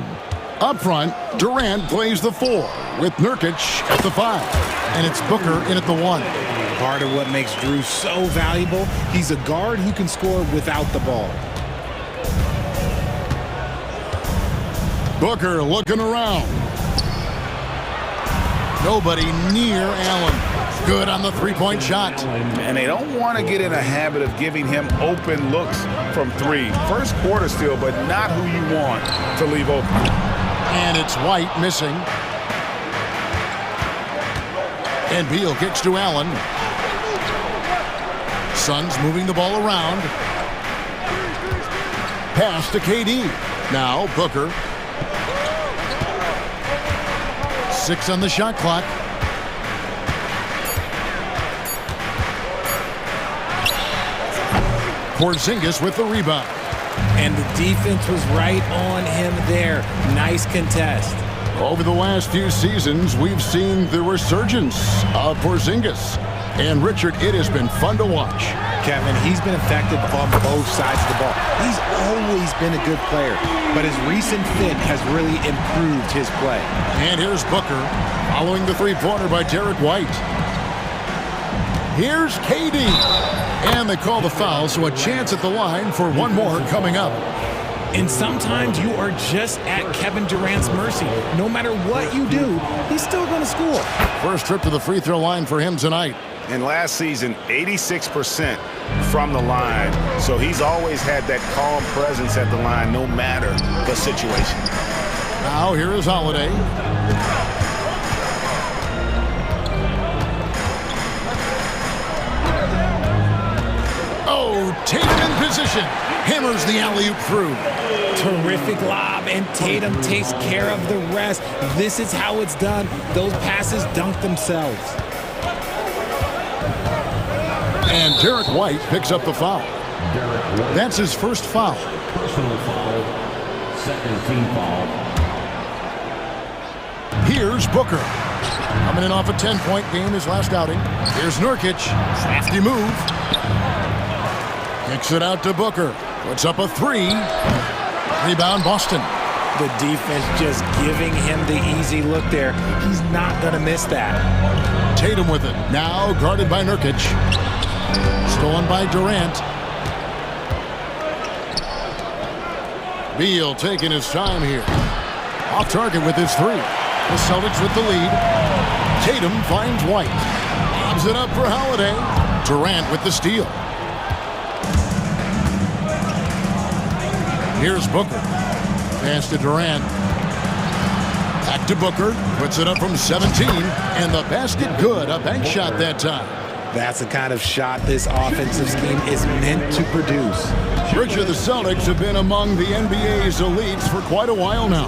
Up front, Durant plays the 4 with Nurkic at the 5. And it's Booker in at the 1. Part of what makes Drew so valuable, he's a guard who can score without the ball. Booker looking around. Nobody near Allen. Good on the three-point shot. And they don't want to get in a habit of giving him open looks from 3. First quarter still, but not who you want to leave open. And it's White missing. And Beal kicks to Allen. Suns moving the ball around. Pass to KD. Now Booker. 6 on the shot clock. Porzingis with the rebound. And the defense was right on him there. Nice contest. Over the last few seasons, we've seen the resurgence of Porzingis. And Richard, it has been fun to watch. Kevin, he's been effective on both sides of the ball. He's always been a good player, but his recent fit has really improved his play. And here's Booker, following the three-pointer by Derek White. Here's KD. And they call the foul, so a chance at the line for one more coming up. And sometimes you are just at Kevin Durant's mercy. No matter what you do, he's still going to score. First trip to the free throw line for him tonight. And last season, 86% from the line. So he's always had that calm presence at the line, no matter the situation. Now here is Holiday. Oh, Tatum in position. Hammers the alley-oop through. Terrific lob, and Tatum takes care of the rest. This is how it's done. Those passes dunk themselves. And Derek White picks up the foul. That's his first foul. Personal foul. Second team foul. Here's Booker. Coming in off a 10-point game his last outing. Here's Nurkic. Crafty move. Kicks it out to Booker. Puts up a 3. Rebound Boston. The defense just giving him the easy look there. He's not going to miss that. Tatum with it. Now guarded by Nurkic. Stolen by Durant. Beal taking his time here. Off target with his 3. The Celtics with the lead. Tatum finds White. Lobs it up for Holiday. Durant with the steal. Here's Booker. Pass to Durant. Back to Booker. Puts it up from 17. And the basket good. A bank shot that time. That's the kind of shot this offensive scheme is meant to produce. Richard, the Celtics have been among the NBA's elites for quite a while now.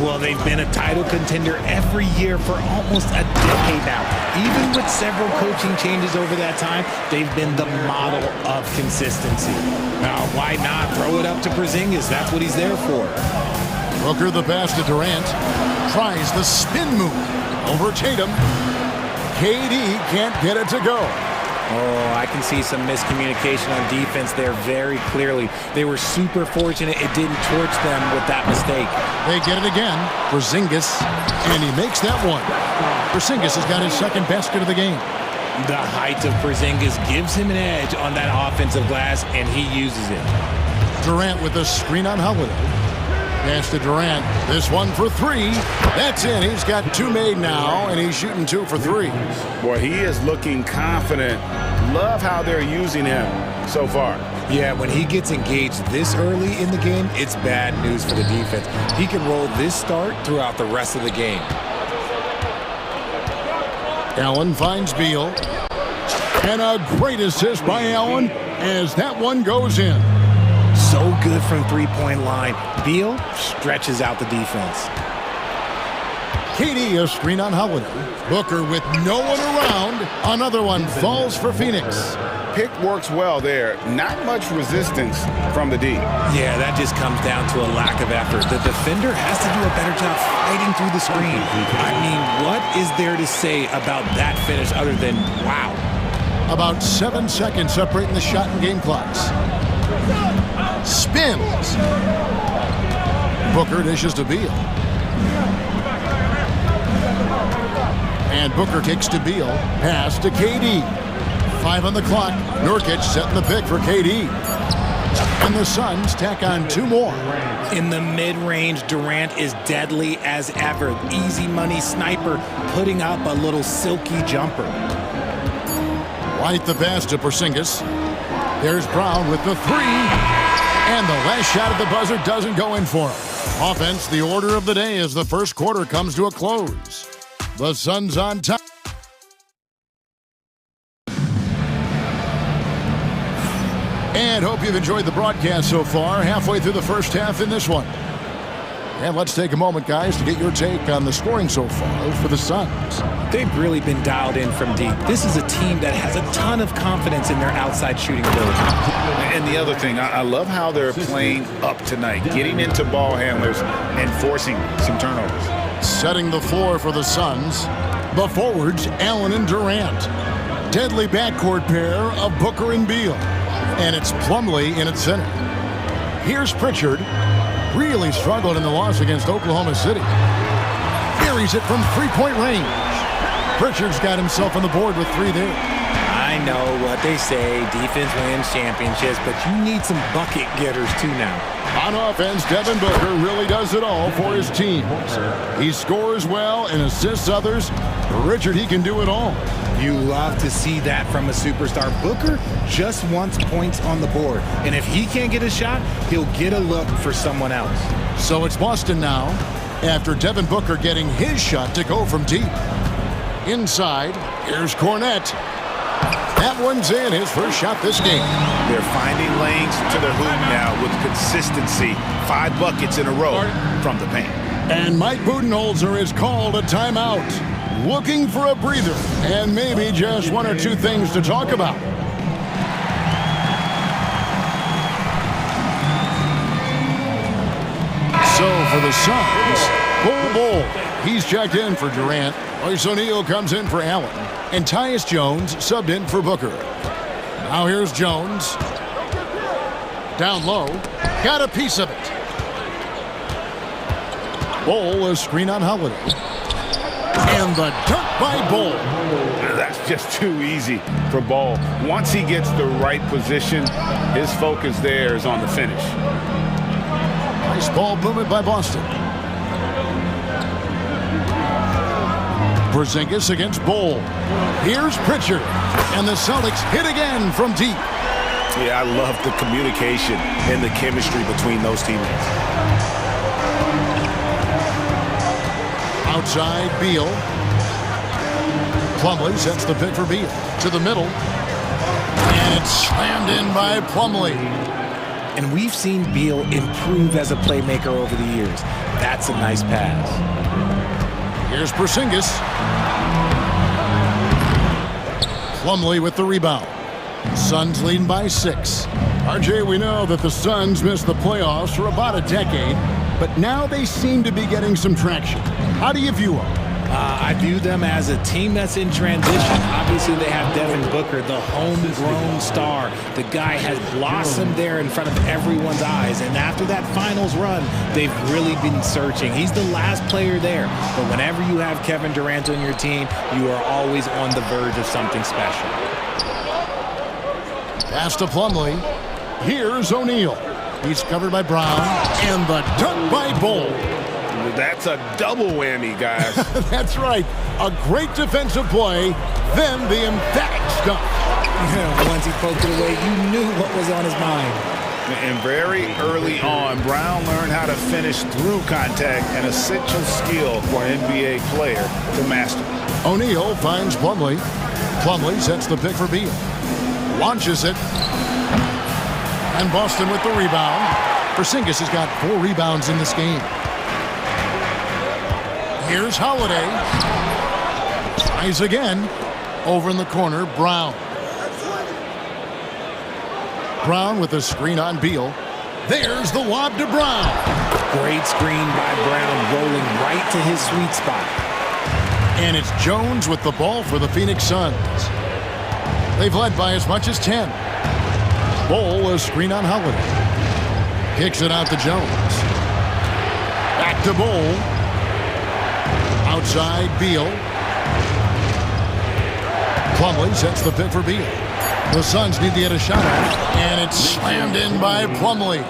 Well, they've been a title contender every year for almost a decade now. Even with several coaching changes over that time, they've been the model of consistency. Now, why not throw it up to Porzingis? That's what he's there for. Booker the pass to Durant. Tries the spin move over Tatum. KD can't get it to go. Oh, I can see some miscommunication on defense there very clearly. They were super fortunate it didn't torch them with that mistake. They get it again. Porzingis, and he makes that one. Porzingis has got his second basket of the game. The height of Porzingis gives him an edge on that offensive glass, and he uses it. Durant with a screen on Holiday. Pass to Durant. This one for 3. That's in. He's got 2 made now, and he's shooting 2 for 3. Boy, he is looking confident. Love how they're using him so far. Yeah, when he gets engaged this early in the game, it's bad news for the defense. He can roll this start throughout the rest of the game. Allen finds Beal. And a great assist by Allen as that one goes in. So good from three-point line. Beal stretches out the defense. KD a screen on Holiday. Booker with no one around. Another one falls for Phoenix. pick works well there. Not much resistance from the D. Yeah, that just comes down to a lack of effort. The defender has to do a better job fighting through the screen. I mean, what is there to say about that finish other than, wow? About 7 seconds separating the shot and game clocks. Spins. Booker dishes to Beal. And Booker kicks to Beal. Pass to KD. 5 on the clock. Nurkic setting the pick for KD. And the Suns tack on 2 more. In the mid-range, Durant is deadly as ever. Easy money sniper putting up a little silky jumper. White the pass to Porzingis. There's Brown with the 3. And the last shot at the buzzer doesn't go in for him. Offense, the order of the day as the first quarter comes to a close. The Suns on top. And hope you've enjoyed the broadcast so far. Halfway through the first half in this one. And let's take a moment, guys, to get your take on the scoring so far for the Suns. They've really been dialed in from deep. This is a team that has a ton of confidence in their outside shooting ability. And the other thing, I love how they're playing up tonight, getting into ball handlers and forcing some turnovers. Setting the floor for the Suns, the forwards, Allen and Durant. Deadly backcourt pair of Booker and Beal. And it's Plumlee in its center. Here's Pritchard. Really struggled in the loss against Oklahoma City. Buries it from three-point range. Pritchard's got himself on the board with 3 there. I know what they say, defense wins championships, but you need some bucket getters too now. On offense, Devin Booker really does it all for his team. He scores well and assists others. Richard, he can do it all. You love to see that from a superstar. Booker just wants points on the board. And if he can't get a shot, he'll get a look for someone else. So it's Boston now, after Devin Booker getting his shot to go from deep. Inside, here's Cornette. That one's in, his first shot this game. They're finding lanes to the hoop now with consistency. 5 buckets in a row from the paint. And Mike Budenholzer is called a timeout. Looking for a breather and maybe just 1 or 2 things to talk about. So for the Suns, Bull. He's checked in for Durant. Royce O'Neal comes in for Allen. And Tyus Jones subbed in for Booker. Now here's Jones. Down low. Got a piece of it. Bull, a screen on Holiday. And the dunk by Bull. That's just too easy for Ball. Once he gets the right position, his focus there is on the finish. Nice ball movement by Boston. Porzingis against Bull. Here's Pritchard. And the Celtics hit again from deep. Yeah, I love the communication and the chemistry between those teammates. Outside, Beal. Plumlee sets the pick for Beal. To the middle. And it's slammed in by Plumlee. And we've seen Beal improve as a playmaker over the years. That's a nice pass. Here's Porzingis. Plumlee with the rebound. Suns leading by 6. RJ, we know that the Suns missed the playoffs for about a decade, but now they seem to be getting some traction. How do you view them? I view them as a team that's in transition. Obviously, they have Devin Booker, the homegrown star. The guy has blossomed there in front of everyone's eyes. And after that finals run, they've really been searching. He's the last player there. But whenever you have Kevin Durant on your team, you are always on the verge of something special. Pass to Plumlee. Here's O'Neal. He's covered by Brown. And the dunk by Bull. That's a double whammy, guys. That's right. A great defensive play, then the emphatic stuff. Once he poked it away, you knew what was on his mind. And very early on, Brown learned how to finish through contact, an essential skill for an NBA player to master. O'Neal finds Plumlee. Plumlee sets the pick for Beal. Launches it. And Boston with the rebound. Porzingis has got 4 rebounds in this game. Here's Holiday. Tries again. Over in the corner, Brown. Brown with a screen on Beal. There's the lob to Brown. Great screen by Brown, rolling right to his sweet spot. And it's Jones with the ball for the Phoenix Suns. They've led by as much as 10. Bol, a screen on Holiday. Kicks it out to Jones. Back to Bol. Outside Beal. Plumlee sets the pick for Beal. The Suns need to get a shot at it, and it's slammed in by Plumlee.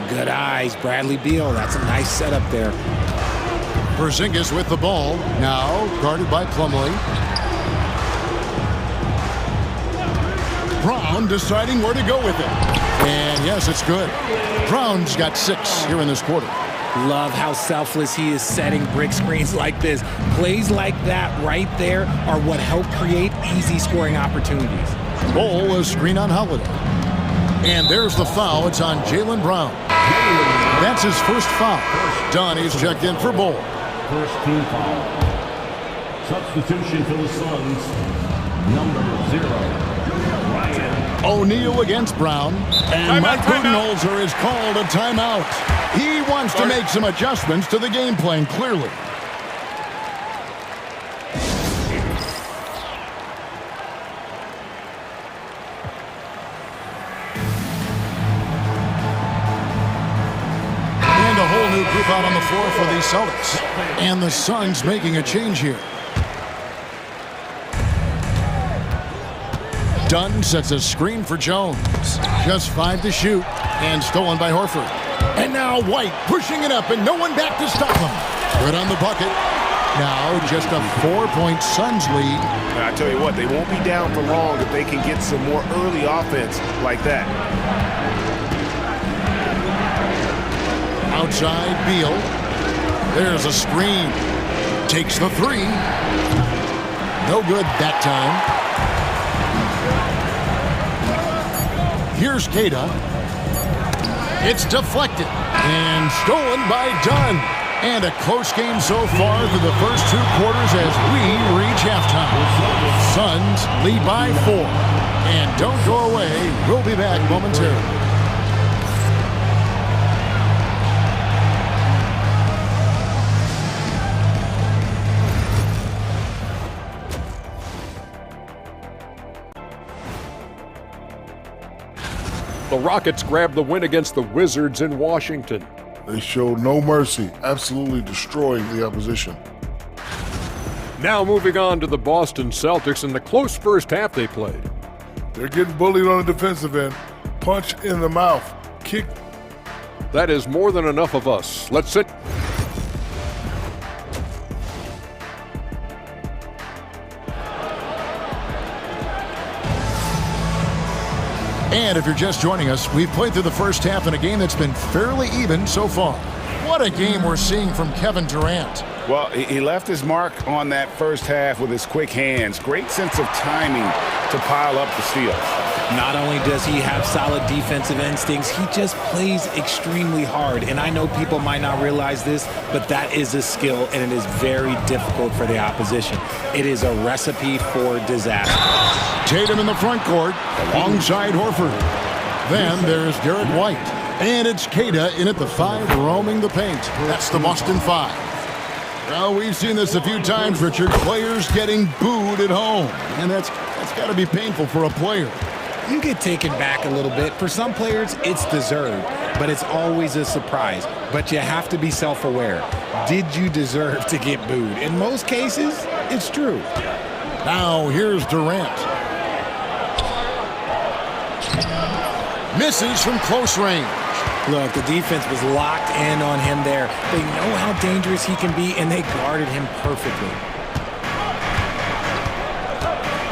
Good eyes, Bradley Beal. That's a nice setup there. Porzingis with the ball, now guarded by Plumlee. Brown deciding where to go with it. And yes, it's good. Brown's got 6 here in this quarter. Love how selfless he is setting brick screens like this. Plays like that right there are what help create easy scoring opportunities. Bol, a screen on Holiday. And there's the foul. It's on Jaylen Brown. That's his first foul. Donnie's checked in for Bol. First team foul. Substitution for the Suns, number 0. Ryan. O'Neal against Brown. And Mike Budenholzer is called a timeout. He wants to make some adjustments to the game plan, clearly. And a whole new group out on the floor for the Celtics. And the Suns making a change here. Dunn sets a screen for Jones. Just 5 to shoot. And stolen by Horford. And now White pushing it up and no one back to stop him. Good on the bucket. Now just a 4-point Suns lead. And I tell you what, they won't be down for long if they can get some more early offense like that. Outside Beal. There's a screen. Takes the 3. No good that time. Here's Queta. It's deflected and stolen by Dunn. And a close game so far through the first 2 quarters as we reach halftime. Suns lead by 4. And don't go away. We'll be back momentarily. The Rockets grabbed the win against the Wizards in Washington. They showed no mercy, absolutely destroying the opposition. Now moving on to the Boston Celtics and the close first half they played. They're getting bullied on the defensive end. Punch in the mouth. Kick. That is more than enough of us. Let's sit. And if you're just joining us, we've played through the first half in a game that's been fairly even so far. What a game we're seeing from Kevin Durant. Well, he left his mark on that first half with his quick hands. Great sense of timing to pile up the steals. Not only does he have solid defensive instincts, he just plays extremely hard. And I know people might not realize this, but that is a skill, and it is very difficult for the opposition. It is a recipe for disaster. Tatum in the front court alongside Horford. Then there's Derek White. And it's Queta in at the 5 roaming the paint. That's the Boston 5. Well, we've seen this a few times, Richard. Players getting booed at home. And that's got to be painful for a player. You get taken back a little bit. For some players, it's deserved, but it's always a surprise. But you have to be self-aware. Did you deserve to get booed? In most cases, it's true. Now here's Durant. Misses from close range. Look, the defense was locked in on him there. They know how dangerous he can be, and they guarded him perfectly.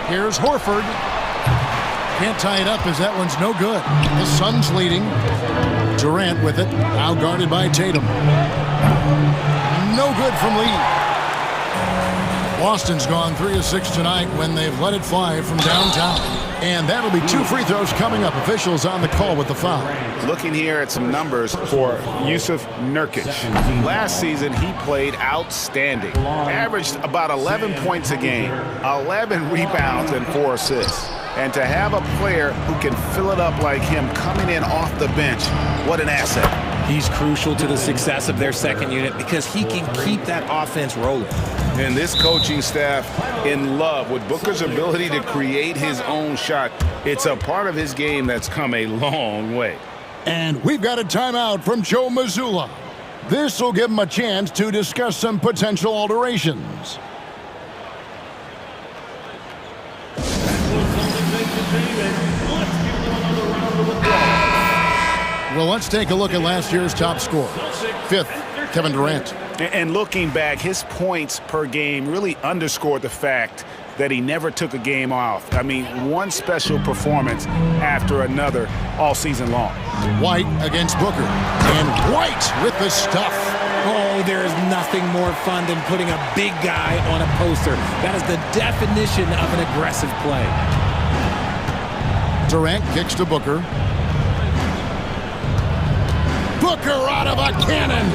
Here's Horford. Can't tie it up as that one's no good. The Suns leading. Durant with it. Now guarded by Tatum. No good from Lee. Boston's gone 3 of 6 tonight when they've let it fly from downtown. And that'll be 2 free throws coming up. Officials on the call with the foul. Looking here at some numbers for Yusuf Nurkic. Last season, he played outstanding. Averaged about 11 points a game, 11 rebounds, and 4 assists. And to have a player who can fill it up like him coming in off the bench, what an asset. He's crucial to the success of their second unit because he can keep that offense rolling. And this coaching staff in love with Booker's ability to create his own shot. It's a part of his game that's come a long way. And we've got a timeout from Joe Mazzulla. This will give him a chance to discuss some potential alterations. Well, let's take a look at last year's top scorer. 5th, Kevin Durant. And looking back, his points per game really underscored the fact that he never took a game off. I mean, one special performance after another all season long. White against Booker. And White with the stuff. Oh, there is nothing more fun than putting a big guy on a poster. That is the definition of an aggressive play. Durant kicks to Booker. Booker out of a cannon.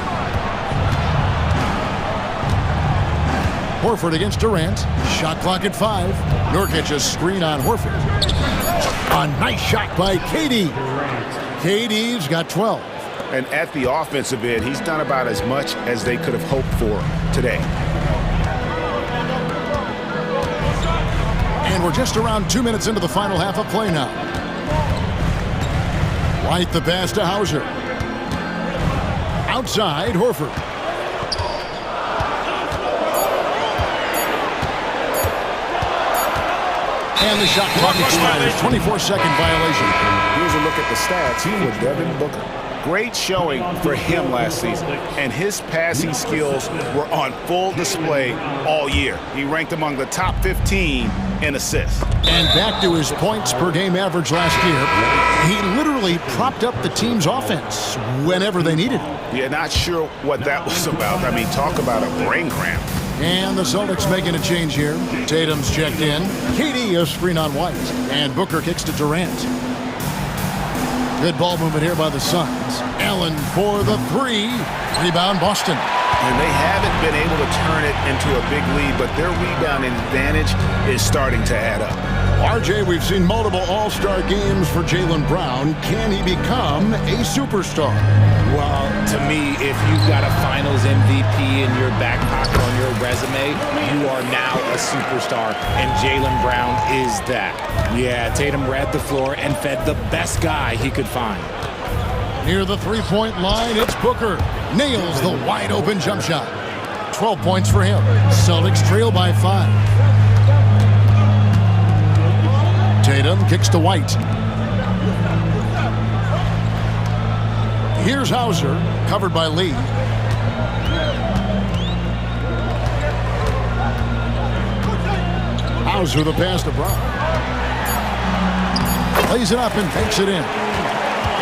Horford against Durant. Shot clock at 5. Nurkic's screen on Horford. A nice shot by KD. KD's got 12. And at the offensive end, he's done about as much as they could have hoped for today. And we're just around 2 minutes into the final half of play now. White the pass to Hauser. Outside, Horford. And the shot clock expires. 24-second violation. Here's a look at the stats for Devin Booker. Great showing for him last season, and his passing skills were on full display all year. He ranked among the top 15 in assists. And back to his points per game average last year, he literally propped up the team's offense whenever they needed it. Yeah, not sure what that was about. I mean, talk about a brain cramp. And the Celtics making a change here. Tatum's checked in. KD a screen on White. And Booker kicks to Durant. Good ball movement here by the Suns. Allen for the 3. Rebound Boston. And they haven't been able to turn it into a big lead, but their rebound advantage is starting to add up. RJ, we've seen multiple all-star games for Jaylen Brown. Can he become a superstar? Well, to me, if you've got a finals MVP in your back pocket on your resume, you are now a superstar, and Jaylen Brown is that. Yeah, Tatum read the floor and fed the best guy he could find. Near the three-point line, it's Booker. Nails the wide-open jump shot. 12 points for him. Celtics trail by 5. Tatum kicks to White. Here's Hauser, covered by Lee. Hauser the pass to Brown. Plays it up and takes it in.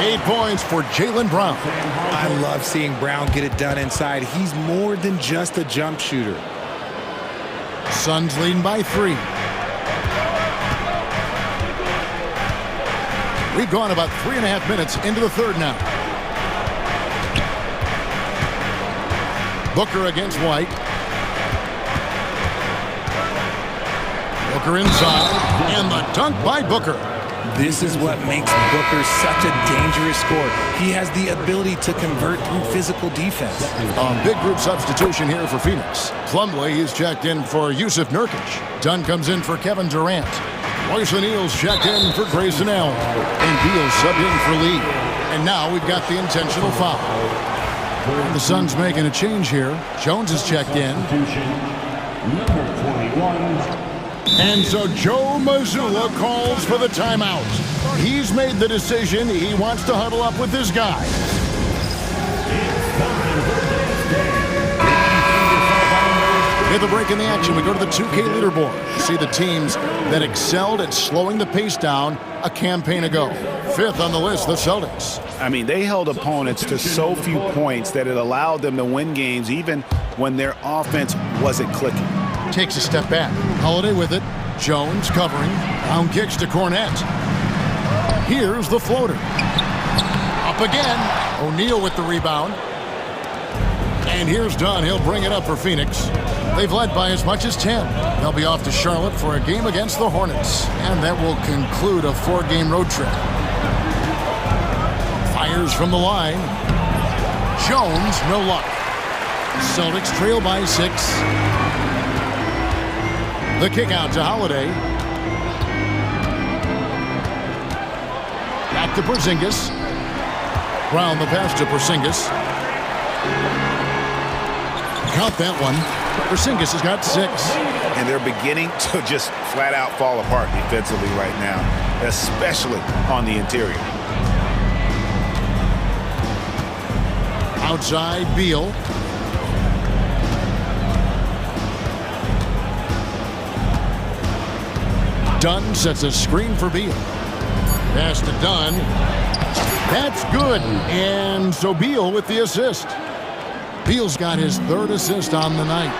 8 points for Jaylen Brown. I love seeing Brown get it done inside. He's more than just a jump shooter. Suns leading by 3. We've gone about 3.5 minutes into the third now. Booker against White. Booker inside, and the dunk by Booker. This is what makes Booker such a dangerous scorer. He has the ability to convert through physical defense. Big group substitution here for Phoenix. Plumlee is checked in for Yusuf Nurkic. Dunn comes in for Kevin Durant. Royce O'Neal's checked in for Grayson Allen. And Beal's subbed in for Lee. And now we've got the intentional foul. And the Suns making a change here. Jones is checked in. Number 21. And so Joe Mazzulla calls for the timeout. He's made the decision. He wants to huddle up with this guy. With a break in the action, we go to the 2K leaderboard. See the teams that excelled at slowing the pace down a campaign ago. 5th on the list, the Celtics. I mean, they held opponents to so few points that it allowed them to win games even when their offense wasn't clicking. Takes a step back. Holiday with it. Jones covering. Down kicks to Cornette. Here's the floater. Up again. O'Neal with the rebound. And here's Dunn. He'll bring it up for Phoenix. They've led by as much as 10. They'll be off to Charlotte for a game against the Hornets, and that will conclude a 4-game road trip. Fires from the line. Jones, no luck. Celtics trail by 6. The kick out to Holiday. Back to Porzingis. Brown the pass to Porzingis. Count that one. Porzingis has got 6. And they're beginning to just flat out fall apart defensively right now, especially on the interior. Outside, Beal. Dunn sets a screen for Beal. Pass to Dunn. That's good. And so Beal with the assist. Beal's got his 3rd assist on the night.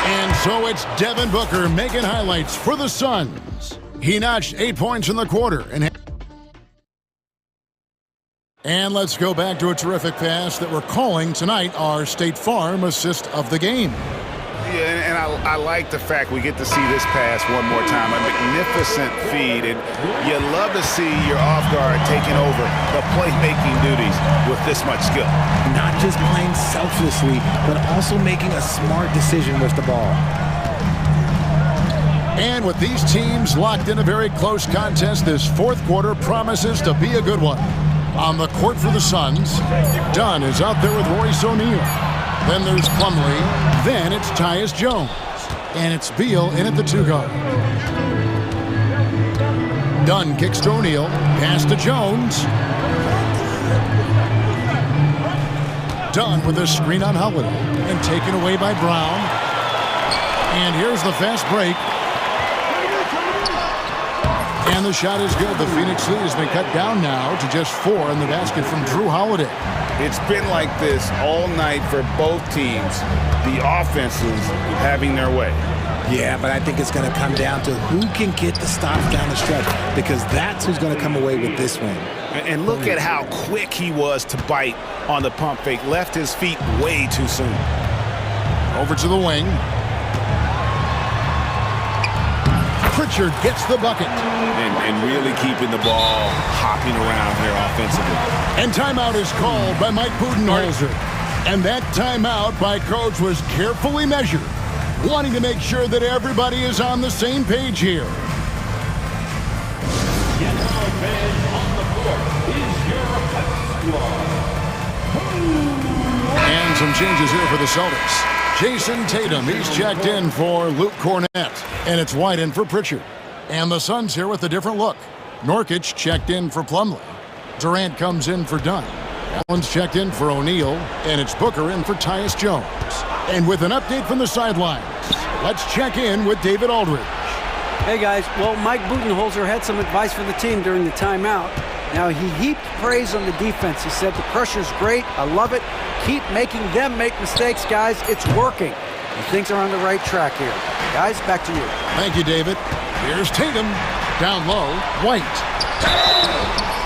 And so it's Devin Booker making highlights for the Suns. He notched 8 points in the quarter. And let's go back to a terrific pass that we're calling tonight our State Farm assist of the game. Yeah, and I like the fact we get to see this pass one more time. A magnificent feed, and you love to see your off guard taking over the playmaking duties with this much skill. Not just playing selflessly, but also making a smart decision with the ball. And with these teams locked in a very close contest, this 4th quarter promises to be a good one. On the court for the Suns, Dunn is out there with Royce O'Neal. Then there's Plumlee. Then it's Tyus Jones. And it's Beal in at the 2 guard. Dunn kicks to O'Neal. Pass to Jones. Dunn with a screen on Holiday. And taken away by Brown. And here's the fast break. And the shot is good. The Phoenix lead has been cut down now to just 4 in the basket from Drew Holiday. It's been like this all night for both teams. The offenses having their way. Yeah, but I think it's going to come down to who can get the stops down the stretch, because that's who's going to come away with this win. And look at how quick he was to bite on the pump fake. Left his feet way too soon. Over to the wing. Pritchard gets the bucket. And really keeping the ball hopping around here offensively. And timeout is called by Mike Budenholzer. And that timeout by Coach was carefully measured, wanting to make sure that everybody is on the same page here. And some changes here for the Celtics. Jason Tatum, he's checked in for Luke Cornett. And it's Whiten for Pritchard. And the Suns here with a different look. Nurkic checked in for Plumlee. Durant comes in for Dunn. Allen's checked in for O'Neal. And it's Booker in for Tyus Jones. And with an update from the sidelines, let's check in with David Aldridge. Hey guys, well, Mike Budenholzer had some advice for the team during the timeout. Now, he heaped praise on the defense. He said the pressure's great. I love it. Keep making them make mistakes, guys. It's working. And things are on the right track here. Guys, back to you. Thank you, David. Here's Tatum. Down low, White.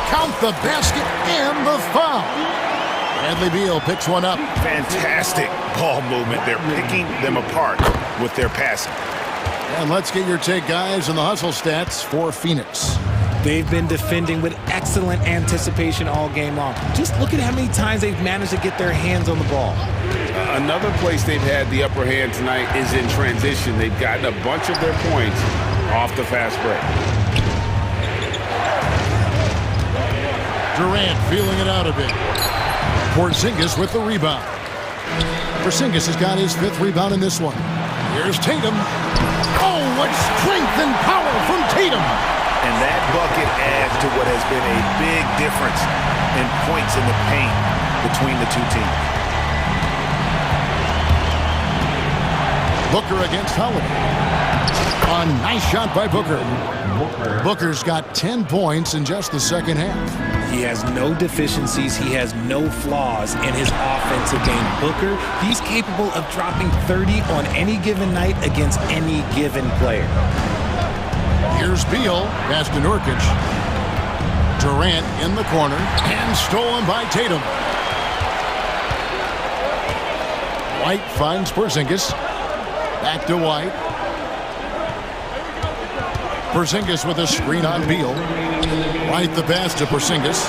Count the basket and the foul. Bradley Beal picks one up. Fantastic ball movement. They're picking them apart with their passing. And let's get your take, guys, on the hustle stats for Phoenix. They've been defending with excellent anticipation all game long. Just look at how many times they've managed to get their hands on the ball. Another place they've had the upper hand tonight is in transition. They've gotten a bunch of their points off the fast break. Durant feeling it out a bit. Porzingis with the rebound. Porzingis has got his 5th rebound in this one. Here's Tatum. Oh, what strength and power from Tatum. And that bucket adds to what has been a big difference in points in the paint between the two teams. Booker against Holiday. A nice shot by Booker. Booker's got 10 points in just the second half. He has no deficiencies. He has no flaws in his offensive game. Booker, he's capable of dropping 30 on any given night against any given player. Here's Beal, pass to Nurkic. Durant in the corner, and stolen by Tatum. White finds Porzingis. Back to White. Porzingis with a screen on Beal. White the pass to Porzingis.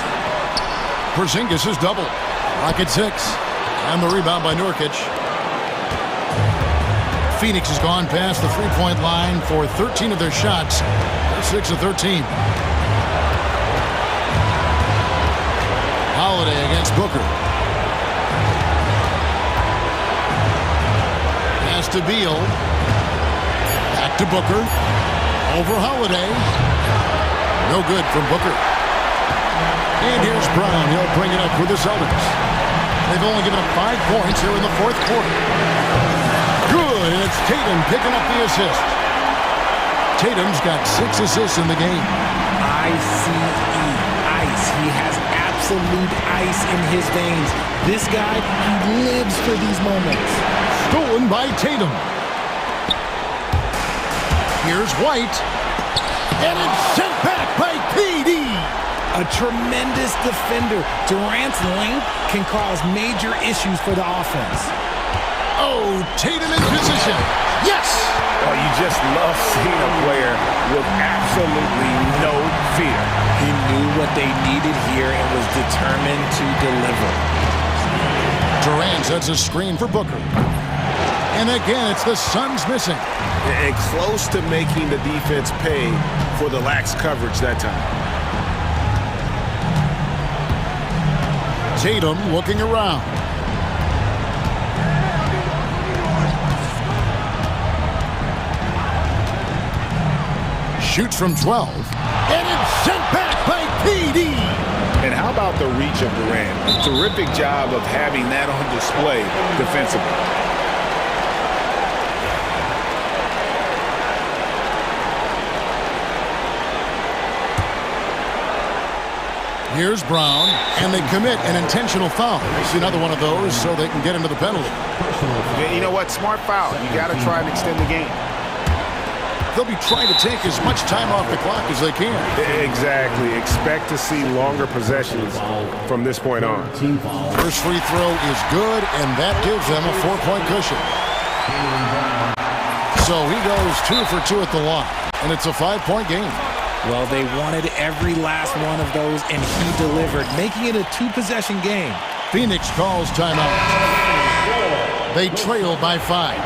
Porzingis is double. Rocket 6. And the rebound by Nurkic. Phoenix has gone past the three-point line for 13 of their shots. They're 6 of 13. Holiday against Booker. Pass to Beal. Back to Booker. Over Holiday. No good from Booker. And here's Brown. He'll bring it up for the Celtics. They've only given up 5 points here in the fourth quarter. Good, and it's Tatum picking up the assist. Tatum's got 6 assists in the game. I-C-E, ice. He has absolute ice in his veins. This guy, he lives for these moments. Stolen by Tatum. Here's White. And it's sent back by PD. A tremendous defender. Durant's length can cause major issues for the offense. Oh, Tatum in position. Yes! Oh, you just love seeing a player with absolutely no fear. He knew what they needed here and was determined to deliver. Durant sets a screen for Booker. And again, it's the Suns missing. And close to making the defense pay for the lax coverage that time. Tatum looking around. Shoots from 12. And it's sent back by PD. And how about the reach of Durant? A terrific job of having that on display defensively. Here's Brown, and they commit an intentional foul. It's another one of those so they can get into the penalty. Yeah, you know what? Smart foul. You got to try and extend the game. They'll be trying to take as much time off the clock as they can. Exactly. Expect to see longer possessions from this point on. First free throw is good, and that gives them a 4-point cushion. So he goes 2 for 2 at the line, and it's a 5-point game. Well, they wanted every last one of those, and he delivered, making it a 2-possession game. Phoenix calls timeout. They trail by 5.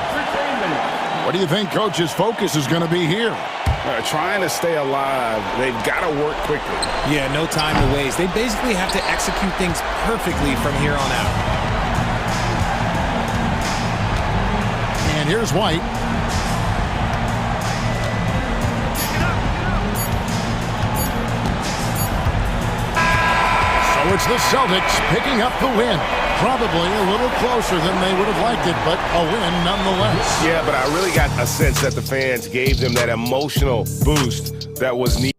What do you think Coach's focus is going to be here? Trying to stay alive. They've got to work quickly. Yeah, no time to waste. They basically have to execute things perfectly from here on out. And here's White. So it's the Celtics picking up the win. Probably a little closer than they would have liked it, but a win nonetheless. Yeah, but I really got a sense that the fans gave them that emotional boost that was needed.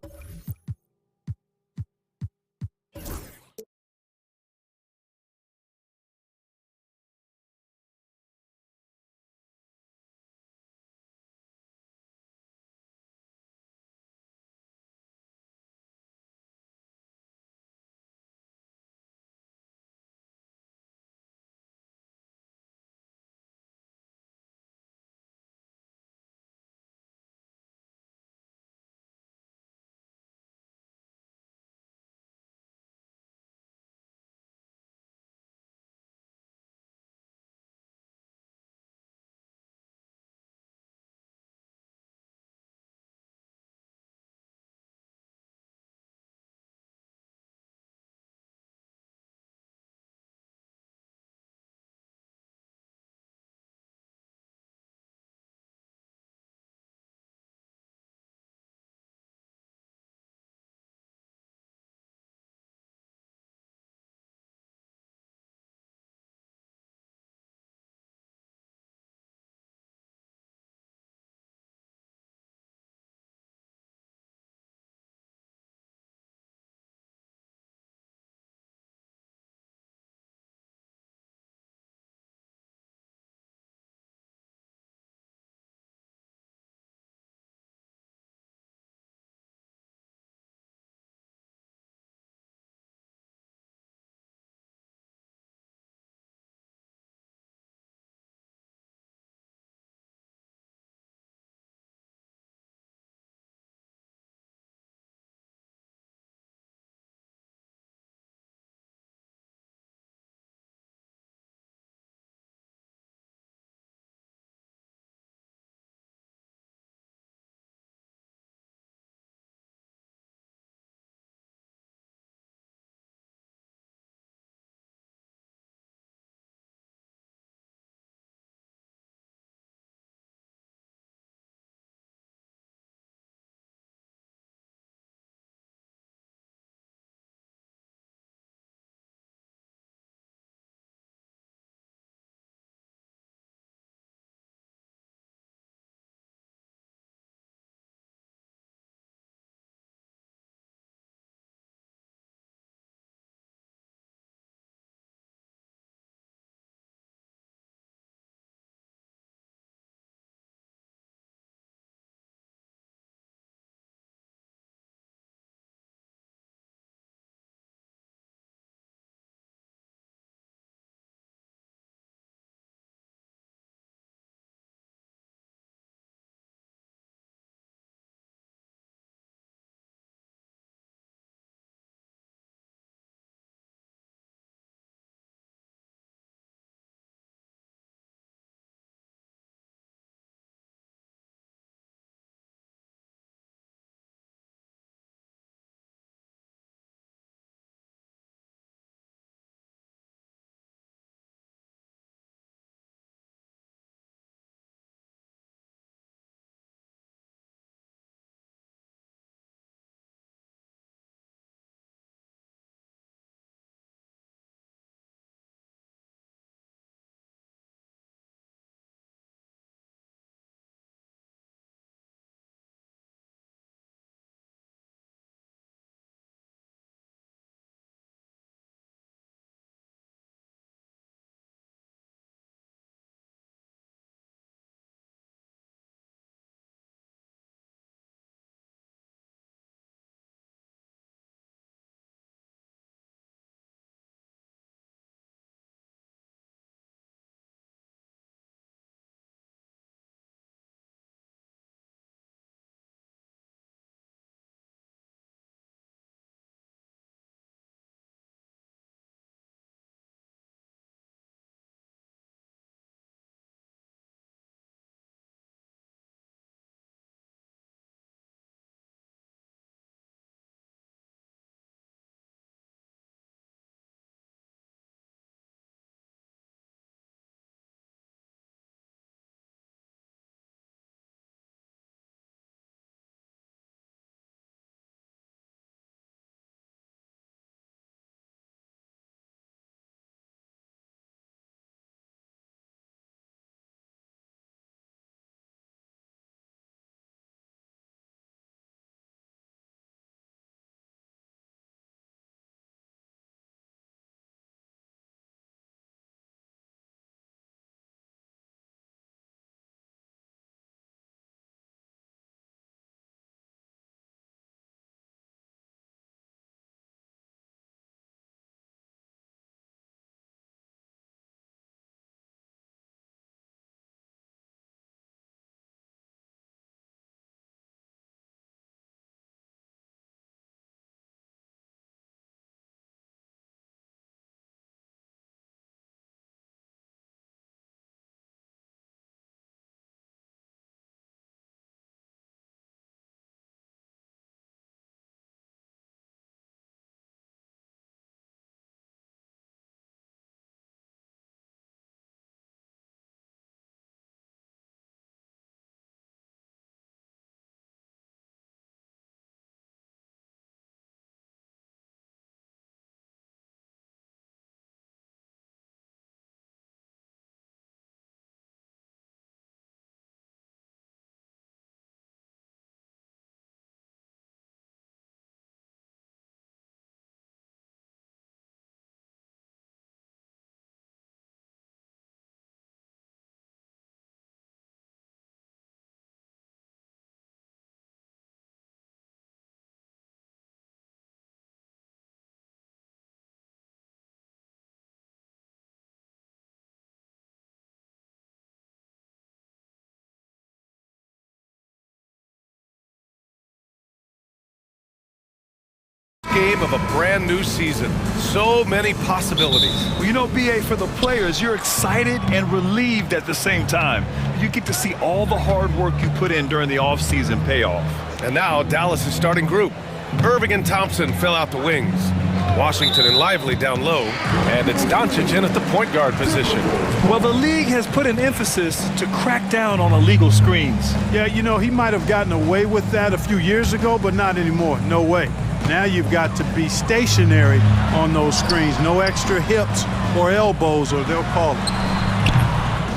game of a brand new season. So many possibilities. Well, you know, BA, for the players, you're excited and relieved at the same time. You get to see all the hard work you put in during the offseason pay off. And now Dallas' starting group. Irving and Thompson fill out the wings. Washington and Lively down low, and it's Doncic in at the point guard position. Well, the league has put an emphasis to crack down on illegal screens. Yeah, you know, he might have gotten away with that a few years ago, but not anymore. No way. Now you've got to be stationary on those screens. No extra hips or elbows, or they'll call it.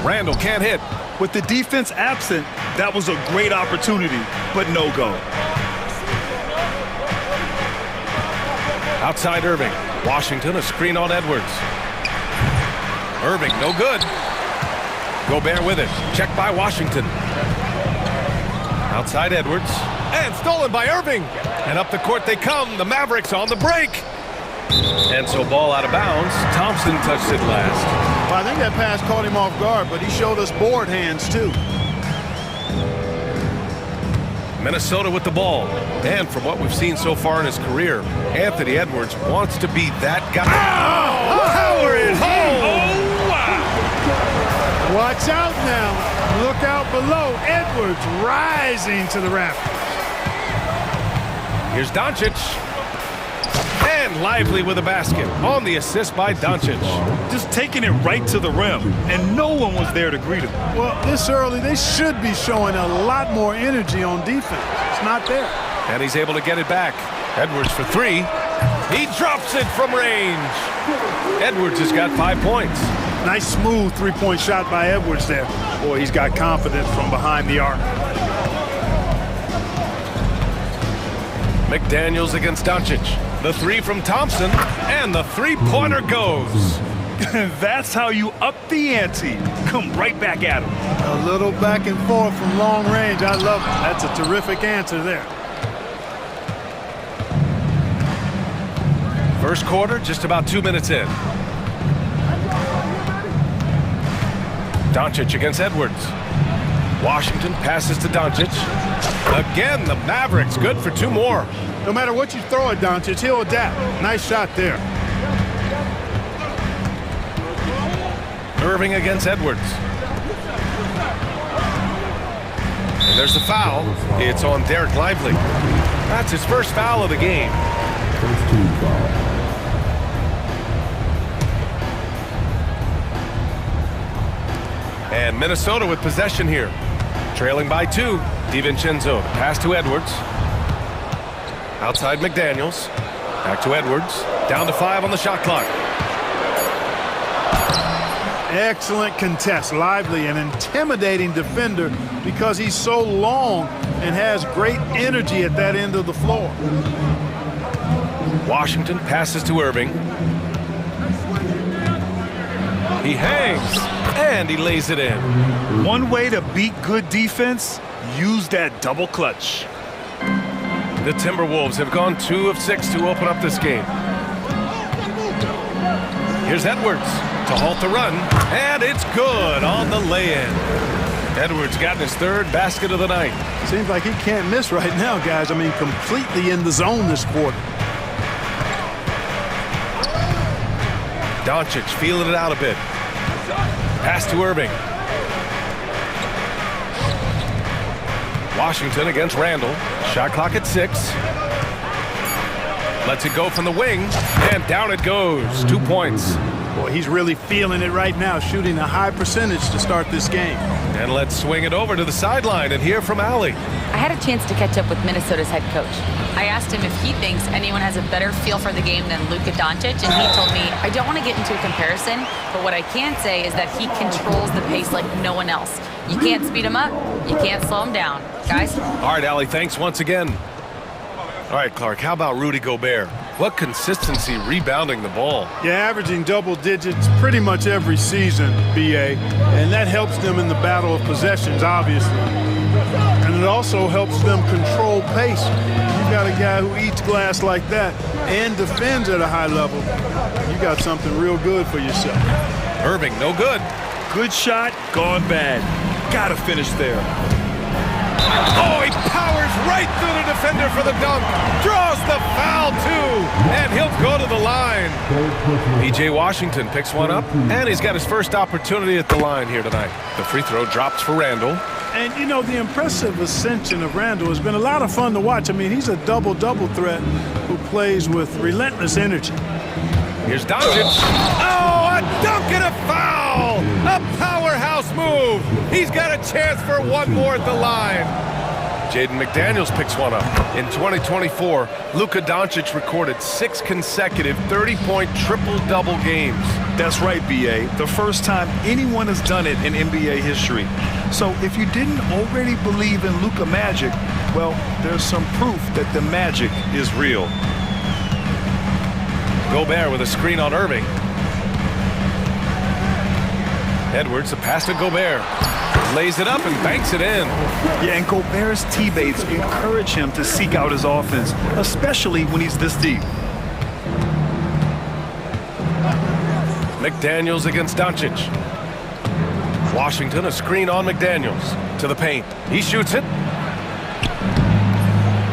Randall can't hit. With the defense absent, that was a great opportunity, but no go. Outside Irving. Washington, a screen on Edwards. Irving, no good. Gobert with it. Checked by Washington. Outside Edwards. And stolen by Irving. And up the court they come. The Mavericks on the break. And so ball out of bounds. Thompson touched it last. Well, I think that pass caught him off guard, but he showed us board hands too. Minnesota with the ball. And from what we've seen so far in his career, Anthony Edwards wants to be that guy. Oh, power it home! Oh, wow! Watch out now. Look out below. Edwards rising to the rafters. Here's Doncic. And Lively with a basket on the assist by Doncic. Just taking it right to the rim, and no one was there to greet him. Well, this early, they should be showing a lot more energy on defense. It's not there. And he's able to get it back. Edwards for three. He drops it from range. Edwards has got 5 points. Nice smooth three-point shot by Edwards there. Boy, he's got confidence from behind the arc. McDaniels against Doncic. The three from Thompson, and the three-pointer goes. That's how you up the ante. Come right back at him. A little back and forth from long range. I love it. That's a terrific answer there. First quarter, just about 2 minutes in. Doncic against Edwards. Washington passes to Doncic. Again, the Mavericks good for 2 more. No matter what you throw at Doncic, he'll adapt. Nice shot there. Irving against Edwards. And there's the foul. It's on Derek Lively. That's his first foul of the game. First team foul. And Minnesota with possession here. Trailing by 2. DiVincenzo. Pass to Edwards. Outside McDaniels. Back to Edwards. Down to 5 on the shot clock. Excellent contest. Lively, an intimidating defender because he's so long and has great energy at that end of the floor. Washington passes to Irving. He hangs, and he lays it in. One way to beat good defense, use that double clutch. The Timberwolves have gone 2 of 6 to open up this game. Here's Edwards to halt the run, and it's good on the lay-in. Edwards got his 3rd basket of the night. Seems like he can't miss right now, guys. I mean, completely in the zone this quarter. Doncic feeling it out a bit. Pass to Irving. Washington against Randall. Shot clock at 6. Lets it go from the wing, and down it goes. 2 points. Boy, he's really feeling it right now, shooting a high percentage to start this game. And let's swing it over to the sideline and hear from Allie. I had a chance to catch up with Minnesota's head coach. I asked him if he thinks anyone has a better feel for the game than Luka Doncic, and he told me, I don't want to get into a comparison, but what I can say is that he controls the pace like no one else. You can't speed him up, you can't slow him down. Guys? All right, Allie, thanks once again. All right, Clark, how about Rudy Gobert? What consistency rebounding the ball. Yeah, averaging double digits pretty much every season, BA, and that helps them in the battle of possessions, obviously. And it also helps them control pace. You got a guy who eats glass like that and defends at a high level. You got something real good for yourself. Irving, no good. Good shot, gone bad. Gotta finish there. Oh, he powers right right through the defender for the dunk. Draws the foul, too. And he'll go to the line. P.J. Washington picks one up, and he's got his first opportunity at the line here tonight. The free throw drops for Randall. And, you know, the impressive ascension of Randall has been a lot of fun to watch. I mean, he's a double-double threat who plays with relentless energy. Here's Doncic. Oh, a dunk and a foul! A powerhouse move. He's got a chance for one more at the line. Jaden McDaniels picks one up. In 2024, Luka Doncic recorded 6 consecutive 30-point triple-double games. That's right, B.A. The first time anyone has done it in NBA history. So if you didn't already believe in Luka magic, well, there's some proof that the magic is real. Gobert with a screen on Irving. Edwards, a pass to Gobert. Lays it up and banks it in. Yeah, and Gobert's teammates encourage him to seek out his offense, especially when he's this deep. McDaniels against Doncic. Washington, a screen on McDaniels. To the paint. He shoots it.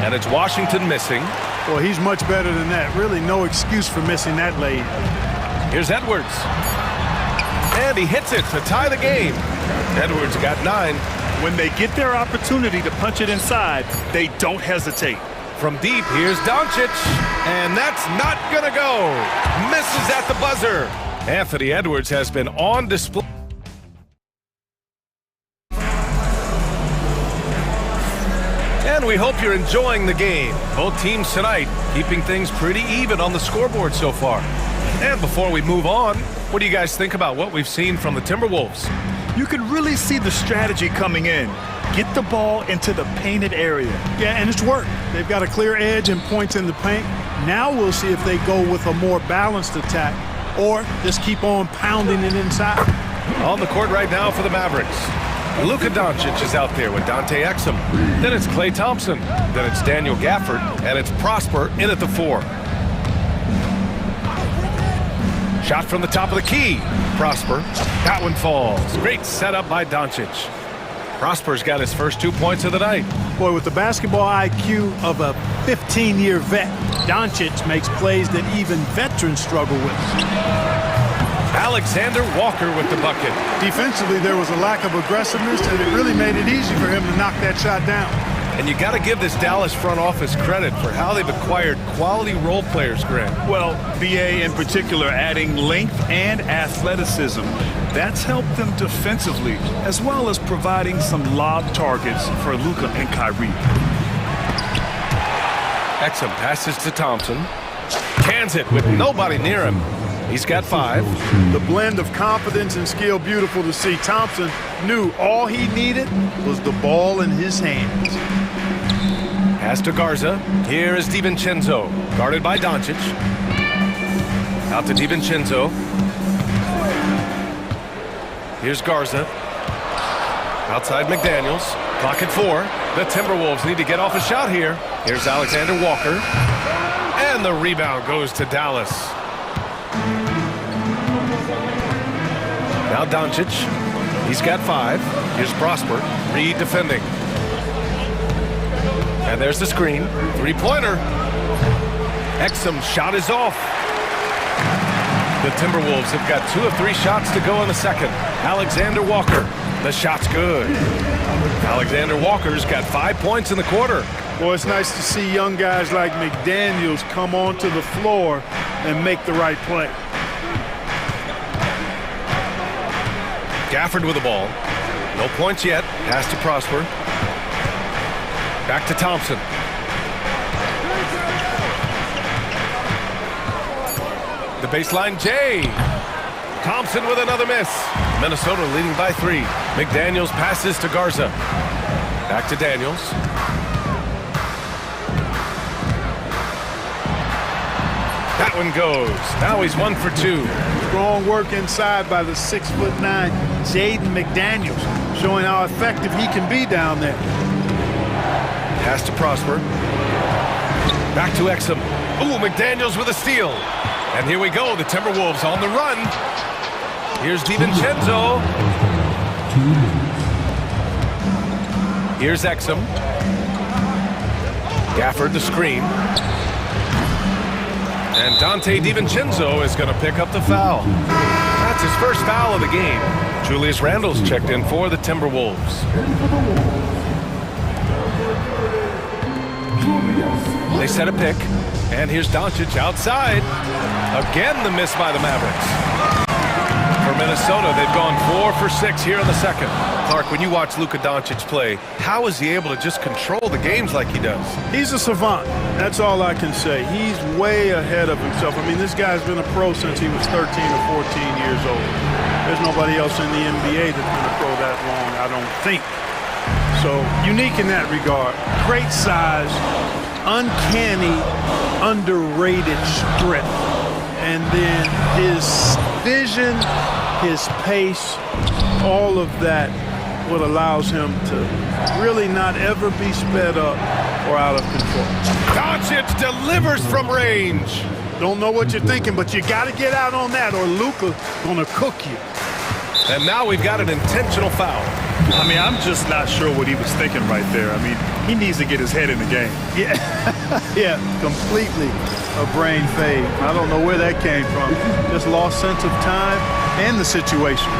And it's Washington missing. Well, he's much better than that. Really no excuse for missing that lead. Here's Edwards. And he hits it to tie the game. Edwards got 9. When they get their opportunity to punch it inside, they don't hesitate. From deep, here's Doncic. And that's not going to go. Misses at the buzzer. Anthony Edwards has been on display. And we hope you're enjoying the game. Both teams tonight keeping things pretty even on the scoreboard so far. And before we move on, what do you guys think about what we've seen from the Timberwolves? You can really see the strategy coming in. Get the ball into the painted area. Yeah, and it's worked. They've got a clear edge and points in the paint. Now we'll see if they go with a more balanced attack or just keep on pounding it inside. On the court right now for the Mavericks. Luka Doncic is out there with Dante Exum. Then it's Klay Thompson. Then it's Daniel Gafford. And it's Prosper in at the 4. Shot from the top of the key. Prosper. That one falls. Great setup by Doncic. Prosper's got his first 2 points of the night. Boy, with the basketball IQ of a 15-year vet, Doncic makes plays that even veterans struggle with. Alexander Walker with the bucket. Defensively, there was a lack of aggressiveness, and it really made it easy for him to knock that shot down. And you got to give this Dallas front office credit for how they've acquired quality role players, Grant. Well, BA in particular adding length and athleticism. That's helped them defensively, as well as providing some lob targets for Luka and Kyrie. Exum passes to Thompson. Cans it with nobody near him. He's got 5. The blend of confidence and skill, beautiful to see. Thompson knew all he needed was the ball in his hands. Pass to Garza. Here is DiVincenzo, guarded by Doncic. Out to DiVincenzo. Here's Garza. Outside McDaniels. Clock at 4. The Timberwolves need to get off a shot here. Here's Alexander Walker. And the rebound goes to Dallas. Now Doncic. He's got 5. Here's Prosper. Reed defending. And there's the screen. 3-pointer. Exum's shot is off. The Timberwolves have got 2 of 3 shots to go in the second. Alexander Walker. The shot's good. Alexander Walker's got 5 points in the quarter. Well, it's nice to see young guys like McDaniels come onto the floor and make the right play. Gafford with the ball. No points yet. Pass to Prosper. Back to Thompson. The baseline, Jay. Thompson with another miss. Minnesota leading by 3. McDaniels passes to Garza. Back to Daniels. That one goes. Now he's 1 for 2. Strong work inside by the 6'9" Jaden McDaniels, showing how effective he can be down there. Pass to Prosper. Back to Exum. Ooh, McDaniels with a steal. And here we go, the Timberwolves on the run. Here's DiVincenzo. Here's Exum. Gafford the screen. And Dante DiVincenzo is going to pick up the foul. That's his first foul of the game. Julius Randle's checked in for the Timberwolves. They set a pick, and here's Doncic outside. Again, the miss by the Mavericks. For Minnesota, they've gone 4 for 6 here in the second. Clark, when you watch Luka Doncic play, how is he able to just control the games like he does? He's a savant. That's all I can say. He's way ahead of himself. I mean, this guy's been a pro since he was 13 or 14 years old. There's nobody else in the NBA that's been a pro that long, I don't think. So, unique in that regard. Great size, uncanny, underrated strength. And then his vision, his pace, all of that, what allows him to really not ever be sped up or out of control. Doncic delivers from range. Don't know what you're thinking, but you got to get out on that or Luka gonna cook you. And now we've got an intentional foul. I mean, I'm just not sure what he was thinking right there. I mean, he needs to get his head in the game. Yeah, yeah, completely a brain fade. I don't know where that came from. Just lost sense of time and the situation.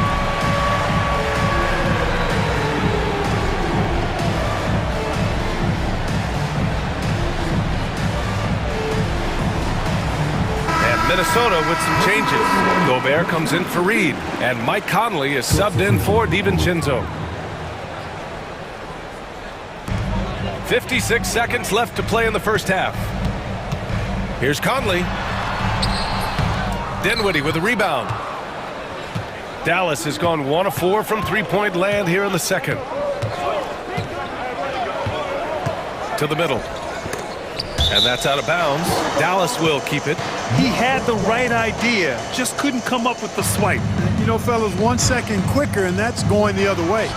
Minnesota with some changes. Gobert comes in for Reed, and Mike Conley is subbed in for DiVincenzo. 56 seconds left to play in the first half. Here's Conley. Dinwiddie with a rebound. Dallas has gone 1 of 4 from three-point land here in the second. To the middle. And that's out of bounds. Dallas will keep it. He had the right idea, just couldn't come up with the swipe. You know, fellas, 1 second quicker, and that's going the other way.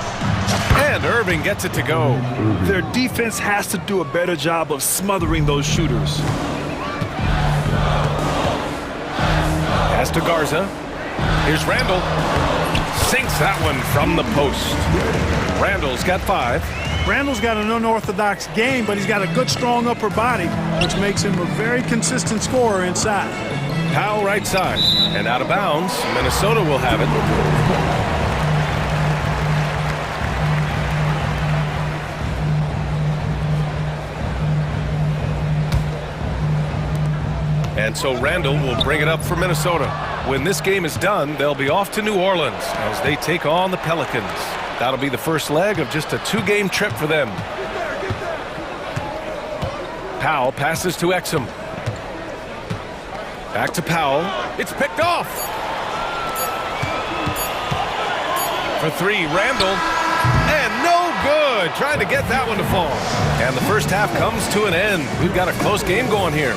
And Irving gets it to go. Their defense has to do a better job of smothering those shooters. Pass to Garza. Here's Randle. Sinks that one from the post. Randle's got 5. Randle's got an unorthodox game, but he's got a good, strong upper body, which makes him a very consistent scorer inside. Powell right side. And out of bounds. Minnesota will have it. And so Randle will bring it up for Minnesota. When this game is done, they'll be off to New Orleans as they take on the Pelicans. That'll be the first leg of just a 2-game trip for them. Powell passes to Exum. Back to Powell. It's picked off. For 3, Randle. And no good. Trying to get that one to fall. And the first half comes to an end. We've got a close game going here.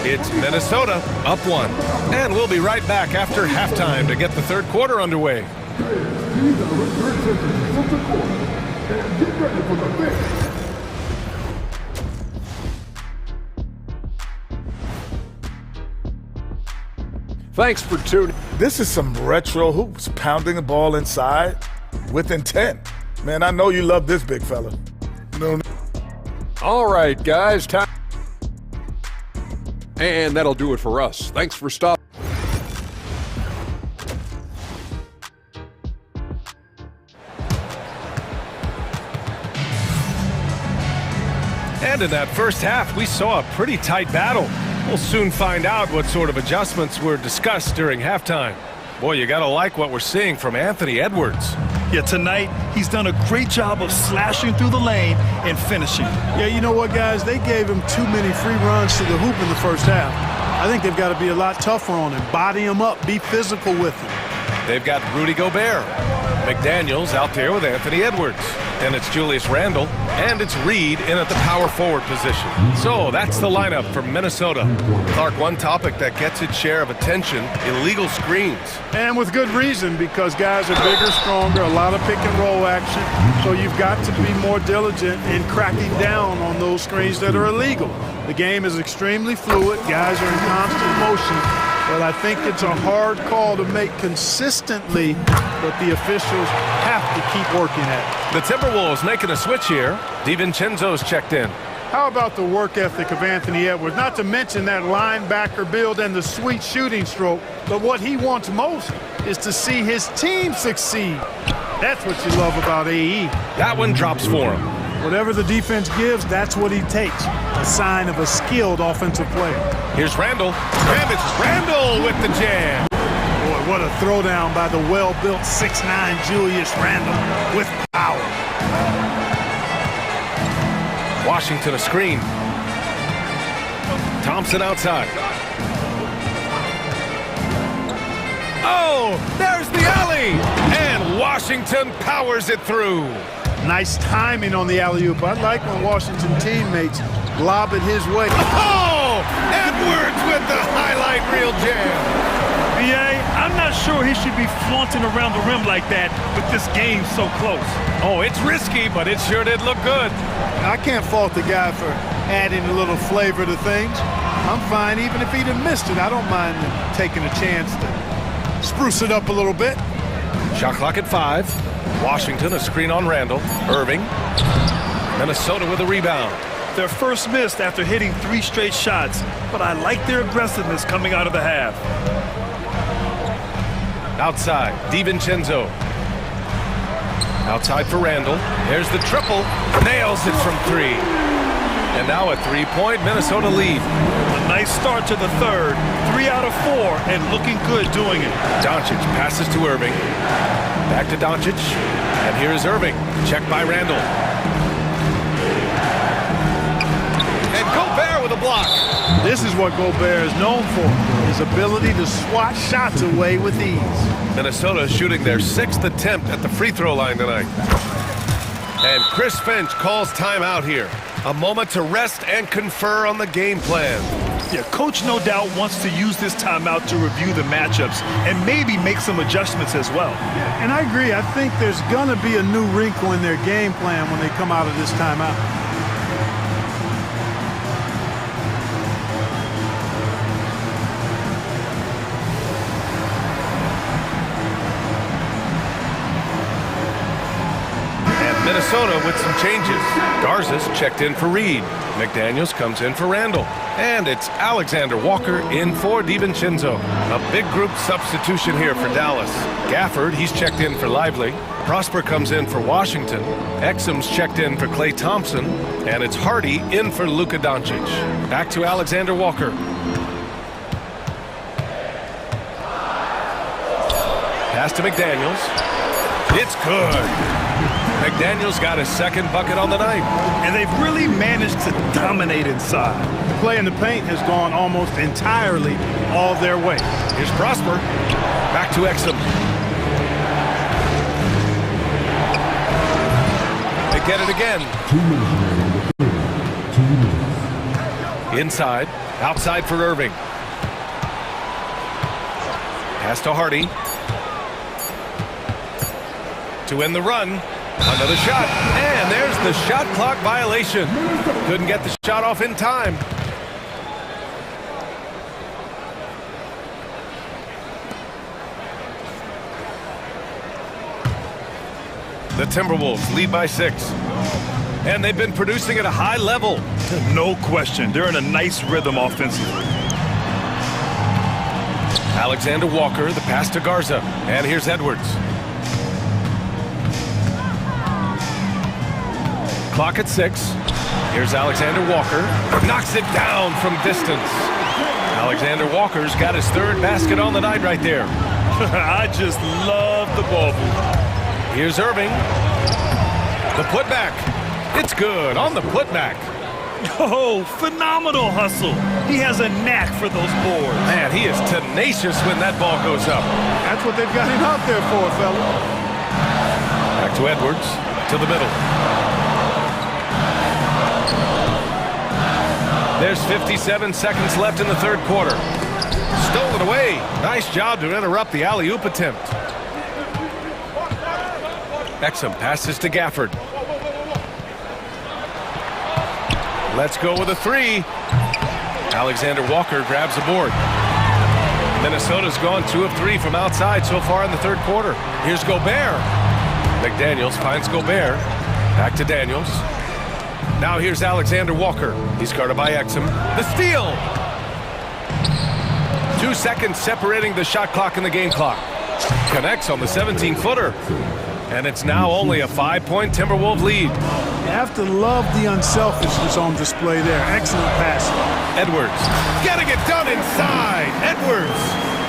It's Minnesota up 1. And we'll be right back after halftime to get the third quarter underway. Thanks for tuning. This is some retro hoops, pounding the ball inside with intent. Man, I know you love this big fella. No. All right, guys, time. And that'll do it for us. Thanks for stopping. And in that first half, we saw a pretty tight battle. We'll soon find out what sort of adjustments were discussed during halftime. Boy, you gotta like what we're seeing from Anthony Edwards. Yeah, tonight, he's done a great job of slashing through the lane and finishing. Yeah, you know what, guys? They gave him too many free runs to the hoop in the first half. I think they've got to be a lot tougher on him. Body him up. Be physical with him. They've got Rudy Gobert. McDaniels out there with Anthony Edwards. And it's Julius Randle. And it's Reed in at the power forward position. So that's the lineup for Minnesota. Clark, one topic that gets its share of attention, illegal screens. And with good reason, because guys are bigger, stronger, a lot of pick and roll action. So you've got to be more diligent in cracking down on those screens that are illegal. The game is extremely fluid. Guys are in constant motion. Well, I think it's a hard call to make consistently, but the officials have to keep working at it. The Timberwolves making a switch here. DiVincenzo's checked in. How about the work ethic of Anthony Edwards? Not to mention that linebacker build and the sweet shooting stroke, but what he wants most is to see his team succeed. That's what you love about AE. That one drops for him. Whatever the defense gives, that's what he takes. A sign of a skilled offensive player. Here's Randall, and it's Randall with the jam. Boy, what a throwdown by the well-built 6'9" Julius Randall with power. Washington a screen. Thompson outside. Oh, there's the alley! And Washington powers it through. Nice timing on the alley-oop. I like when Washington teammates lob it his way. Oh! Edwards with the highlight reel jam. BA, I'm not sure he should be flaunting around the rim like that with this game so close. Oh, it's risky, but it sure did look good. I can't fault the guy for adding a little flavor to things. I'm fine even if he'd have missed it. I don't mind taking a chance to spruce it up a little bit. Shot clock at 5. Washington a screen on Randall. Irving. Minnesota with a rebound. Their first miss after hitting 3 straight shots, but I like their aggressiveness coming out of the half. Outside, DiVincenzo. Outside for Randall. There's the triple. Nails it from 3. And now a 3-point Minnesota lead. A nice start to the third. 3 out of 4 and looking good doing it. Doncic passes to Irving. Back to Doncic. And here's Irving. Checked by Randall. And Gobert with a block. This is what Gobert is known for. His ability to swat shots away with ease. Minnesota shooting their 6th attempt at the free throw line tonight. And Chris Finch calls timeout here. A moment to rest and confer on the game plan. Yeah, coach no doubt wants to use this timeout to review the matchups and maybe make some adjustments as well. Yeah, and I agree. I think there's going to be a new wrinkle in their game plan when they come out of this timeout. Minnesota with some changes. Garza's checked in for Reed. McDaniels comes in for Randall. And it's Alexander Walker in for DiVincenzo. A big group substitution here for Dallas. Gafford, he's checked in for Lively. Prosper comes in for Washington. Exum's checked in for Klay Thompson. And it's Hardy in for Luka Doncic. Back to Alexander Walker. Pass to McDaniels. It's good. McDaniels got his 2nd bucket on the night. And they've really managed to dominate inside. The play in the paint has gone almost entirely all their way. Here's Prosper. Back to Exum. They get it again. Inside. Outside for Irving. Pass to Hardy. To end the run. Another shot, and there's the shot clock violation. Couldn't get the shot off in time. The Timberwolves lead by 6. And they've been producing at a high level. No question, they're in a nice rhythm offensively. Alexander Walker, the pass to Garza, and here's Edwards. Clock at 6. Here's Alexander Walker. Knocks it down from distance. Alexander Walker's got his 3rd basket on the night right there. I just love the ball move. Here's Irving. The putback. It's good on the putback. Oh, phenomenal hustle. He has a knack for those boards. Man, he is tenacious when that ball goes up. That's what they've got him out there for, fella. Back to Edwards. To the middle. There's 57 seconds left in the 3rd quarter. Stolen away. Nice job to interrupt the alley-oop attempt. Exum passes to Gafford. Let's go with a 3. Alexander Walker grabs the board. Minnesota's gone 2 of 3 from outside so far in the 3rd quarter. Here's Gobert. McDaniels finds Gobert. Back to Daniels. Now here's Alexander Walker. He's guarded by Exum. The steal! 2 seconds separating the shot clock and the game clock. Connects on the 17-footer. And it's now only a 5-point Timberwolves lead. You have to love the unselfishness on display there. Excellent pass. Edwards getting it done inside. Edwards.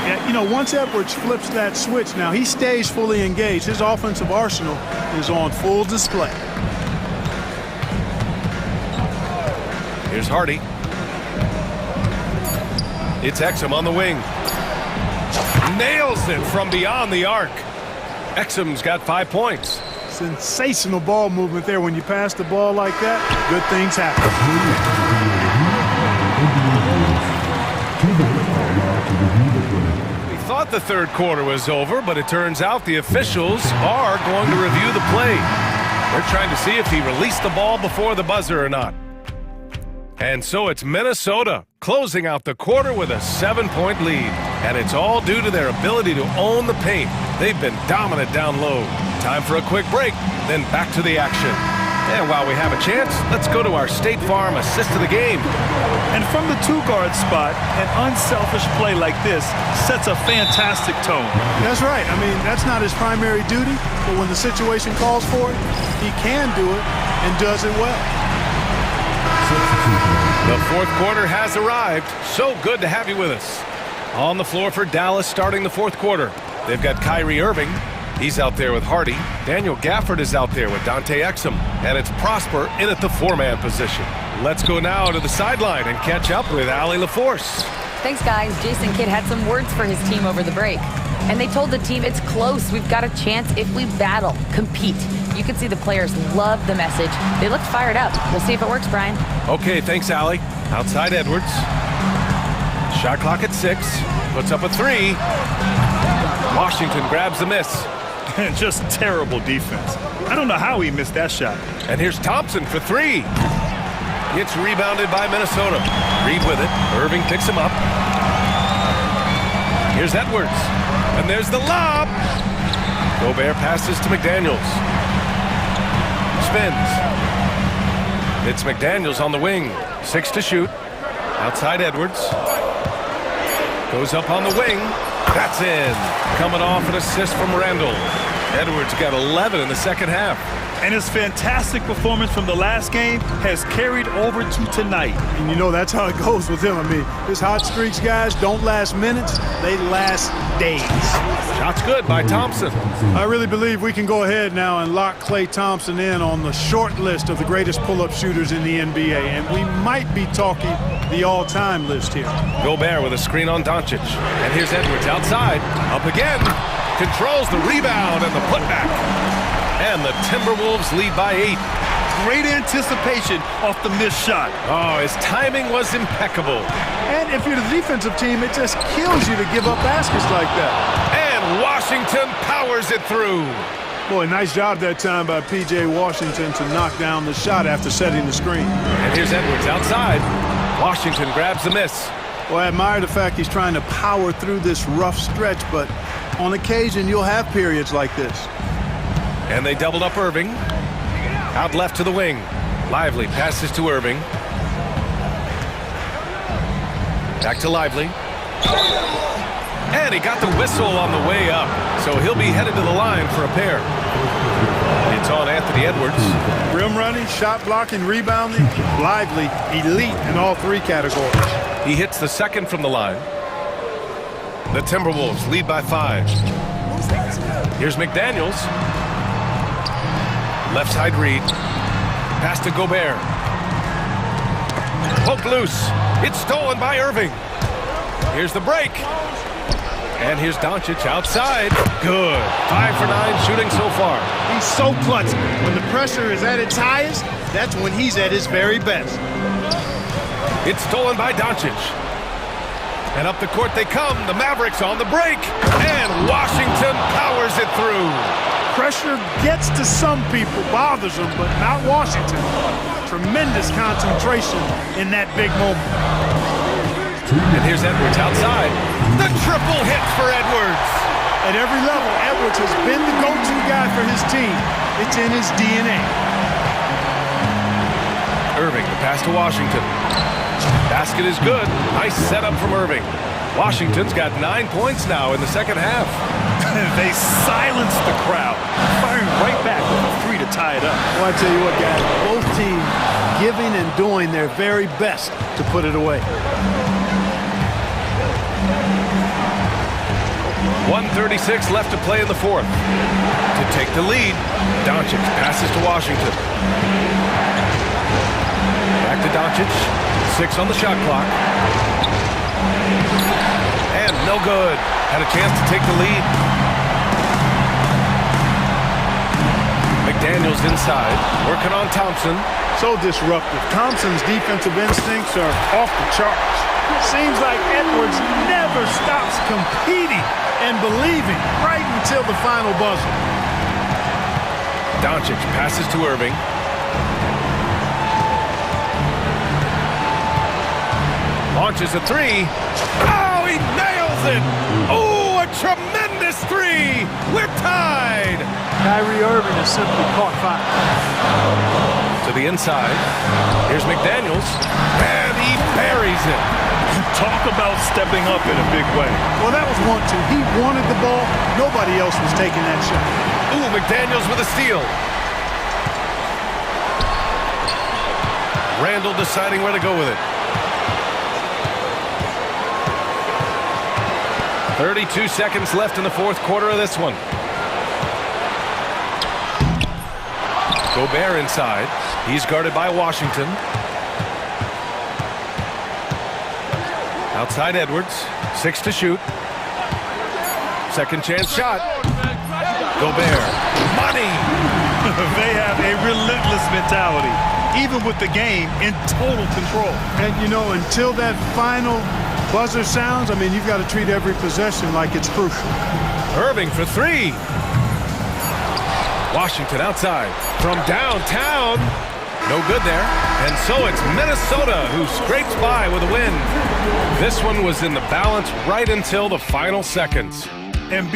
Yeah, you know, once Edwards flips that switch now, he stays fully engaged. His offensive arsenal is on full display. Here's Hardy. It's Exum on the wing. Nails it from beyond the arc. Exum's got 5 points. Sensational ball movement there. When you pass the ball like that, good things happen. We thought the third quarter was over, but it turns out the officials are going to review the play. They're trying to see if he released the ball before the buzzer or not. And so it's Minnesota closing out the quarter with a 7-point lead. And it's all due to their ability to own the paint. They've been dominant down low. Time for a quick break, then back to the action. And while we have a chance, let's go to our State Farm assist of the game. And from the two-guard spot, an unselfish play like this sets a fantastic tone. That's right. I mean, that's not his primary duty, but when the situation calls for it, he can do it and does it well. The fourth quarter has arrived. So good to have you with us. On the floor for Dallas starting the fourth quarter. They've got Kyrie Irving. He's out there with Hardy. Daniel Gafford is out there with Dante Exum. And it's Prosper in at the four-man position. Let's go now to the sideline and catch up with Allie LaForce. Thanks, guys. Jason Kidd had some words for his team over the break. And they told the team it's close. We've got a chance if we battle, compete. You can see the players love the message. They looked fired up. We'll see if it works, Brian. Okay, thanks, Allie. Outside Edwards. Shot clock at 6. Puts up a 3. Washington grabs the miss. Just terrible defense. I don't know how he missed that shot. And here's Thompson for 3. It's rebounded by Minnesota. Reed with it. Irving picks him up. Here's Edwards. And there's the lob. Gobert passes to McDaniels. Spins. It's McDaniels on the wing. 6 to shoot. Outside Edwards. Goes up on the wing. That's in. Coming off an assist from Randall. Edwards got 11 in the second half. And his fantastic performance from the last game has carried over to tonight. And you know, that's how it goes with him. I mean, his hot streaks, guys, don't last minutes. They last days. Shot's good by Thompson. I really believe we can go ahead now and lock Klay Thompson in on the short list of the greatest pull-up shooters in the NBA. And we might be talking the all-time list here. Gobert with a screen on Doncic. And here's Edwards outside. Up again. Controls the rebound and the putback. And the Timberwolves lead by 8. Great anticipation off the missed shot. Oh, his timing was impeccable. And if you're the defensive team, it just kills you to give up baskets like that. And Washington powers it through. Boy, nice job that time by P.J. Washington to knock down the shot after setting the screen. And here's Edwards outside. Washington grabs the miss. Well, I admire the fact he's trying to power through this rough stretch, but on occasion you'll have periods like this. And they doubled up Irving. Out left to the wing. Lively passes to Irving. Back to Lively. And he got the whistle on the way up. So he'll be headed to the line for a pair. It's on Anthony Edwards. Rim running, shot blocking, rebounding. Lively, elite in all 3 categories. He hits the second from the line. The Timberwolves lead by 5. Here's McDaniels. Left side Reed. Pass to Gobert. Poked loose. It's stolen by Irving. Here's the break. And here's Doncic outside. Good. 5 for 9 shooting so far. He's so clutch. When the pressure is at its highest, that's when he's at his very best. It's stolen by Doncic. And up the court they come. The Mavericks on the break. And Washington powers it through. Pressure gets to some people, bothers them, but not Washington. Tremendous concentration in that big moment. And here's Edwards outside. The triple hit for Edwards. At every level, Edwards has been the go-to guy for his team. It's in his DNA. Irving, the pass to Washington. Basket is good. Nice setup from Irving. Washington's got 9 points now in the second half. They silenced the crowd, firing right back with a 3 to tie it up. Well, I tell you what, guys, both teams giving and doing their very best to put it away. 1:36 left to play in the fourth. To take the lead, Doncic passes to Washington. Back to Doncic. 6 on the shot clock. And no good. Had a chance to take the lead. McDaniels inside, working on Thompson. So disruptive. Thompson's defensive instincts are off the charts. Seems like Edwards never stops competing and believing right until the final buzzer. Doncic passes to Irving. Launches a three. Oh, he nails it! Oh, a tremendous three! We're tied! Kyrie Irving has simply caught fire. To the inside. Here's McDaniels. And he buries it. Talk about stepping up in a big way. Well, that was 1-2. He wanted the ball. Nobody else was taking that shot. Ooh, McDaniels with a steal. Randall deciding where to go with it. 32 seconds left in the fourth quarter of this one. Gobert inside. He's guarded by Washington. Outside Edwards. 6 to shoot. Second chance shot. Gobert. Money! They have a relentless mentality, even with the game in total control. And, you know, until that final buzzer sounds, I mean, you've got to treat every possession like it's crucial. Irving for three. Washington outside from downtown. No good there. And so it's Minnesota who scrapes by with a win. This one was in the balance right until the final seconds. And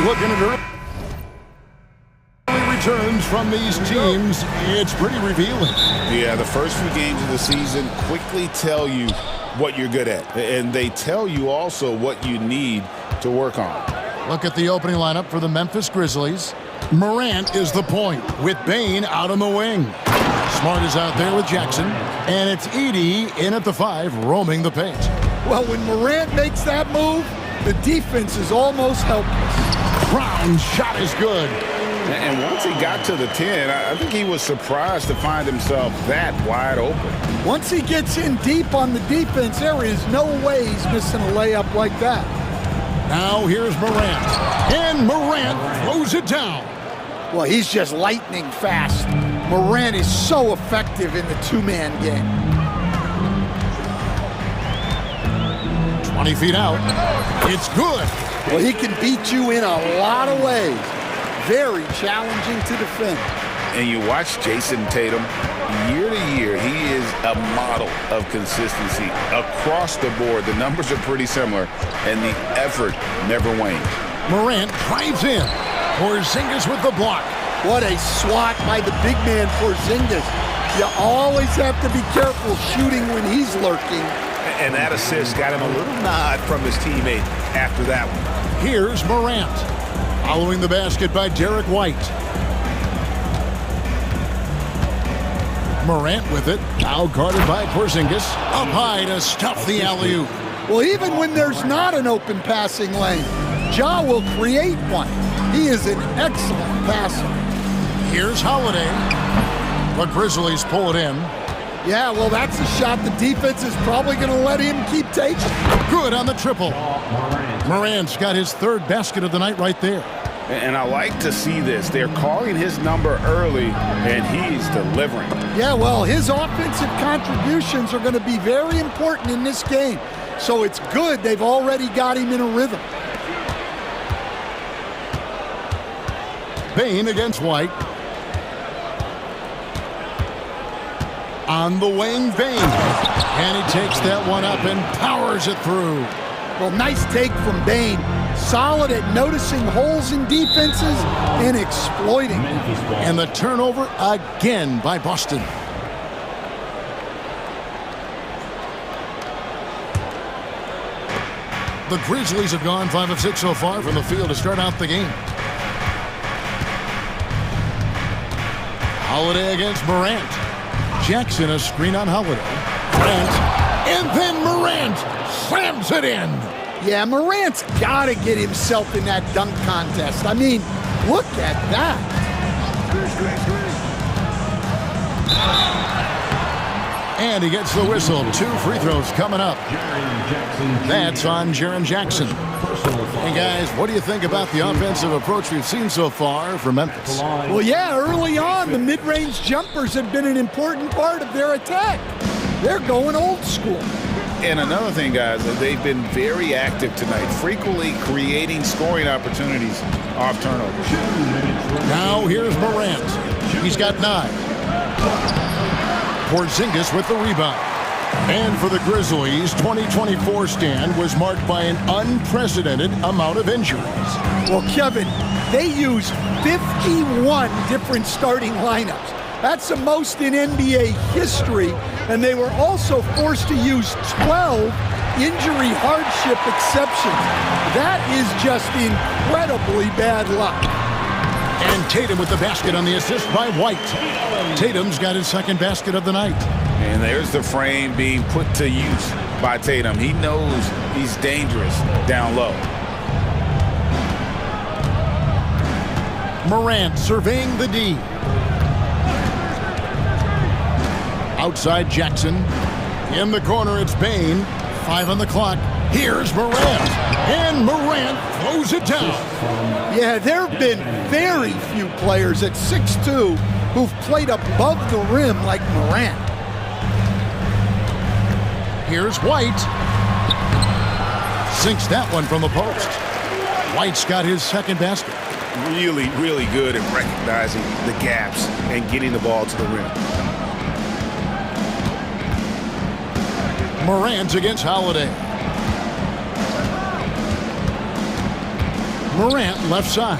Looking at early returns from these teams, it's pretty revealing. Yeah, the first few games of the season quickly tell you what you're good at, and they tell you also what you need to work on. Look at the opening lineup for the Memphis Grizzlies. Morant is the point with Bane out on the wing. Smart is out there with Jackson, and it's Edey in at the 5, roaming the paint. Well, when Morant makes that move, the defense is almost helpless. Brown's shot is good. And once he got to the 10, I think he was surprised to find himself that wide open. Once he gets in deep on the defense, there is no way he's missing a layup like that. Now here's Morant, and Morant throws it down. Well, he's just lightning fast. Morant is so effective in the two-man game. 20 feet out. It's good. Well, he can beat you in a lot of ways. Very challenging to defend. And you watch Jason Tatum, year to year, he is a model of consistency across the board. The numbers are pretty similar, and the effort never wanes. Morant drives in. Porzingis with the block. What a swat by the big man Porzingis. You always have to be careful shooting when he's lurking. And that assist got him a little nod from his teammate after that one. Here's Morant. Following the basket by Derek White. Morant with it. Now guarded by Porzingis. Up high to stuff the alley-oop. Well, even when there's not an open passing lane, Ja will create one. He is an excellent passer. Here's Holiday. The Grizzlies pull it in. Yeah, well, that's a shot the defense is probably going to let him keep taking. Good on the triple. Morant's got his 3rd basket of the night right there. And I like to see this. They're calling his number early, and he's delivering. Yeah, well, his offensive contributions are going to be very important in this game. So it's good they've already got him in a rhythm. Bane against White. On the wing, Bane. And he takes that one up and powers it through. Well, nice take from Bane. Solid at noticing holes in defenses and exploiting. And the turnover again by Boston. The Grizzlies have gone 5 of 6 so far from the field to start out the game. Holiday against Morant. Jackson a screen on Holiday. Morant, and then Morant slams it in. Yeah, Morant's got to get himself in that dunk contest. I mean, look at that. And he gets the whistle. 2 free throws coming up. That's on Jaren Jackson. Hey, guys, what do you think about the offensive approach we've seen so far from Memphis? Well, yeah, early on, the mid-range jumpers have been an important part of their attack. They're going old school. And another thing, guys, they've been very active tonight, frequently creating scoring opportunities off turnovers. Now here's Morant. He's got 9. Porzingis with the rebound. And for the Grizzlies, 2024 stand was marked by an unprecedented amount of injuries. Well, Kevin, they used 51 different starting lineups. That's the most in NBA history, and they were also forced to use 12 injury hardship exceptions. That is just incredibly bad luck. And Tatum with the basket on the assist by White. Tatum's got his 2nd basket of the night. And there's the frame being put to use by Tatum. He knows he's dangerous down low. Morant surveying the D. Outside Jackson. In the corner, it's Bane. 5 on the clock. Here's Morant. And Morant throws it down. Yeah, there have been very few players at 6'2" who've played above the rim like Morant. Here's White. Sinks that one from the post. White's got his 2nd basket. Really, really good at recognizing the gaps and getting the ball to the rim. Morant against Holiday. Morant left side.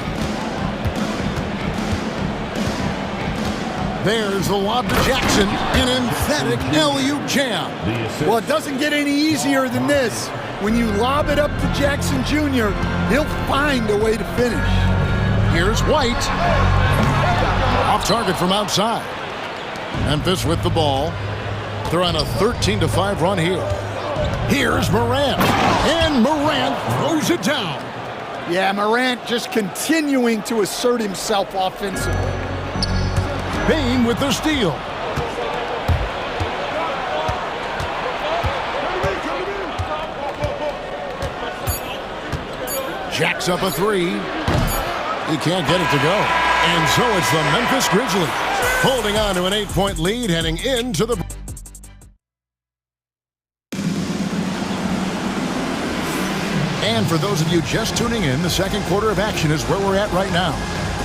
There's the lob to Jackson. An emphatic alley-oop jam. Well, it doesn't get any easier than this. When you lob it up to Jackson Jr., he'll find a way to finish. Here's White. Off target from outside. Memphis with the ball. They're on a 13-5 run here. Here's Morant. And Morant throws it down. Yeah, Morant just continuing to assert himself offensively. Bane with the steal. Jacks up a three. He can't get it to go. And so it's the Memphis Grizzlies holding on to an 8-point lead heading into the... And for those of you just tuning in, the second quarter of action is where we're at right now.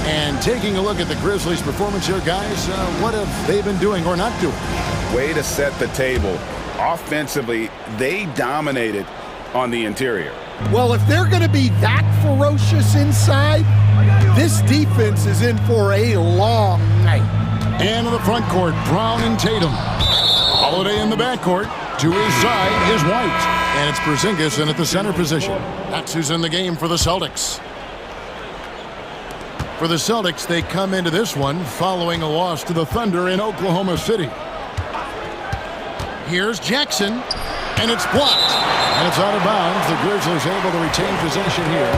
And taking a look at the Grizzlies' performance here, guys, what have they been doing or not doing? Way to set the table. Offensively, they dominated on the interior. Well, if they're going to be that ferocious inside, this defense is in for a long night. And in the front court, Brown and Tatum. Holiday in the backcourt. To his side is White. And it's Porzingis in at the center position. That's who's in the game for the Celtics. For the Celtics, they come into this one following a loss to the Thunder in Oklahoma City. Here's Jackson, and it's blocked. And it's out of bounds. The Grizzlies able to retain possession here.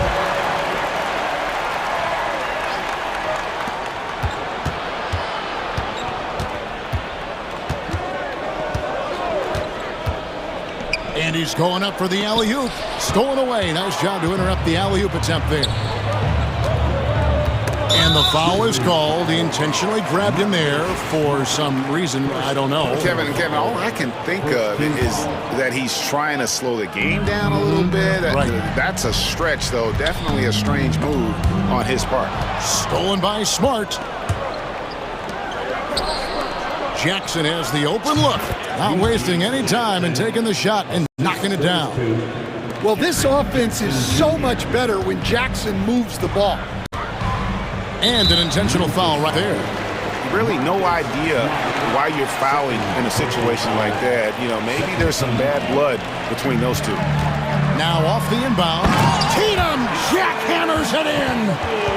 And he's going up for the alley-oop. Stolen away. Nice job to interrupt the alley-oop attempt there. And the foul is called. He intentionally grabbed him there for some reason. I don't know. Kevin, all I can think of is that he's trying to slow the game down a little bit. Right. That's a stretch, though. Definitely a strange move on his part. Stolen by Smart. Jackson has the open look. Not wasting any time and taking the shot and knocking it down. Well, this offense is so much better when Jackson moves the ball. And an intentional foul right there. Really no idea why you're fouling in a situation like that. You know, maybe there's some bad blood between those two. Now off the inbound. Tatum jackhammers it in.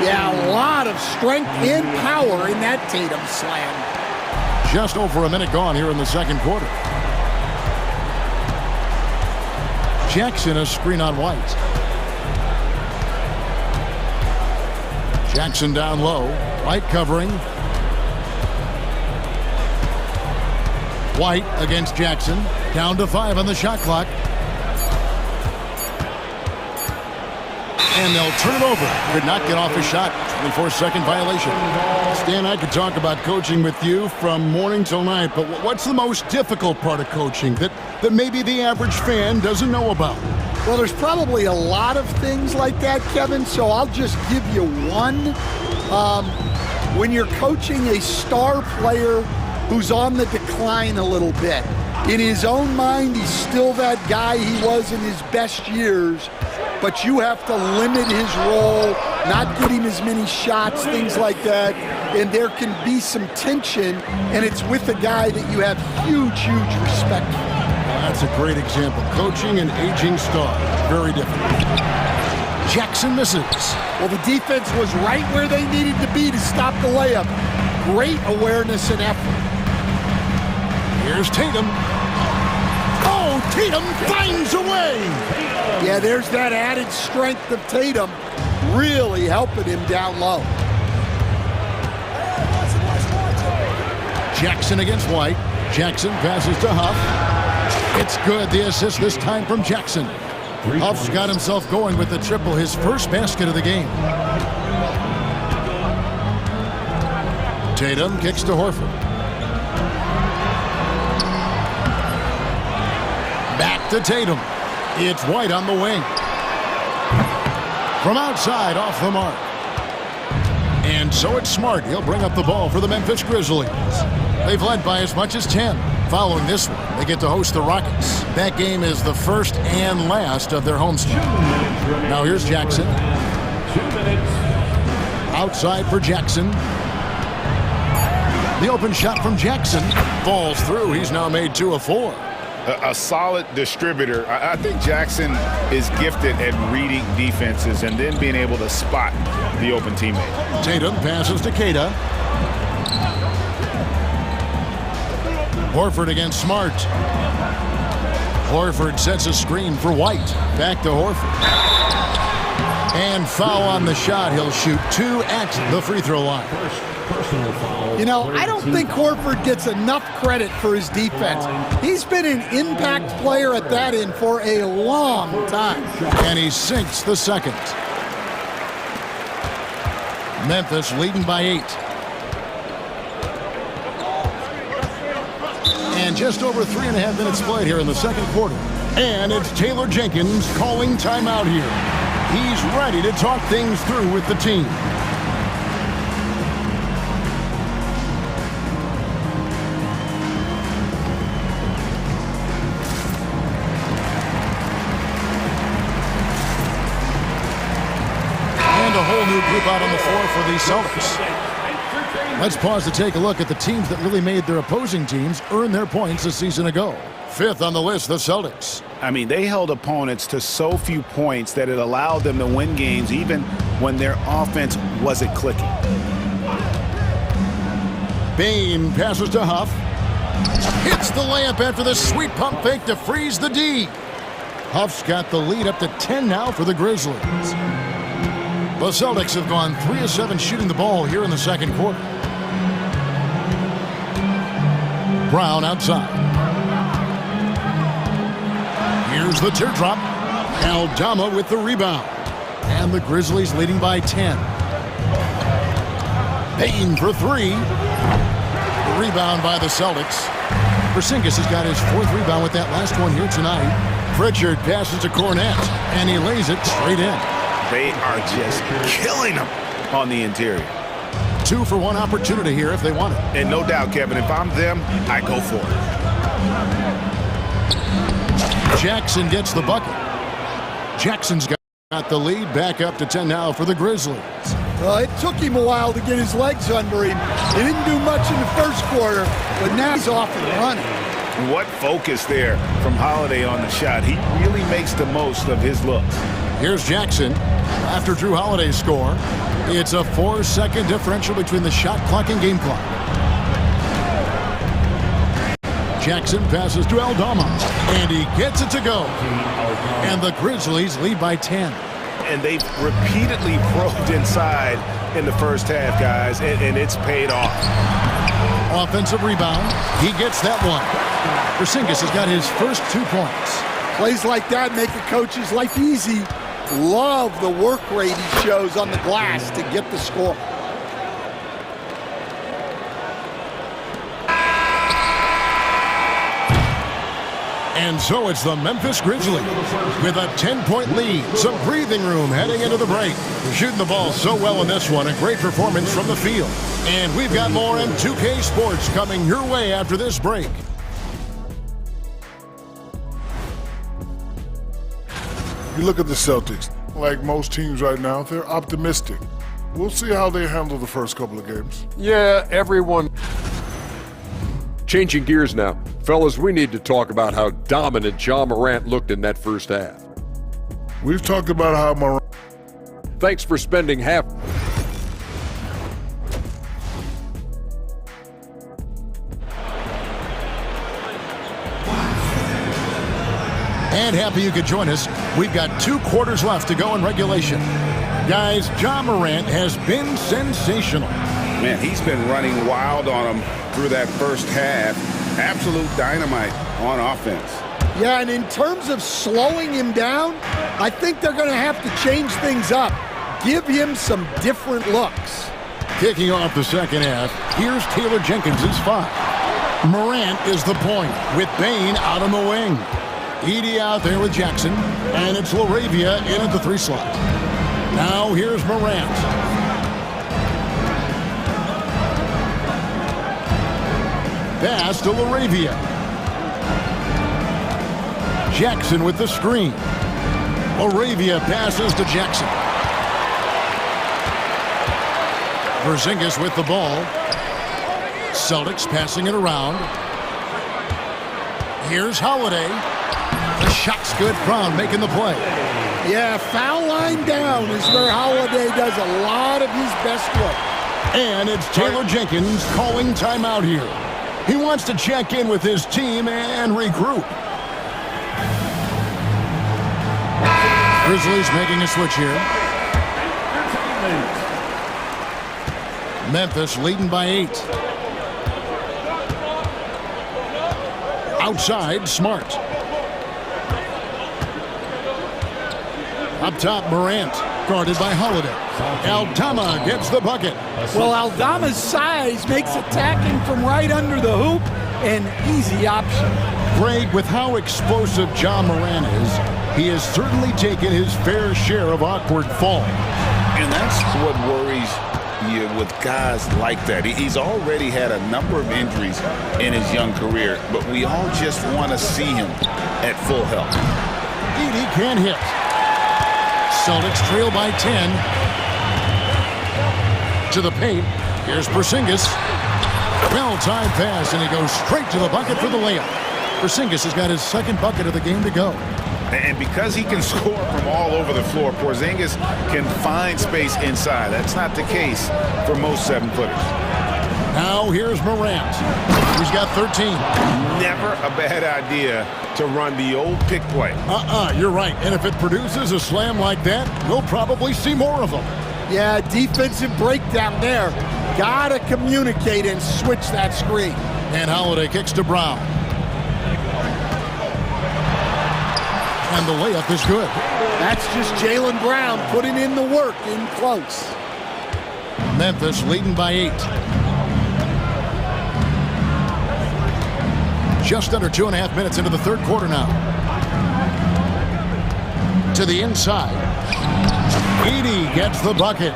Yeah, a lot of strength and power in that Tatum slam. Just over a minute gone here in the second quarter. Jackson a screen on White. Jackson down low. White covering. White against Jackson. Down to 5 on the shot clock. And they'll turn it over. Could not get off his shot. 24-second violation. Stan, I could talk about coaching with you from morning till night, but what's the most difficult part of coaching that maybe the average fan doesn't know about? Well, there's probably a lot of things like that, Kevin, so I'll just give you one. When you're coaching a star player who's on the decline a little bit, in his own mind, he's still that guy he was in his best years, but you have to limit his role, not get him as many shots, things like that, and there can be some tension, and it's with a guy that you have huge, huge respect for. That's a great example. Coaching an aging star. Very different. Jackson misses. Well, the defense was right where they needed to be to stop the layup. Great awareness and effort. Here's Tatum. Oh, Tatum finds a way. Yeah, there's that added strength of Tatum really helping him down low. Jackson against White. Jackson passes to Huff. It's good. The assist this time from Jackson. Huff's got himself going with the triple, his first basket of the game. Tatum kicks to Horford. Back to Tatum. It's White on the wing. From outside, off the mark. And so it's Smart. He'll bring up the ball for the Memphis Grizzlies. They've led by as much as 10. Following this one, they get to host the Rockets. That game is the first and last of their homestand. Now here's Jackson. 2 minutes. Outside for Jackson. The open shot from Jackson falls through. He's now made 2 of 4. A solid distributor. I think Jackson is gifted at reading defenses and then being able to spot the open teammate. Tatum passes to Keita. Horford against Smart. Horford sets a screen for White. Back to Horford. And foul on the shot. He'll shoot 2 at the free throw line. You know, I don't think Horford gets enough credit for his defense. He's been an impact player at that end for a long time. And he sinks the second. Memphis leading by 8. And just over 3.5 minutes played here in the second quarter. And it's Taylor Jenkins calling timeout here. He's ready to talk things through with the team. And a whole new group out on the floor for the Celtics. Let's pause to take a look at the teams that really made their opposing teams earn their points a season ago. 5th on the list, the Celtics. I mean, they held opponents to so few points that it allowed them to win games even when their offense wasn't clicking. Bane passes to Huff. Hits the layup after the sweet pump fake to freeze the D. Huff's got the lead up to 10 now for the Grizzlies. The Celtics have gone 3 of 7 shooting the ball here in the second quarter. Brown outside. Here's the teardrop. Aldama with the rebound. And the Grizzlies leading by 10. Payne for 3. The rebound by the Celtics. Porzingis has got his 4th rebound with that last one here tonight. Pritchard passes to Cornette, and he lays it straight in. They are just killing them on the interior. 2 for 1 opportunity here if they want it. And no doubt, Kevin, if I'm them, I go for it. Jackson gets the bucket. Jackson's got the lead back up to 10 now for the Grizzlies. Well, it took him a while to get his legs under him. He didn't do much in the first quarter, but now he's off and running. What focus there from Holiday on the shot. He really makes the most of his looks. Here's Jackson. After Drew Holiday's score, it's a 4-second differential between the shot clock and game clock. Jackson passes to Aldama, and he gets it to go. And the Grizzlies lead by 10. And they've repeatedly probed inside in the first half, guys, and it's paid off. Offensive rebound. He gets that one. Porzingis has got his first 2 points. Plays like that make a coach's life easy. Love the work rate he shows on the glass to get the score. And so it's the Memphis Grizzlies with a 10-point lead. Some breathing room heading into the break. Shooting the ball so well in this one. A great performance from the field. And we've got more in 2K Sports coming your way after this break. You look at the Celtics, like most teams right now, they're optimistic. We'll see how they handle the first couple of games. Yeah, everyone. Changing gears now. Fellas, we need to talk about how dominant Ja Morant looked in that first half. We've talked about how Morant... Thanks for spending half... And happy you could join us. We've got 2 quarters left to go in regulation. Guys, Ja Morant has been sensational. Man, he's been running wild on them through that first half. Absolute dynamite on offense. Yeah, and in terms of slowing him down, I think they're going to have to change things up. Give him some different looks. Kicking off the second half, here's Taylor Jenkins' 5. Morant is the point with Bane out on the wing. Edey out there with Jackson, and it's LaRavia in at the 3 slot. Now here's Morant. Pass to LaRavia. Jackson with the screen. LaRavia passes to Jackson. Porzingis with the ball. Celtics passing it around. Here's Holiday. The shot's good. Brown making the play. Yeah, foul line down is where Holiday does a lot of his best work. And it's Taylor Jenkins calling timeout here. He wants to check in with his team and regroup. Grizzlies making a switch here. Memphis leading by 8. Outside, Smart. Up top, Morant, guarded by Holiday. Aldama gets the bucket. Well, Aldama's size makes attacking from right under the hoop an easy option. Greg, with how explosive John Morant is, he has certainly taken his fair share of awkward falls. And that's what worries you with guys like that. He's already had a number of injuries in his young career, but we all just want to see him at full health. Edey can't hit. Celtics trail by 10. To the paint. Here's Porzingis. Well-timed pass, and he goes straight to the bucket for the layup. Porzingis has got his second bucket of the game to go. And because he can score from all over the floor, Porzingis can find space inside. That's not the case for most 7-footers. Now here's Morant. He's got 13. Never a bad idea to run the old pick play. You're right. And if it produces a slam like that, we'll probably see more of them. Yeah, defensive breakdown there. Gotta communicate and switch that screen. And Holiday kicks to Brown. And the layup is good. That's just Jaylen Brown putting in the work in close. Memphis leading by 8. Just under 2.5 minutes into the third quarter now. To the inside. Edey gets the bucket.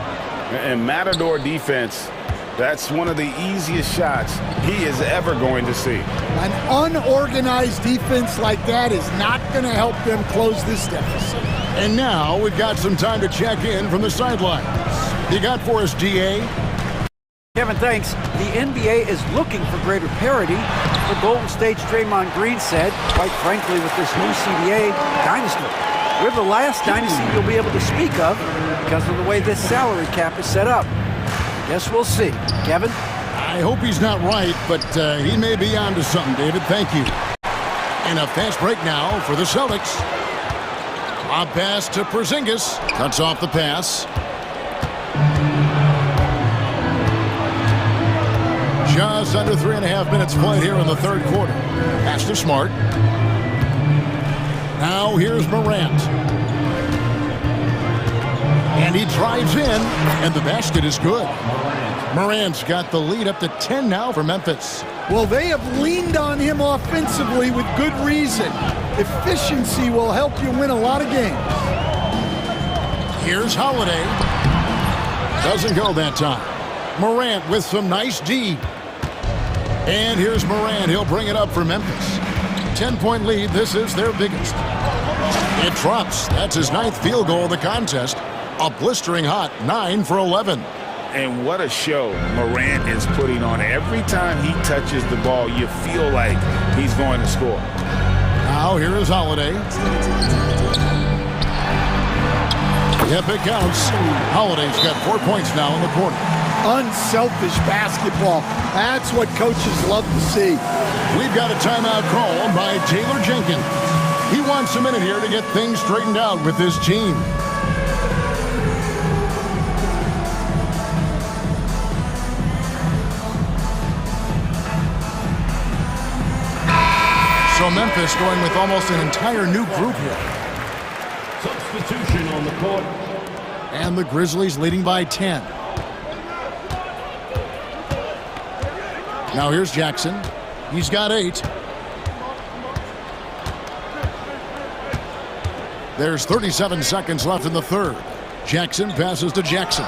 And Matador defense, that's one of the easiest shots he is ever going to see. An unorganized defense like that is not going to help them close this deficit. And now we've got some time to check in from the sidelines. You got for us, DA? Kevin, thanks. The NBA is looking for greater parity. The Golden State's Draymond Green said, quite frankly, with this new CBA dynasty, we're the last dynasty you'll be able to speak of because of the way this salary cap is set up. Guess we'll see. Kevin? I hope he's not right, but he may be onto something, David. Thank you. And a fast break now for the Celtics. A pass to Porzingis. Cuts off the pass. Just under 3.5 minutes played here in the third quarter. Pass to Smart. Now here's Morant. And he drives in, and the basket is good. Morant's got the lead up to 10 now for Memphis. Well, they have leaned on him offensively with good reason. Efficiency will help you win a lot of games. Here's Holiday. Doesn't go that time. Morant with some nice D. And here's Morant. He'll bring it up for Memphis. 10-point lead. This is their biggest. It drops. That's his 9th field goal of the contest. A blistering hot 9 for 11. And what a show Morant is putting on. Every time he touches the ball, you feel like he's going to score. Now here is Holiday. Yep, it counts. Holiday's got 4 points now in the quarter. Unselfish basketball. That's what coaches love to see. We've got a timeout call by Taylor Jenkins. He wants a minute here to get things straightened out with his team. So Memphis going with almost an entire new group here. Substitution on the court. And the Grizzlies leading by 10. Now here's Jackson. He's got 8. There's 37 seconds left in the third. Jackson passes to Jackson.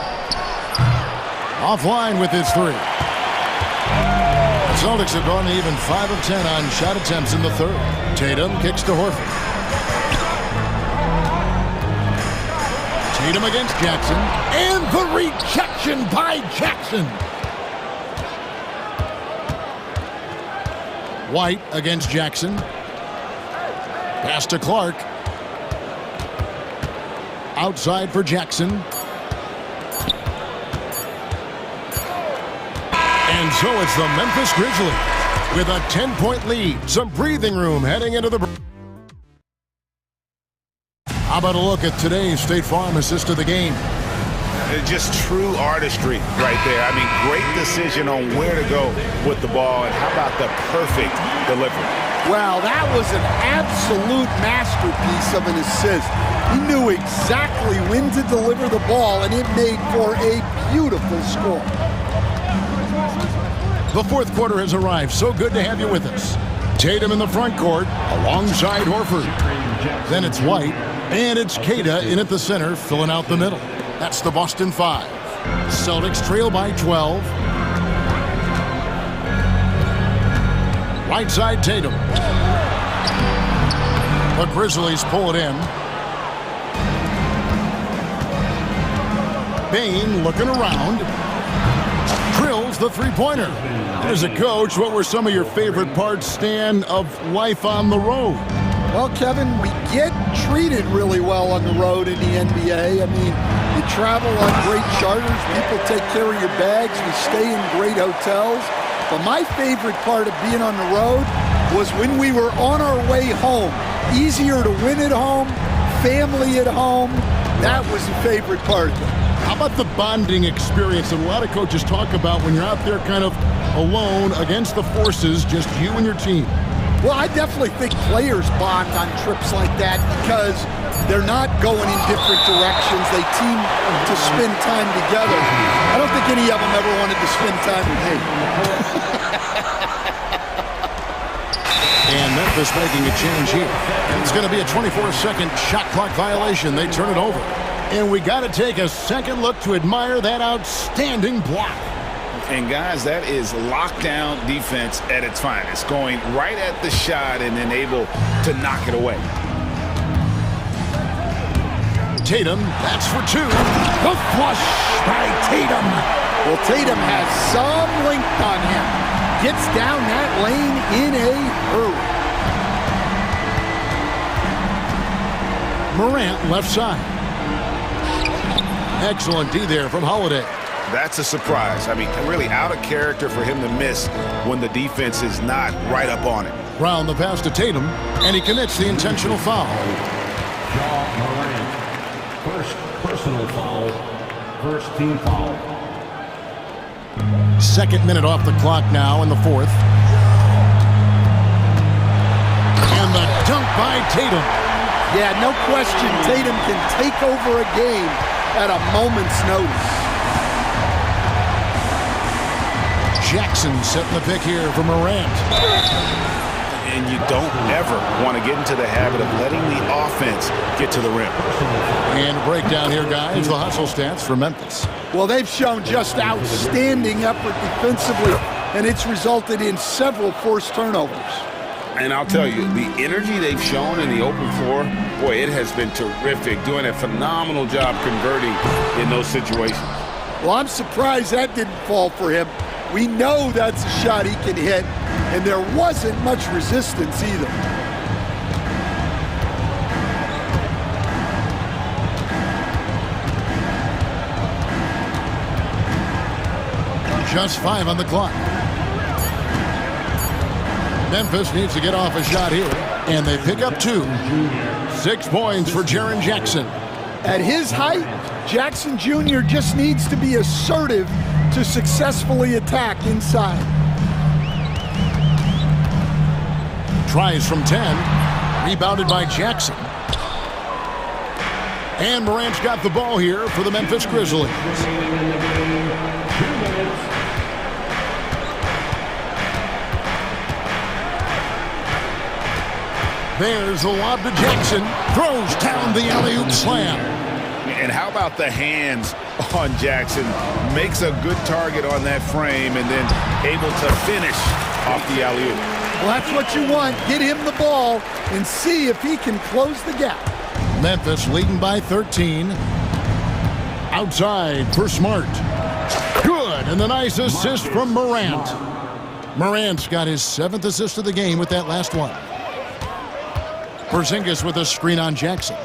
Offline with his 3. The Celtics have gone to even 5 of 10 on shot attempts in the third. Tatum kicks to Horford. Tatum against Jackson. And the rejection by Jackson. White against Jackson. Pass to Clark. Outside for Jackson. And so it's the Memphis Grizzlies with a 10-point lead. Some breathing room heading into the... How about a look at today's State Farm assist of the game? Just true artistry right there. I mean, great decision on where to go with the ball, and how about the perfect delivery? Well, that was an absolute masterpiece of an assist. He knew exactly when to deliver the ball, and it made for a beautiful score. The fourth quarter has arrived. So good to have you with us. Tatum in the front court alongside Horford. Then it's White, and it's Keita in at the center, filling out the middle. That's the Boston 5. Celtics trail by 12. Right side Tatum. The Grizzlies pull it in. Bane looking around. Drills the three-pointer. As a coach, what were some of your favorite parts, Stan, of life on the road? Well, Kevin, we get treated really well on the road in the NBA. I mean, you travel on great charters. People take care of your bags. We stay in great hotels. But my favorite part of being on the road was when we were on our way home. Easier to win at home, family at home. That was the favorite part of it. How about the bonding experience that a lot of coaches talk about when you're out there kind of alone against the forces, just you and your team? Well, I definitely think players bond on trips like that because they're not going in different directions. They team to spend time together. I don't think any of them ever wanted to spend time with me. And Memphis making a change here. It's going to be a 24-second shot clock violation. They turn it over. And we got to take a second look to admire that outstanding block. And guys, that is lockdown defense at its finest. Going right at the shot and then able to knock it away. Tatum, that's for two. The flush by Tatum. Well, Tatum has some length on him. Gets down that lane in a hurry. Morant left side. Excellent D there from Holiday. That's a surprise. I mean, really out of character for him to miss when the defense is not right up on it. Brown the pass to Tatum, and he commits the intentional foul. Morant, first personal foul, first team foul. Second minute off the clock now in the fourth. And the dunk by Tatum. Yeah, no question, Tatum can take over a game at a moment's notice. Jackson setting the pick here for Morant. And you don't ever want to get into the habit of letting the offense get to the rim. And a breakdown here, guys. The hustle stats for Memphis. Well, they've shown just outstanding effort defensively, and it's resulted in several forced turnovers. And I'll tell you, the energy they've shown in the open floor, boy, it has been terrific. Doing a phenomenal job converting in those situations. Well, I'm surprised that didn't fall for him. We know that's a shot he can hit, and there wasn't much resistance either. Just 5 on the clock. Memphis needs to get off a shot here, and they pick up 2. 6 points for Jaren Jackson. At his height, Jackson Jr. just needs to be assertive to successfully attack inside. Tries from 10, rebounded by Jackson. And Morant's got the ball here for the Memphis Grizzlies. There's the lob to Jackson. Throws down the alley-oop slam. And how about the hands on Jackson? Makes a good target on that frame and then able to finish off the alley-oop. Well, that's what you want. Get him the ball and see if he can close the gap. Memphis leading by 13. Outside for Smart. Good, and the nice assist from Morant. Morant's got his 7th assist of the game with that last one. Porzingis with a screen on Jackson.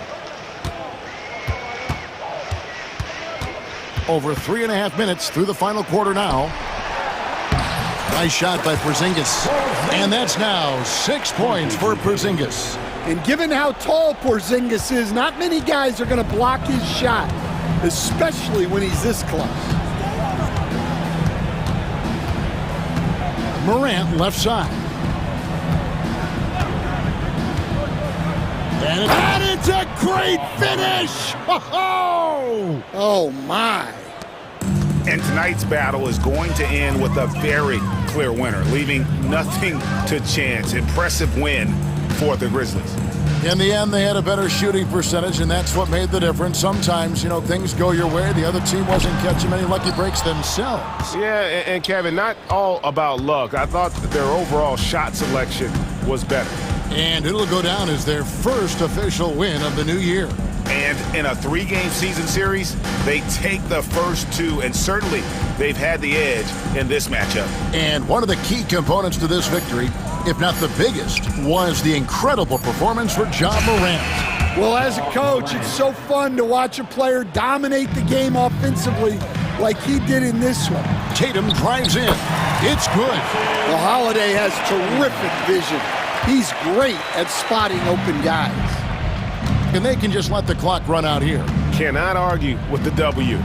Over 3.5 minutes through the final quarter now. Nice shot by Porzingis. And that's now 6 points for Porzingis. And given how tall Porzingis is, not many guys are going to block his shot, especially when he's this close. Morant left side. And it's a great finish! Oh, my. And tonight's battle is going to end with a very clear winner, leaving nothing to chance. Impressive win for the Grizzlies. In the end, they had a better shooting percentage, and that's what made the difference. Sometimes, things go your way. The other team wasn't catching many lucky breaks themselves. Yeah, and Kevin, not all about luck. I thought that their overall shot selection was better. And it'll go down as their first official win of the new year. And in a 3-game season series, they take the first 2, and certainly they've had the edge in this matchup. And one of the key components to this victory, if not the biggest, was the incredible performance for Ja Morant. Well, as a coach, it's so fun to watch a player dominate the game offensively like he did in this one. Tatum drives in. It's good. Well, Holiday has terrific vision. He's great at spotting open guys. And they can just let the clock run out here. Cannot argue with the W.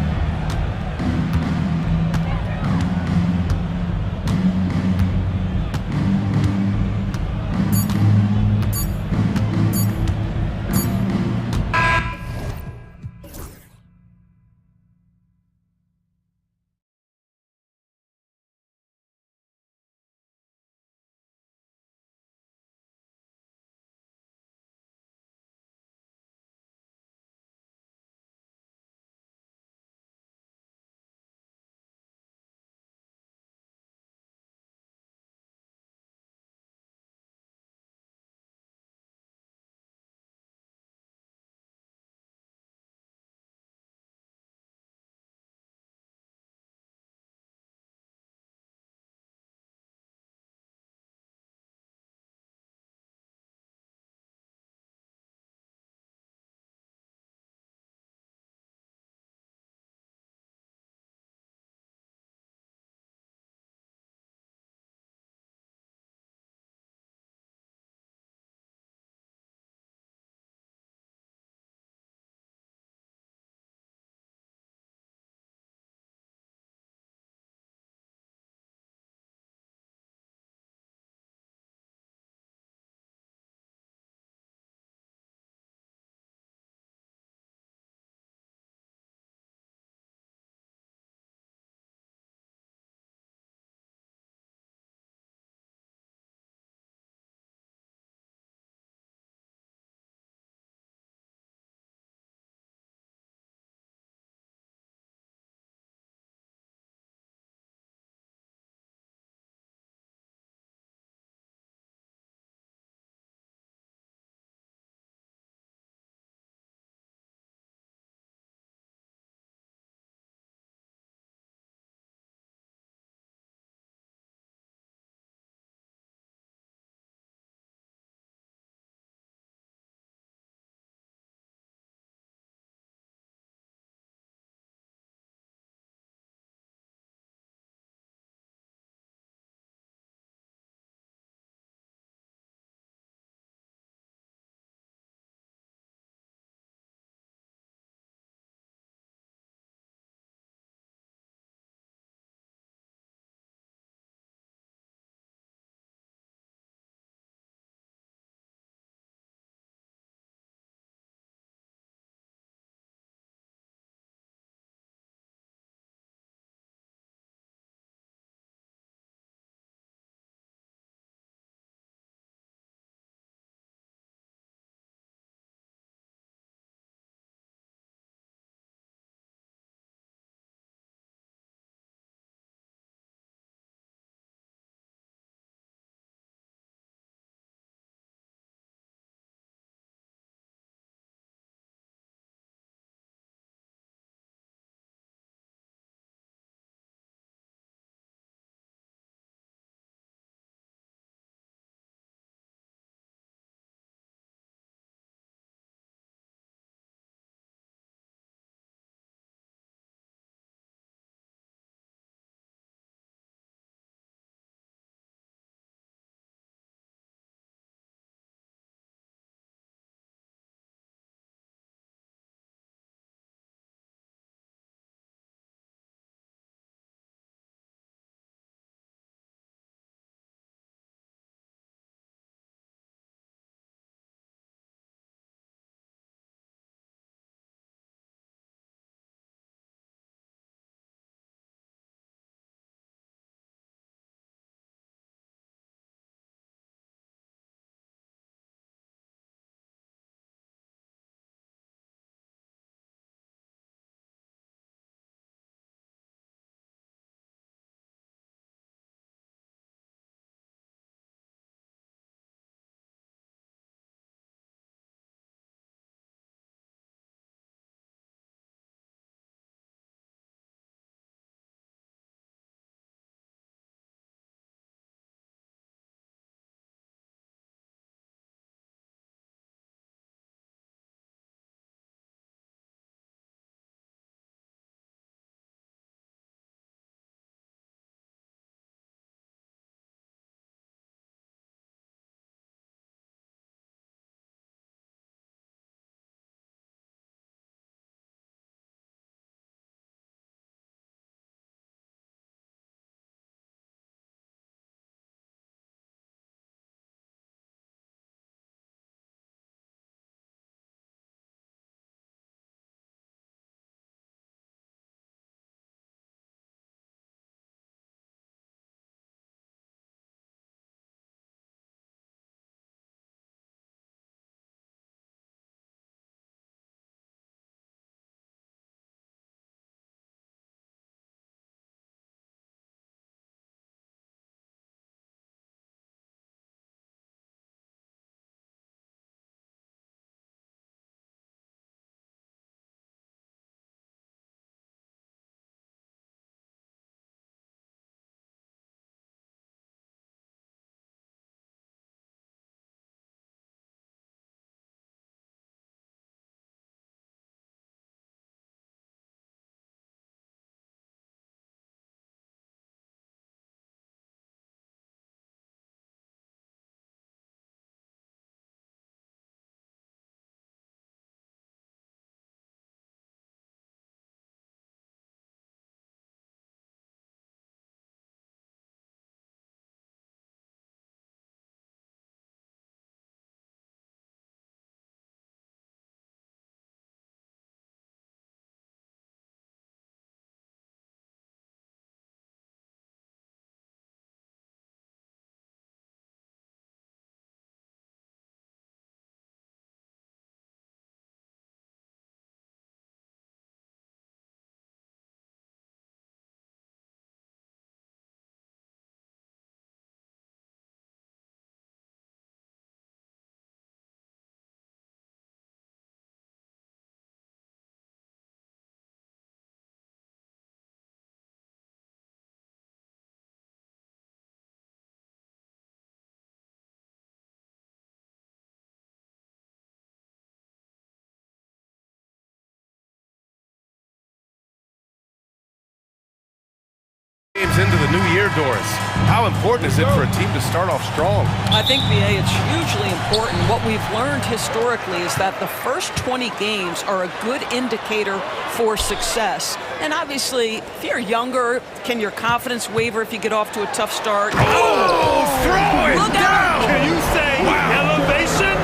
into the new year, Doris. How important is it for a team to start off strong? I think, BA, it's hugely important. What we've learned historically is that the first 20 games are a good indicator for success. And obviously, if you're younger, can your confidence waver if you get off to a tough start? Oh, throw it Look down! out! Can you say elevation?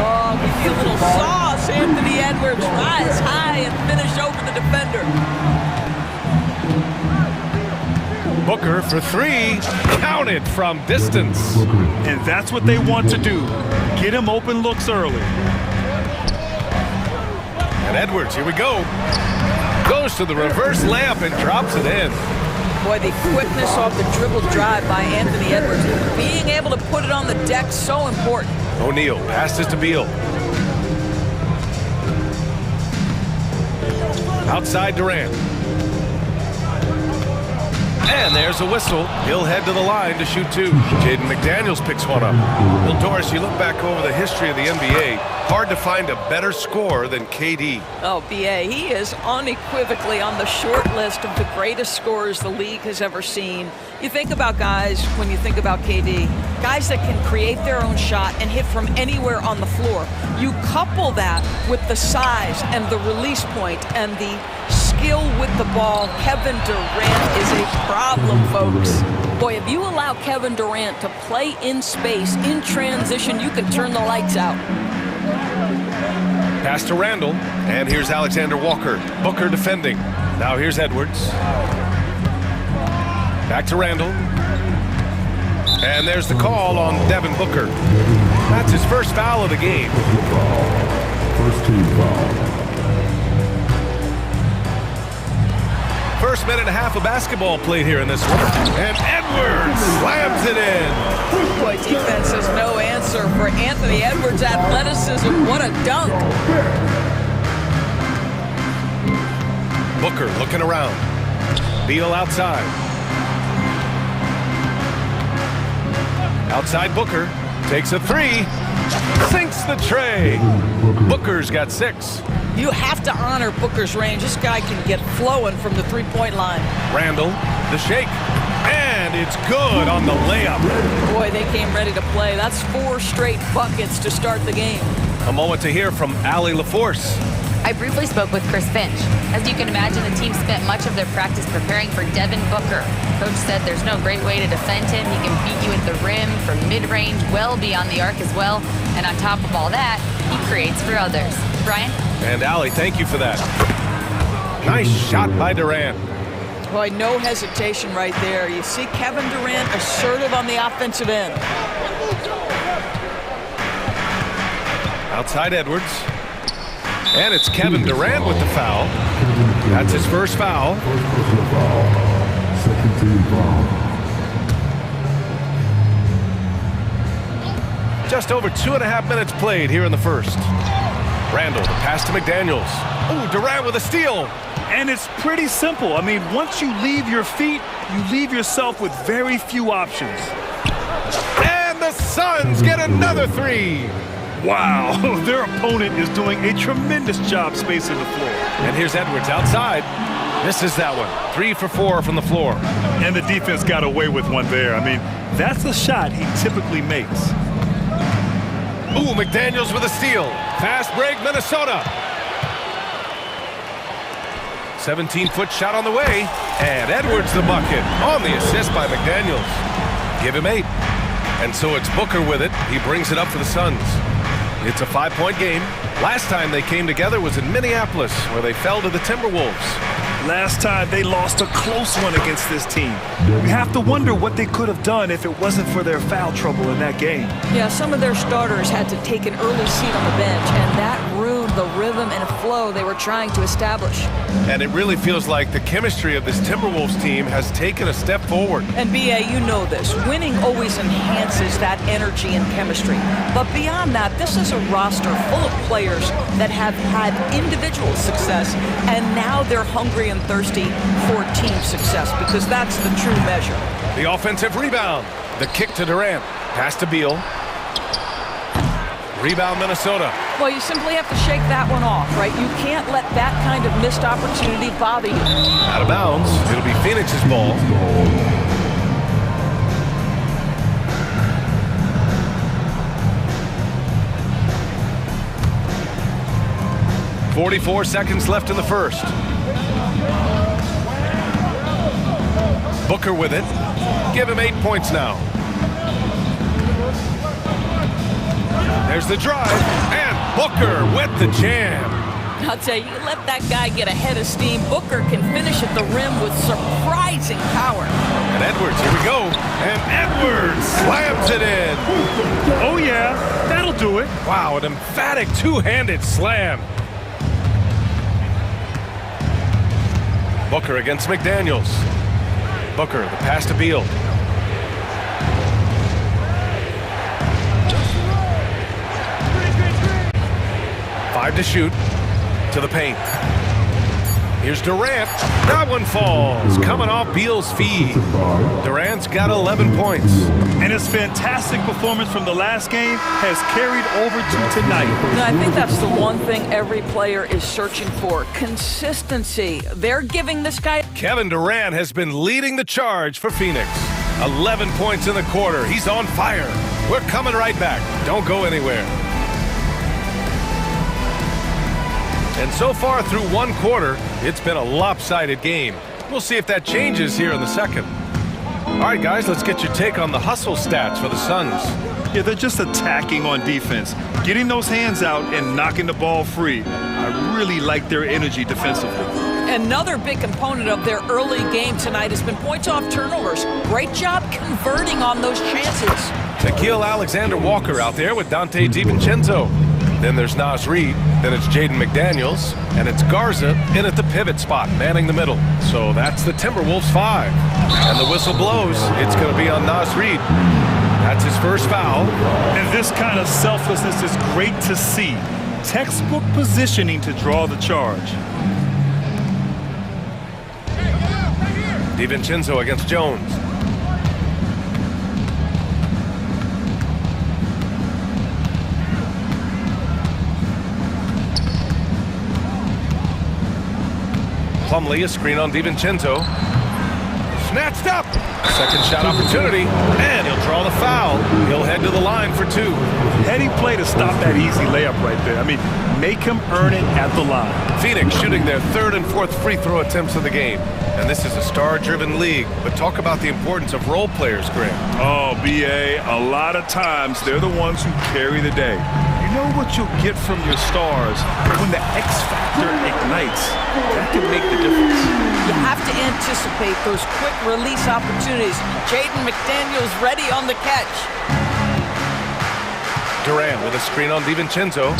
Oh, we feel a little sauce. Anthony Edwards rise high and finish over the defender. Booker for three, counted from distance. And that's what they want to do. Get him open looks early. And Edwards, here we go. Goes to the reverse layup and drops it in. Boy, the quickness off the dribble drive by Anthony Edwards. Being able to put it on the deck, so important. O'Neal passes to Beal. Outside Durant. And there's a whistle. He'll head to the line to shoot two. Jaden McDaniels picks one up. Well, Doris, you look back over the history of the NBA, hard to find a better scorer than KD. Oh, BA, he is unequivocally on the short list of the greatest scorers the league has ever seen. You think about guys, when you think about KD, guys that can create their own shot and hit from anywhere on the floor. You couple that with the size and the release point and the skill with the ball. Kevin Durant is a problem, folks. Boy, if you allow Kevin Durant to play in space, in transition, you can turn the lights out. Pass to Randall, and here's Alexander Walker. Booker defending. Now here's Edwards. Back to Randall. And there's the call on Devin Booker. That's his first foul of the game. First team foul. First minute and a half of basketball played here in this one. And Edwards slams it in. Boy, defense has no answer for Anthony Edwards' athleticism. What a dunk. Booker looking around. Beal outside. Outside Booker. Takes a three. Sinks the tray. Booker's got 6. You have to honor Booker's range. This guy can get flowing from the three-point line. Randall, the shake. And it's good on the layup. Boy, they came ready to play. That's 4 straight buckets to start the game. A moment to hear from Allie LaForce. I briefly spoke with Chris Finch. As you can imagine, the team spent much of their practice preparing for Devin Booker. Coach said there's no great way to defend him. He can beat you at the rim, from mid-range, well beyond the arc as well. And on top of all that, he creates for others. Brian? And Allie, thank you for that. Nice shot by Durant. Boy, no hesitation right there. You see Kevin Durant assertive on the offensive end. Outside Edwards. And it's Kevin Durant with the foul. That's his first foul. Second team foul. Just over 2.5 minutes played here in the first. Randall, the pass to McDaniels. Oh, Durant with a steal. And it's pretty simple. I mean, once you leave your feet, you leave yourself with very few options. And the Suns get another 3. Wow, their opponent is doing a tremendous job spacing the floor. And here's Edwards outside. Misses that one. 3 for 4 from the floor. And the defense got away with one there. I mean, that's a shot he typically makes. Ooh, McDaniels with a steal. Fast break, Minnesota. 17-foot shot on the way. And Edwards the bucket on the assist by McDaniels. Give him 8. And so it's Booker with it. He brings it up for the Suns. It's a 5-point game. Last time they came together was in Minneapolis, where they fell to the Timberwolves. Last time they lost a close one against this team. We have to wonder what they could have done if it wasn't for their foul trouble in that game. Yeah, some of their starters had to take an early seat on the bench, and that ruined the rhythm and flow they were trying to establish. And it really feels like the chemistry of this Timberwolves team has taken a step forward. And BA, you know this. Winning always enhances that energy and chemistry. But beyond that, this is a roster full of players that have had individual success, and now they're hungry and thirsty for team success, because that's the true measure. The offensive rebound. The kick to Durant. Pass to Beal. Rebound Minnesota. Well, you simply have to shake that one off, right? You can't let that kind of missed opportunity bother you. Out of bounds. It'll be Phoenix's ball. .44 seconds left in the first. Booker with it. Give him 8 points now. There's the drive, and Booker with the jam. I'll tell you, let that guy get a head of steam. Booker can finish at the rim with surprising power. And Edwards, here we go. And Edwards slams it in. Oh, yeah, that'll do it. Wow, an emphatic two-handed slam. Booker against McDaniels. Booker, the pass to Beal. Five to shoot. To the paint. Here's Durant. That one falls. Coming off Beal's feed. Durant's got 11 points. And his fantastic performance from the last game has carried over to tonight. And I think that's the one thing every player is searching for. Consistency. They're giving this guy... Kevin Durant has been leading the charge for Phoenix. 11 points in the quarter. He's on fire. We're coming right back. Don't go anywhere. And so far through one quarter, it's been a lopsided game. We'll see if that changes here in the second. All right, guys, let's get your take on the hustle stats for the Suns. Yeah, they're just attacking on defense, getting those hands out and knocking the ball free. I really like their energy defensively. Another big component of their early game tonight has been points off turnovers. Great job converting on those chances. Nickeil Alexander-Walker out there with Dante DiVincenzo. Then there's Naz Reid, then it's Jaden McDaniels, and it's Garza in at the pivot spot, manning the middle. So that's the Timberwolves 5. And the whistle blows. It's going to be on Naz Reid. That's his first foul. And this kind of selflessness is great to see. Textbook positioning to draw the charge. DiVincenzo against Jones. Plumlee, a screen on DiVincenzo. Snatched up. Second shot opportunity, and he'll draw the foul. He'll head to the line for two. Heady play to stop that easy layup right there. I mean, make him earn it at the line. Phoenix shooting their third and fourth free throw attempts of the game. And this is a star-driven league, but talk about the importance of role players, Grant. Oh, B.A., a lot of times they're the ones who carry the day. You know what you'll get from your stars when the X factor ignites. That can make the difference. You have to anticipate those quick release opportunities. Jaden McDaniels ready on the catch. Durant with a screen on DiVincenzo.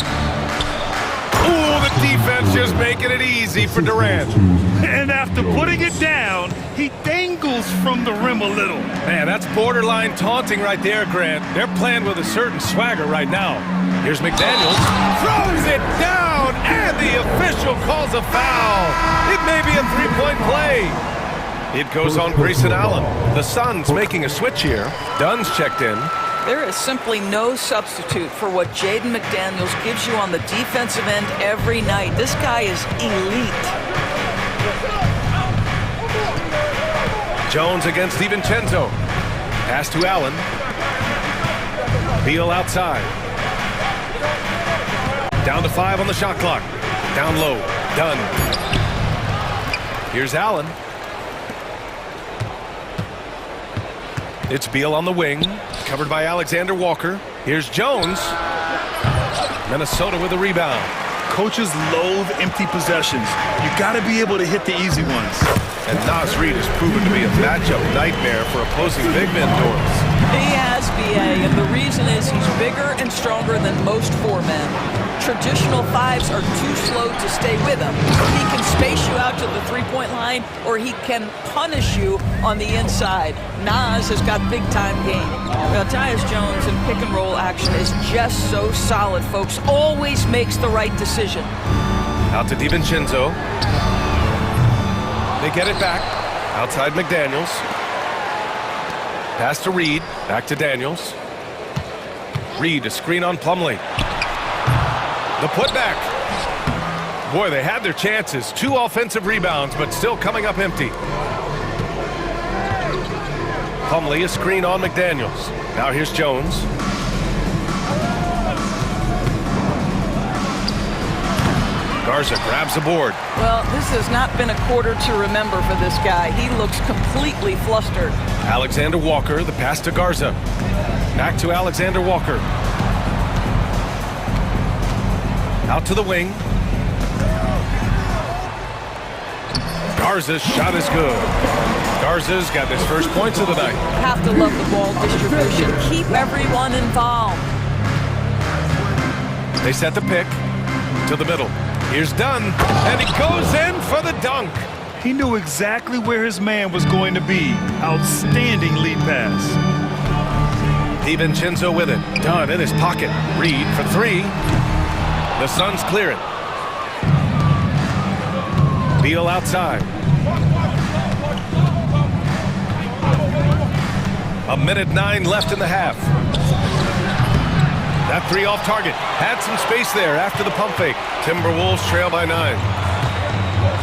Ooh, the defense just making it easy for Durant. And after putting it down, he dangles from the rim a little. Man, that's borderline taunting right there, Grant. They're playing with a certain swagger right now. Here's McDaniels. Throws it down, and the official calls a foul. It may be a three-point play. It goes on Grayson Allen. The Suns making a switch here. Dunn's checked in. There is simply no substitute for what Jaden McDaniels gives you on the defensive end every night. This guy is elite. Jones against DiVincenzo. Pass to Allen. Beal outside. Down to 5 on the shot clock. Down low. Dunn. Here's Allen. It's Beal on the wing. Covered by Alexander Walker. Here's Jones. Minnesota with a rebound. Coaches loathe empty possessions. You got to be able to hit the easy ones. And Naz Reid has proven to be a matchup nightmare for opposing big men doors. He has, B.A., and the reason is he's bigger and stronger than most 4 men. Traditional 5s are too slow to stay with him. He can space you out to the three-point line, or he can punish you on the inside. Naz has got big-time game. Now, Tyus Jones in pick-and-roll action is just so solid, folks. Always makes the right decision. Out to DiVincenzo. They get it back. Outside McDaniels. Pass to Reid. Back to Daniels. Reid, a screen on Plumlee. The putback. Boy, they had their chances. 2 offensive rebounds, but still coming up empty. Plumlee, a screen on McDaniels. Now here's Jones. Garza grabs the board. Well, this has not been a quarter to remember for this guy. He looks completely flustered. Alexander Walker, the pass to Garza. Back to Alexander Walker. Out to the wing. Garza's shot is good. Garza's got his first points of the night. Have to love the ball distribution. Keep everyone involved. They set the pick to the middle. Here's Dunn, and he goes in for the dunk. He knew exactly where his man was going to be. Outstanding lead pass. DiVincenzo with it. Dunn in his pocket. Reed for 3. The Suns clear it. Beal outside. 1:09 left in the half. That 3 off target. Had some space there after the pump fake. Timberwolves trail by 9.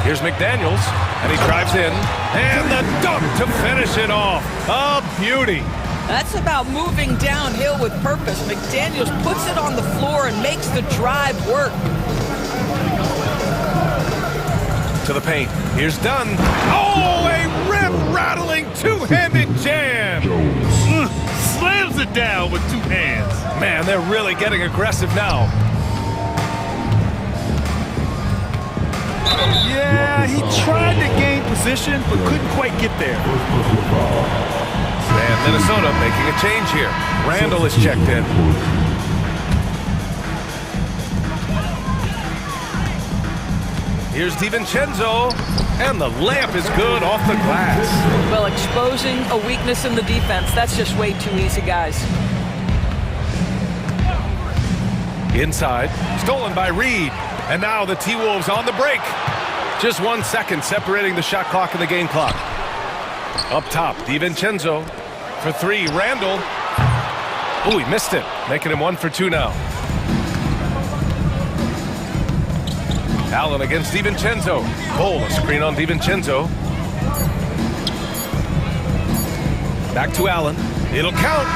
Here's McDaniels, and he drives in. And the dunk to finish it off. A beauty. That's about moving downhill with purpose. McDaniels puts it on the floor and makes the drive work. To the paint. Here's Dunn. Oh, a rim-rattling 2-handed jam. Slams it down with 2 hands. Man, they're really getting aggressive now. Yeah, he tried to gain position, but couldn't quite get there. And Minnesota making a change here. Randall is checked in. Here's DiVincenzo, and the layup is good off the glass. Well, exposing a weakness in the defense, that's just way too easy, guys. Inside, stolen by Reed. And now the T-Wolves on the break. Just 1 second separating the shot clock and the game clock. Up top, DiVincenzo for 3. Randall. Oh, he missed it. Making him 1 for 2 now. Allen against DiVincenzo. Cole, a screen on DiVincenzo. Back to Allen. It'll count.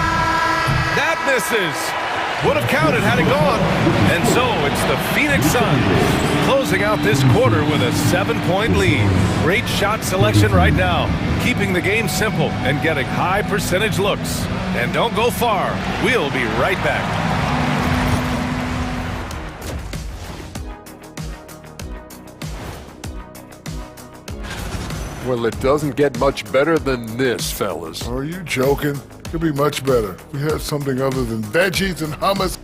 That misses. Would have counted had it gone. And so it's the Phoenix Suns closing out this quarter with a 7-point lead. Great shot selection right now, keeping the game simple and getting high percentage looks. And don't go far. We'll be right back. Well, it doesn't get much better than this, fellas. Are you joking? Could be much better. We had something other than veggies and hummus.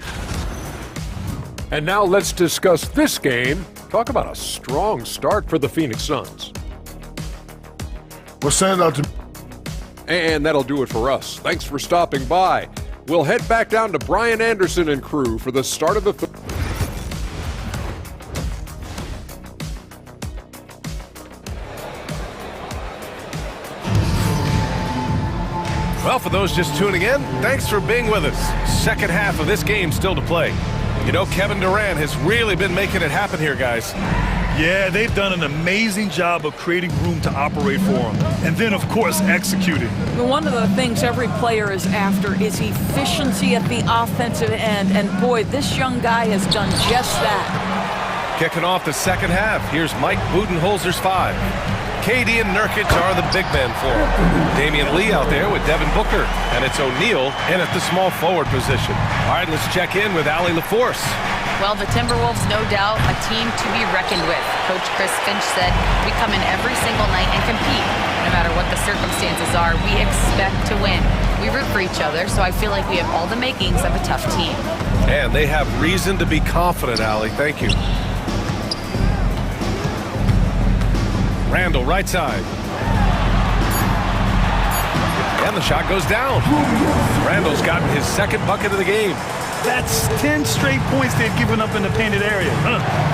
And now let's discuss this game. Talk about a strong start for the Phoenix Suns. We'll send out to... And that'll do it for us. Thanks for stopping by. We'll head back down to Brian Anderson and crew for the start of the... Well, for those just tuning in, thanks for being with us. Second half of this game still to play. You know, Kevin Durant has really been making it happen here, guys. Yeah, they've done an amazing job of creating room to operate for him. And then, of course, executing. One of the things every player is after is efficiency at the offensive end. And boy, this young guy has done just that. Kicking off the second half, here's Mike Budenholzer's 5. KD and Nurkic are the big men for him. Damian Lee out there with Devin Booker, and it's O'Neal in at the small forward position. All right, let's check in with Allie LaForce. Well, the Timberwolves, no doubt, a team to be reckoned with. Coach Chris Finch said, we come in every single night and compete. No matter what the circumstances are, we expect to win. We root for each other, so I feel like we have all the makings of a tough team. And they have reason to be confident, Allie. Thank you. Randall, right side. And the shot goes down. Randall's gotten his second bucket of the game. That's 10 straight points they've given up in the painted area.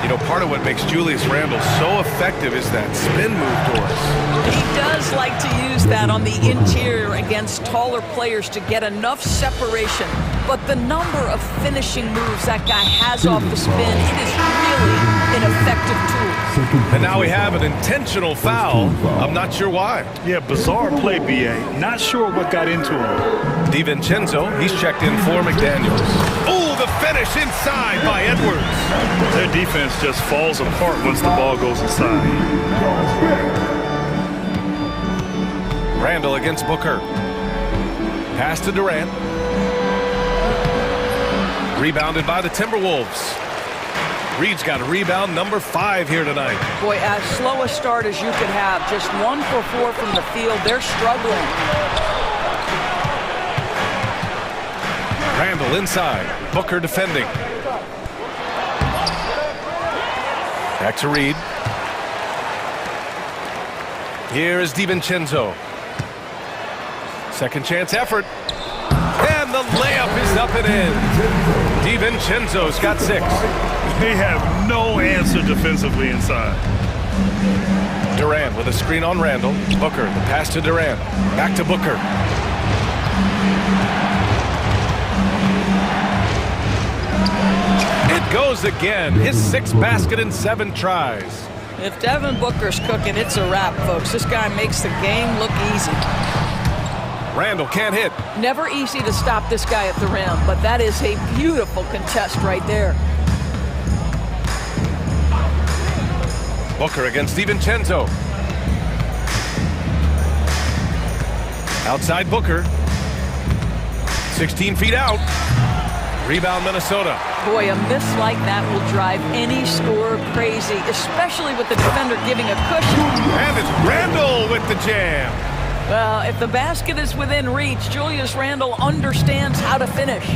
You know, part of what makes Julius Randle so effective is that spin move, Doris. He does like to use that on the interior against taller players to get enough separation. But the number of finishing moves that guy has off the spin, it is really an effective tool. And now we have an intentional foul. I'm not sure why. Yeah, bizarre play, B.A. Not sure what got into him. DiVincenzo, he's checked in for McDaniels. Oh, the finish inside by Edwards. Their defense just falls apart once the ball goes inside. Randle against Booker. Pass to Durant. Rebounded by the Timberwolves. Reed's got a rebound, number 5 here tonight. Boy, as slow a start as you could have. Just 1 for 4 from the field. They're struggling. Randle inside. Booker defending. Back to Reed. Here is DiVincenzo. Second chance effort. And the layup is up and in. DiVincenzo's got 6. They have no answer defensively inside. Durant with a screen on Randle. Booker, the pass to Durant. Back to Booker. It goes again. His 6th basket in 7 tries. If Devin Booker's cooking, it's a wrap, folks. This guy makes the game look easy. Randle can't hit. Never easy to stop this guy at the rim, but that is a beautiful contest right there. Booker against DiVincenzo. Outside Booker. 16 feet out. Rebound Minnesota. Boy, a miss like that will drive any scorer crazy, especially with the defender giving a cushion. And it's Randle with the jam. Well, if the basket is within reach, Julius Randle understands how to finish.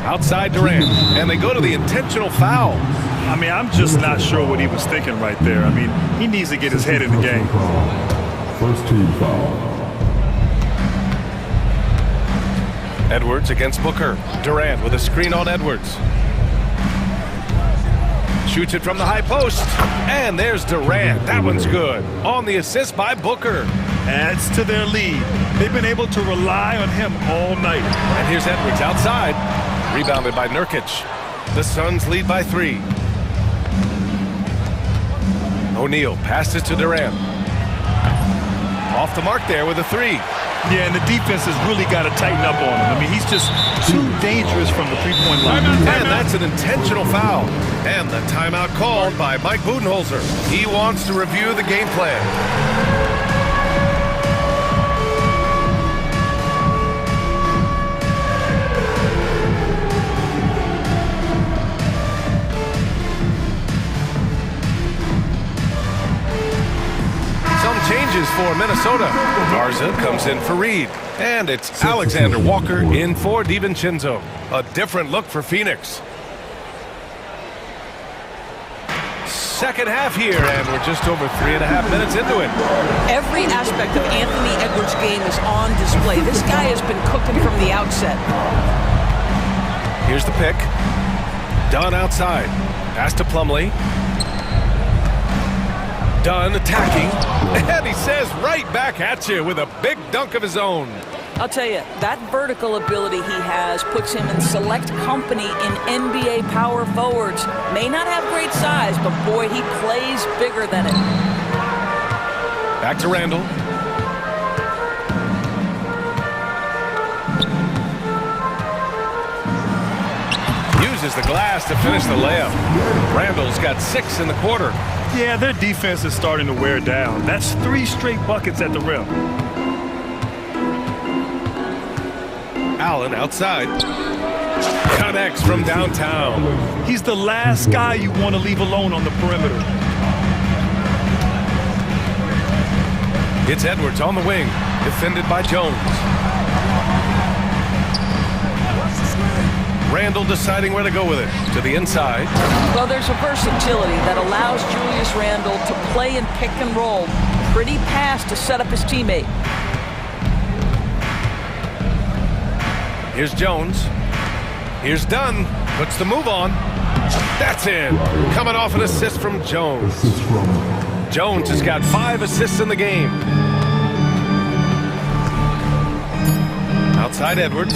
Outside Durant, and they go to the intentional foul. I mean, I'm just not sure what he was thinking right there. I mean, he needs to get his head in the game. First team foul. Edwards against Booker. Durant with a screen on Edwards. Shoots it from the high post. And there's Durant. That one's good. On the assist by Booker. Adds to their lead. They've been able to rely on him all night. And here's Edwards outside. Rebounded by Nurkic. The Suns lead by 3. O'Neal passes to Durant. Off the mark there with a 3. Yeah, and the defense has really got to tighten up on him. I mean, he's just too dangerous from the three-point line. And that's an intentional foul. And the timeout called by Mike Budenholzer. He wants to review the game plan. Changes for Minnesota. Garza comes in for Reed. And it's Alexander Walker in for DiVincenzo. A different look for Phoenix. Second half here, and we're just over 3.5 minutes into it. Every aspect of Anthony Edwards' game is on display. This guy has been cooking from the outset. Here's the pick. Dunn outside. Pass to Plumlee. Dunn attacking, and he says right back at you with a big dunk of his own. I'll tell you, that vertical ability he has puts him in select company in NBA power forwards. May not have great size, but boy, he plays bigger than it. Back to Randle. Uses the glass to finish the layup. Randle's got 6 in the quarter. Yeah, their defense is starting to wear down. That's 3 straight buckets at the rim. Allen outside. Connects from downtown. He's the last guy you want to leave alone on the perimeter. It's Edwards on the wing. Defended by Jones. Randle deciding where to go with it. To the inside. Well, there's a versatility that allows Julius Randle to play in pick and roll. Pretty pass to set up his teammate. Here's Jones. Here's Dunn. Puts the move on. That's in. Coming off an assist from Jones. Jones has got 5 assists in the game. Outside Edwards.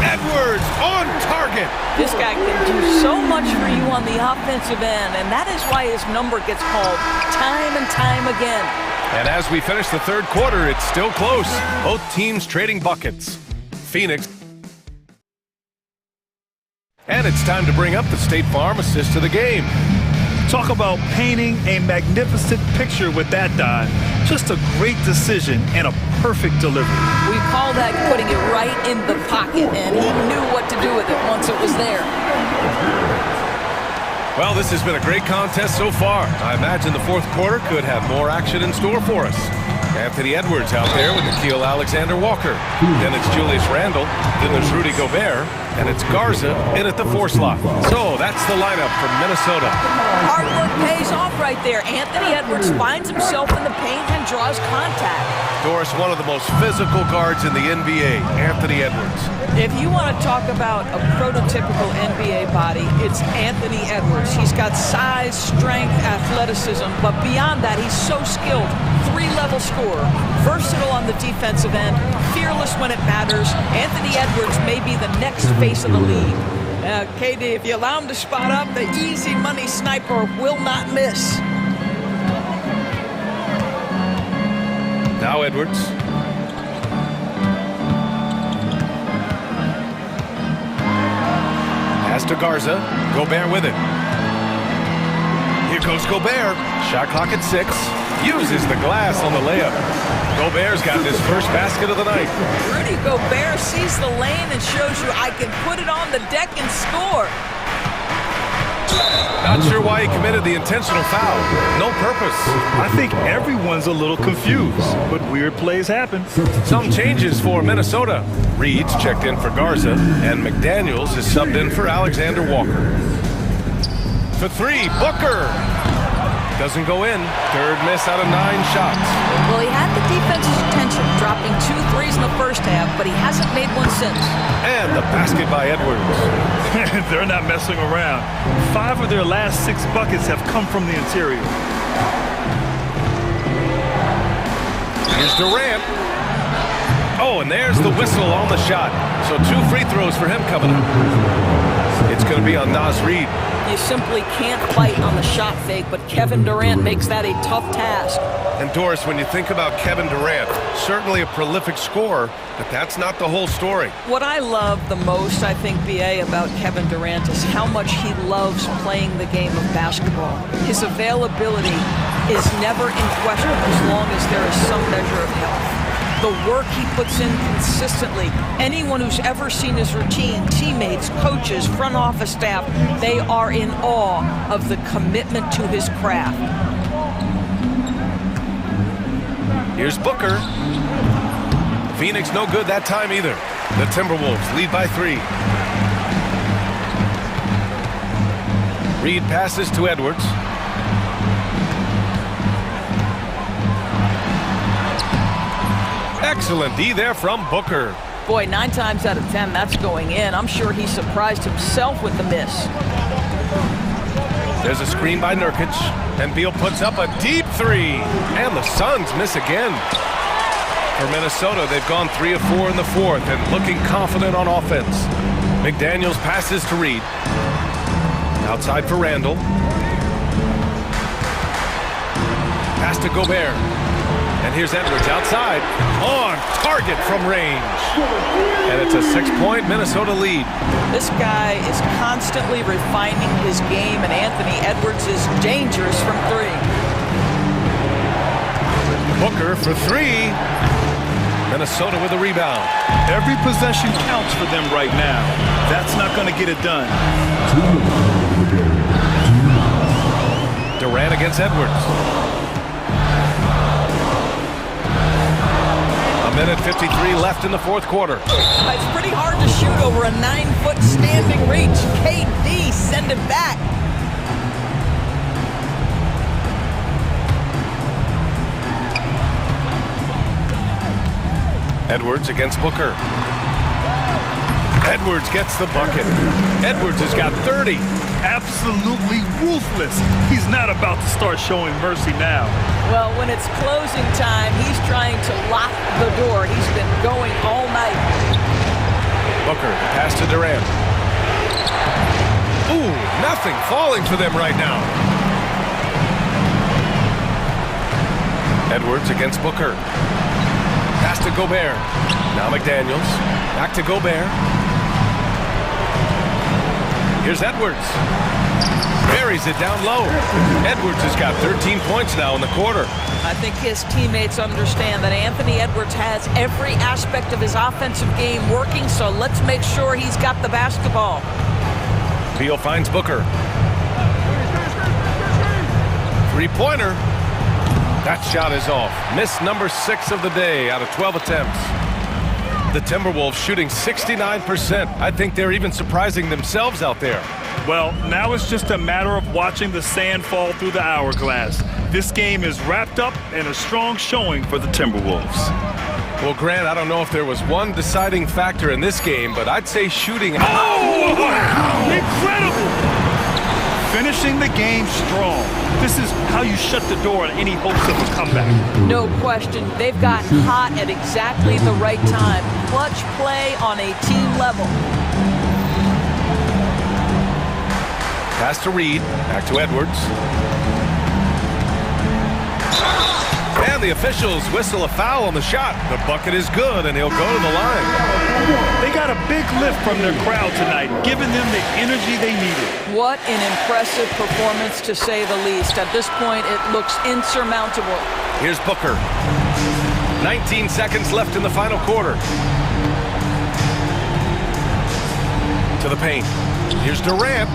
Edwards on target. This guy can do so much for you on the offensive end, and that is why his number gets called time and time again. And as we finish the third quarter, it's still close. Both teams trading buckets. Phoenix. And it's time to bring up the State Farm assist of the game. Talk about painting a magnificent picture with that dive. Just a great decision and a perfect delivery. We call that putting it right in the pocket, and he knew what to do with it once it was there. Well, this has been a great contest so far. I imagine the fourth quarter could have more action in store for us. Anthony Edwards out there with Nickeil Alexander-Walker. Then it's Julius Randle. Then there's Rudy Gobert. And it's Garza in at the 4 slot. So that's the lineup from Minnesota. Hard work pays off right there. Anthony Edwards finds himself in the paint and draws contact. Doris, one of the most physical guards in the NBA, Anthony Edwards. If you want to talk about a prototypical NBA body, it's Anthony Edwards. He's got size, strength, athleticism, but beyond that, he's so skilled. 3-level scorer, versatile on the defensive end, fearless when it matters. Anthony Edwards may be the next face of the league. KD, if you allow him to spot up, the easy money sniper will not miss. Now Edwards. Pass to Garza. Gobert with it. Here goes Gobert. Shot clock at 6. Uses the glass on the layup. Gobert's gotten his first basket of the night. Rudy Gobert sees the lane and shows you I can put it on the deck and score. Not sure why he committed the intentional foul. No purpose. I think everyone's a little confused, but weird plays happen. Some changes for Minnesota. Reed's checked in for Garza, and McDaniels is subbed in for Alexander Walker. For 3, Booker. Doesn't go in. Third miss out of 9 shots. Well, he had the defense's attention, dropping 2 threes in the first half, but he hasn't made one since. And the basket by Edwards. They're not messing around. 5 of their last 6 buckets have come from the interior. Here's Durant. Oh, and there's the whistle on the shot. So 2 free throws for him coming up. It's going to be on Naz Reid. You simply can't fight on the shot fake, but Kevin Durant makes that a tough task. And Doris, when you think about Kevin Durant, certainly a prolific scorer, but that's not the whole story. What I love the most, I think, BA, about Kevin Durant is how much he loves playing the game of basketball. His availability is never in question as long as there is some measure of health. The work he puts in consistently. Anyone who's ever seen his routine, teammates, coaches, front office staff, they are in awe of the commitment to his craft. Here's Booker. Phoenix no good that time either. The Timberwolves lead by 3. Reed passes to Edwards. Excellent D there from Booker. Boy, 9 times out of 10, that's going in. I'm sure he surprised himself with the miss. There's a screen by Nurkic, and Beal puts up a deep 3. And the Suns miss again. For Minnesota, they've gone 3 of 4 in the fourth and looking confident on offense. McDaniels passes to Reed. Outside for Randle. Pass to Gobert. And here's Edwards outside, on target from range. And it's a 6-point Minnesota lead. This guy is constantly refining his game, and Anthony Edwards is dangerous from 3. Booker for 3. Minnesota with a rebound. Every possession counts for them right now. That's not going to get it done. Durant against Edwards. 1:53 left in the fourth quarter. It's pretty hard to shoot over a 9-foot standing reach. KD, send it back. Edwards against Booker. Edwards gets the bucket. Edwards has got 30. Absolutely ruthless. He's not about to start showing mercy now. Well, when it's closing time, he's trying to lock the door. He's been going all night. Booker, pass to Durant. Ooh, nothing falling for them right now. Edwards against Booker. Pass to Gobert. Now McDaniels. Back to Gobert. Here's Edwards. Buries it down low. Edwards has got 13 points now in the quarter. I think his teammates understand that Anthony Edwards has every aspect of his offensive game working, so let's make sure he's got the basketball. Beal finds Booker. Three-pointer. That shot is off. Miss number 6 of the day out of 12 attempts. The Timberwolves shooting 69%. I think they're even surprising themselves out there. Well, now it's just a matter of watching the sand fall through the hourglass. This game is wrapped up in a strong showing for the Timberwolves. Well, Grant, I don't know if there was one deciding factor in this game, but I'd say shooting. Oh, wow! Incredible! Finishing the game strong. This is how you shut the door on any hopes of a comeback. No question. They've gotten hot at exactly the right time. Clutch play on a team level. Pass to Reed. Back to Edwards. And the officials whistle a foul on the shot. The bucket is good, and he'll go to the line. They got a big lift from their crowd tonight, giving them the energy they needed. What an impressive performance, to say the least. At this point, it looks insurmountable. Here's Booker. 19 seconds left in the final quarter. To the paint. Here's Durant.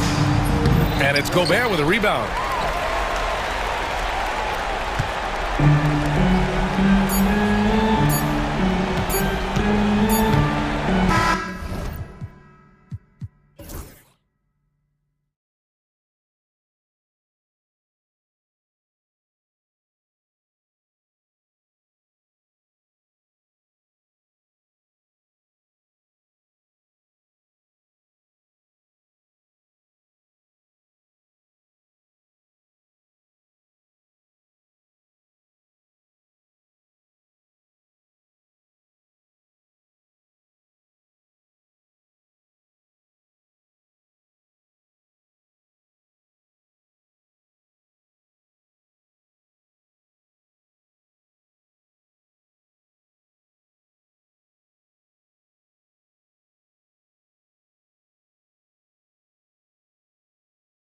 And it's Gobert with a rebound.